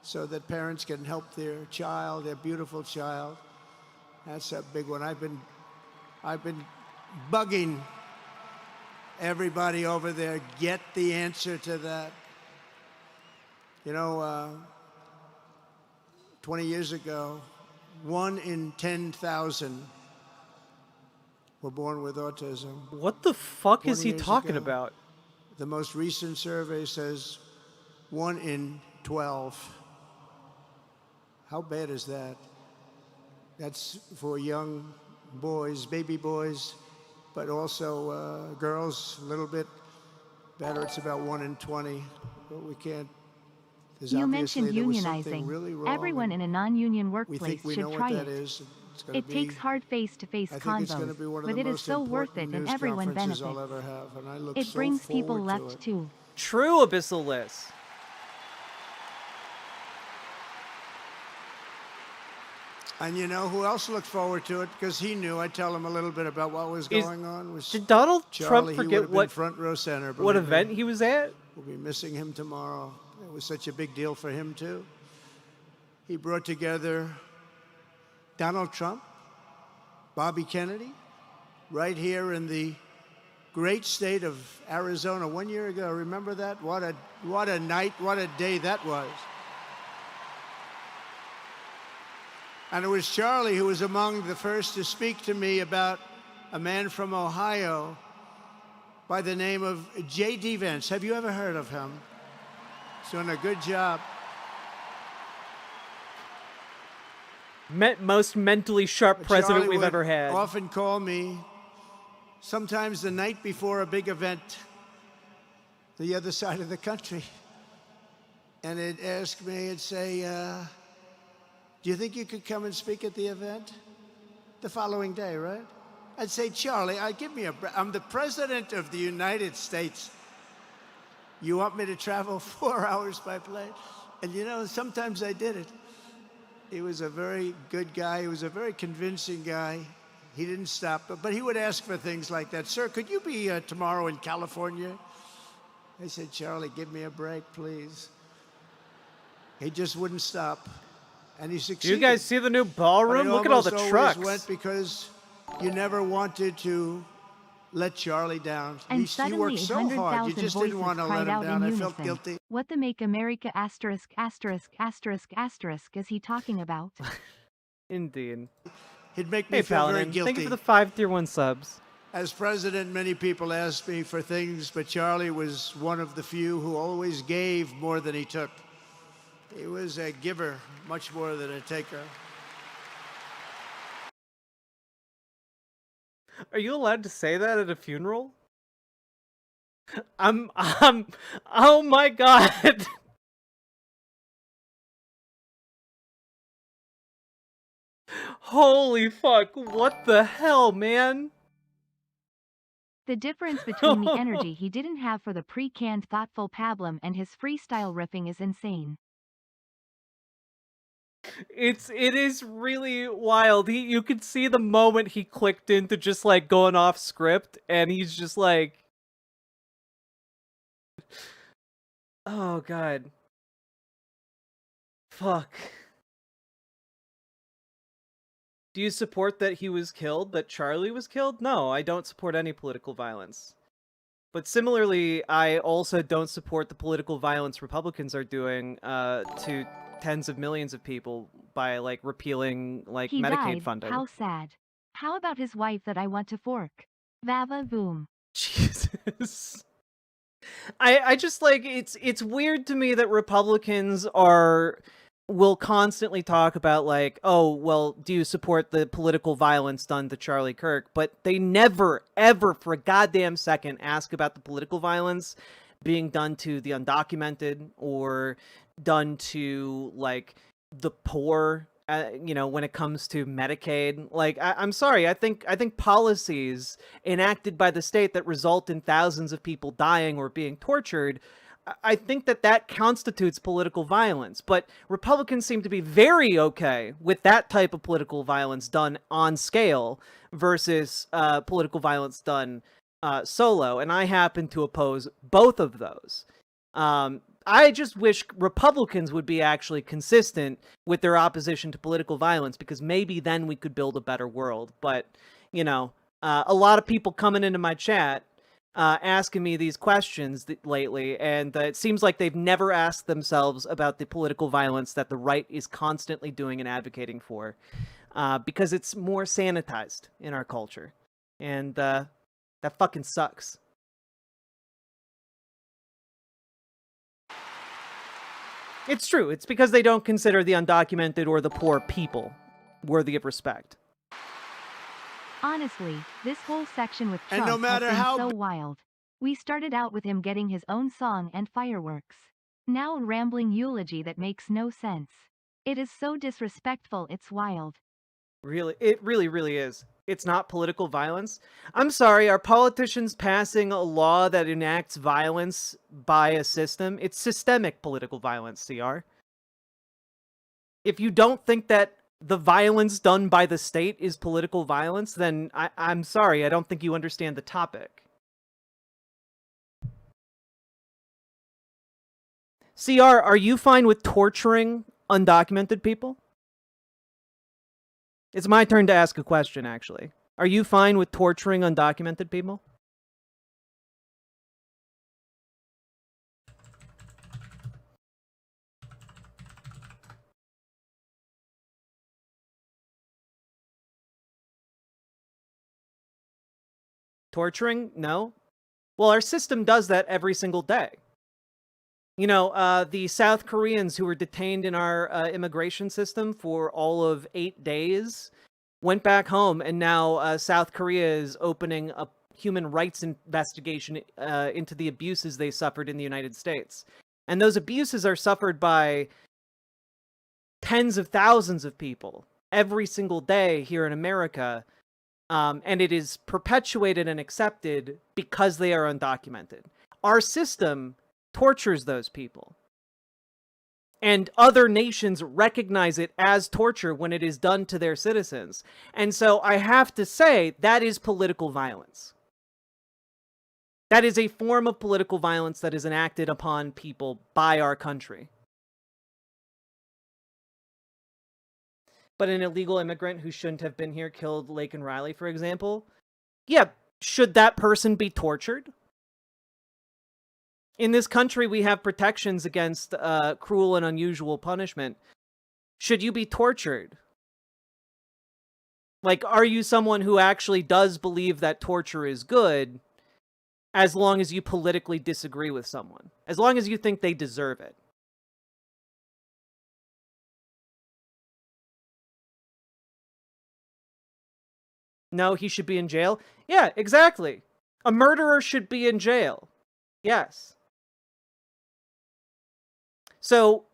so that parents can help their child, their beautiful child. That's a big one. I've been bugging everybody over there, get the answer to that. You know, 20 years ago, 1 in 10,000 were born with autism. What the fuck is 20 he years talking ago, about? The most recent survey says 1 in 12. How bad is that? That's for young boys, baby boys, but also girls a little bit better. It's about 1 in 20, but we can't. You mentioned unionizing. Really wrong, Everyone in a non-union workplace we should know try what that it. is. It takes hard face-to-face convos, but it is so worth it and everyone benefits. It brings people left too. True, Abyssal Liz. And you know who else looked forward to it? Because he knew. I'd tell him a little bit about what was going on. Did Donald Charlie. Trump forget what front row center? What event he was at? We'll be missing him tomorrow. It was such a big deal for him too. He brought together Donald Trump, Bobby Kennedy, right here in the great state of Arizona 1 year ago. Remember that? What a night, what a day that was. And it was Charlie who was among the first to speak to me about a man from Ohio by the name of J.D. Vance. Have you ever heard of him? He's doing a good job. Most mentally sharp president we've ever had. Often call me, sometimes the night before a big event, the other side of the country. And it'd ask me, it'd say, do you think you could come and speak at the event? The following day, right? I'd say, Charlie, I'm the president of the United States. You want me to travel 4 hours by plane? And you know, sometimes I did it. He was a very good guy. He was a very convincing guy. He didn't stop, but he would ask for things like that. Sir, could you be tomorrow in California? I said, Charlie, give me a break, please. He just wouldn't stop. And he succeeded. Do you guys see the new ballroom? Look at all the trucks. Went because you never wanted to let Charlie down. And you suddenly worked so hard. You 100,000 just voices didn't want to let cried him out down. in I unison. felt guilty. What the make America asterisk asterisk asterisk asterisk is he talking about? Indeed. He'd make me Hey, feel Paladin, very guilty. thank you for the 5 tier 1 subs. As president, many people asked me for things, but Charlie was one of the few who always gave more than he took. He was a giver, much more than a taker. Are you allowed to say that at a funeral? oh my God. Holy fuck, what the hell, man? The difference between the energy he didn't have for the pre-canned thoughtful pablum and his freestyle riffing is insane. It is really wild. You could see the moment he clicked into just like going off script, and he's just like, oh God. Fuck. Do you support that he was killed, that Charlie was killed? No, I don't support any political violence. But similarly, I also don't support the political violence Republicans are doing to tens of millions of people by, like, repealing, like, He Medicaid died. funding. How sad. How about his wife that I want to fork? Vava voom. Jesus. I just, like, it's weird to me that Republicans will constantly talk about, like, oh, well, do you support the political violence done to Charlie Kirk? But they never, ever, for a goddamn second, ask about the political violence being done to the undocumented or done to, like, the poor, you know, when it comes to Medicaid. Like, I'm sorry, I think policies enacted by the state that result in thousands of people dying or being tortured, I think that constitutes political violence. But Republicans seem to be very okay with that type of political violence done on scale versus political violence done solo. And I happen to oppose both of those. I just wish Republicans would be actually consistent with their opposition to political violence, because maybe then we could build a better world. But, you know, a lot of people coming into my chat asking me these questions lately, and it seems like they've never asked themselves about the political violence that the right is constantly doing and advocating for, because it's more sanitized in our culture, and that fucking sucks. It's true. It's because they don't consider the undocumented or the poor people worthy of respect. Honestly, this whole section with Trump no matter has been how so wild. We started out with him getting his own song and fireworks. Now a rambling eulogy that makes no sense. It is so disrespectful, it's wild. Really, it really is. It's not political violence. I'm sorry, are politicians passing a law that enacts violence by a system? It's systemic political violence, CR. If you don't think that the violence done by the state is political violence, then I'm sorry, I don't think you understand the topic. CR, are you fine with torturing undocumented people? It's my turn to ask a question, actually. Are you fine with torturing undocumented people? Torturing? No. Well, our system does that every single day. You know, the South Koreans who were detained in our immigration system for all of 8 days went back home, and now South Korea is opening a human rights investigation into the abuses they suffered in the United States. And those abuses are suffered by tens of thousands of people every single day here in America. And it is perpetuated and accepted because they are undocumented. Our system tortures those people. And other nations recognize it as torture when it is done to their citizens. And so I have to say, that is political violence. That is a form of political violence that is enacted upon people by our country. But an illegal immigrant who shouldn't have been here killed Laken Riley, for example. Yeah, should that person be tortured? In this country, we have protections against cruel and unusual punishment. Should you be tortured? Like, are you someone who actually does believe that torture is good as long as you politically disagree with someone? As long as you think they deserve it? No, he should be in jail? Yeah, exactly. A murderer should be in jail. Yes. So,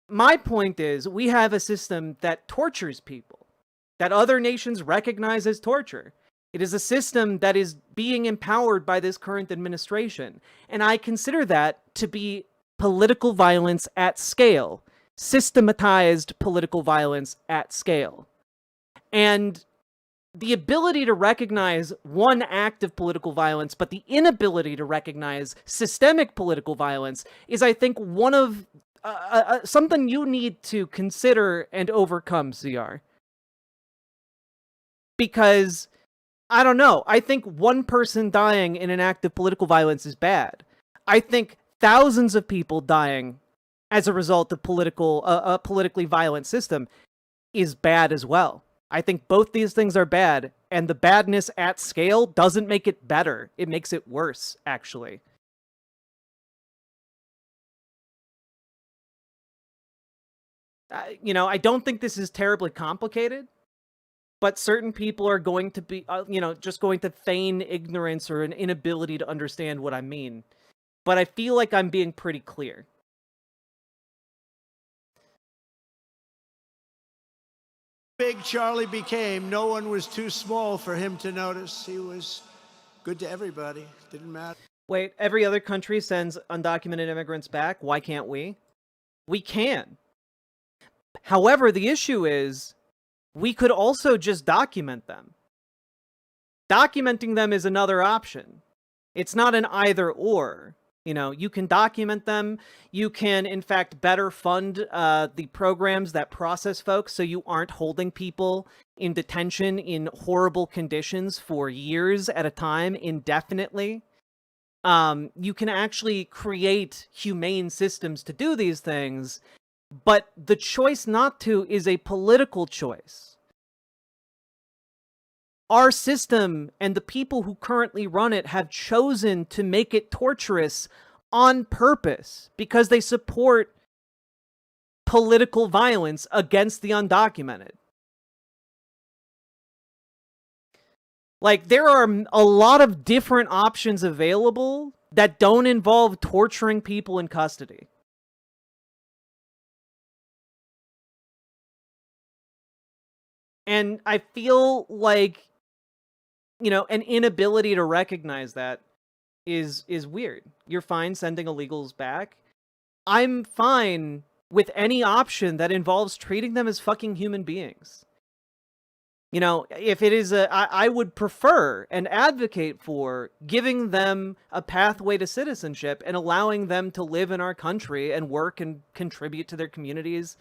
my point is, we have a system that tortures people, that other nations recognize as torture. It is a system that is being empowered by this current administration. And I consider that to be political violence at scale. Systematized political violence at scale. And the ability to recognize one act of political violence, but the inability to recognize systemic political violence is, I think, one of something you need to consider and overcome, CR. Because, I don't know, I think one person dying in an act of political violence is bad. I think thousands of people dying as a result of a politically violent system is bad as well. I think both these things are bad, and the badness at scale doesn't make it better. It makes it worse, actually. You know, I don't think this is terribly complicated, but certain people are going to be, you know, just going to feign ignorance or an inability to understand what I mean. But I feel like I'm being pretty clear. Big Charlie became, no one was too small for him to notice. He was good to everybody. Didn't matter. Wait, every other country sends undocumented immigrants back. Why can't we? We can. However, the issue is, we could also just document them. Documenting them is another option. It's not an either or. You know, you can document them. You can, in fact, better fund the programs that process folks so you aren't holding people in detention in horrible conditions for years at a time, indefinitely. You can actually create humane systems to do these things, but the choice not to is a political choice. Our system and the people who currently run it have chosen to make it torturous on purpose because they support political violence against the undocumented. Like, there are a lot of different options available that don't involve torturing people in custody. And I feel like, you know, an inability to recognize that is weird. You're fine sending illegals back. I'm fine with any option that involves treating them as fucking human beings. You know, if it is I would prefer and advocate for giving them a pathway to citizenship and allowing them to live in our country and work and contribute to their communities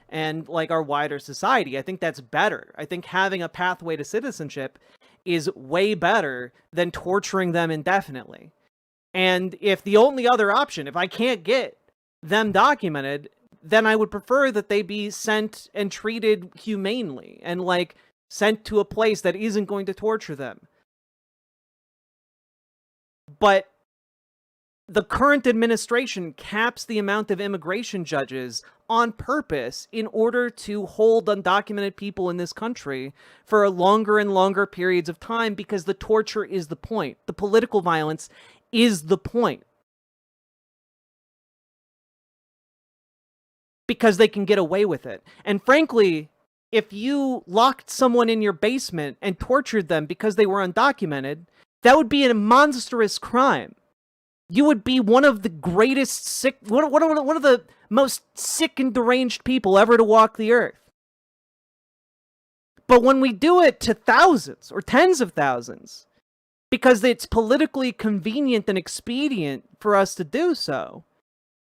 and, like, our wider society. I think that's better. I think having a pathway to citizenship is way better than torturing them indefinitely. And if the only other option, if I can't get them documented, then I would prefer that they be sent and treated humanely and, like, sent to a place that isn't going to torture them. But the current administration caps the amount of immigration judges on purpose in order to hold undocumented people in this country for longer and longer periods of time because the torture is the point. The political violence is the point. Because they can get away with it. And frankly, if you locked someone in your basement and tortured them because they were undocumented, that would be a monstrous crime. You would be one of the greatest sick, one of the most sick and deranged people ever to walk the earth. But when we do it to thousands or tens of thousands, because it's politically convenient and expedient for us to do so,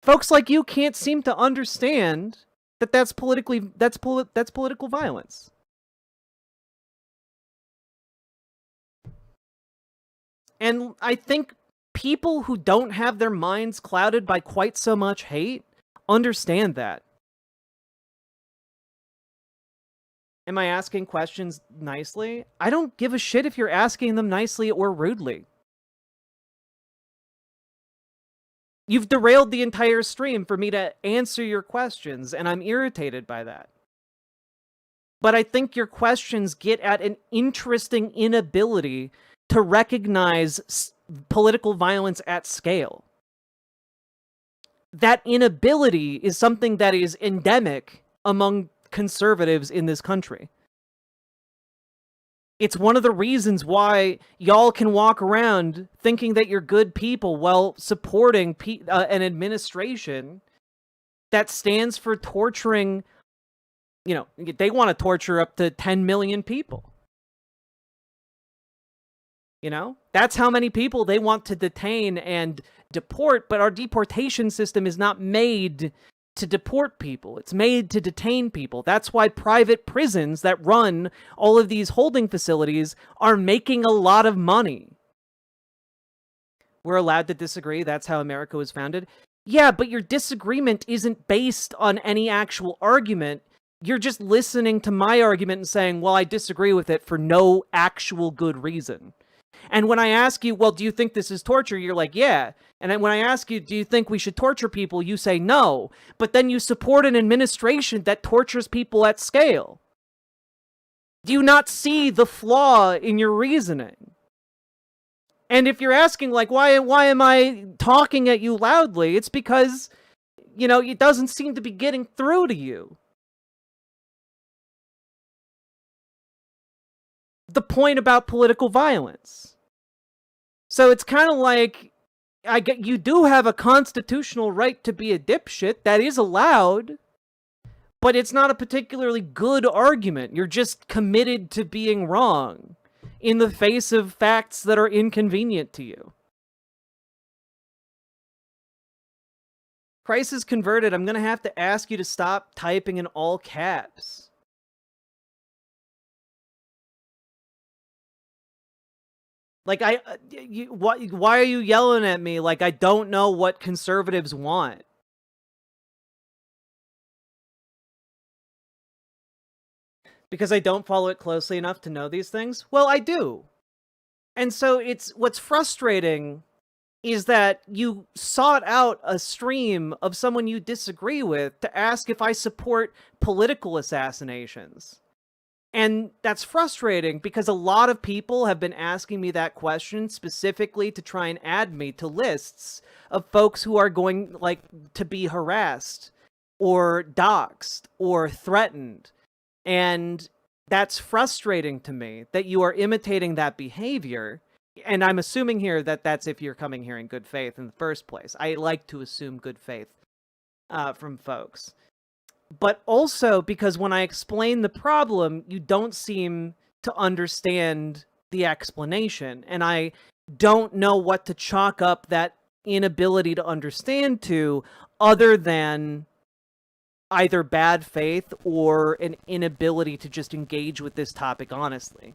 folks like you can't seem to understand that that's political violence. And I think people who don't have their minds clouded by quite so much hate understand that. Am I asking questions nicely? I don't give a shit if you're asking them nicely or rudely. You've derailed the entire stream for me to answer your questions, and I'm irritated by that. But I think your questions get at an interesting inability to recognize political violence at scale. That inability is something that is endemic among conservatives in this country. It's one of the reasons why y'all can walk around thinking that you're good people while supporting an administration that stands for torturing, you know, they want to torture up to 10 million people. You know, that's how many people they want to detain and deport, but our deportation system is not made to deport people. It's made to detain people. That's why private prisons that run all of these holding facilities are making a lot of money. We're allowed to disagree. That's how America was founded. Yeah, but your disagreement isn't based on any actual argument. You're just listening to my argument and saying, well, I disagree with it for no actual good reason. And when I ask you, well, do you think this is torture? You're like, yeah. And then when I ask you, do you think we should torture people? You say no. But then you support an administration that tortures people at scale. Do you not see the flaw in your reasoning? And if you're asking, like, why am I talking at you loudly? It's because, you know, it doesn't seem to be getting through to you. The point about political violence. So it's kind of like, you do have a constitutional right to be a dipshit. That is allowed. But it's not a particularly good argument. You're just committed to being wrong in the face of facts that are inconvenient to you. Crisis converted. I'm going to have to ask you to stop typing in all caps. Like, why are you yelling at me like I don't know what conservatives want? Because I don't follow it closely enough to know these things? Well, I do. And so what's frustrating is that you sought out a stream of someone you disagree with to ask if I support political assassinations. And that's frustrating because a lot of people have been asking me that question specifically to try and add me to lists of folks who are going, like, to be harassed or doxxed or threatened. And that's frustrating to me that you are imitating that behavior. And I'm assuming here that that's if you're coming here in good faith in the first place. I like to assume good faith from folks. But also because when I explain the problem, you don't seem to understand the explanation. And I don't know what to chalk up that inability to understand to other than either bad faith or an inability to just engage with this topic honestly.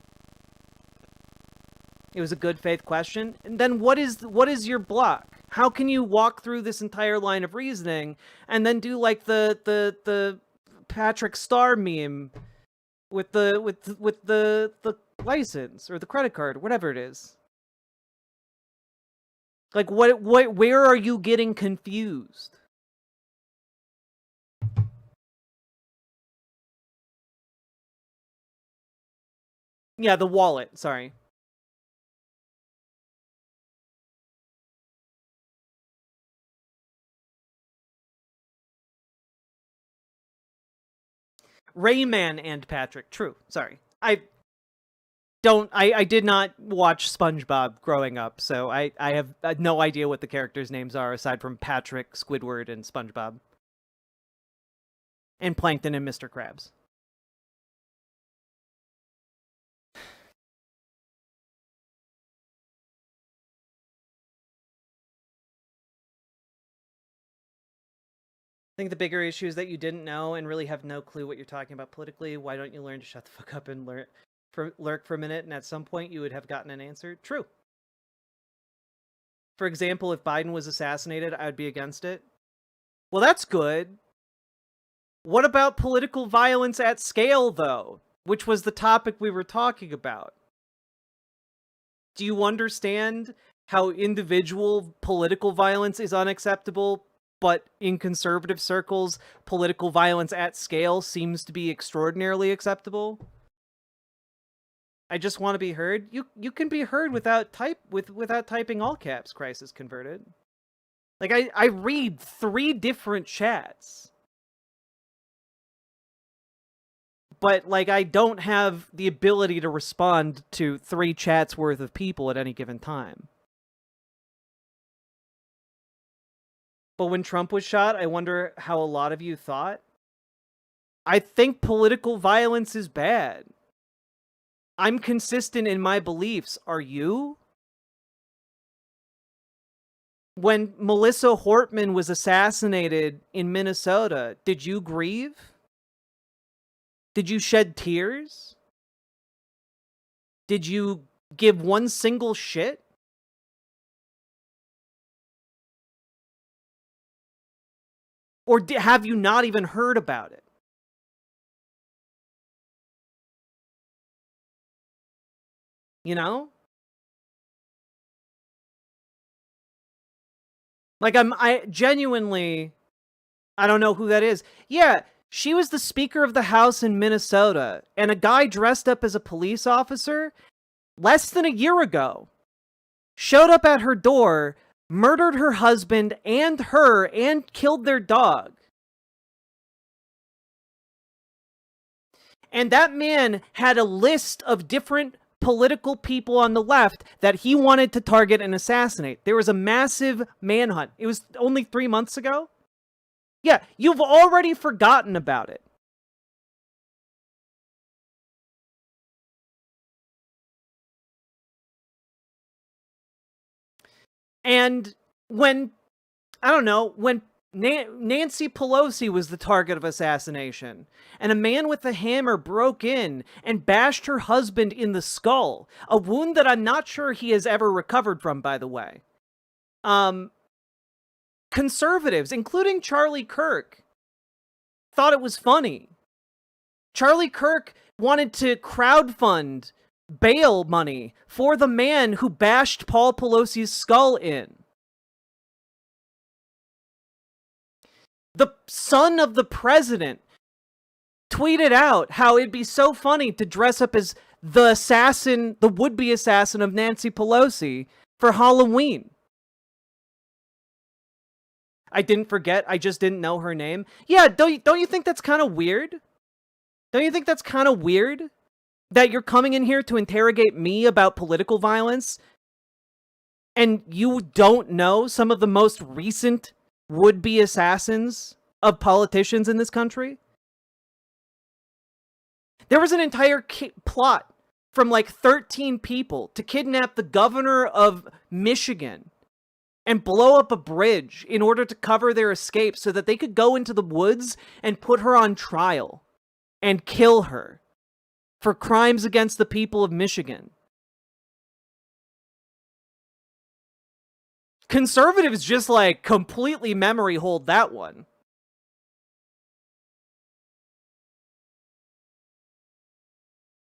It was a good faith question. And then what is your block? How can you walk through this entire line of reasoning and then do like the Patrick Star meme with the license or the credit card, whatever it is? Like where are you getting confused? Yeah, the wallet, sorry. Rayman and Patrick, true. Sorry. I did not watch SpongeBob growing up, so I have no idea what the characters' names are aside from Patrick, Squidward, and SpongeBob. And Plankton and Mr. Krabs. I think the bigger issue is that you didn't know and really have no clue what you're talking about politically. Why don't you learn to shut the fuck up and lurk for a minute, and at some point you would have gotten an answer? True. For example, if Biden was assassinated, I would be against it. Well, that's good. What about political violence at scale, though? which was the topic we were talking about. Do you understand how individual political violence is unacceptable, but in conservative circles, political violence at scale seems to be extraordinarily acceptable? I just want to be heard. You can be heard without typing all caps, Crisis Converted. Like, I read 3 different chats. But, like, I don't have the ability to respond to 3 chats worth of people at any given time. But when Trump was shot, I wonder how a lot of you thought. I think political violence is bad. I'm consistent in my beliefs. Are you? When Melissa Hortman was assassinated in Minnesota, did you grieve? Did you shed tears? Did you give one single shit? Or have you not even heard about it? You know? Like, I genuinely, I don't know who that is. Yeah, she was the Speaker of the House in Minnesota, and a guy dressed up as a police officer less than a year ago showed up at her door, murdered her husband and her, and killed their dog. And that man had a list of different political people on the left that he wanted to target and assassinate. There was a massive manhunt. It was only 3 months ago. Yeah, you've already forgotten about it. And when, I don't know, when Nancy Pelosi was the target of assassination, and a man with a hammer broke in and bashed her husband in the skull, a wound that I'm not sure he has ever recovered from, by the way. Conservatives, including Charlie Kirk, thought it was funny. Charlie Kirk wanted to crowdfund bail money for the man who bashed Paul Pelosi's skull in. The son of the president tweeted out how it'd be so funny to dress up as the assassin, the would-be assassin of Nancy Pelosi for Halloween. I didn't forget, I just didn't know her name. Yeah, don't you think that's kind of weird? Don't you think that's kind of weird? That you're coming in here to interrogate me about political violence, and you don't know some of the most recent would-be assassins of politicians in this country? There was an entire plot from like 13 people to kidnap the governor of Michigan and blow up a bridge in order to cover their escape so that they could go into the woods and put her on trial and kill her for crimes against the people of Michigan. Conservatives just like completely memory hold that one.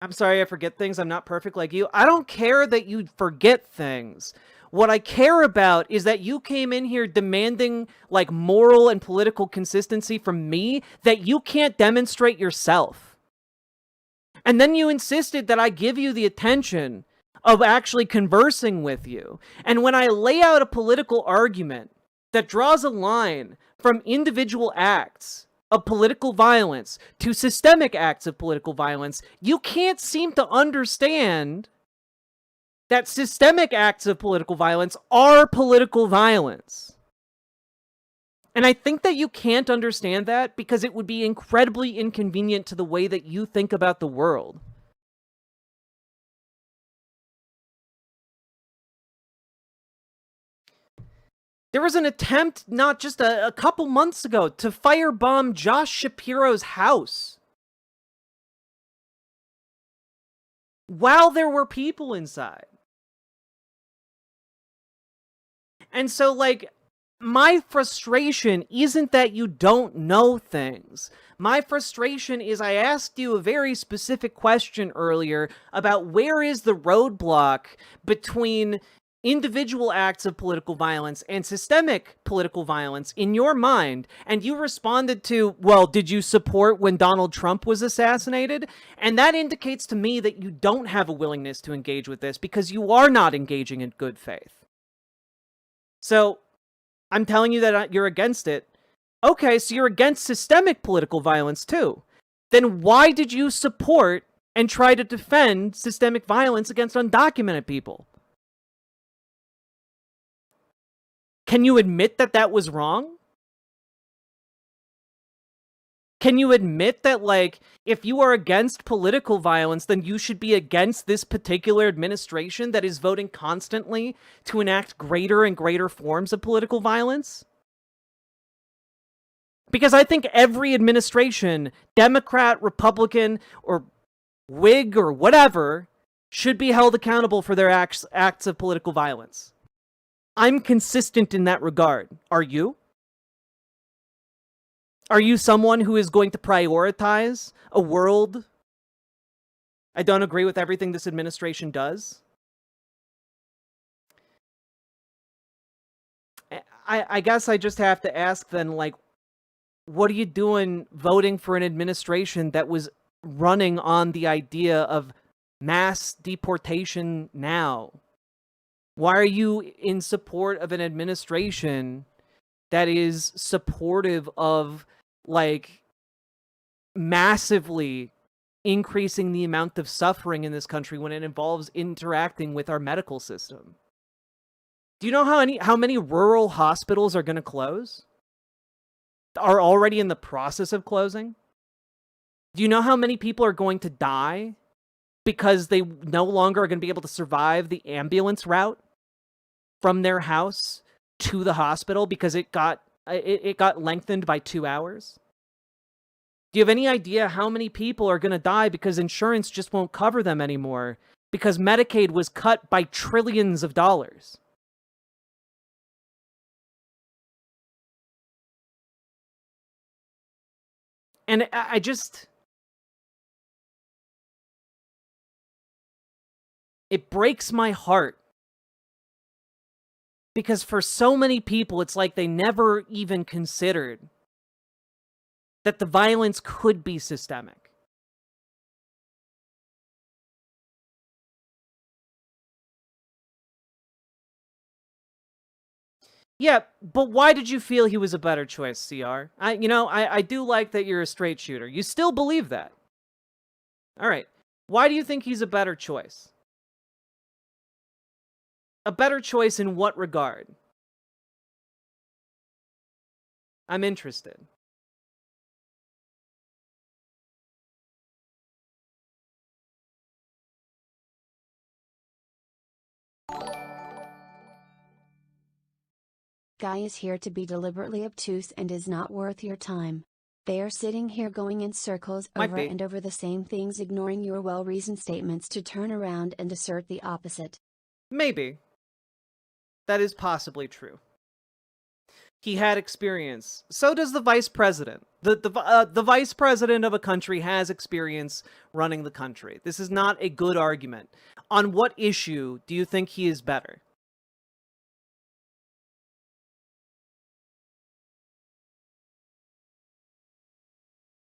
I'm sorry I forget things. I'm not perfect like you. I don't care that you forget things. What I care about is that you came in here demanding like moral and political consistency from me that you can't demonstrate yourself. And then you insisted that I give you the attention of actually conversing with you. And when I lay out a political argument that draws a line from individual acts of political violence to systemic acts of political violence, you can't seem to understand that systemic acts of political violence are political violence. And I think that you can't understand that because it would be incredibly inconvenient to the way that you think about the world. There was an attempt not just a couple months ago to firebomb Josh Shapiro's house while there were people inside. And so, like, my frustration isn't that you don't know things. My frustration is I asked you a very specific question earlier about where is the roadblock between individual acts of political violence and systemic political violence in your mind, and you responded to, well, did you support when Donald Trump was assassinated? And that indicates to me that you don't have a willingness to engage with this because you are not engaging in good faith. So, I'm telling you that you're against it. Okay, so you're against systemic political violence too. Then why did you support and try to defend systemic violence against undocumented people? Can you admit that that was wrong? Can you admit that, like, if you are against political violence, then you should be against this particular administration that is voting constantly to enact greater and greater forms of political violence? Because I think every administration, Democrat, Republican, or Whig, or whatever, should be held accountable for their acts of political violence. I'm consistent in that regard. Are you? Are you someone who is going to prioritize a world? I don't agree with everything this administration does. I guess I just have to ask then, like, what are you doing voting for an administration that was running on the idea of mass deportation now? Why are you in support of an administration that is supportive of, like, massively increasing the amount of suffering in this country when it involves interacting with our medical system? Do you know how many rural hospitals are going to close? Are already in the process of closing? Do you know how many people are going to die because they no longer are going to be able to survive the ambulance route from their house to the hospital because it got lengthened by 2 hours? Do you have any idea how many people are going to die because insurance just won't cover them anymore because Medicaid was cut by trillions of dollars? And I just... it breaks my heart. Because for so many people, it's like they never even considered that the violence could be systemic. Yeah, but why did you feel he was a better choice, CR? I do like that you're a straight shooter. You still believe that. All right. Why do you think he's a better choice? A better choice in what regard? I'm interested. Guy is here to be deliberately obtuse and is not worth your time. They are sitting here going in circles over and over the same things, ignoring your well-reasoned statements to turn around and assert the opposite. Maybe. That is possibly true. He had experience. So does the vice president. The vice president of a country has experience running the country. This is not a good argument. On what issue do you think he is better?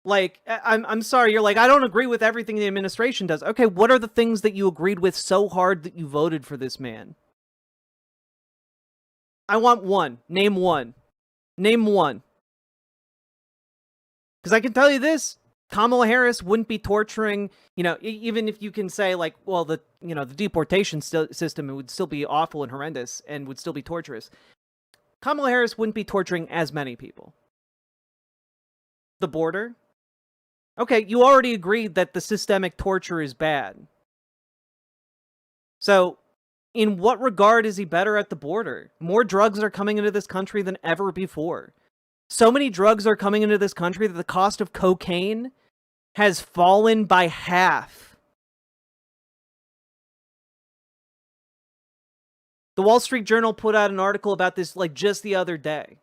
Like, I'm sorry, you're like, I don't agree with everything the administration does. Okay, what are the things that you agreed with so hard that you voted for this man? I want one. Name one. Name one. Because I can tell you this, Kamala Harris wouldn't be torturing, even if you can say, like, well, the deportation system would still be awful and horrendous and would still be torturous. Kamala Harris wouldn't be torturing as many people. The border? Okay, you already agreed that the systemic torture is bad. So, in what regard is he better at the border? More drugs are coming into this country than ever before. So many drugs are coming into this country that the cost of cocaine has fallen by half. The Wall Street Journal put out an article about this like just the other day.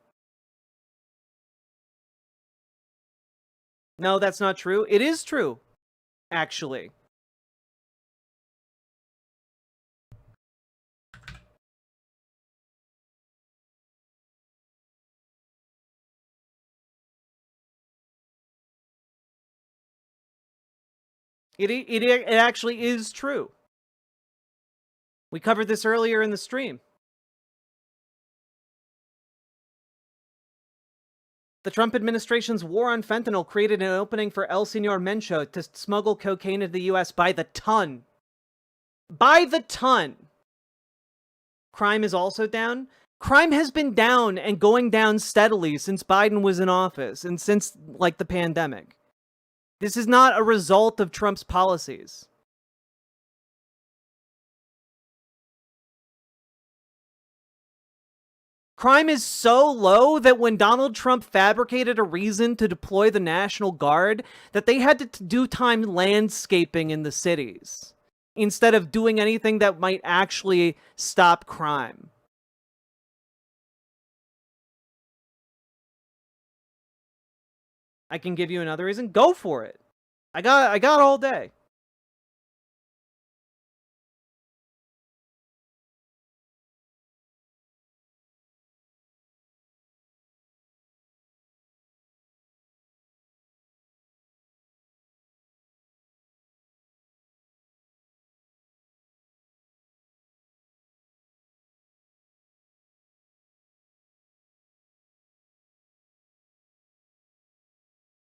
No, that's not true. It is true, actually. It actually is true. We covered this earlier in the stream. The Trump administration's war on fentanyl created an opening for El Señor Mencho to smuggle cocaine into the U.S. by the ton. By the ton! Crime is also down. Crime has been down and going down steadily since Biden was in office and since, like, the pandemic. This is not a result of Trump's policies. Crime is so low that when Donald Trump fabricated a reason to deploy the National Guard, that they had to do time landscaping in the cities, instead of doing anything that might actually stop crime. I can give you another reason. Go for it. I got all day.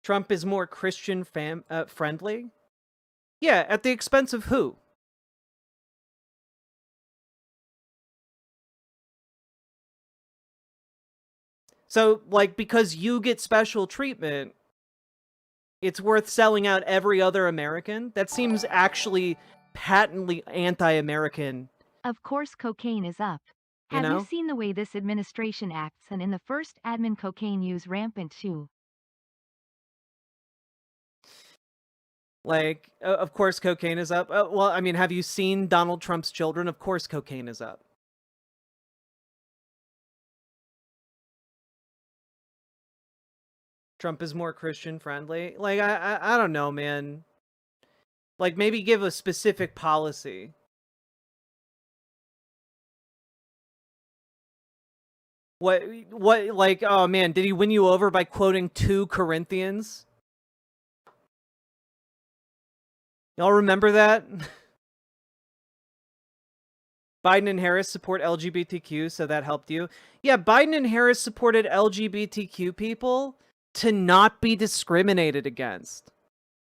Trump is more Christian friendly? Yeah, at the expense of who? So, like, because you get special treatment, it's worth selling out every other American? That seems actually patently anti-American. Of course cocaine is up. Have you seen the way this administration acts, and in the first admin cocaine use rampant too? Like, of course cocaine is up. Well, I mean, have you seen Donald Trump's children? Of course cocaine is up. Trump is more Christian friendly. Like, I don't know, man. Like, maybe give a specific policy. What, like, oh man, did he win you over by quoting 2 Corinthians? Y'all remember that? Biden and Harris support LGBTQ, so that helped you. Yeah, Biden and Harris supported LGBTQ people to not be discriminated against.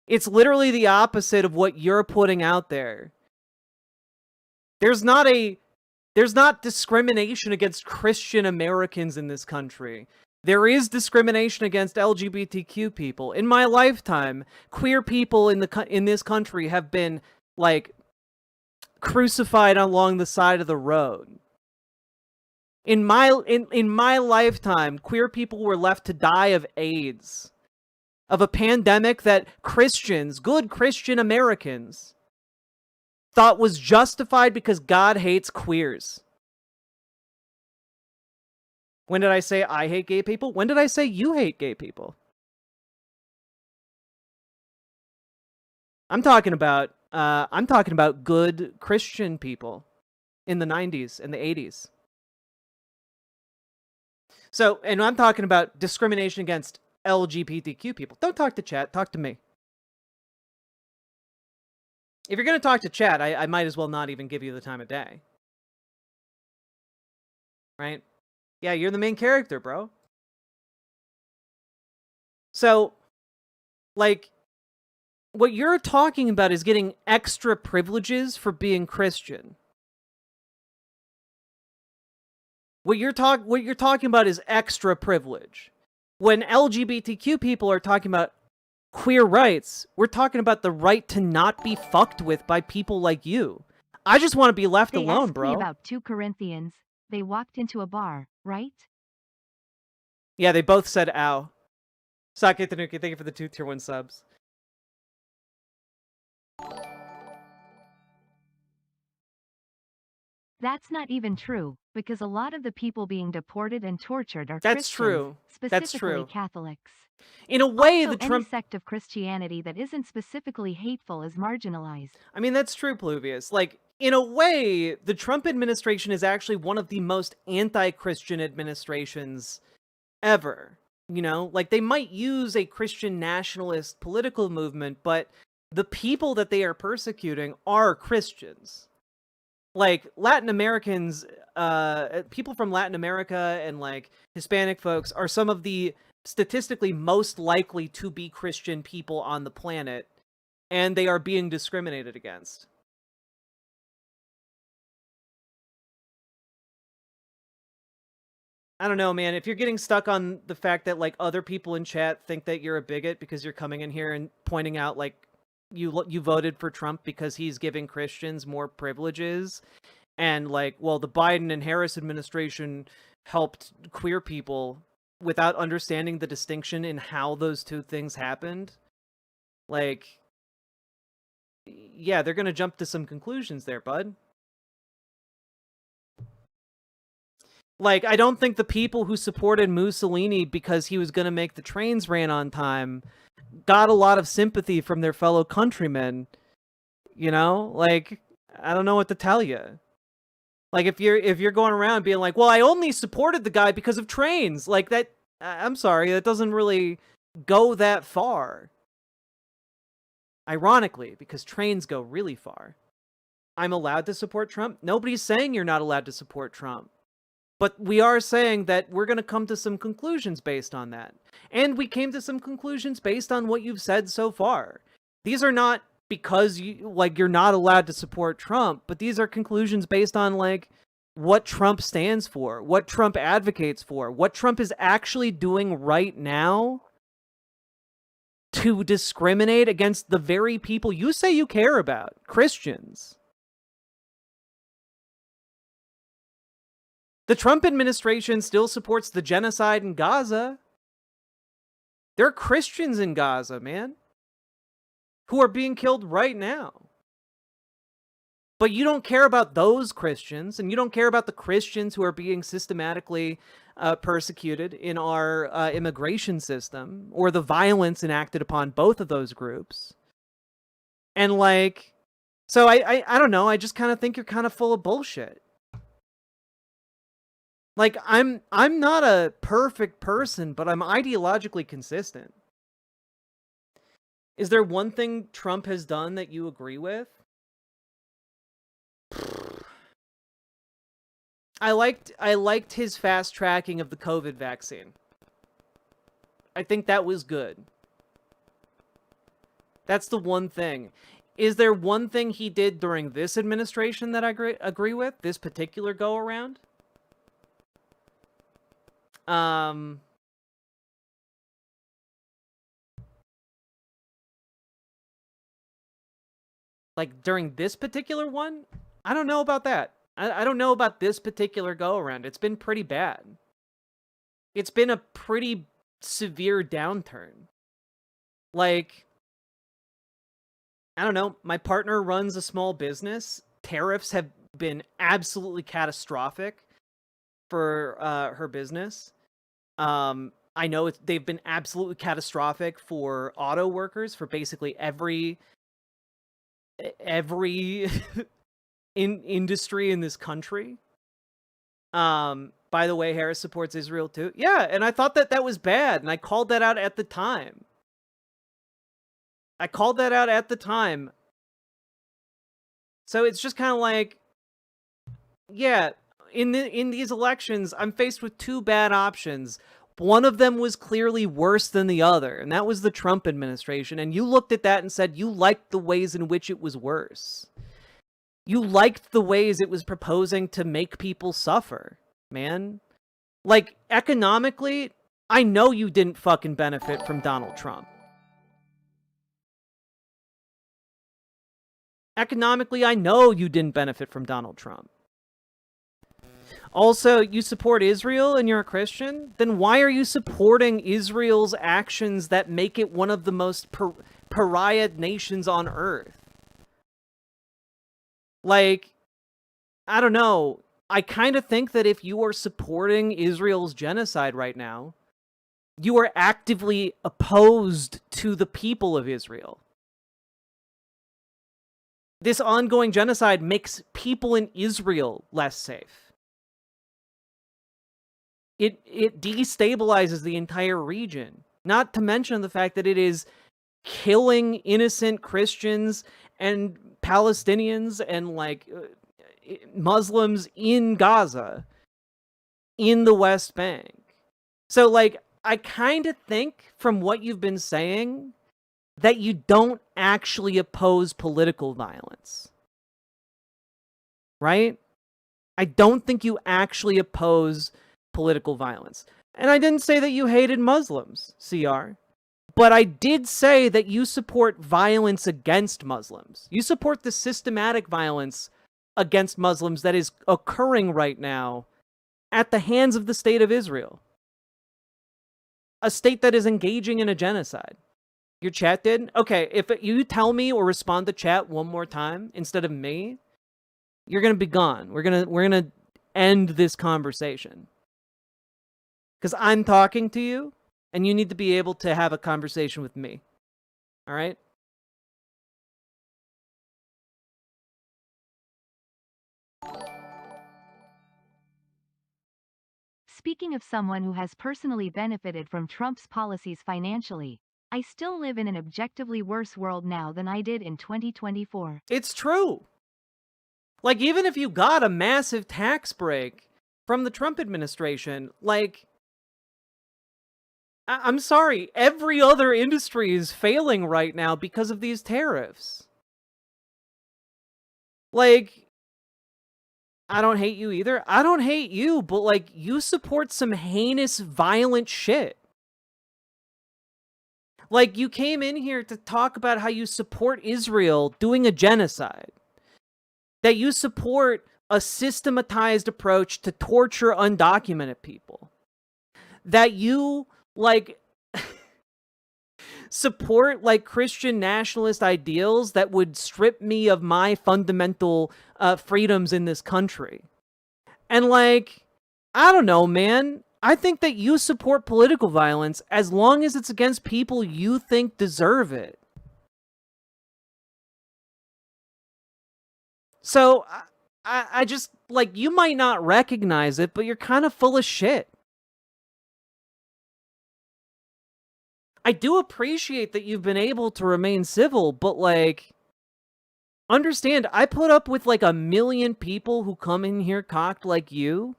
It's literally the opposite of what you're putting out there. There's not discrimination against Christian Americans in this country. There is discrimination against LGBTQ people. In my lifetime, queer people in this country have been, like, crucified along the side of the road. In my lifetime, queer people were left to die of AIDS, of a pandemic that Christians, good Christian Americans, thought was justified because God hates queers. When did I say I hate gay people? When did I say you hate gay people? I'm talking about good Christian people in the 90s and the 80s. So, and I'm talking about discrimination against LGBTQ people. Don't talk to chat, talk to me. If you're going to talk to chat, I might as well not even give you the time of day. Right? Yeah, you're the main character, bro. So, like, what you're talking about is getting extra privileges for being Christian. What you're talking about is extra privilege. When LGBTQ people are talking about queer rights, we're talking about the right to not be fucked with by people like you. I just want to be left alone, bro. They asked me about 2 Corinthians. They walked into a bar, right? Yeah, they both said ow. Sake Tanuki, thank you for the 2 tier 1 subs. That's not even true, because a lot of the people being deported and tortured are That's Christians, true. specifically That's true. Catholics. In a way, Also, the Trump... any sect of Christianity that isn't specifically hateful is marginalized. I mean, that's true, Pluvius. Like, in a way, the Trump administration is actually one of the most anti-Christian administrations ever. You know, like, they might use a Christian nationalist political movement, but the people that they are persecuting are Christians. Like, Latin Americans, people from Latin America and, like, Hispanic folks are some of the statistically most likely to be Christian people on the planet, and they are being discriminated against. I don't know, man. If you're getting stuck on the fact that, like, other people in chat think that you're a bigot because you're coming in here and pointing out, like, you voted for Trump because he's giving Christians more privileges, and, like, well, the Biden and Harris administration helped queer people without understanding the distinction in how those two things happened, like, yeah, they're gonna jump to some conclusions there, bud. Like, I don't think the people who supported Mussolini because he was gonna make the trains ran on time got a lot of sympathy from their fellow countrymen, you know? Like, I don't know what to tell you. Like, if you're going around being like, well, I only supported the guy because of trains, like, that, I'm sorry, that doesn't really go that far. Ironically, because trains go really far. I'm allowed to support Trump? Nobody's saying you're not allowed to support Trump. But we are saying that we're going to come to some conclusions based on that. And we came to some conclusions based on what you've said so far. These are not because you're not allowed to support Trump, but these are conclusions based on, like, what Trump stands for, what Trump advocates for, what Trump is actually doing right now to discriminate against the very people you say you care about, Christians. The Trump administration still supports the genocide in Gaza. There are Christians in Gaza, man, who are being killed right now. But you don't care about those Christians, and you don't care about the Christians who are being systematically persecuted in our immigration system, or the violence enacted upon both of those groups. And, like, so I don't know, I just kind of think you're kind of full of bullshit. Like, I'm not a perfect person, but I'm ideologically consistent. Is there one thing Trump has done that you agree with? I liked his fast tracking of the COVID vaccine. I think that was good. That's the one thing. Is there one thing he did during this administration that I agree with? This particular go around? Like, during this particular one? I don't know about that. I don't know about this particular go-around. It's been pretty bad. It's been a pretty severe downturn. Like, I don't know. My partner runs a small business. Tariffs have been absolutely catastrophic for her business. I know they've been absolutely catastrophic for auto workers, for basically every in industry in this country. By the way, Harris supports Israel too. Yeah, and I thought that was bad, and I called that out at the time. So it's just kind of like, yeah, in these elections, I'm faced with two bad options. One of them was clearly worse than the other, and that was the Trump administration. And you looked at that and said you liked the ways in which it was worse. You liked the ways it was proposing to make people suffer, man. Like, economically, I know you didn't fucking benefit from Donald Trump. Economically, I know you didn't benefit from Donald Trump. Also, you support Israel and you're a Christian? Then why are you supporting Israel's actions that make it one of the most pariah nations on earth? Like, I don't know. I kind of think that if you are supporting Israel's genocide right now, you are actively opposed to the people of Israel. This ongoing genocide makes people in Israel less safe. It destabilizes the entire region. Not to mention the fact that it is killing innocent Christians and Palestinians and like Muslims in Gaza, in the West Bank. So like, I kind of think from what you've been saying that you don't actually oppose political violence. Right? I don't think you actually oppose political violence. And I didn't say that you hated Muslims, CR. But I did say that you support violence against Muslims. You support the systematic violence against Muslims that is occurring right now at the hands of the state of Israel. A state that is engaging in a genocide. Your chat did? Okay, if you tell me or respond to chat one more time instead of me, you're going to be gone. We're going to end this conversation. Because I'm talking to you, and you need to be able to have a conversation with me. All right? Speaking of someone who has personally benefited from Trump's policies financially, I still live in an objectively worse world now than I did in 2024. It's true. Like, even if you got a massive tax break from the Trump administration, like, I'm sorry, every other industry is failing right now because of these tariffs. Like, I don't hate you either. I don't hate you, but like, you support some heinous, violent shit. Like, you came in here to talk about how you support Israel doing a genocide. That you support a systematized approach to torture undocumented people. That you, like, support, like, Christian nationalist ideals that would strip me of my fundamental freedoms in this country. And, like, I don't know, man. I think that you support political violence as long as it's against people you think deserve it. So, I just, like, you might not recognize it, but you're kind of full of shit. I do appreciate that you've been able to remain civil, but, like, understand, I put up with, like, 1 million people who come in here cocked like you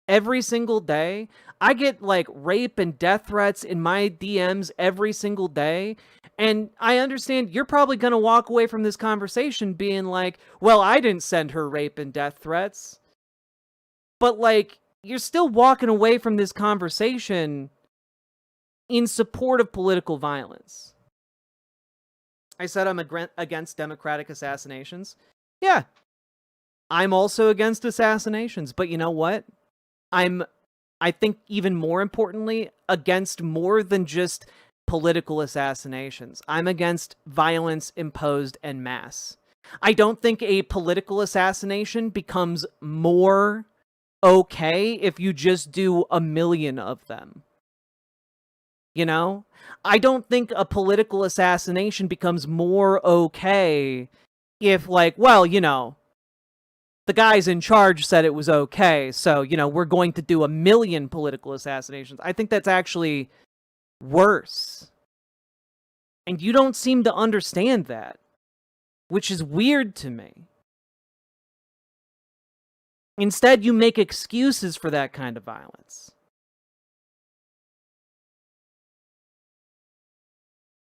every single day. I get, like, rape and death threats in my DMs every single day. And I understand you're probably going to walk away from this conversation being like, well, I didn't send her rape and death threats. But, like, you're still walking away from this conversation in support of political violence. I said I'm against democratic assassinations. Yeah. I'm also against assassinations. But you know what? I think even more importantly, against more than just political assassinations. I'm against violence imposed en masse. I don't think a political assassination becomes more okay if you just do 1 million of them. You know? I don't think a political assassination becomes more okay if, like, well, you know, the guys in charge said it was okay, so, you know, we're going to do 1 million political assassinations. I think that's actually worse. And you don't seem to understand that, which is weird to me. Instead, you make excuses for that kind of violence.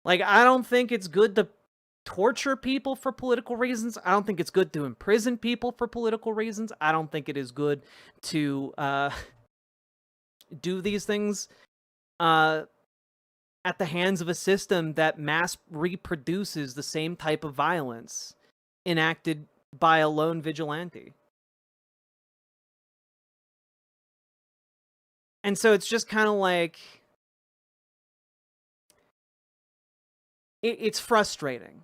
Like, I don't think it's good to torture people for political reasons. I don't think it's good to imprison people for political reasons. I don't think it is good to do these things at the hands of a system that mass reproduces the same type of violence enacted by a lone vigilante. And so it's just kind of like, it's frustrating.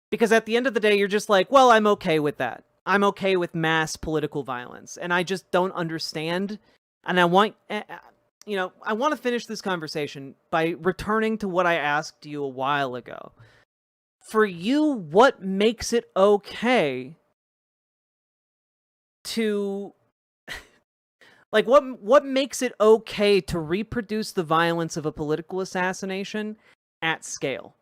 Because at the end of the day, you're just like, well, I'm okay with that. I'm okay with mass political violence, and I just don't understand. And I want, I want to finish this conversation by returning to what I asked you a while ago. For you, what makes it okay to, like, what makes it okay to reproduce the violence of a political assassination at scale?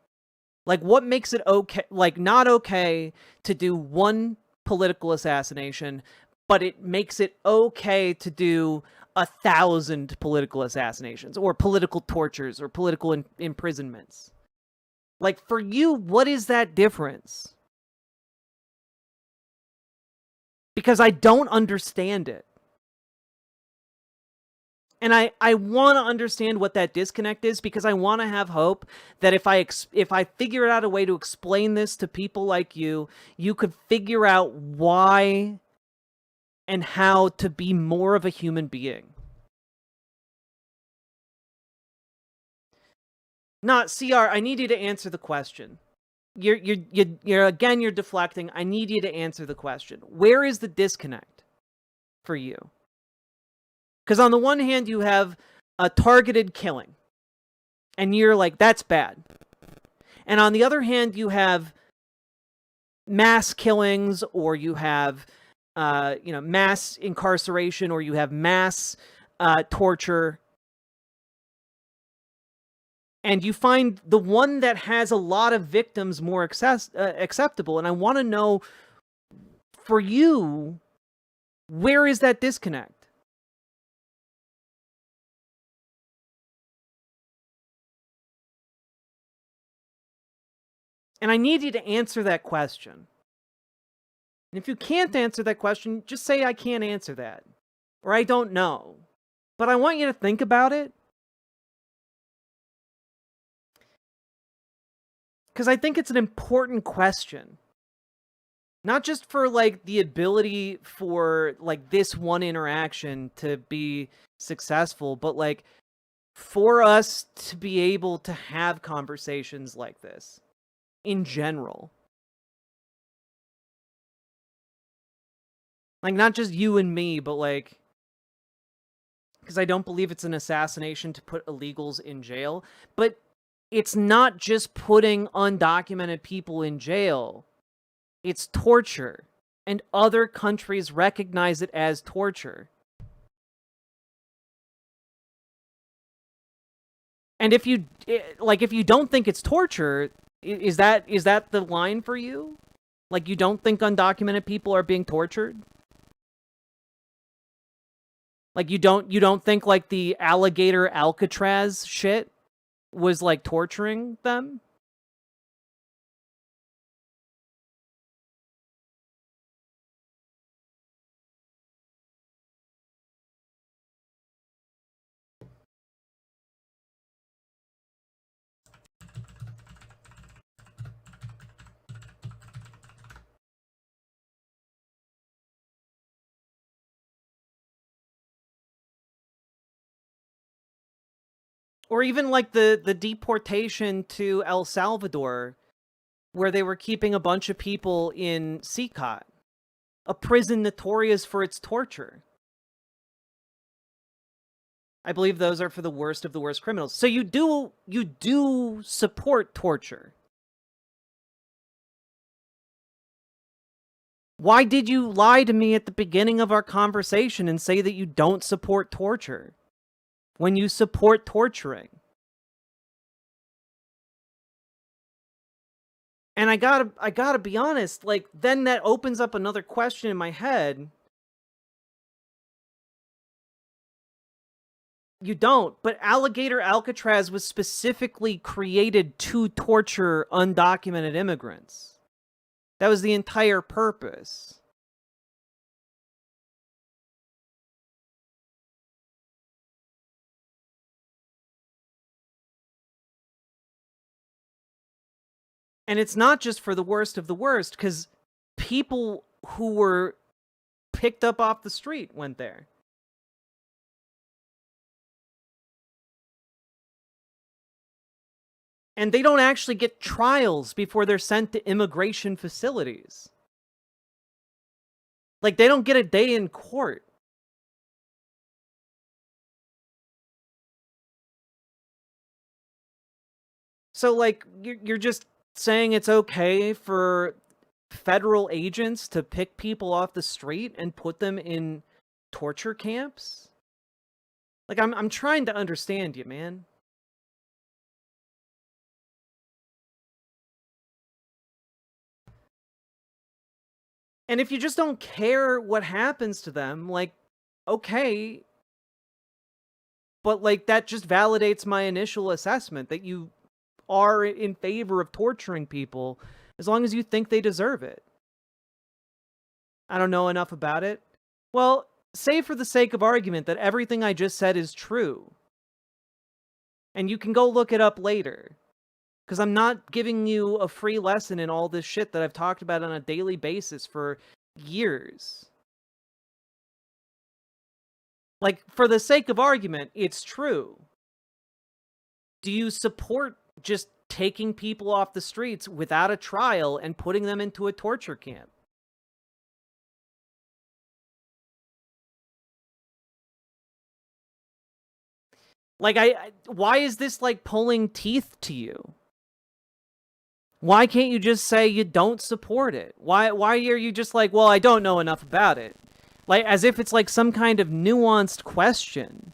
Like, what makes it okay, like, not okay to do one political assassination, but it makes it okay to do 1,000 political assassinations, or political tortures, or political imprisonments? Like, for you, what is that difference? Because I don't understand it. And I want to understand what that disconnect is, because I want to have hope that if I figure out a way to explain this to people like you could figure out why and how to be more of a human being. Not CR, I need you to answer the question. You're again, you're deflecting. I need you to answer the question. Where is the disconnect for you? Because on the one hand, you have a targeted killing, and you're like, that's bad. And on the other hand, you have mass killings, or you have, mass incarceration, or you have mass torture. And you find the one that has a lot of victims more acceptable. And I want to know, for you, where is that disconnect? And I need you to answer that question. And if you can't answer that question, just say, I can't answer that. Or I don't know. But I want you to think about it. Because I think it's an important question. Not just for, like, the ability for, like, this one interaction to be successful, but, like, for us to be able to have conversations like this. In general. Like, not just you and me, but, like, because I don't believe it's an assassination to put illegals in jail, but it's not just putting undocumented people in jail. It's torture, and other countries recognize it as torture. And if you don't think it's torture, is that the line for you? Like, you don't think undocumented people are being tortured? Like, you don't think, like, the alligator Alcatraz shit was, like, torturing them? Or even, like, the deportation to El Salvador, where they were keeping a bunch of people in CCOT, a prison notorious for its torture. I believe those are for the worst of the worst criminals. So you do support torture. Why did you lie to me at the beginning of our conversation and say that you don't support torture when you support torturing? And I gotta be honest, like, then that opens up another question in my head. You don't, but Alligator Alcatraz was specifically created to torture undocumented immigrants. That was the entire purpose. And it's not just for the worst of the worst, because people who were picked up off the street went there. And they don't actually get trials before they're sent to immigration facilities. Like, they don't get a day in court. So, like, you're just saying it's okay for federal agents to pick people off the street and put them in torture camps? Like, I'm trying to understand you, man. And if you just don't care what happens to them, like, okay. But, like, that just validates my initial assessment that you are in favor of torturing people as long as you think they deserve it. I don't know enough about it. Well, say for the sake of argument that everything I just said is true. And you can go look it up later. Because I'm not giving you a free lesson in all this shit that I've talked about on a daily basis for years. Like, for the sake of argument, it's true. Do you support just taking people off the streets without a trial and putting them into a torture camp? Like, why is this, like, pulling teeth to you? Why can't you just say you don't support it? Why are you just like, well, I don't know enough about it? Like, as if it's like some kind of nuanced question.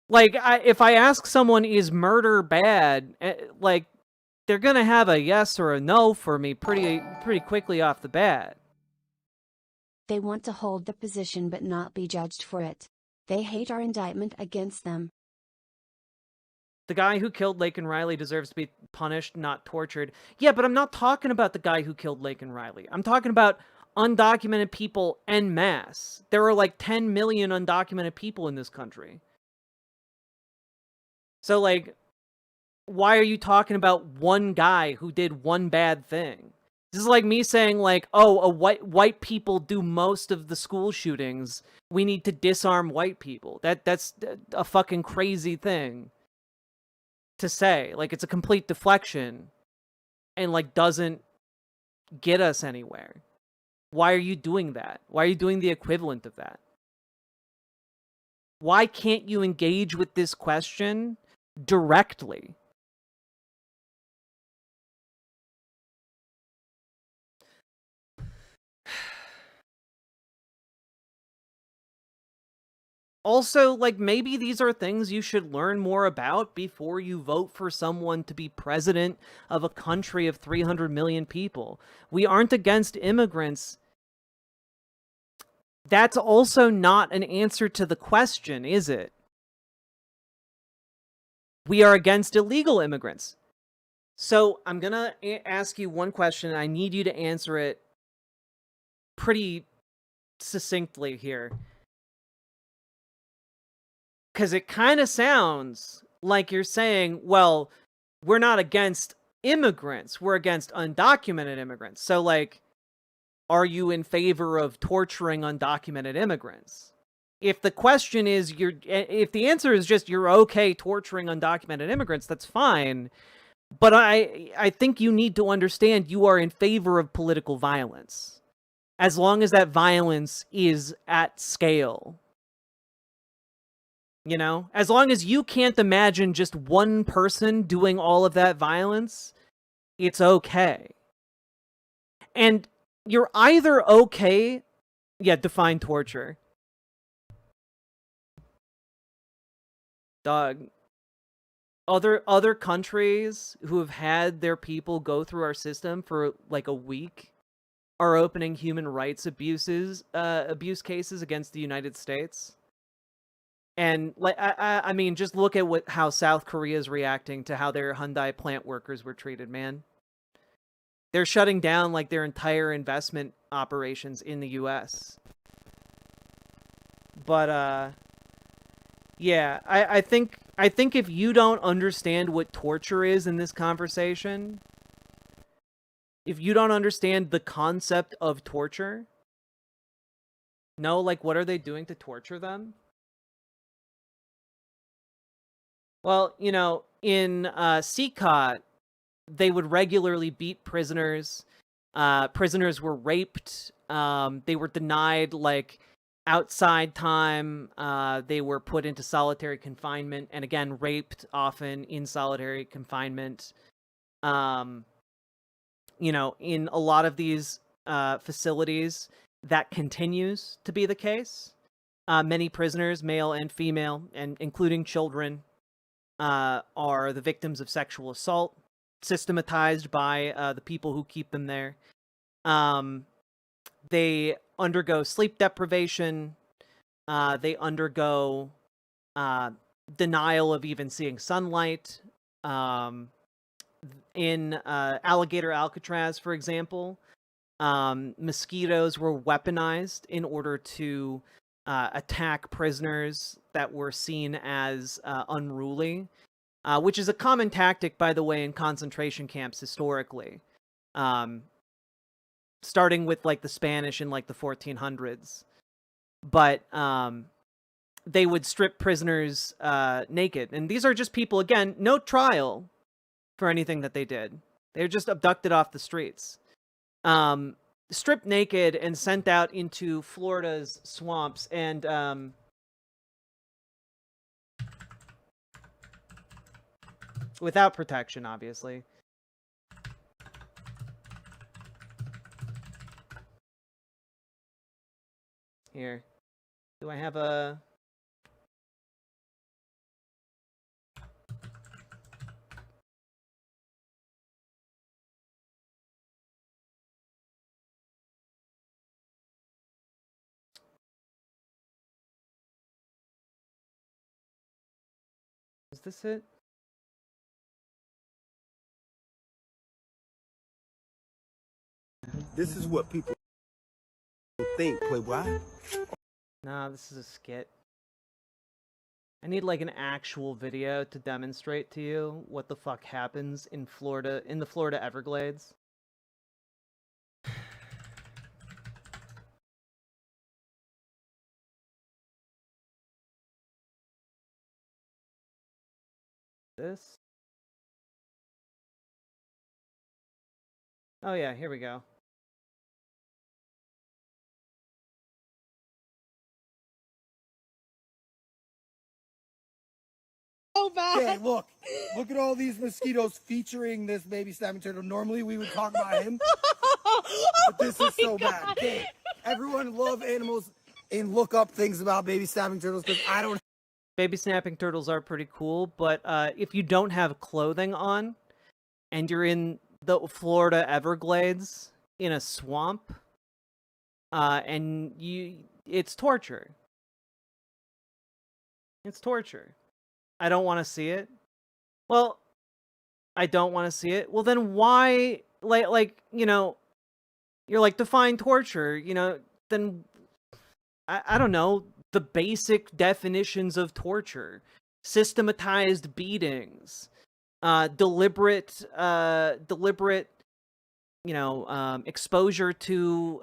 Like, if I ask someone, is murder bad? Like, they're gonna have a yes or a no for me pretty quickly off the bat. They want to hold the position but not be judged for it. They hate our indictment against them. The guy who killed Laken Riley deserves to be punished, not tortured. Yeah, but I'm not talking about the guy who killed Laken Riley. I'm talking about undocumented people en masse. There are like 10 million undocumented people in this country. So, like, why are you talking about one guy who did one bad thing? This is like me saying, like, oh, white people do most of the school shootings. We need to disarm white people. That's a fucking crazy thing to say. Like, it's a complete deflection and, like, doesn't get us anywhere. Why are you doing that? Why are you doing the equivalent of that? Why can't you engage with this question directly? Also, like, maybe these are things you should learn more about before you vote for someone to be president of a country of 300 million people. We aren't against immigrants. That's also not an answer to the question, is it? We are against illegal immigrants. So I'm going to ask you one question, and I need you to answer it pretty succinctly here. Because it kind of sounds like you're saying, well, we're not against immigrants. We're against undocumented immigrants. So, like, are you in favor of torturing undocumented immigrants? If the question is, if the answer is just you're okay torturing undocumented immigrants, that's fine. But I think you need to understand you are in favor of political violence. As long as that violence is at scale. You know, as long as you can't imagine just one person doing all of that violence, it's okay. And you're either okay, define torture. Dog. Other countries who have had their people go through our system for like a week are opening human rights abuse cases against the United States. And like I mean, just look at how South Korea is reacting to how their Hyundai plant workers were treated, man. They're shutting down like their entire investment operations in the US. But yeah, I think if you don't understand what torture is in this conversation, if you don't understand the concept of torture, no, like, what are they doing to torture them? Well, you know, in CCOT, they would regularly beat prisoners. Prisoners were raped. They were denied like outside time. They were put into solitary confinement, and again raped, often in solitary confinement. In a lot of these facilities, that continues to be the case. Many prisoners, male and female, and including children, are the victims of sexual assault, systematized by the people who keep them there. They undergo sleep deprivation. They undergo denial of even seeing sunlight. In Alligator Alcatraz, for example, mosquitoes were weaponized in order to attack prisoners that were seen as unruly, which is a common tactic, by the way, in concentration camps historically, starting with like the Spanish in like the 1400s. But they would strip prisoners naked, and these are just people, again, no trial for anything that they did. They were just abducted off the streets, stripped naked and sent out into Florida's swamps. And without protection, obviously. Here, do I have a... Is this it? This is what people think, Playboy. Nah, this is a skit. I need like an actual video to demonstrate to you what the fuck happens in Florida, in the Florida Everglades. This? Oh yeah, here we go. So bad. Yeah, look at all these mosquitoes featuring this baby snapping turtle. Normally we would talk about him, but this is so bad. Okay, everyone love animals and look up things about baby snapping turtles because I don't. Baby snapping turtles are pretty cool, but if you don't have clothing on and you're in the Florida Everglades in a swamp, and it's torture. It's torture. I don't want to see it. Well, I don't want to see it. Well, then why, you're like, define torture, then, I don't know, the basic definitions of torture: systematized beatings, deliberate, exposure to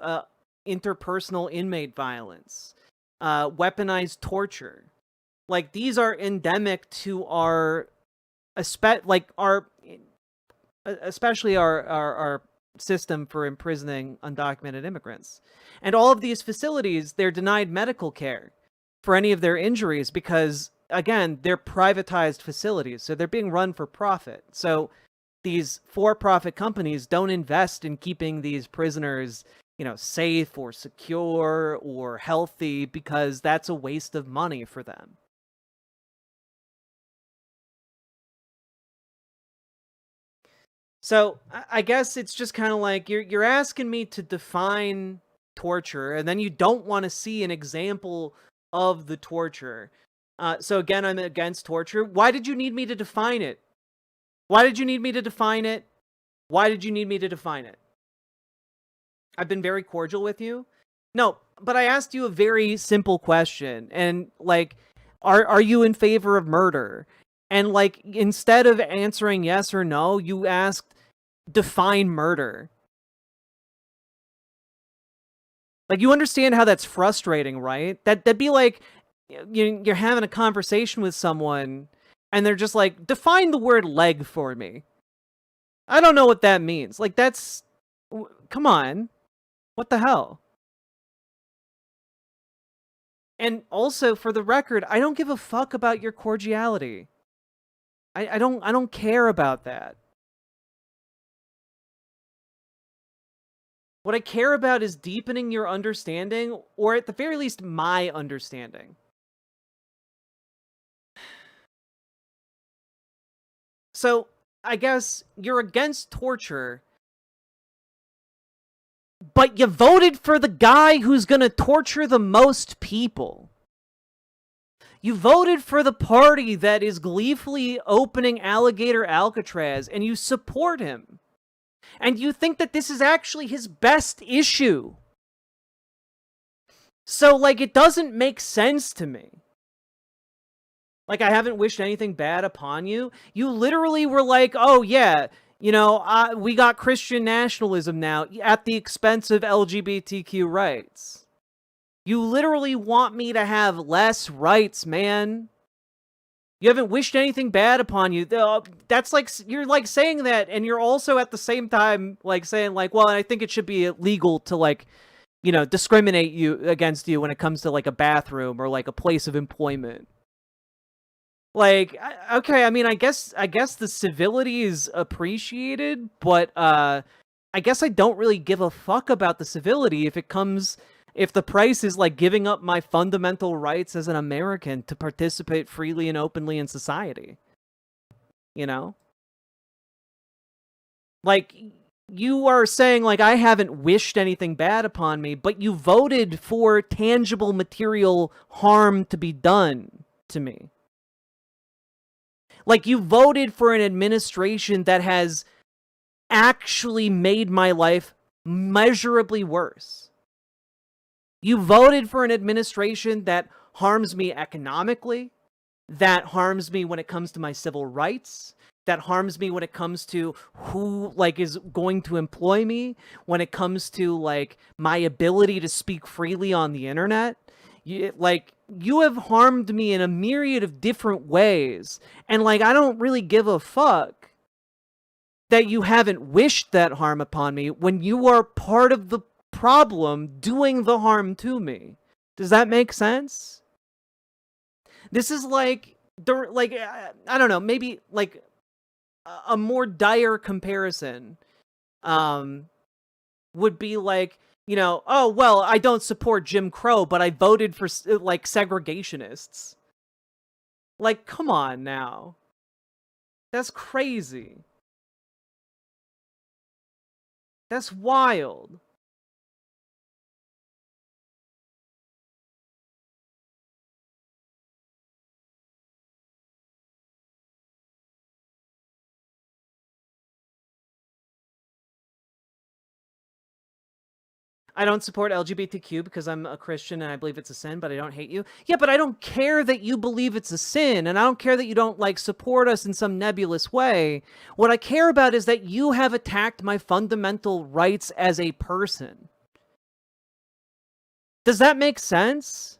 interpersonal inmate violence, weaponized torture. Like, these are endemic to especially our system for imprisoning undocumented immigrants. And all of these facilities, they're denied medical care for any of their injuries because, again, they're privatized facilities, so they're being run for profit. So these for-profit companies don't invest in keeping these prisoners, safe or secure or healthy because that's a waste of money for them. So I guess it's just kind of like you're asking me to define torture, and then you don't want to see an example of the torture. So again, I'm against torture. Why did you need me to define it? Why did you need me to define it? Why did you need me to define it? I've been very cordial with you. No, but I asked you a very simple question, and like, are you in favor of murder? And like, instead of answering yes or no, you asked, define murder. Like, you understand how that's frustrating, right? That'd be like, you're having a conversation with someone, and they're just like, define the word leg for me. I don't know what that means. Like, that's... Come on. What the hell? And also, for the record, I don't give a fuck about your cordiality. I don't care about that. What I care about is deepening your understanding, or at the very least, my understanding. So, I guess you're against torture, but you voted for the guy who's gonna torture the most people. You voted for the party that is gleefully opening Alligator Alcatraz, and you support him. And you think that this is actually his best issue. So, like, it doesn't make sense to me. Like, I haven't wished anything bad upon you. You literally were like, oh, yeah, you know, we got Christian nationalism now at the expense of LGBTQ rights. You literally want me to have less rights, man. You haven't wished anything bad upon you. That's like, you're like saying that, and you're also at the same time like saying like, well, I think it should be illegal to like, you know, discriminate against you when it comes to like a bathroom or like a place of employment. Like, okay, I mean, I guess the civility is appreciated, but I guess I don't really give a fuck about the civility if the price is like giving up my fundamental rights as an American to participate freely and openly in society. You know? Like, you are saying like, I haven't wished anything bad upon me, but you voted for tangible material harm to be done to me. Like, you voted for an administration that has actually made my life measurably worse. You voted for an administration that harms me economically, that harms me when it comes to my civil rights, that harms me when it comes to who, like, is going to employ me, when it comes to, like, my ability to speak freely on the internet. You have harmed me in a myriad of different ways, and, like, I don't really give a fuck that you haven't wished that harm upon me when you are part of the problem doing the harm to me. Does that make sense? This is like, I don't know, maybe like a more dire comparison would be like, you know, oh, well, I don't support Jim Crow, but I voted for like segregationists. Like, come on now. That's crazy. That's wild. I don't support LGBTQ because I'm a Christian and I believe it's a sin, but I don't hate you. Yeah, but I don't care that you believe it's a sin, and I don't care that you don't, like, support us in some nebulous way. What I care about is that you have attacked my fundamental rights as a person. Does that make sense?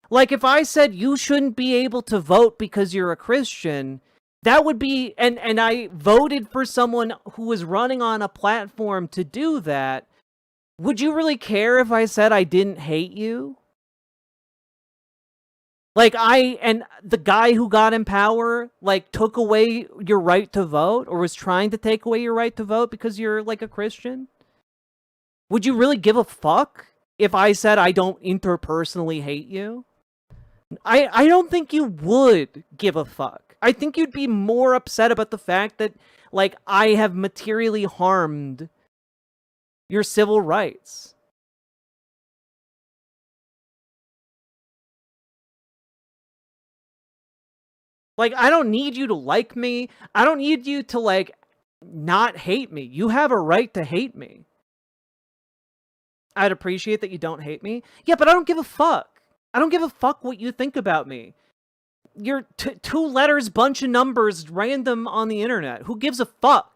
Like, if I said you shouldn't be able to vote because you're a Christian, that would be, and I voted for someone who was running on a platform to do that, would you really care if I said I didn't hate you? Like, and the guy who got in power, like, took away your right to vote, or was trying to take away your right to vote because you're, like, a Christian? Would you really give a fuck if I said I don't interpersonally hate you? I don't think you would give a fuck. I think you'd be more upset about the fact that, like, I have materially harmed your civil rights. Like, I don't need you to like me. I don't need you to, like, not hate me. You have a right to hate me. I'd appreciate that you don't hate me. Yeah, but I don't give a fuck. I don't give a fuck what you think about me. You're two letters, bunch of numbers, random on the internet. Who gives a fuck?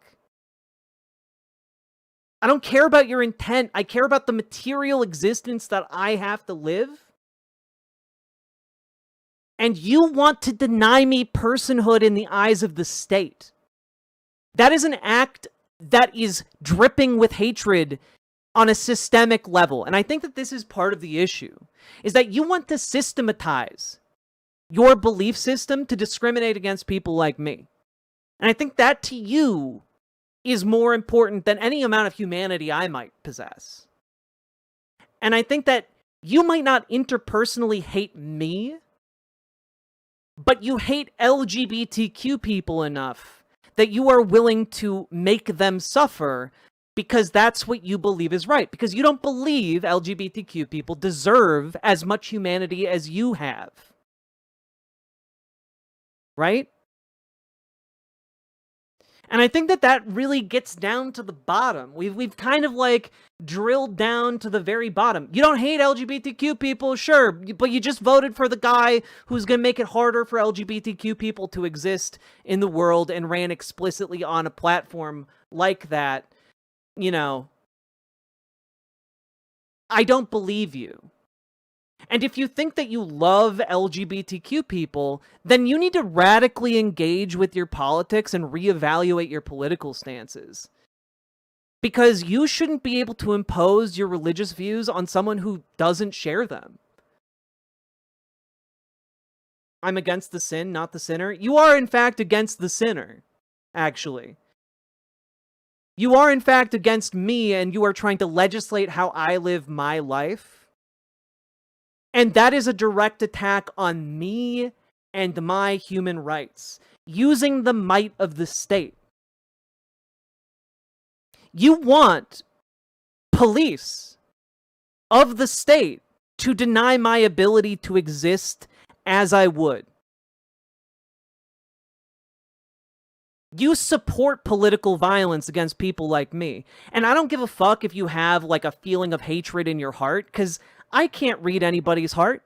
I don't care about your intent. I care about the material existence that I have to live. And you want to deny me personhood in the eyes of the state. That is an act that is dripping with hatred on a systemic level. And I think that this is part of the issue, is that you want to systematize your belief system to discriminate against people like me. And I think that to you is more important than any amount of humanity I might possess. And I think that you might not interpersonally hate me, but you hate LGBTQ people enough that you are willing to make them suffer because that's what you believe is right. Because you don't believe LGBTQ people deserve as much humanity as you have. Right? And I think that that really gets down to the bottom. We've kind of like drilled down to the very bottom. You don't hate LGBTQ people, sure, but you just voted for the guy who's going to make it harder for LGBTQ people to exist in the world and ran explicitly on a platform like that. You know, I don't believe you. And if you think that you love LGBTQ people, then you need to radically engage with your politics and reevaluate your political stances. Because you shouldn't be able to impose your religious views on someone who doesn't share them. I'm against the sin, not the sinner. You are, in fact, against the sinner, actually. You are, in fact, against me, and you are trying to legislate how I live my life. And that is a direct attack on me and my human rights, using the might of the state. You want police of the state to deny my ability to exist as I would. You support political violence against people like me. And I don't give a fuck if you have like a feeling of hatred in your heart, because I can't read anybody's heart.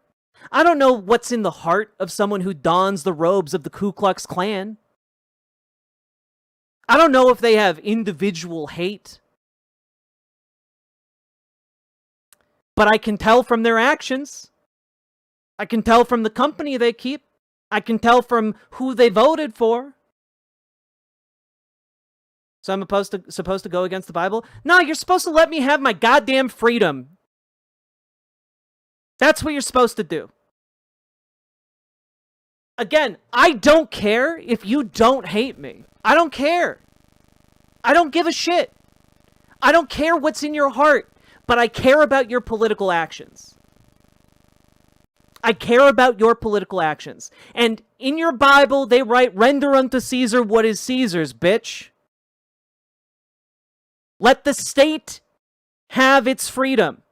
I don't know what's in the heart of someone who dons the robes of the Ku Klux Klan. I don't know if they have individual hate. But I can tell from their actions. I can tell from the company they keep. I can tell from who they voted for. So I'm supposed to go against the Bible? No, you're supposed to let me have my goddamn freedom. That's what you're supposed to do. Again, I don't care if you don't hate me. I don't care. I don't give a shit. I don't care what's in your heart, but I care about your political actions. I care about your political actions. And in your Bible, they write, render unto Caesar what is Caesar's, bitch. Let the state have its freedom.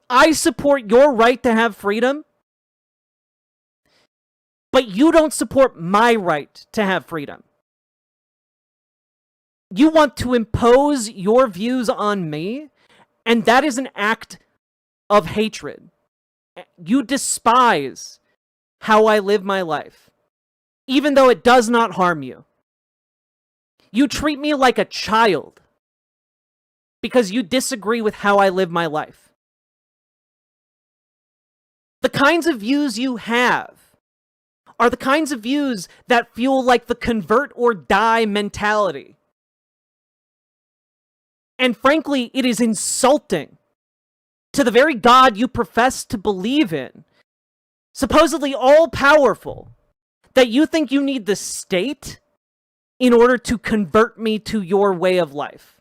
I support your right to have freedom, but you don't support my right to have freedom. You want to impose your views on me, and that is an act of hatred. You despise how I live my life, even though it does not harm you. You treat me like a child because you disagree with how I live my life. The kinds of views you have are the kinds of views that feel like the convert or die mentality. And frankly, it is insulting to the very God you profess to believe in, supposedly all-powerful, that you think you need the state in order to convert me to your way of life.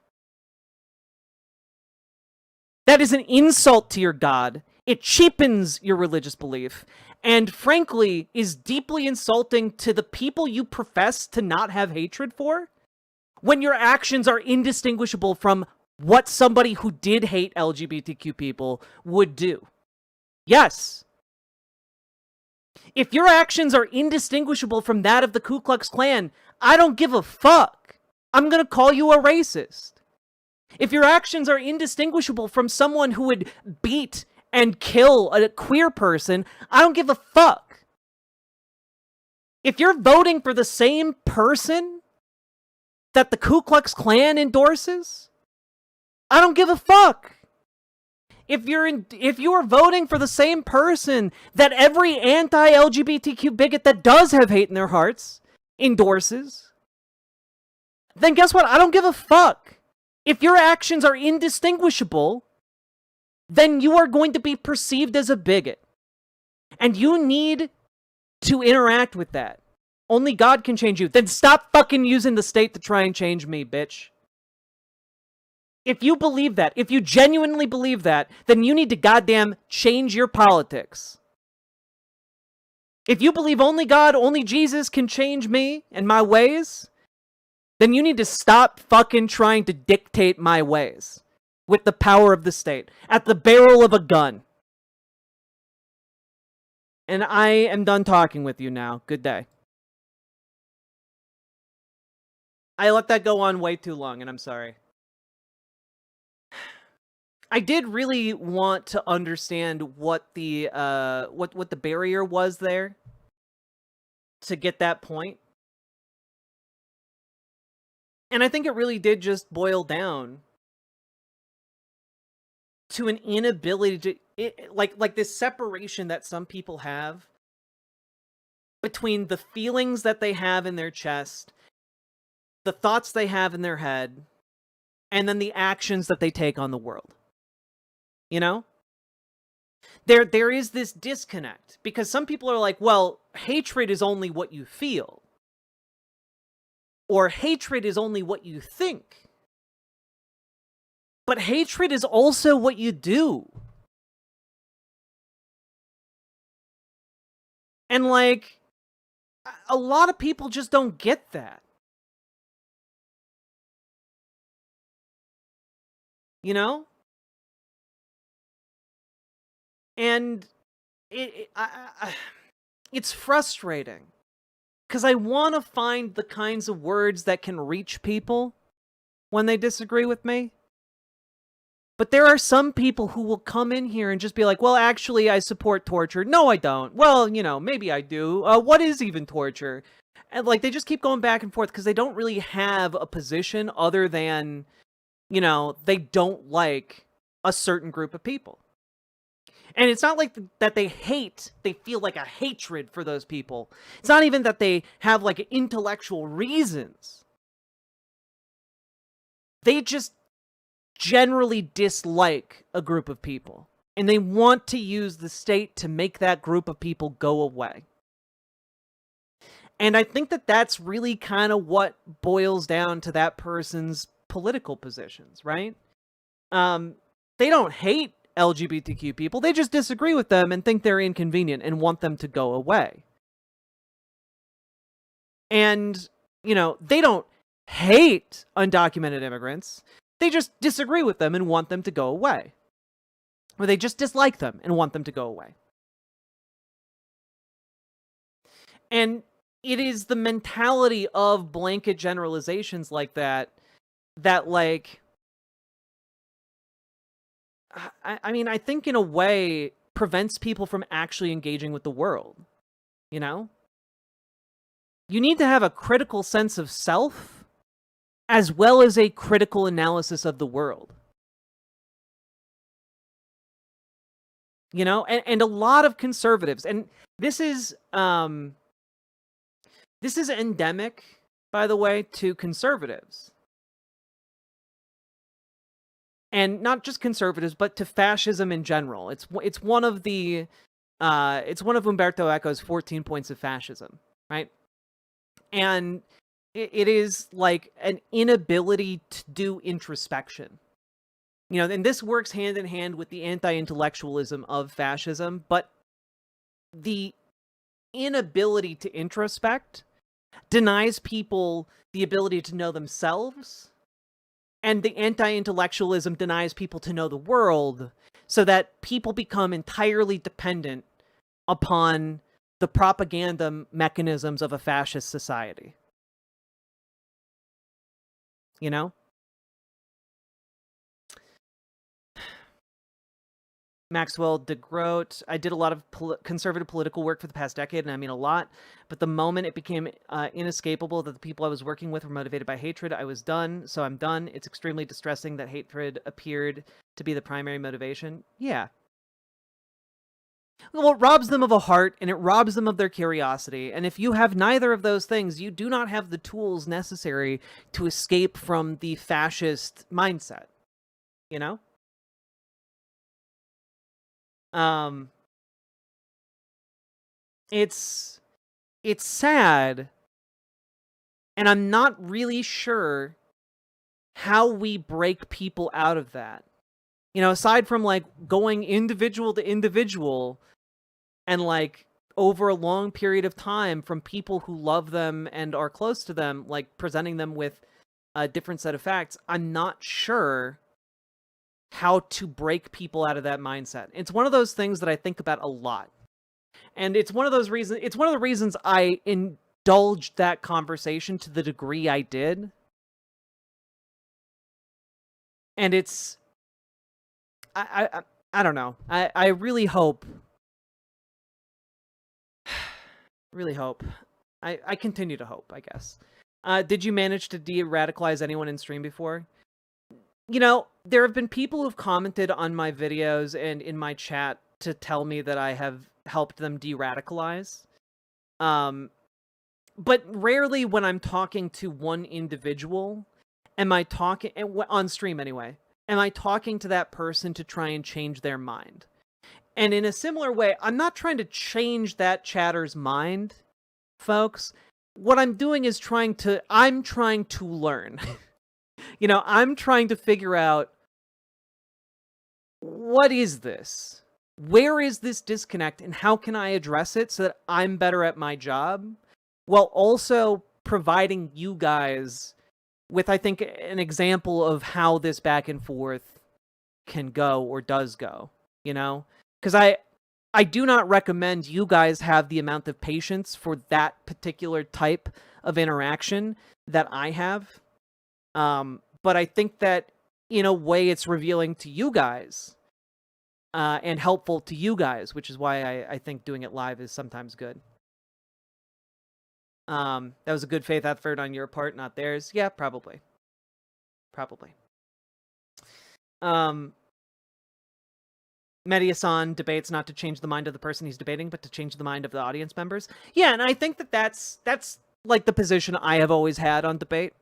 That is an insult to your God. It cheapens your religious belief, and frankly, is deeply insulting to the people you profess to not have hatred for, when your actions are indistinguishable from what somebody who did hate LGBTQ people would do. Yes. If your actions are indistinguishable from that of the Ku Klux Klan, I don't give a fuck. I'm gonna call you a racist. If your actions are indistinguishable from someone who would beat and kill a queer person, I don't give a fuck. If you're voting for the same person that the Ku Klux Klan endorses, I don't give a fuck. If you are voting for the same person that every anti-LGBTQ bigot that does have hate in their hearts endorses, then guess what? I don't give a fuck. If your actions are indistinguishable, then you are going to be perceived as a bigot. And you need to interact with that. Only God can change you. Then stop fucking using the state to try and change me, bitch. If you believe that, if you genuinely believe that, then you need to goddamn change your politics. If you believe only God, only Jesus can change me and my ways, then you need to stop fucking trying to dictate my ways with the power of the state at the barrel of a gun. And I am done talking with you now. Good day. I let that go on way too long, and I'm sorry. I did really want to understand what the what the barrier was there to get that point. And I think it really did just boil down to an inability to like this separation that some people have between the feelings that they have in their chest, the thoughts they have in their head, and then the actions that they take on the world. You know? There is this disconnect because some people are like, well, hatred is only what you feel. Or hatred is only what you think. But hatred is also what you do. And like, a lot of people just don't get that. You know? And it's frustrating. Because I want to find the kinds of words that can reach people when they disagree with me. But there are some people who will come in here and just be like, well, actually, I support torture. No, I don't. Well, you know, maybe I do. What is even torture? And like, they just keep going back and forth because they don't really have a position other than, you know, they don't like a certain group of people. And it's not like that they feel like a hatred for those people. It's not even that they have like intellectual reasons. They just generally dislike a group of people. And they want to use the state to make that group of people go away. And I think that that's really kind of what boils down to that person's political positions, right? They don't hate LGBTQ people. They just disagree with them and think they're inconvenient and want them to go away. And, you know, they don't hate undocumented immigrants. They just disagree with them and want them to go away. Or they just dislike them and want them to go away. And it is the mentality of blanket generalizations like that, that like, I mean, I think in a way prevents people from actually engaging with the world, you know? You need to have a critical sense of self as well as a critical analysis of the world. You know, and a lot of conservatives, and this is endemic, by the way, to conservatives. And not just conservatives, but to fascism in general. It's one of Umberto Eco's 14 points of fascism, right? And it is like an inability to do introspection. You know, and this works hand in hand with the anti-intellectualism of fascism, but the inability to introspect denies people the ability to know themselves. And the anti-intellectualism denies people to know the world, so that people become entirely dependent upon the propaganda mechanisms of a fascist society. You know? Maxwell de Groot. I did a lot of conservative political work for the past decade, and I mean a lot. But the moment it became inescapable that the people I was working with were motivated by hatred, I was done. So I'm done. It's extremely distressing that hatred appeared to be the primary motivation. Yeah. Well, it robs them of a heart, and it robs them of their curiosity. And if you have neither of those things, you do not have the tools necessary to escape from the fascist mindset. You know? It's sad, and I'm not really sure how we break people out of that. You know, aside from, like, going individual to individual and, like, over a long period of time from people who love them and are close to them, like, presenting them with a different set of facts, I'm not sure how to break people out of that mindset. It's one of those things that I think about a lot. And it's one of the reasons I indulged that conversation to the degree I did. And it's, I don't know. I really hope, I continue to hope, I guess. Did you manage to de-radicalize anyone in stream before? You know, there have been people who've commented on my videos and in my chat to tell me that I have helped them de-radicalize. But rarely when I'm talking to one individual, am I talking, on stream anyway, am I talking to that person to try and change their mind? And in a similar way, I'm not trying to change that chatter's mind, folks. What I'm doing is I'm trying to learn. You know, I'm trying to figure out, what is this? Where is this disconnect, and how can I address it so that I'm better at my job, while also providing you guys with, I think, an example of how this back and forth can go or does go, you know? Because I do not recommend you guys have the amount of patience for that particular type of interaction that I have. But I think that, in a way, it's revealing to you guys and helpful to you guys, which is why I think doing it live is sometimes good. That was a good faith effort on your part, not theirs. Yeah, probably. Mediasan debates not to change the mind of the person he's debating, but to change the mind of the audience members. Yeah, and I think that's like the position I have always had on debate.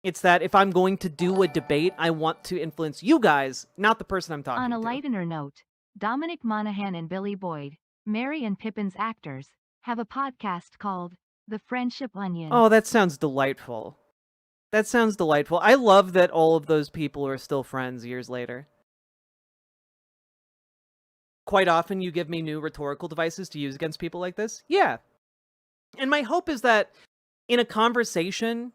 It's that if I'm going to do a debate, I want to influence you guys, not the person I'm talking to. On a lighter note, Dominic Monaghan and Billy Boyd, Mary and Pippin's actors, have a podcast called The Friendship Onion. Oh, that sounds delightful. I love that all of those people are still friends years later. Quite often you give me new rhetorical devices to use against people like this. Yeah. And my hope is that in a conversation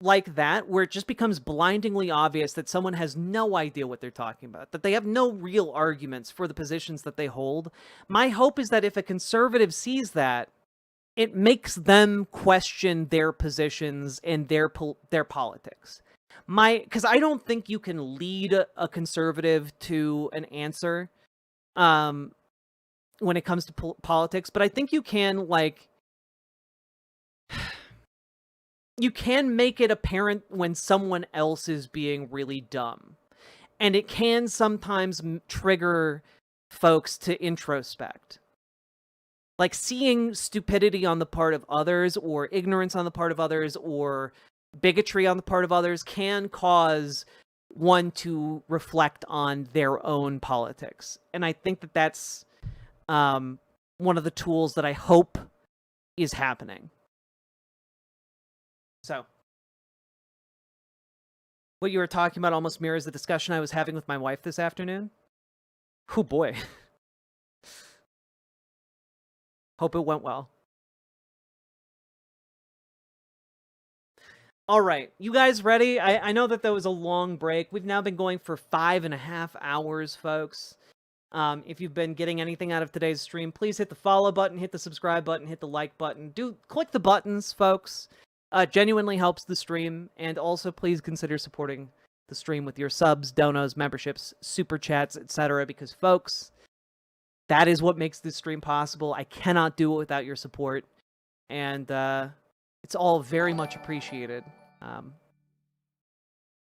like that, where it just becomes blindingly obvious that someone has no idea what they're talking about, that they have no real arguments for the positions that they hold, my hope is that if a conservative sees that, it makes them question their positions and their politics. Because I don't think you can lead a conservative to an answer when it comes to politics, but I think you can, like, you can make it apparent when someone else is being really dumb. And it can sometimes trigger folks to introspect. Like, seeing stupidity on the part of others, or ignorance on the part of others, or bigotry on the part of others can cause one to reflect on their own politics. And I think that that's one of the tools that I hope is happening. So, what you were talking about almost mirrors the discussion I was having with my wife this afternoon. Oh boy. Hope it went well. All right, you guys ready? I know that was a long break. We've now been going for 5.5 hours, folks. If you've been getting anything out of today's stream, please hit the follow button, hit the subscribe button, hit the like button. Click the buttons, folks. Genuinely helps the stream, and also please consider supporting the stream with your subs, donos, memberships, super chats, etc. Because, folks, that is what makes this stream possible. I cannot do it without your support, and it's all very much appreciated.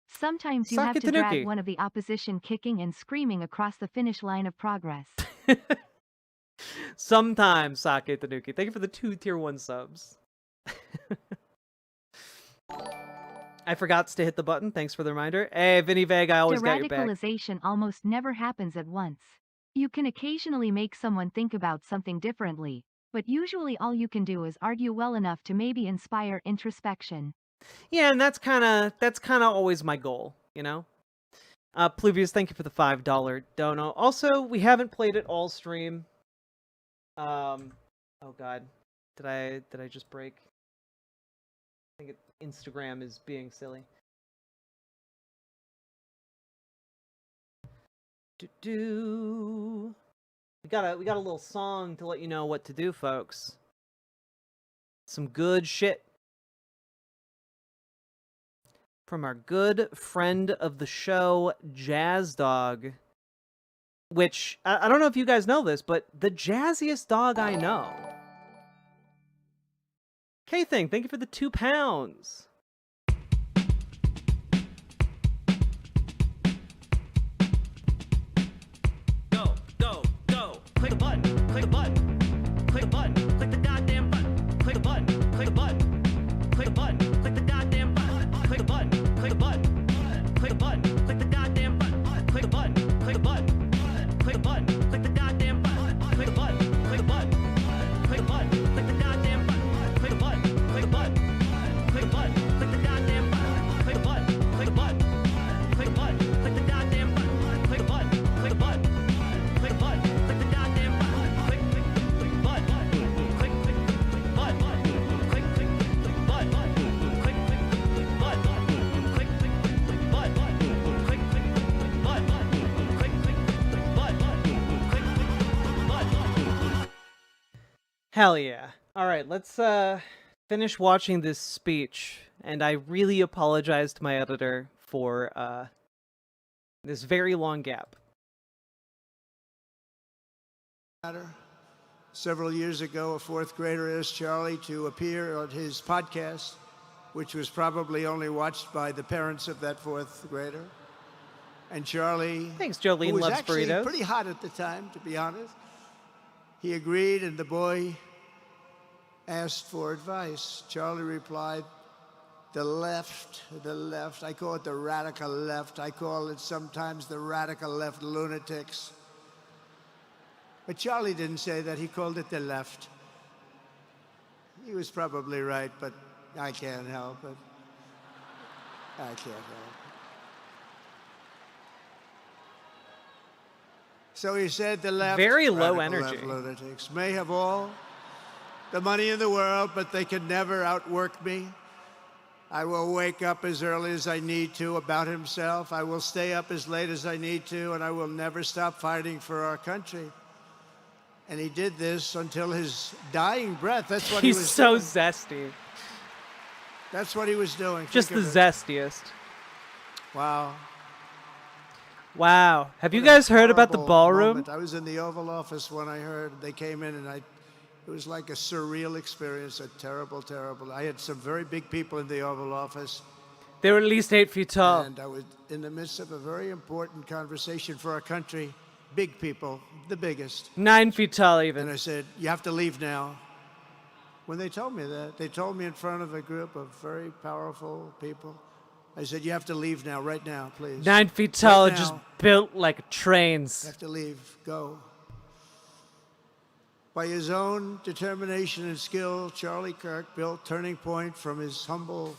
Sometimes you have to drag one of the opposition kicking and screaming across the finish line of progress. Sometimes, Sake Tanuki. Thank you for the 2 tier 1 subs. I forgot to hit the button. Thanks for the reminder. Hey, Vinny Vega, I always got your back. Deradicalization almost never happens at once. You can occasionally make someone think about something differently, but usually all you can do is argue well enough to maybe inspire introspection. Yeah, and that's kind of always my goal, you know? Pluvius, thank you for the $5 dono. Also, we haven't played it all stream. Oh god. Did I just break? I think Instagram is being silly. We got a little song to let you know what to do, folks. Some good shit from our good friend of the show, Jazz Dog. Which, I don't know if you guys know this, but the jazziest dog I know. K-Thing, thank you for the £2. Go, go, go. Click the button, click the button. Click the button, click the goddamn button. Click the button, click the button. Click the button, click the goddamn button. Click the button, click the button. Click the button, click the goddamn button. Click the button, click the button. Click the button, click the goddamn button. Click the button, click the button. Click the button, click the goddamn button. Click the button, click the button. Click the button, click the goddamn button. Click the button, click the button. Click the button, click the goddamn button. Click the button, click the button. Click the button, click the goddamn button. Click the button. Click the button. Click the button. Click the button. Click the button. Click the button. Hell yeah. Alright, let's finish watching this speech. And I really apologize to my editor for this very long gap. Several years ago, a 4th grader asked Charlie to appear on his podcast, which was probably only watched by the parents of that 4th grader. And Charlie, Thanks, Jolene who was loves actually burritos. pretty hot at the time, to be honest, he agreed, and the boy asked for advice. Charlie replied, the left, I call it the radical left. I call it sometimes the radical left lunatics. But Charlie didn't say that. He called it the left. He was probably right, but I can't help it. I can't help it. So he said the left, Very low radical energy. left lunatics may have all the money in the world, but they can never outwork me. I will wake up as early as I need to about himself. I will stay up as late as I need to, and I will never stop fighting for our country. And he did this until his dying breath. That's what he was He's so doing. zesty. That's what he was doing. Just the Think of it. zestiest. Wow. Wow. Have you What a guys heard about the horrible ballroom? moment. I was in the Oval Office when I heard they came in, and it was like a surreal experience, a terrible, terrible. I had some very big people in the Oval Office. They were at least 8 feet tall. And I was in the midst of a very important conversation for our country. Big people, the biggest. 9 feet tall even. And I said, you have to leave now. When they told me that, they told me in front of a group of very powerful people. I said, you have to leave now, right now, please. 9 feet tall, Right just now. built like trains. You have to leave, go. By his own determination and skill, Charlie Kirk built Turning Point from his humble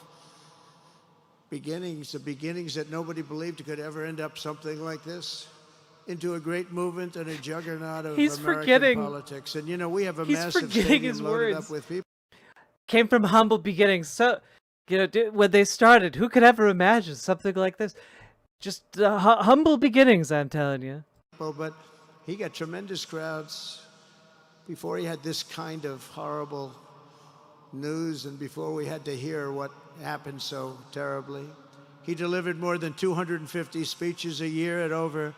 beginnings, the beginnings that nobody believed could ever end up something like this, into a great movement and a juggernaut of He's American forgetting- politics. And you know, we have a he's massive forgetting stadium his loaded words. up with people. Came from humble beginnings. So, when they started, who could ever imagine something like this? Just humble beginnings, I'm telling you. But he got tremendous crowds before he had this kind of horrible news and before we had to hear what happened so terribly. He delivered more than 250 speeches a year at over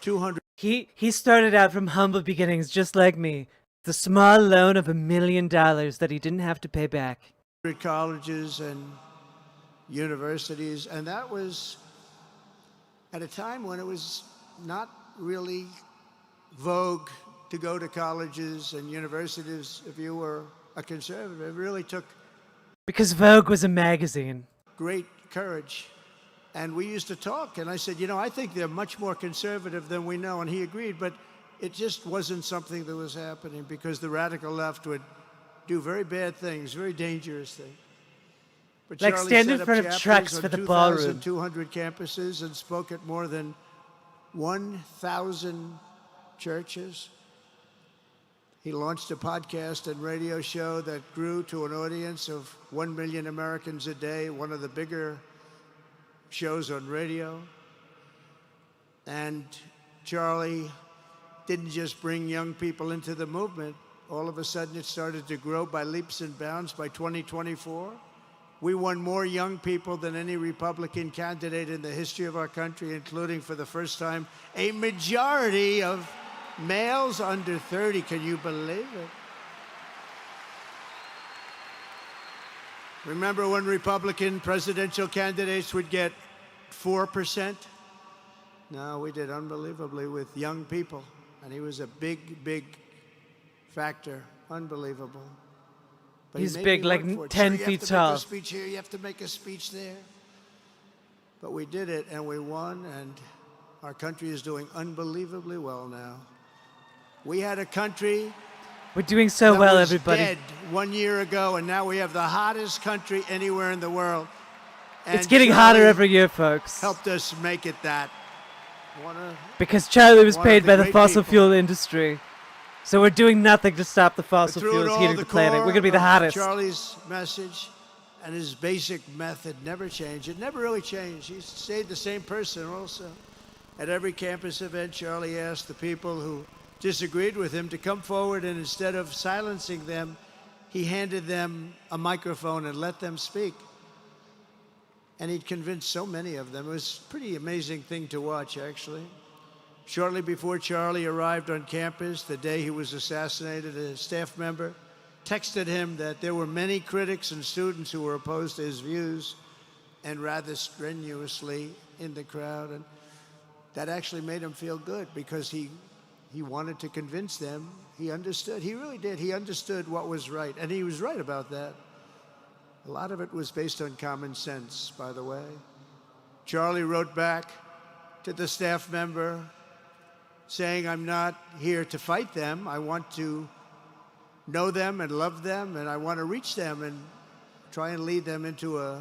200. He started out from humble beginnings, just like me. The small loan of $1 million that he didn't have to pay back. Colleges and universities, and that was at a time when it was not really vogue to go to colleges and universities if you were a conservative. It really took Because Vogue was a magazine. great courage. And we used to talk, and I said, you know, I think they're much more conservative than we know, and he agreed, but it just wasn't something that was happening because the radical left would do very bad things, very dangerous things. But Like Charlie stand in set up front of chapters trucks on for the ballroom. 2,200 campuses and spoke at more than 1,000 churches. He launched a podcast and radio show that grew to an audience of 1 million Americans a day, one of the bigger shows on radio. And Charlie didn't just bring young people into the movement. All of a sudden, it started to grow by leaps and bounds. By 2024, we won more young people than any Republican candidate in the history of our country, including, for the first time, a majority of males under 30. Can you believe it? Remember when Republican presidential candidates would get 4%? No, we did unbelievably with young people. And he was a big, big factor. Unbelievable. But He's he made big, me like work for it. 10 Sir, feet you have to tall. make a speech here, you have to make a speech there. But we did it, and we won, and our country is doing unbelievably well now. We had a country We're doing so that well, was everybody. dead 1 year ago, and now we have the hottest country anywhere in the world. It's And getting hotter Charlie every year, folks. helped us make it that. Because Charlie was one of paid the by the great fossil people. fuel industry. So we're doing nothing to stop the fossil Through it fuels all, heating the planet. core We're going to be the of hottest. Charlie's message and his basic method never changed. It never really changed. He stayed the same person also. At every campus event, Charlie asked the people who disagreed with him to come forward, and instead of silencing them, he handed them a microphone and let them speak. And he'd convinced so many of them. It was a pretty amazing thing to watch, actually. Shortly before Charlie arrived on campus, the day he was assassinated, a staff member texted him that there were many critics and students who were opposed to his views, and rather strenuously in the crowd. And that actually made him feel good because he wanted to convince them. He understood. He really did. He understood what was right. And he was right about that. A lot of it was based on common sense, by the way. Charlie wrote back to the staff member saying, I'm not here to fight them. I want to know them and love them, and I want to reach them and try and lead them into a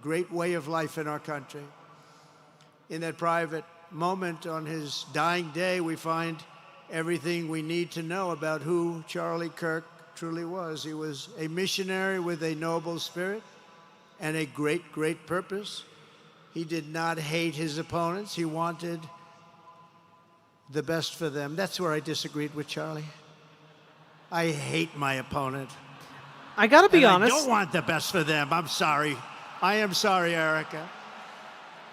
great way of life in our country. In that private moment on his dying day, we find everything we need to know about who Charlie Kirk truly was. He was a missionary with a noble spirit and a great, great purpose. He did not hate his opponents. He wanted the best for them. That's where I disagreed with Charlie. I hate my opponent. I got to be honest. I don't want the best for them. I'm sorry. I am sorry, Erica.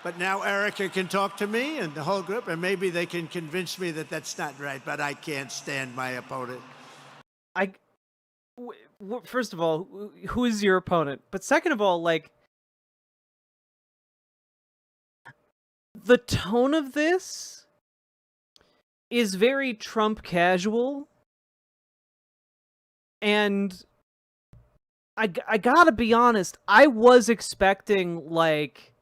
But now Erica can talk to me and the whole group, and maybe they can convince me that that's not right, but I can't stand my opponent. First of all, who is your opponent? But second of all, like, the tone of this is very Trump casual. And I gotta be honest, I was expecting, like,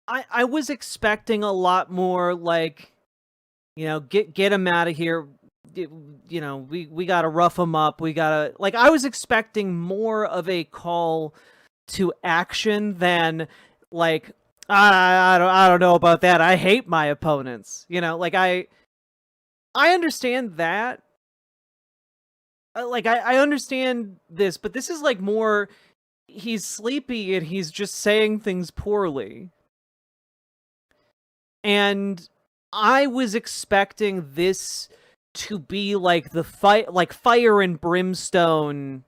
I was expecting a lot more, like, you know, get him out of here. You know, we gotta rough him up. We gotta, like, I was expecting more of a call to action than, like, I don't know about that. I hate my opponents. You know, like, I understand that. Like, I understand this, but this is, like, more, he's sleepy and he's just saying things poorly. And I was expecting this to be like the fight, like fire and brimstone.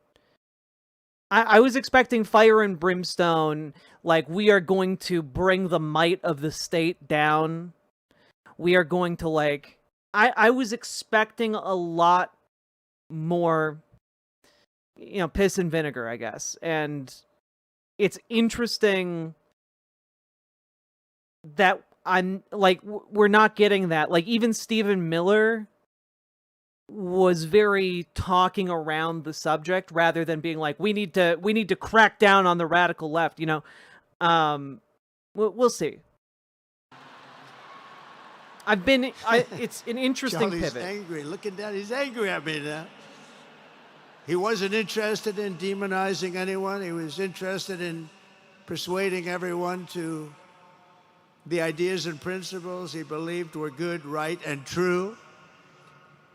I was expecting fire and brimstone, like, we are going to bring the might of the state down. We are going to, like, I was expecting a lot more, you know, piss and vinegar, I guess. And it's interesting that I'm like, we're not getting that. Like, even Stephen Miller was very talking around the subject rather than being like, we need to crack down on the radical left, you know. We'll see. It's an interesting Charlie's pivot. Angry, looking down, he's angry at me now. He wasn't interested in demonizing anyone. He was interested in persuading everyone to the ideas and principles he believed were good, right, and true.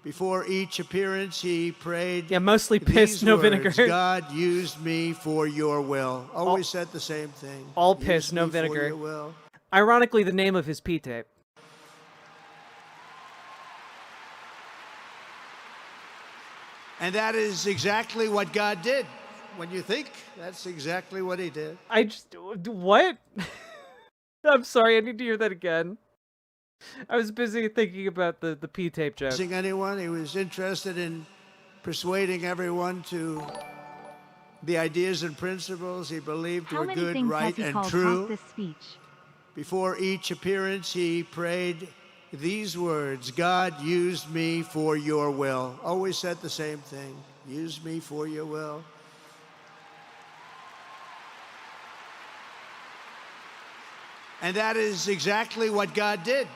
Before each appearance, he prayed. Yeah, mostly piss, no vinegar. God used me for your will. Always said the same thing. All piss, no vinegar. For your will. Ironically, the name of his P-tape. And that is exactly what God did. When you think, that's exactly what he did. What? I'm sorry, I need to hear that again. I was busy thinking about the P-tape joke. Anyone, he was interested in persuading everyone to the ideas and principles he believed were good, right, and true. This speech? Before each appearance, he prayed these words: God used me for your will. Always said the same thing. Use me for your will. And that is exactly what God did.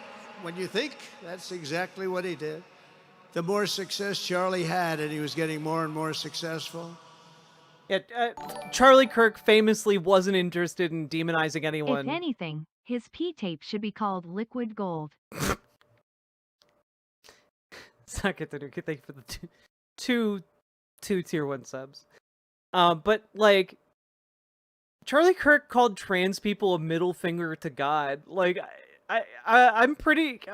When you think, that's exactly what he did. The more success Charlie had, and he was getting more and more successful. Yeah, Charlie Kirk famously wasn't interested in demonizing anyone. If anything, his P-tape should be called Liquid Gold. Suck it, thank you for the two tier 1 subs. But like, Charlie Kirk called trans people a middle finger to God. Like, I think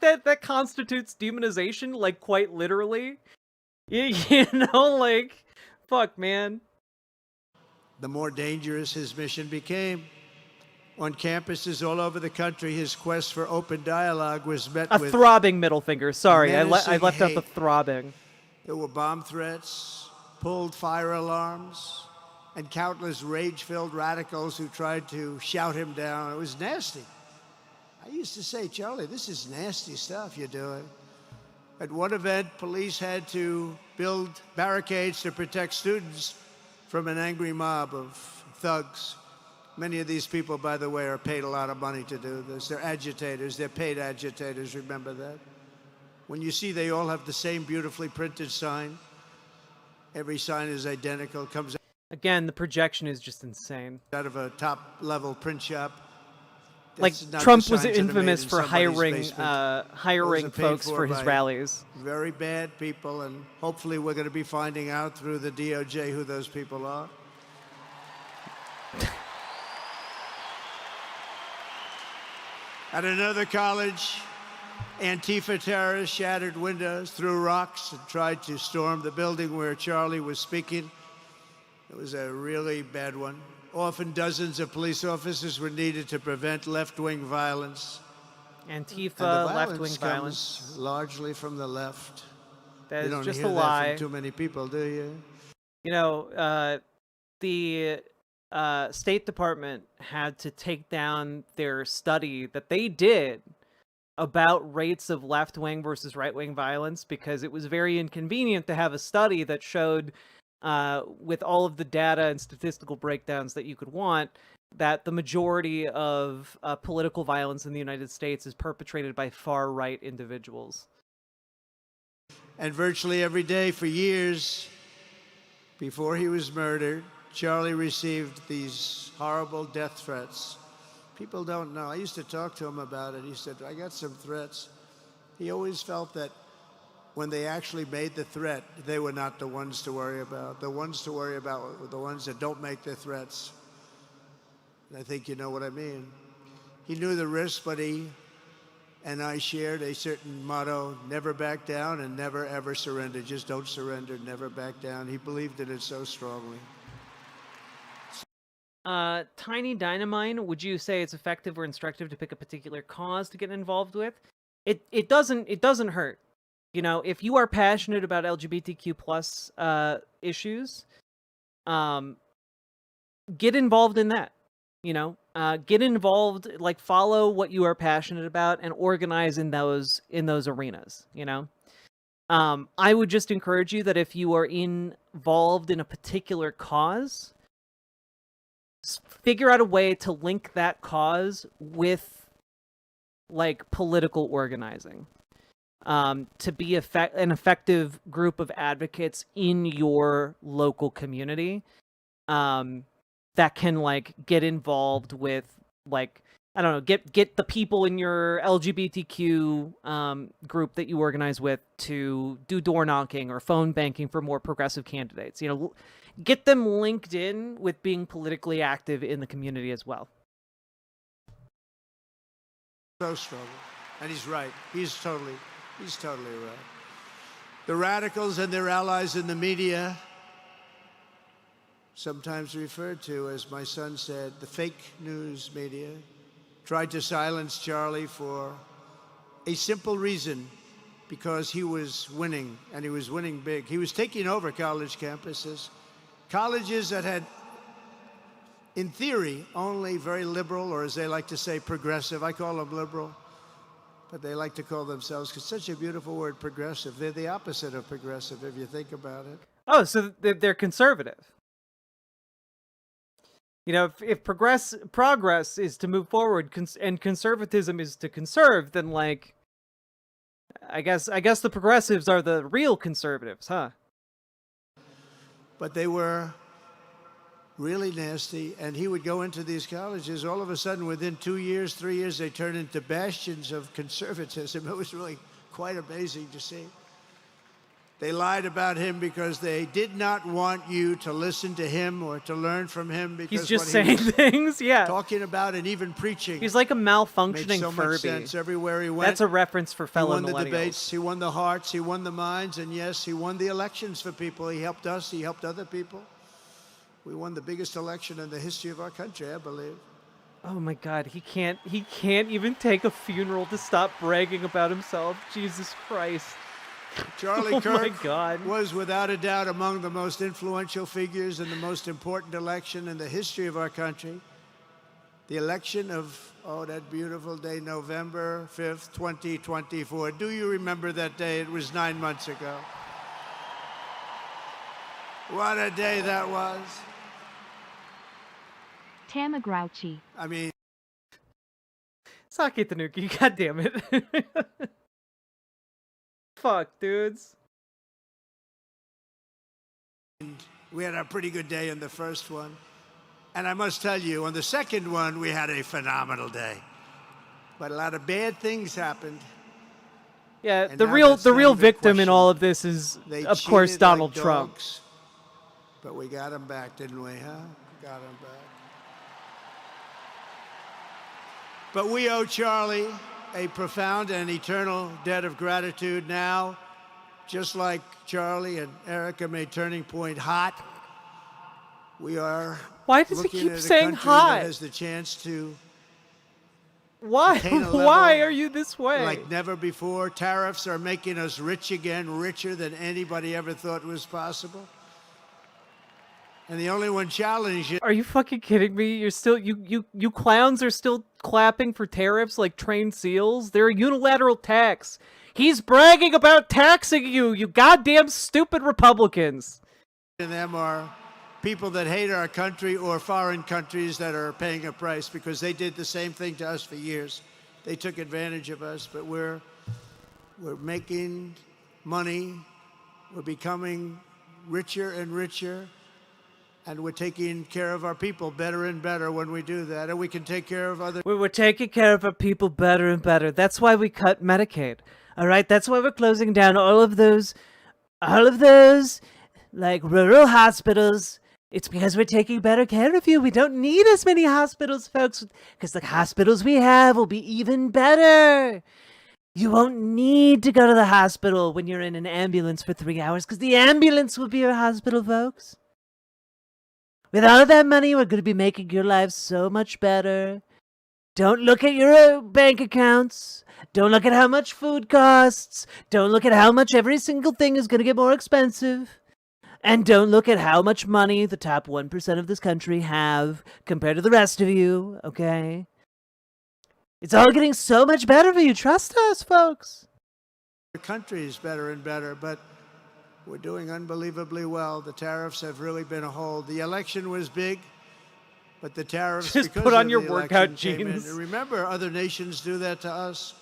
that constitutes demonization, like, quite literally. You know, like, fuck, man. The more dangerous his mission became. On campuses all over the country, his quest for open dialogue was met with a throbbing middle finger. Sorry, I left out the throbbing. There were bomb threats, pulled fire alarms, and countless rage-filled radicals who tried to shout him down. It was nasty. I used to say, Charlie, this is nasty stuff you're doing. At one event, police had to build barricades to protect students from an angry mob of thugs. Many of these people, by the way, are paid a lot of money to do this. They're agitators. They're paid agitators. Remember that? When you see they all have the same beautifully printed sign, every sign is identical, comes Again, the projection is just insane. out of a top-level print shop. Like, That's not Trump the was signs that are made infamous in for somebody's hiring basement. Those are paid folks for his by rallies. Very bad people, and hopefully we're going to be finding out through the DOJ who those people are. At another college, Antifa terrorists shattered windows, threw rocks, and tried to storm the building where Charlie was speaking. It was a really bad one. Often dozens of police officers were needed to prevent left-wing violence. Antifa, left-wing violence. Comes largely from the left. That You is don't just hear a that lie. from too many people, do you? You know, the State Department had to take down their study that they did about rates of left-wing versus right-wing violence because it was very inconvenient to have a study that showed, with all of the data and statistical breakdowns that you could want, that the majority of political violence in the United States is perpetrated by far-right individuals. And virtually every day for years before he was murdered, Charlie received these horrible death threats. People don't know. I used to talk to him about it. He said, I got some threats. He always felt that when they actually made the threat, they were not the ones to worry about. The ones to worry about were the ones that don't make the threats. And I think you know what I mean. He knew the risk, but he and I shared a certain motto: never back down and never ever surrender. Just don't surrender, never back down. He believed in it so strongly. Tiny Dynamine, would you say it's effective or instructive to pick a particular cause to get involved with? It doesn't hurt. You know, if you are passionate about LGBTQ plus issues, get involved in that. Get involved, like follow what you are passionate about and organize in those arenas, I would just encourage you that if you are involved in a particular cause, figure out a way to link that cause with like political organizing, to be an effective group of advocates in your local community, that can like get involved with, like, I don't know, get the people in your LGBTQ group that you organize with to do door knocking or phone banking for more progressive candidates. Get them linked in with being politically active in the community as well. So struggle, and he's right. He's totally right. The radicals and their allies in the media, sometimes referred to, as my son said, the fake news media, tried to silence Charlie for a simple reason, because he was winning, and he was winning big. He was taking over college campuses, colleges that had, in theory, only very liberal, or as they like to say, progressive. I call them liberal, but they like to call themselves, because such a beautiful word, progressive. They're the opposite of progressive, if you think about it. Oh, so they're conservative. If progress is to move forward, and conservatism is to conserve, then like, I guess the progressives are the real conservatives, huh? But they were really nasty, and he would go into these colleges. All of a sudden, within 2 years, 3 years, they turned into bastions of conservatism. It was really quite amazing to see. They lied about him because they did not want you to listen to him or to learn from him, because he's just saying things, yeah. Talking about and even preaching. He's like a malfunctioning made so Furby. much sense everywhere he went. That's a reference for fellow millennials. He won the debates, he won the hearts, he won the minds, and yes, he won the elections for people. He helped us, he helped other people. We won the biggest election in the history of our country, I believe. Oh my God, he can't even take a funeral to stop bragging about himself. Jesus Christ. Charlie Kirk my God. was without a doubt among the most influential figures in the most important election in the history of our country. The election of, that beautiful day, November 5th, 2024. Do you remember that day? It was 9 months ago. What a day that was. Tamagrouchy. I mean... Saki Tanuki, God damn it. Fuck, dudes. We had a pretty good day in the first one. And I must tell you, on the second one, we had a phenomenal day. But a lot of bad things happened. Yeah, And the now real that's not even victim in question. all of this is, They of course, cheated Donald like Trump. dogs. But we got him back, didn't we, huh? Got him back. But we owe Charlie a profound and eternal debt of gratitude now, just like Charlie and Erica made Turning Point hot. We are Why does he looking keep at a saying country hot? that has the chance to Why? attain a Why level are you this way? like never before. Tariffs are making us rich again, richer than anybody ever thought was possible. And the only one challenging it. Are you fucking kidding me? You're still you clowns are still clapping for tariffs like trained seals? They're a unilateral tax. He's bragging about taxing you, you goddamn stupid Republicans. And them are people that hate our country or foreign countries that are paying a price, because they did the same thing to us for years. They took advantage of us, but we're making money. We're becoming richer and richer. And we're taking care of our people better and better when we do that. And we can take care of other... We're taking care of our people better and better. That's why we cut Medicaid. All right? That's why we're closing down all of those, like, rural hospitals. It's because we're taking better care of you. We don't need as many hospitals, folks, because the hospitals we have will be even better. You won't need to go to the hospital when you're in an ambulance for 3 hours, because the ambulance will be your hospital, folks. With all of that money, we're going to be making your lives so much better. Don't look at your bank accounts. Don't look at how much food costs. Don't look at how much every single thing is going to get more expensive. And don't look at how much money the top 1% of this country have compared to the rest of you, okay? It's all getting so much better for you. Trust us, folks. The country is better and better, but we're doing unbelievably well. The tariffs have really been a hold. The election was big, but the tariffs, Just because put on of your the workout election, came in. jeans. And remember, other nations do that to us.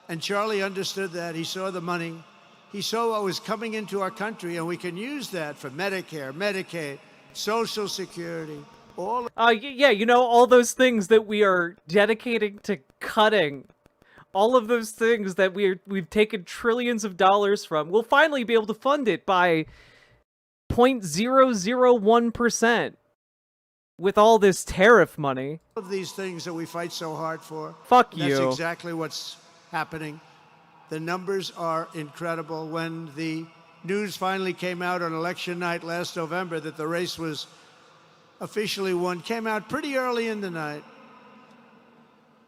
And Charlie understood that. He saw the money. He saw what was coming into our country, and we can use that for Medicare, Medicaid, Social Security, all. Yeah, you know, all those things that we are dedicating to cutting. All of those things that we've taken trillions of dollars from. We'll finally be able to fund it by 0.001% with all this tariff money. Of these things that we fight so hard for. Fuck That's you. exactly what's happening. The numbers are incredible. When the news finally came out on election night last November that the race was officially won, came out pretty early in the night.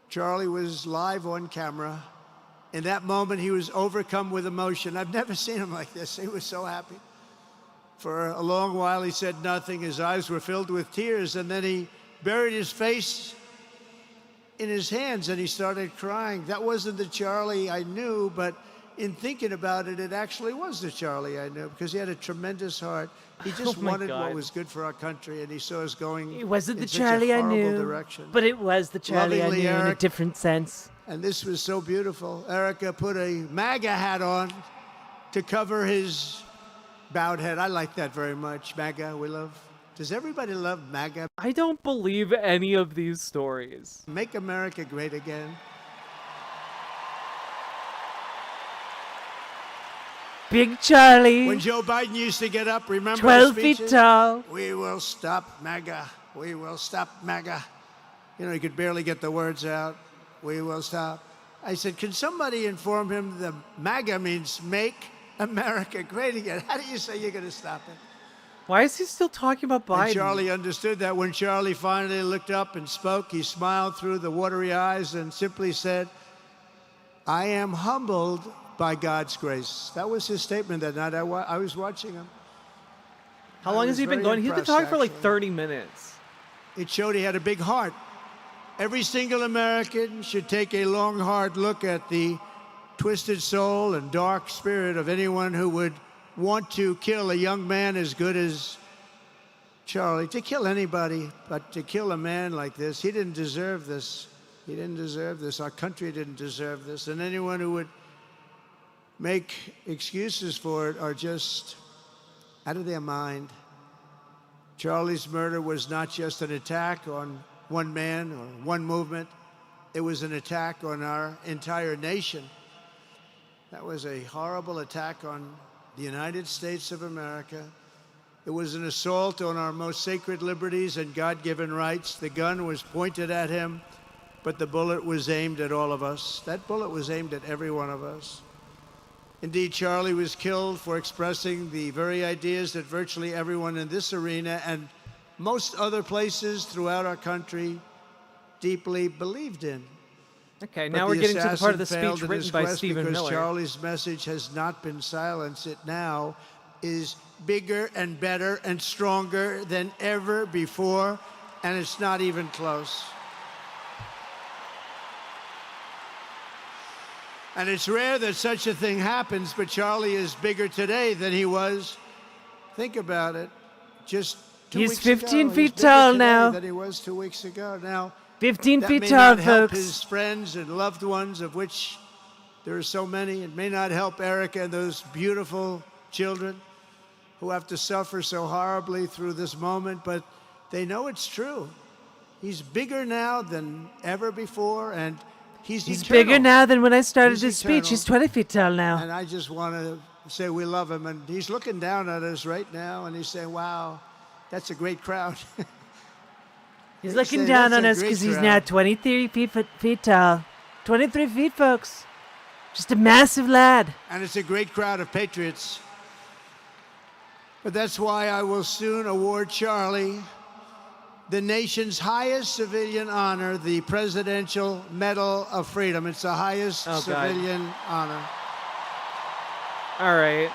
Charlie was live on camera. In that moment, he was overcome with emotion. I've never seen him like this. He was so happy. For a long while, he said nothing. His eyes were filled with tears, and then he buried his face in his hands and he started crying. That wasn't the Charlie I knew, but in thinking about it, it actually was the Charlie I knew, because he had a tremendous heart. He just wanted what was good for our country, and he saw us going It wasn't the in such Charlie a I horrible knew, direction. but it was the Charlie I Lovingly, knew in a Eric. different sense. And this was so beautiful. Erica put a MAGA hat on to cover his bowed head. I like that very much. MAGA, we love. Does everybody love MAGA? I don't believe any of these stories. Make America great again. Big Charlie. When Joe Biden used to get up, remember 12 the feet speeches? tall. We will stop MAGA. We will stop MAGA. You know, he could barely get the words out. We will stop. I said, can somebody inform him the MAGA means make America great again? How do you say you're going to stop it? Why is he still talking about Biden? And Charlie understood that. When Charlie finally looked up and spoke, he smiled through the watery eyes and simply said, I am humbled by God's grace. That was his statement that night. I was watching him. How long has he been going? He's been talking for like 30 minutes. It showed he had a big heart. Every single American should take a long, hard look at the twisted soul and dark spirit of anyone who would want to kill a young man as good as Charlie. To kill anybody, but to kill a man like this, he didn't deserve this. He didn't deserve this. Our country didn't deserve this. And anyone who would make excuses for it are just out of their mind. Charlie's murder was not just an attack on one man or one movement. It was an attack on our entire nation. That was a horrible attack on the United States of America. It was an assault on our most sacred liberties and God-given rights. The gun was pointed at him, but the bullet was aimed at all of us. That bullet was aimed at every one of us. Indeed, Charlie was killed for expressing the very ideas that virtually everyone in this arena and most other places throughout our country deeply believed in. Okay, But now we're the getting to the part of the assassin failed speech in written his by quest Stephen because Miller. Charlie's message has not been silenced. It now is bigger and better and stronger than ever before, and it's not even close. And it's rare that such a thing happens, but Charlie is bigger today than he was. Think about it. Just 2 He's weeks 15 ago, feet he's bigger tall today now. than he was 2 weeks ago. Now, 15 that feet may tall, not help folks. his friends and loved ones, of which there are so many. It may not help Erica and those beautiful children who have to suffer so horribly through this moment, but they know it's true. He's bigger now than ever before, and he's eternal. bigger now than when I started He's his eternal. speech. He's 20 feet tall now. And I just want to say we love him, and he's looking down at us right now, and he's saying, wow, that's a great crowd. He's They looking say down that's on a us great because he's crowd. now 23 feet tall. 23 feet, folks. Just a massive lad. And it's a great crowd of patriots. But that's why I will soon award Charlie the nation's highest civilian honor, the Presidential Medal of Freedom. It's the highest Oh, God. civilian honor. All right.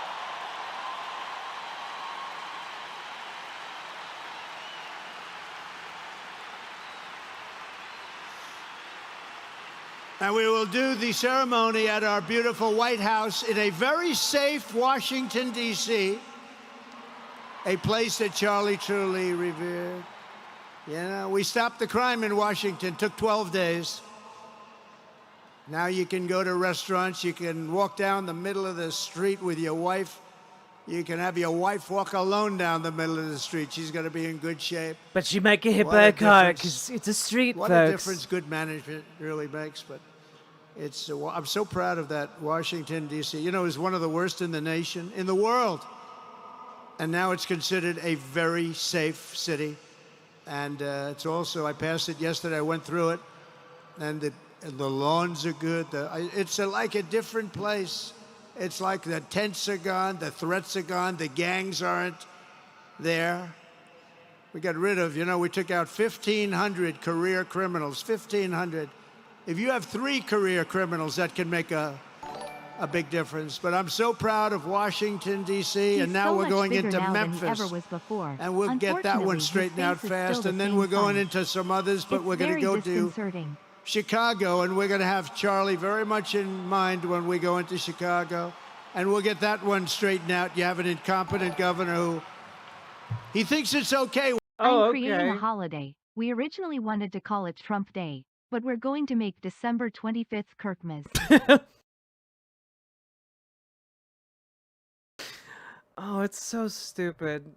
And we will do the ceremony at our beautiful White House in a very safe Washington, D.C., a place that Charlie truly revered. You know, we stopped the crime in Washington, took 12 days. Now you can go to restaurants, you can walk down the middle of the street with your wife. You can have your wife walk alone down the middle of the street. She's going to be in good shape. But she might get hit by a car because it's a street, What folks. a difference good management really makes. But it's I'm so proud of that Washington, D.C. You know, it's one of the worst in the nation, in the world. And now it's considered a very safe city. And it's also, I passed it yesterday, I went through it, and the lawns are good. It's like a different place. It's like the tents are gone, the threats are gone, the gangs aren't there. We got rid of, you know, we took out 1,500 career criminals, 1,500. If you have 3 career criminals, that can make a big difference. But I'm so proud of Washington, D.C., and now we're going into Memphis. And we'll get that one straightened out fast, and then we're going into some others, but we're going to go to Chicago, and we're going to have Charlie very much in mind when we go into Chicago, and we'll get that one straightened out. You have an incompetent governor who he thinks it's okay. I'm creating a holiday. We originally wanted to call it Trump Day, but we're going to make December 25th Kirkmas. Oh, it's so stupid.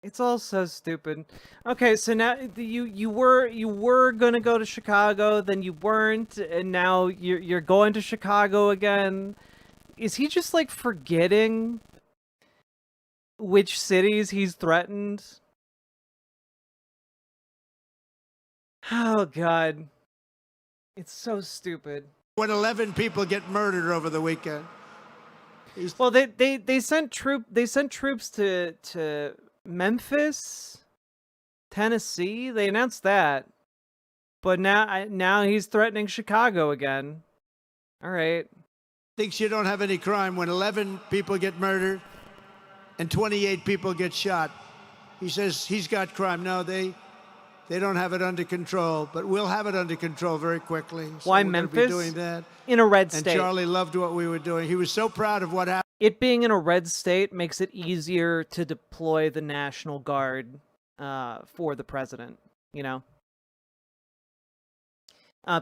It's all so stupid. Okay, so now you were gonna go to Chicago, then you weren't, and now you're going to Chicago again. Is he just like forgetting which cities he's threatened? Oh God, it's so stupid. When 11 people get murdered over the weekend. Well, they sent troops to Memphis, Tennessee. They announced that, but now he's threatening Chicago again. All right. Thinks you don't have any crime when 11 people get murdered and 28 people get shot. He says he's got crime. No, they don't have it under control, but we'll have it under control very quickly. So Why we're Memphis? be doing that. In a red and state. Charlie loved what we were doing. He was so proud of what happened. It being in a red state makes it easier to deploy the National Guard for the president, you know?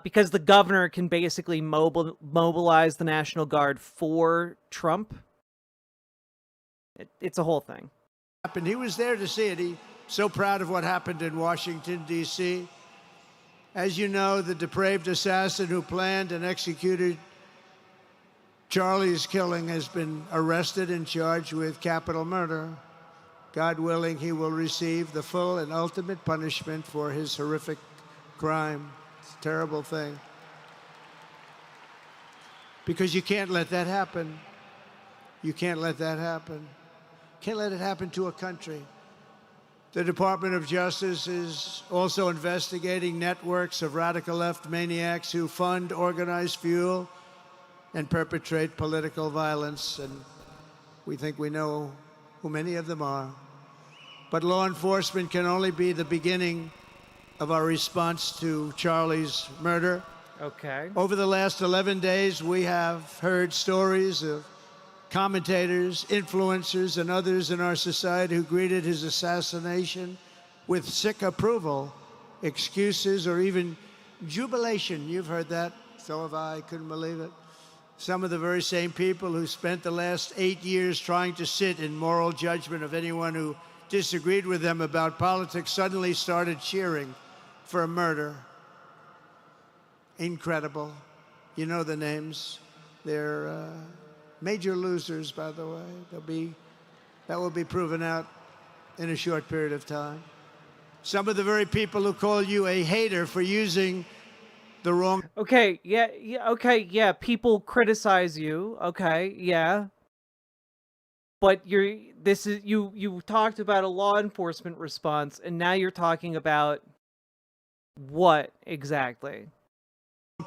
Because the governor can basically mobilize the National Guard for Trump. It's a whole thing. He was there to see it. He's so proud of what happened in Washington, D.C. As you know, the depraved assassin who planned and executed Charlie's killing has been arrested and charged with capital murder. God willing, he will receive the full and ultimate punishment for his horrific crime. It's a terrible thing. Because you can't let that happen. You can't let that happen. Can't let it happen to a country. The Department of Justice is also investigating networks of radical left maniacs who fund, organize, fuel, and perpetrate political violence, and we think we know who many of them are. But law enforcement can only be the beginning of our response to Charlie's murder. Okay. Over the last 11 days, we have heard stories of commentators, influencers, and others in our society who greeted his assassination with sick approval, excuses, or even jubilation. You've heard that. So have I. Couldn't believe it. Some of the very same people who spent the last 8 years trying to sit in moral judgment of anyone who disagreed with them about politics suddenly started cheering for a murder. Incredible. You know the names. They're major losers, by the way. That will be proven out in a short period of time. Some of the very people who call you a hater for using the wrong... Okay, yeah, people criticize you, okay, yeah. But you talked about a law enforcement response, and now you're talking about what exactly?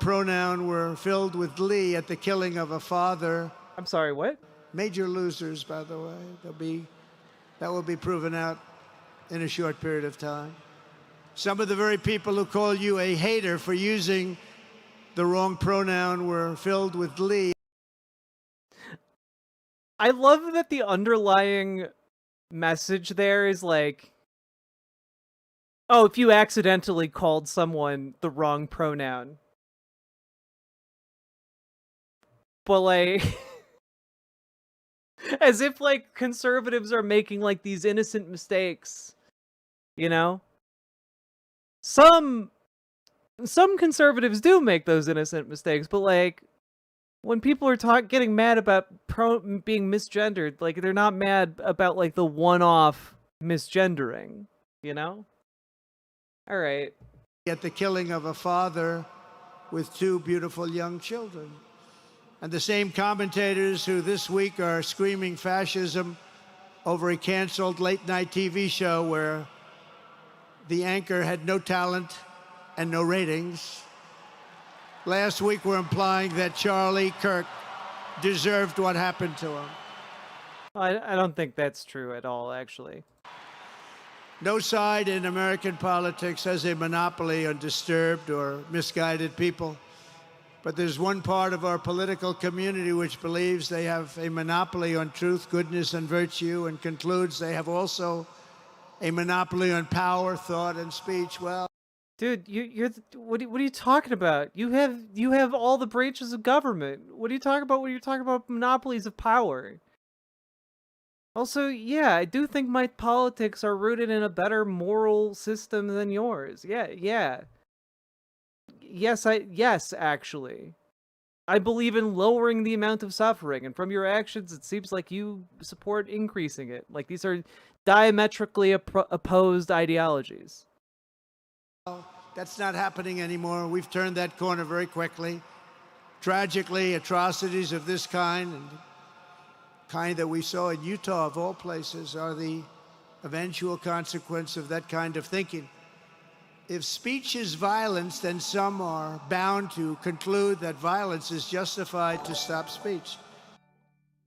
Pronoun were filled with glee at the killing of a father. I'm sorry, what? Major losers, by the way. That will be proven out in a short period of time. Some of the very people who call you a hater for using the wrong pronoun were filled with glee. I love that the underlying message there is like, oh, if you accidentally called someone the wrong pronoun. But like, as if like conservatives are making like these innocent mistakes, you know? Some conservatives do make those innocent mistakes, but like, when people are getting mad about being misgendered, like they're not mad about like the one-off misgendering, you know? All right. At the killing of a father with 2 beautiful young children. And the same commentators who this week are screaming fascism over a canceled late-night TV show where the anchor had no talent and no ratings. Last week were implying that Charlie Kirk deserved what happened to him. I don't think that's true at all, actually. No side in American politics has a monopoly on disturbed or misguided people. But there's one part of our political community which believes they have a monopoly on truth, goodness, and virtue, and concludes they have also a monopoly on power, thought, and speech. Well, dude, what are you talking about? You have all the branches of government. What are you talking about when you're talking about monopolies of power? Also, yeah, I do think my politics are rooted in a better moral system than yours. Yeah. Yes, actually. I believe in lowering the amount of suffering, and from your actions, it seems like you support increasing it. Like, these are diametrically opposed ideologies. that's not happening anymore. We've turned that corner very quickly. Tragically, atrocities of this kind, and kind that we saw in Utah, of all places, are the eventual consequence of that kind of thinking. If speech is violence, then some are bound to conclude that violence is justified to stop speech.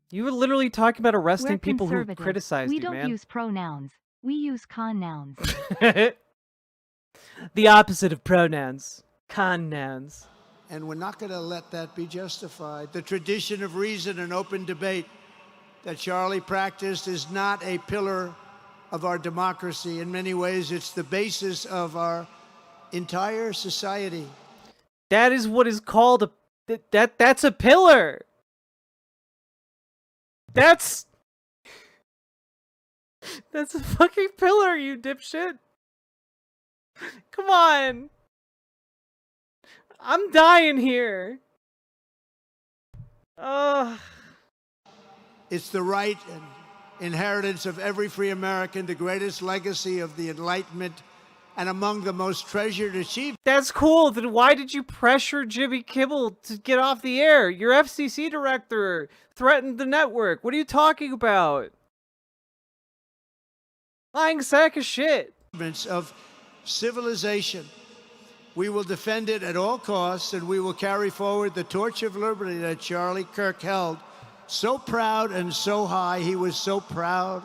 You were literally talking about arresting people who criticized you, man. We don't use pronouns. We use con-nouns. The opposite of pronouns. Con-nouns. And we're not going to let that be justified. The tradition of reason and open debate that Charlie practiced is not a pillar of our democracy. In many ways, it's the basis of our entire society. That is what is called a... That's a pillar! That's a fucking pillar, you dipshit! Come on! I'm dying here! It's the right and inheritance of every free American, the greatest legacy of the Enlightenment, and among the most treasured achievements. That's cool. Then why did you pressure Jimmy Kimmel to get off the air? Your FCC director threatened the network. What are you talking about? Lying sack of shit. Of civilization. We will defend it at all costs, and we will carry forward the torch of liberty that Charlie Kirk held so proud and so high. He was so proud,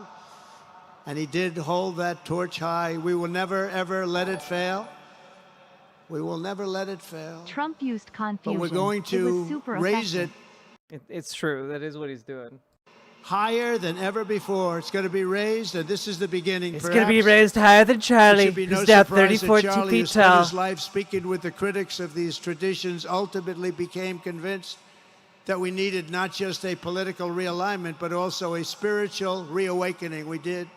and he did hold that torch high. We will never, ever let it fail. We will never let it fail. Trump used confusion. But we're going to raise it. It's true. That is what he's doing. Higher than ever before. It's going to be raised, and this is the beginning. It's going to be raised higher than Charlie, who's now 30, 40 feet tall. His life speaking with the critics of these traditions, ultimately became convinced that we needed not just a political realignment, but also a spiritual reawakening. We did.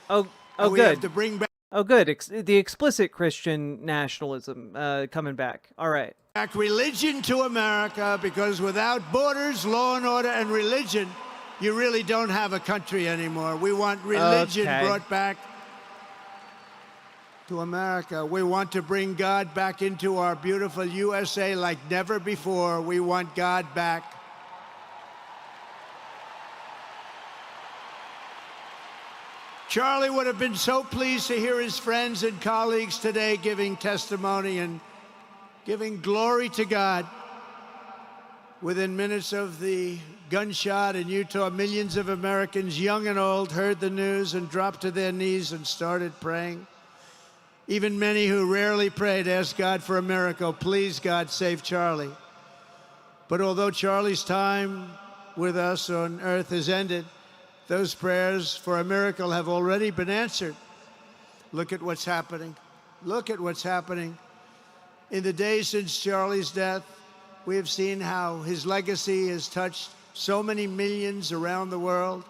Oh, we good. Have to bring back the explicit Christian nationalism coming back. All right. Back religion to America, because without borders, law and order, and religion, you really don't have a country anymore. We want religion brought back to America. We want to bring God back into our beautiful USA like never before. We want God back. Charlie would have been so pleased to hear his friends and colleagues today giving testimony and giving glory to God. Within minutes of the gunshot in Utah, millions of Americans, young and old, heard the news and dropped to their knees and started praying. Even many who rarely prayed asked God for a miracle. Please, God, save Charlie. But although Charlie's time with us on earth has ended, those prayers for a miracle have already been answered. Look at what's happening. Look at what's happening. In the days since Charlie's death, we have seen how his legacy has touched so many millions around the world.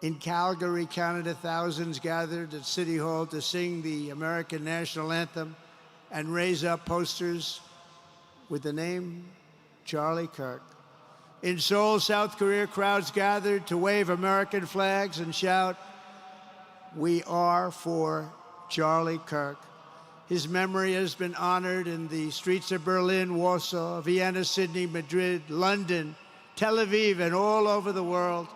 In Calgary, Canada, thousands gathered at City Hall to sing the American national anthem and raise up posters with the name Charlie Kirk. In Seoul, South Korea, crowds gathered to wave American flags and shout, "We are for Charlie Kirk." His memory has been honored in the streets of Berlin, Warsaw, Vienna, Sydney, Madrid, London, Tel Aviv, and all over the world.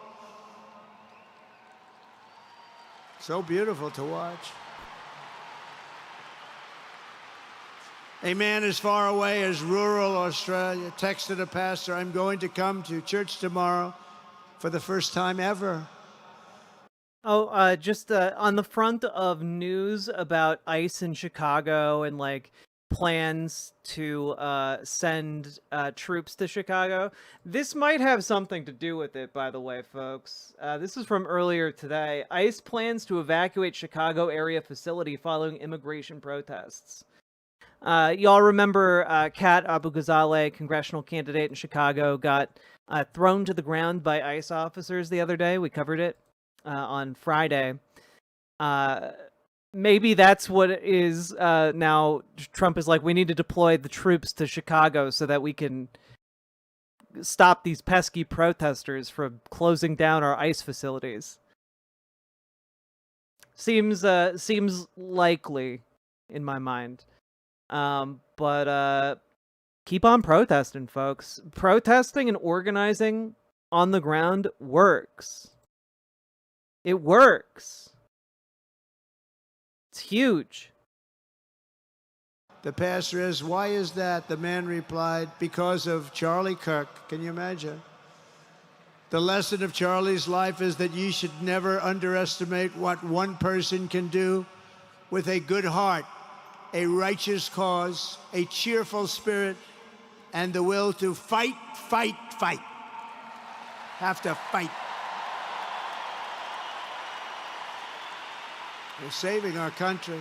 So beautiful to watch. A man as far away as rural Australia texted a pastor, "I'm going to come to church tomorrow for the first time ever." Oh, just on the front of news about ICE in Chicago and like plans to send troops to Chicago. This might have something to do with it, by the way, folks. This is from earlier today. ICE plans to evacuate Chicago area facility following immigration protests. Y'all remember Kat Abu Ghazaleh, congressional candidate in Chicago, got thrown to the ground by ICE officers the other day. We covered it on Friday. Maybe that's what it is now. Trump is like, we need to deploy the troops to Chicago so that we can stop these pesky protesters from closing down our ICE facilities. Seems likely in my mind. But keep on protesting, folks. Protesting and organizing on the ground works. It works. It's huge. The pastor asked, "Why is that?" The man replied, "Because of Charlie Kirk." Can you imagine? The lesson of Charlie's life is that you should never underestimate what one person can do with a good heart, a righteous cause, a cheerful spirit, and the will to fight, fight, fight. Have to fight. We're saving our country.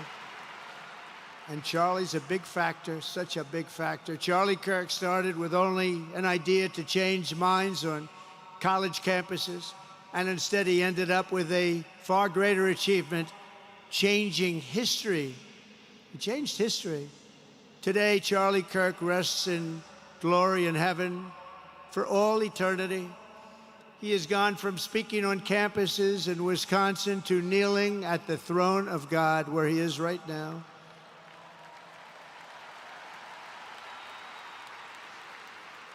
And Charlie's a big factor, such a big factor. Charlie Kirk started with only an idea to change minds on college campuses, and instead he ended up with a far greater achievement, changing history. He changed history. Today, Charlie Kirk rests in glory in heaven for all eternity. He has gone from speaking on campuses in Wisconsin to kneeling at the throne of God, where he is right now.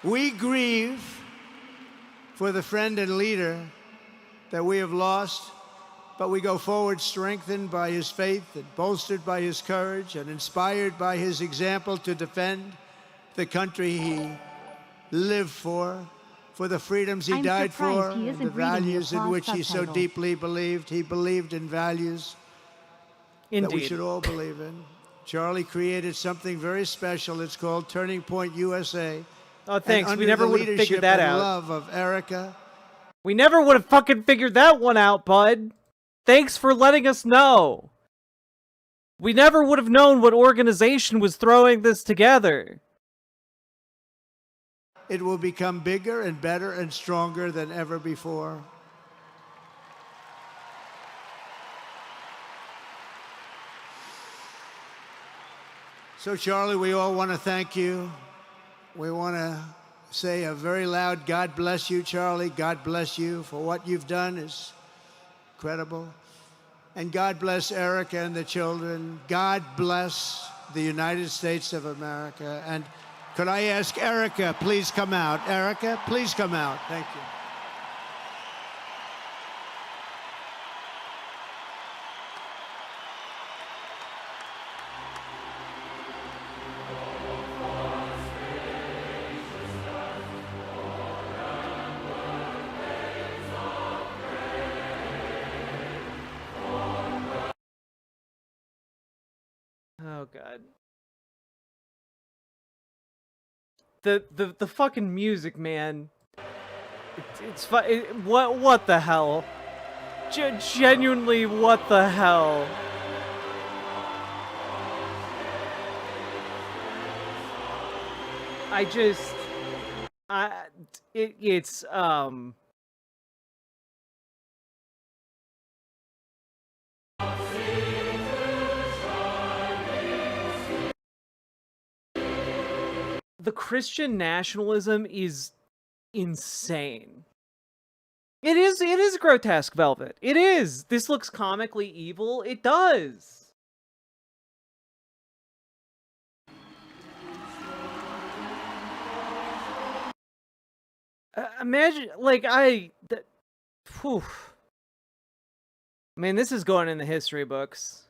We grieve for the friend and leader that we have lost, but we go forward strengthened by his faith and bolstered by his courage and inspired by his example to defend the country he lived for the freedoms he died for, and the values in which he so deeply believed. He believed in values that we should all believe in. Charlie created something very special. It's called Turning Point USA. Oh, thanks. And We never under the would have figured that leadership and out. love of Erica. We never would have fucking figured that one out, bud. Thanks for letting us know. We never would have known what organization was throwing this together. It will become bigger and better and stronger than ever before. So, Charlie, we all want to thank you. We want to say a very loud God bless you, Charlie. God bless you for what you've done is incredible. And God bless Erica and the children. God bless the United States of America. And could I ask Erica, please come out. Erica, please come out. Thank you. the fucking music, man. What the hell? Genuinely, what the hell? It's the Christian nationalism is insane. It is grotesque, Velvet. It is. This looks comically evil. It does. Imagine, like, whew. Man, this is going in the history books.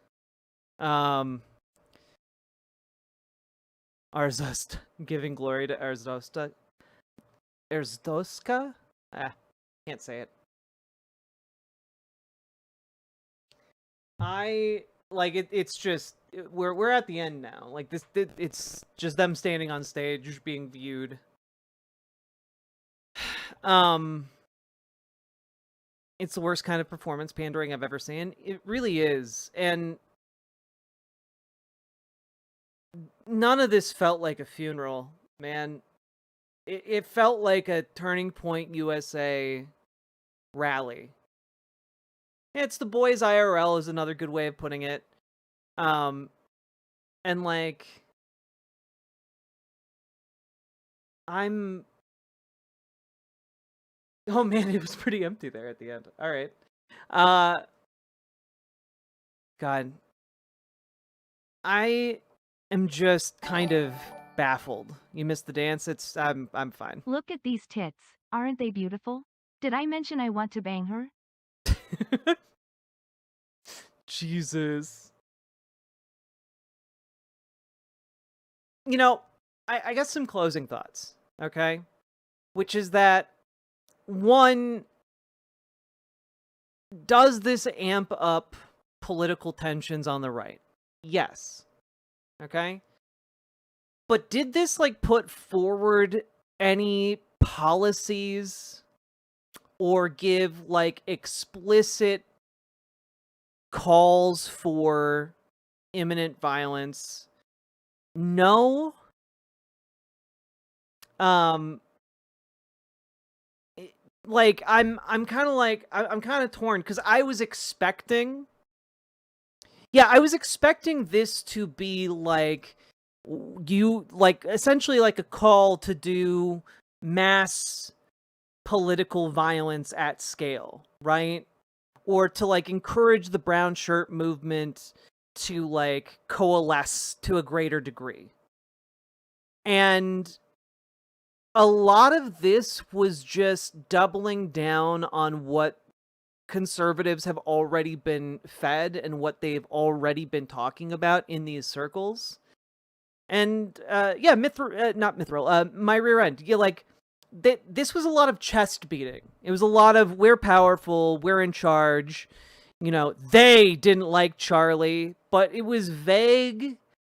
Arzust, giving glory to Arzdosta. Erzdoska? Can't say it. It's just we're at the end now. Like it's just them standing on stage being viewed. It's the worst kind of performance pandering I've ever seen. It really is. And none of this felt like a funeral, man. It felt like a Turning Point USA rally. It's the boys IRL is another good way of putting it. And like, oh man, it was pretty empty there at the end. All right. God. I am just kind of baffled. You missed the dance. I'm fine. Look at these tits. Aren't they beautiful? Did I mention I want to bang her? Jesus. You know, I got some closing thoughts, okay? Which is that, one, does this amp up political tensions on the right? Yes. Okay? But did this, like, put forward any policies or give, like, explicit calls for imminent violence? No. Like, I'm kind of torn, because I was expecting this to be like, essentially like a call to do mass political violence at scale, right? Or to, like, encourage the brown shirt movement to, like, coalesce to a greater degree. And a lot of this was just doubling down on what conservatives have already been fed and what they've already been talking about in these circles. And my rear end. Yeah, like, this was a lot of chest beating. It was a lot of, we're powerful, we're in charge. You know, they didn't like Charlie, but it was vague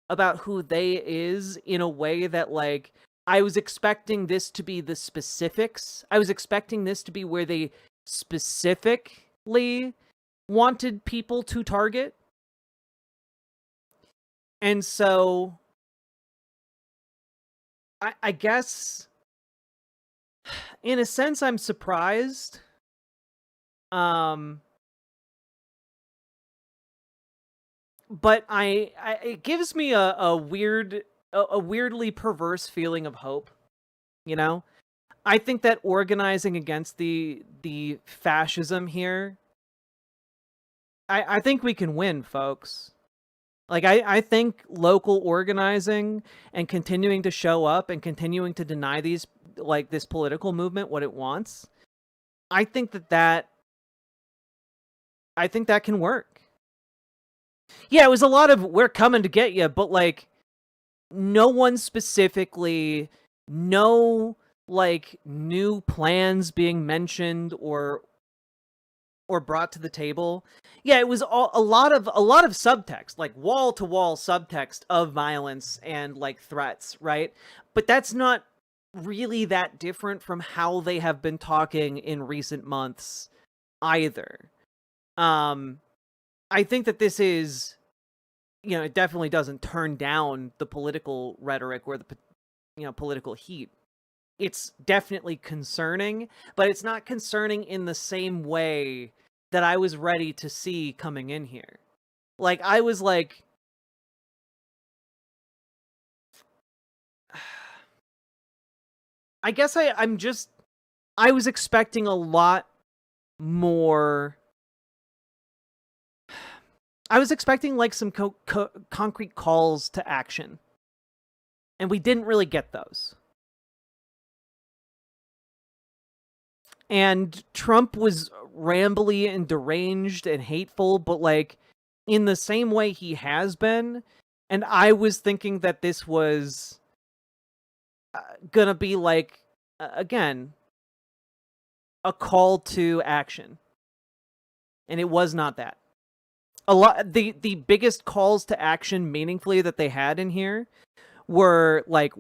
about who they is in a way that, like, I was expecting this to be the specifics. I was expecting this to be where they specifically wanted people to target. And so I guess, in a sense, I'm surprised. But it gives me a weirdly perverse feeling of hope. You know, I think that organizing against the fascism here, I think we can win, folks. Like, I think local organizing and continuing to show up and continuing to deny this political movement what it wants, I think that can work. Yeah, it was a lot of, we're coming to get you, but, like, no one specifically, no, like, new plans being mentioned or brought to the table. Yeah, it was a lot of subtext, like wall-to-wall subtext of violence and, like, threats, right? But that's not really that different from how they have been talking in recent months either. I think that this is, it definitely doesn't turn down the political rhetoric or the, political heat. It's definitely concerning, but it's not concerning in the same way that I was ready to see coming in here. Like, I was like, I guess I was expecting a lot more. I was expecting like some concrete calls to action, and we didn't really get those. And Trump was rambly and deranged and hateful, but like in the same way he has been. And I was thinking that this was gonna be like, again, a call to action. And it was not that. The biggest calls to action meaningfully that they had in here were like,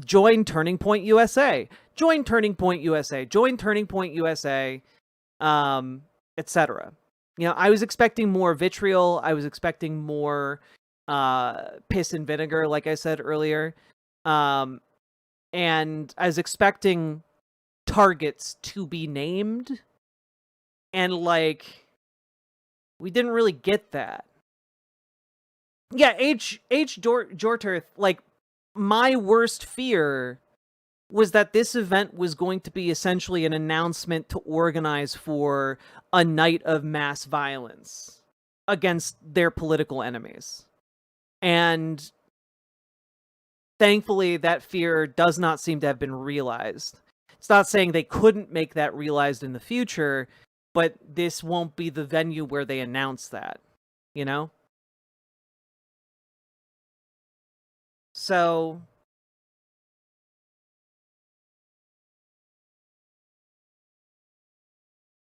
join Turning Point USA, join Turning Point USA, join Turning Point USA, etc. I was expecting more vitriol. I was expecting more piss and vinegar, like I said earlier. And I was expecting targets to be named. And like, we didn't really get that. Yeah, Jorturth, like, my worst fear was that this event was going to be essentially an announcement to organize for a night of mass violence against their political enemies. And thankfully, that fear does not seem to have been realized. It's not saying they couldn't make that realized in the future, but this won't be the venue where they announce that, So,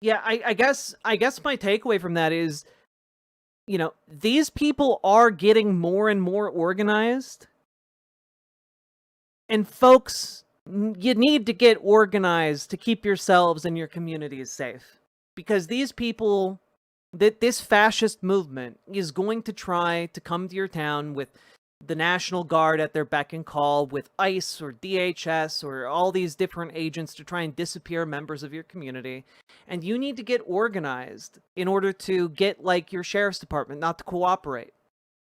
yeah, I guess my takeaway from that is, these people are getting more and more organized. And folks, you need to get organized to keep yourselves and your communities safe. Because these people, this fascist movement is going to try to come to your town with the National Guard at their beck and call, with ICE or DHS or all these different agents to try and disappear members of your community. And you need to get organized in order to get, like, your sheriff's department not to cooperate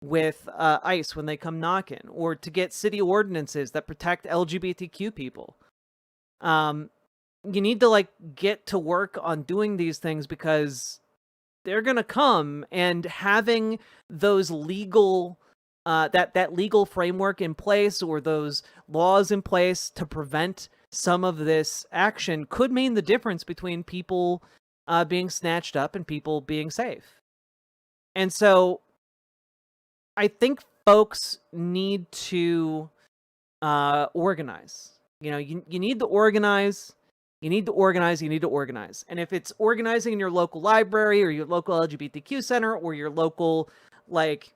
with ICE when they come knocking, or to get city ordinances that protect LGBTQ people. You need to, like, get to work on doing these things because they're gonna come, and having those legal that legal framework in place, or those laws in place to prevent some of this action, could mean the difference between people being snatched up and people being safe. And so I think folks need to organize. You need to organize. You need to organize. You need to organize. And if it's organizing in your local library, or your local LGBTQ center, or your local, like,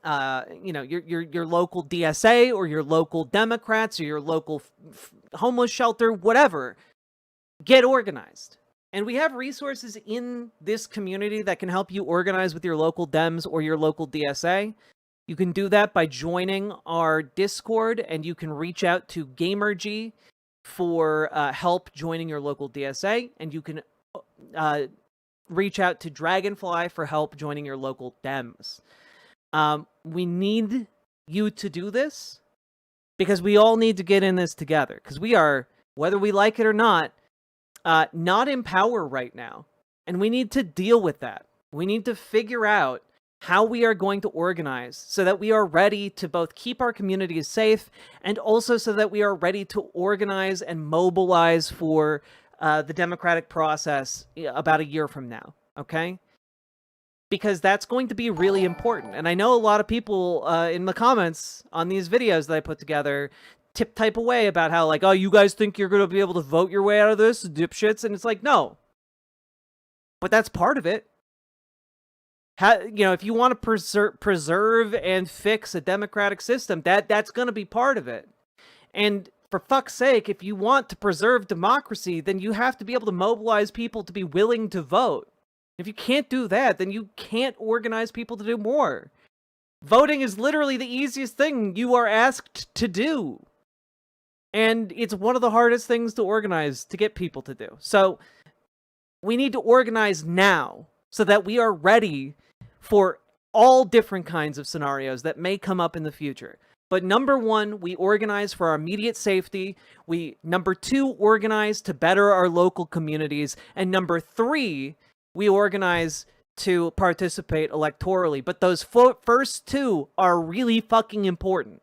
your local DSA, or your local Democrats, or your local homeless shelter, whatever, get organized. And we have resources in this community that can help you organize with your local Dems or your local DSA. You can do that by joining our Discord, and you can reach out to Gamergy for help joining your local DSA, and you can reach out to Dragonfly for help joining your local Dems. We need you to do this, because we all need to get in this together, because we are, whether we like it or not in power right now. And we need to deal with that. We need to figure out how we are going to organize so that we are ready to both keep our communities safe, and also so that we are ready to organize and mobilize for the democratic process about a year from now, okay? Because that's going to be really important. And I know a lot of people in the comments on these videos that I put together type away about how, like, oh, you guys think you're going to be able to vote your way out of this, dipshits? And it's like, no. But that's part of it. If you want to preserve and fix a democratic system, that's going to be part of it. And for fuck's sake, if you want to preserve democracy, then you have to be able to mobilize people to be willing to vote. If you can't do that, then you can't organize people to do more. Voting is literally the easiest thing you are asked to do. And it's one of the hardest things to organize, to get people to do. So we need to organize now so that we are ready for all different kinds of scenarios that may come up in the future. But number one, we organize for our immediate safety. Number two, organize to better our local communities. And number three, we organize to participate electorally. But those first two are really fucking important.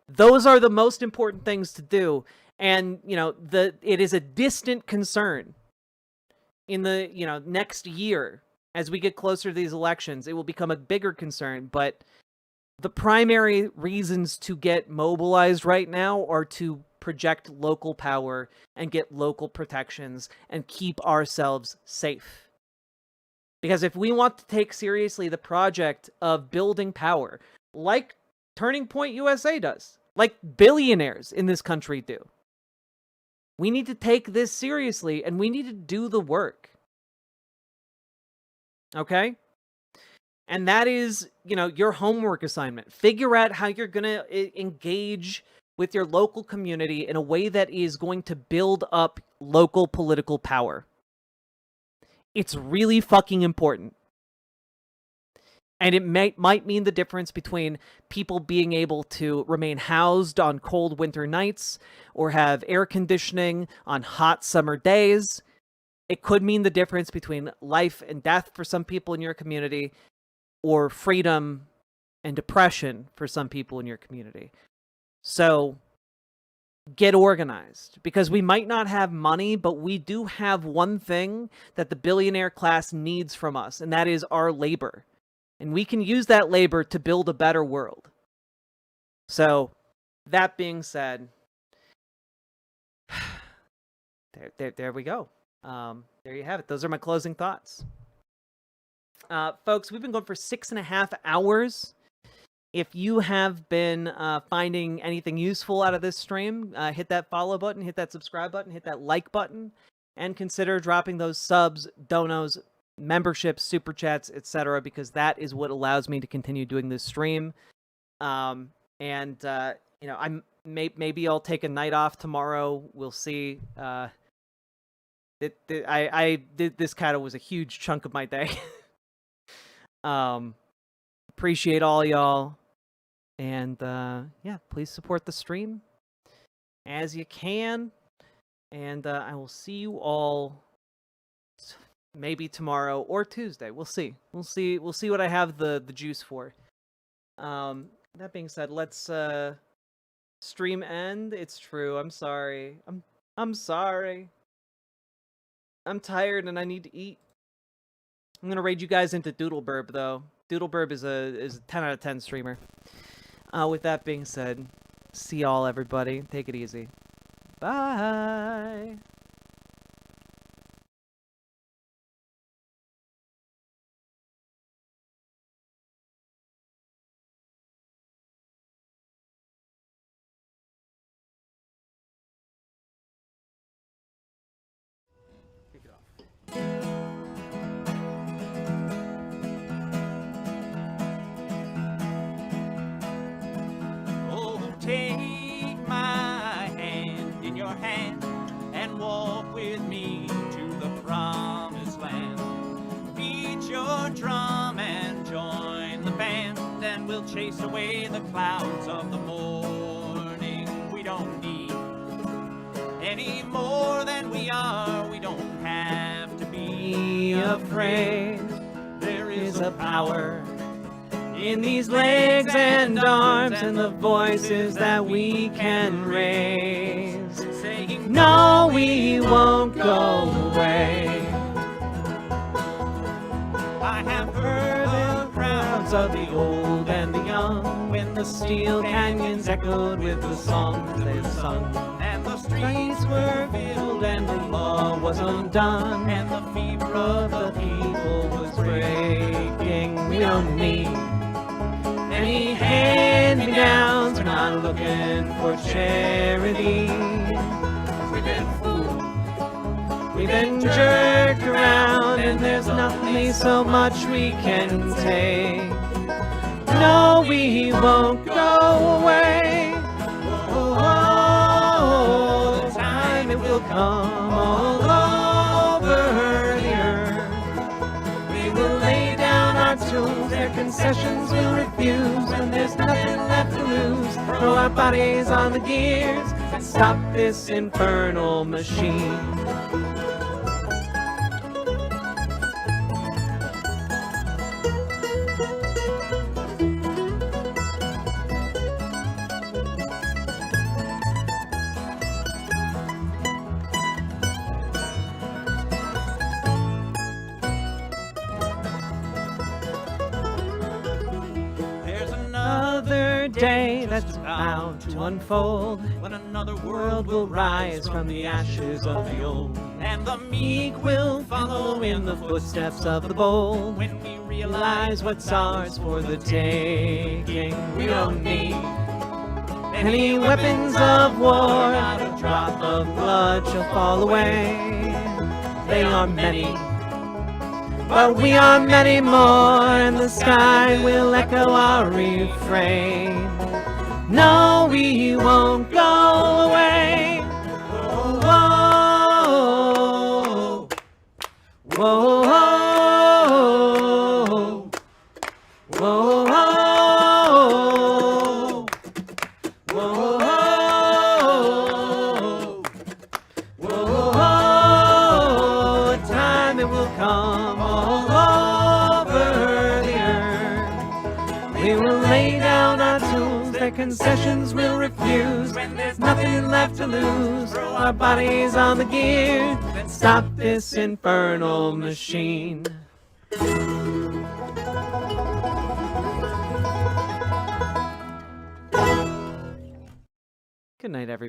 Those are the most important things to do. And, it is a distant concern in the, next year. As we get closer to these elections, it will become a bigger concern. But the primary reasons to get mobilized right now are to project local power and get local protections and keep ourselves safe. Because if we want to take seriously the project of building power, like Turning Point USA does, like billionaires in this country do, we need to take this seriously and we need to do the work. Okay? And that is, your homework assignment. Figure out how you're going to engage with your local community in a way that is going to build up local political power. It's really fucking important. And it might mean the difference between people being able to remain housed on cold winter nights or have air conditioning on hot summer days. It could mean the difference between life and death for some people in your community, or freedom and depression for some people in your community. So get organized, because we might not have money, but we do have one thing that the billionaire class needs from us, and that is our labor. And we can use that labor to build a better world. So, that being said, there we go. There you have it. Those are my closing thoughts. Folks, we've been going for 6.5 hours. If you have been finding anything useful out of this stream, hit that follow button, hit that subscribe button, hit that like button, and consider dropping those subs, donos, memberships, super chats, etc., because that is what allows me to continue doing this stream. Maybe I'll take a night off tomorrow. We'll see. This kind of was a huge chunk of my day. Appreciate all y'all, and please support the stream as you can, and I will see you all maybe tomorrow or Tuesday. We'll see what I have the juice for. That being said, let's stream end. It's true. I'm sorry. I'm sorry. I'm tired and I need to eat. I'm gonna raid you guys into Doodleburb though. Doodleburb is a 10 out of 10 streamer. With that being said, see y'all everybody. Take it easy. Bye. Take my hand in your hand and walk with me to the promised land. Beat your drum and join the band, and we'll chase away the clouds of the morning. We don't need any more than we are. We don't have to be afraid. There is a power in these legs and arms and the voices that we can raise, saying, no, we won't go away. I have heard the crowds of the old and the young when the steel canyons echoed with the songs they sung, and the streets were filled and the law was undone, and the fever of the people was breaking. We don't need any hand-me-downs, we're not we're looking for charity. We've been fooled. We've been jerked around, and there's nothing so much we can take. No, we won't go away. Oh, the time it will come all over the earth. We will lay down our tools, their concessions we'll refuse. When there's nothing left to lose, throw our bodies on the gears and stop this infernal machine. Day that's about to unfold, when another world will rise from the ashes of the old, and the meek will follow in the footsteps of the bold. When we realize what's ours for the taking, we don't need any weapons of war. Not a drop of blood shall fall away. They are many, but we are many more, and the sky will echo our refrain. No, we won't go away. Whoa, whoa, whoa, whoa, whoa, whoa. A time it will come all over the earth. We will lay down our tools, their concessions we'll refuse. When there's nothing left to lose, throw our bodies on the gear and stop this infernal machine. Good night, everybody.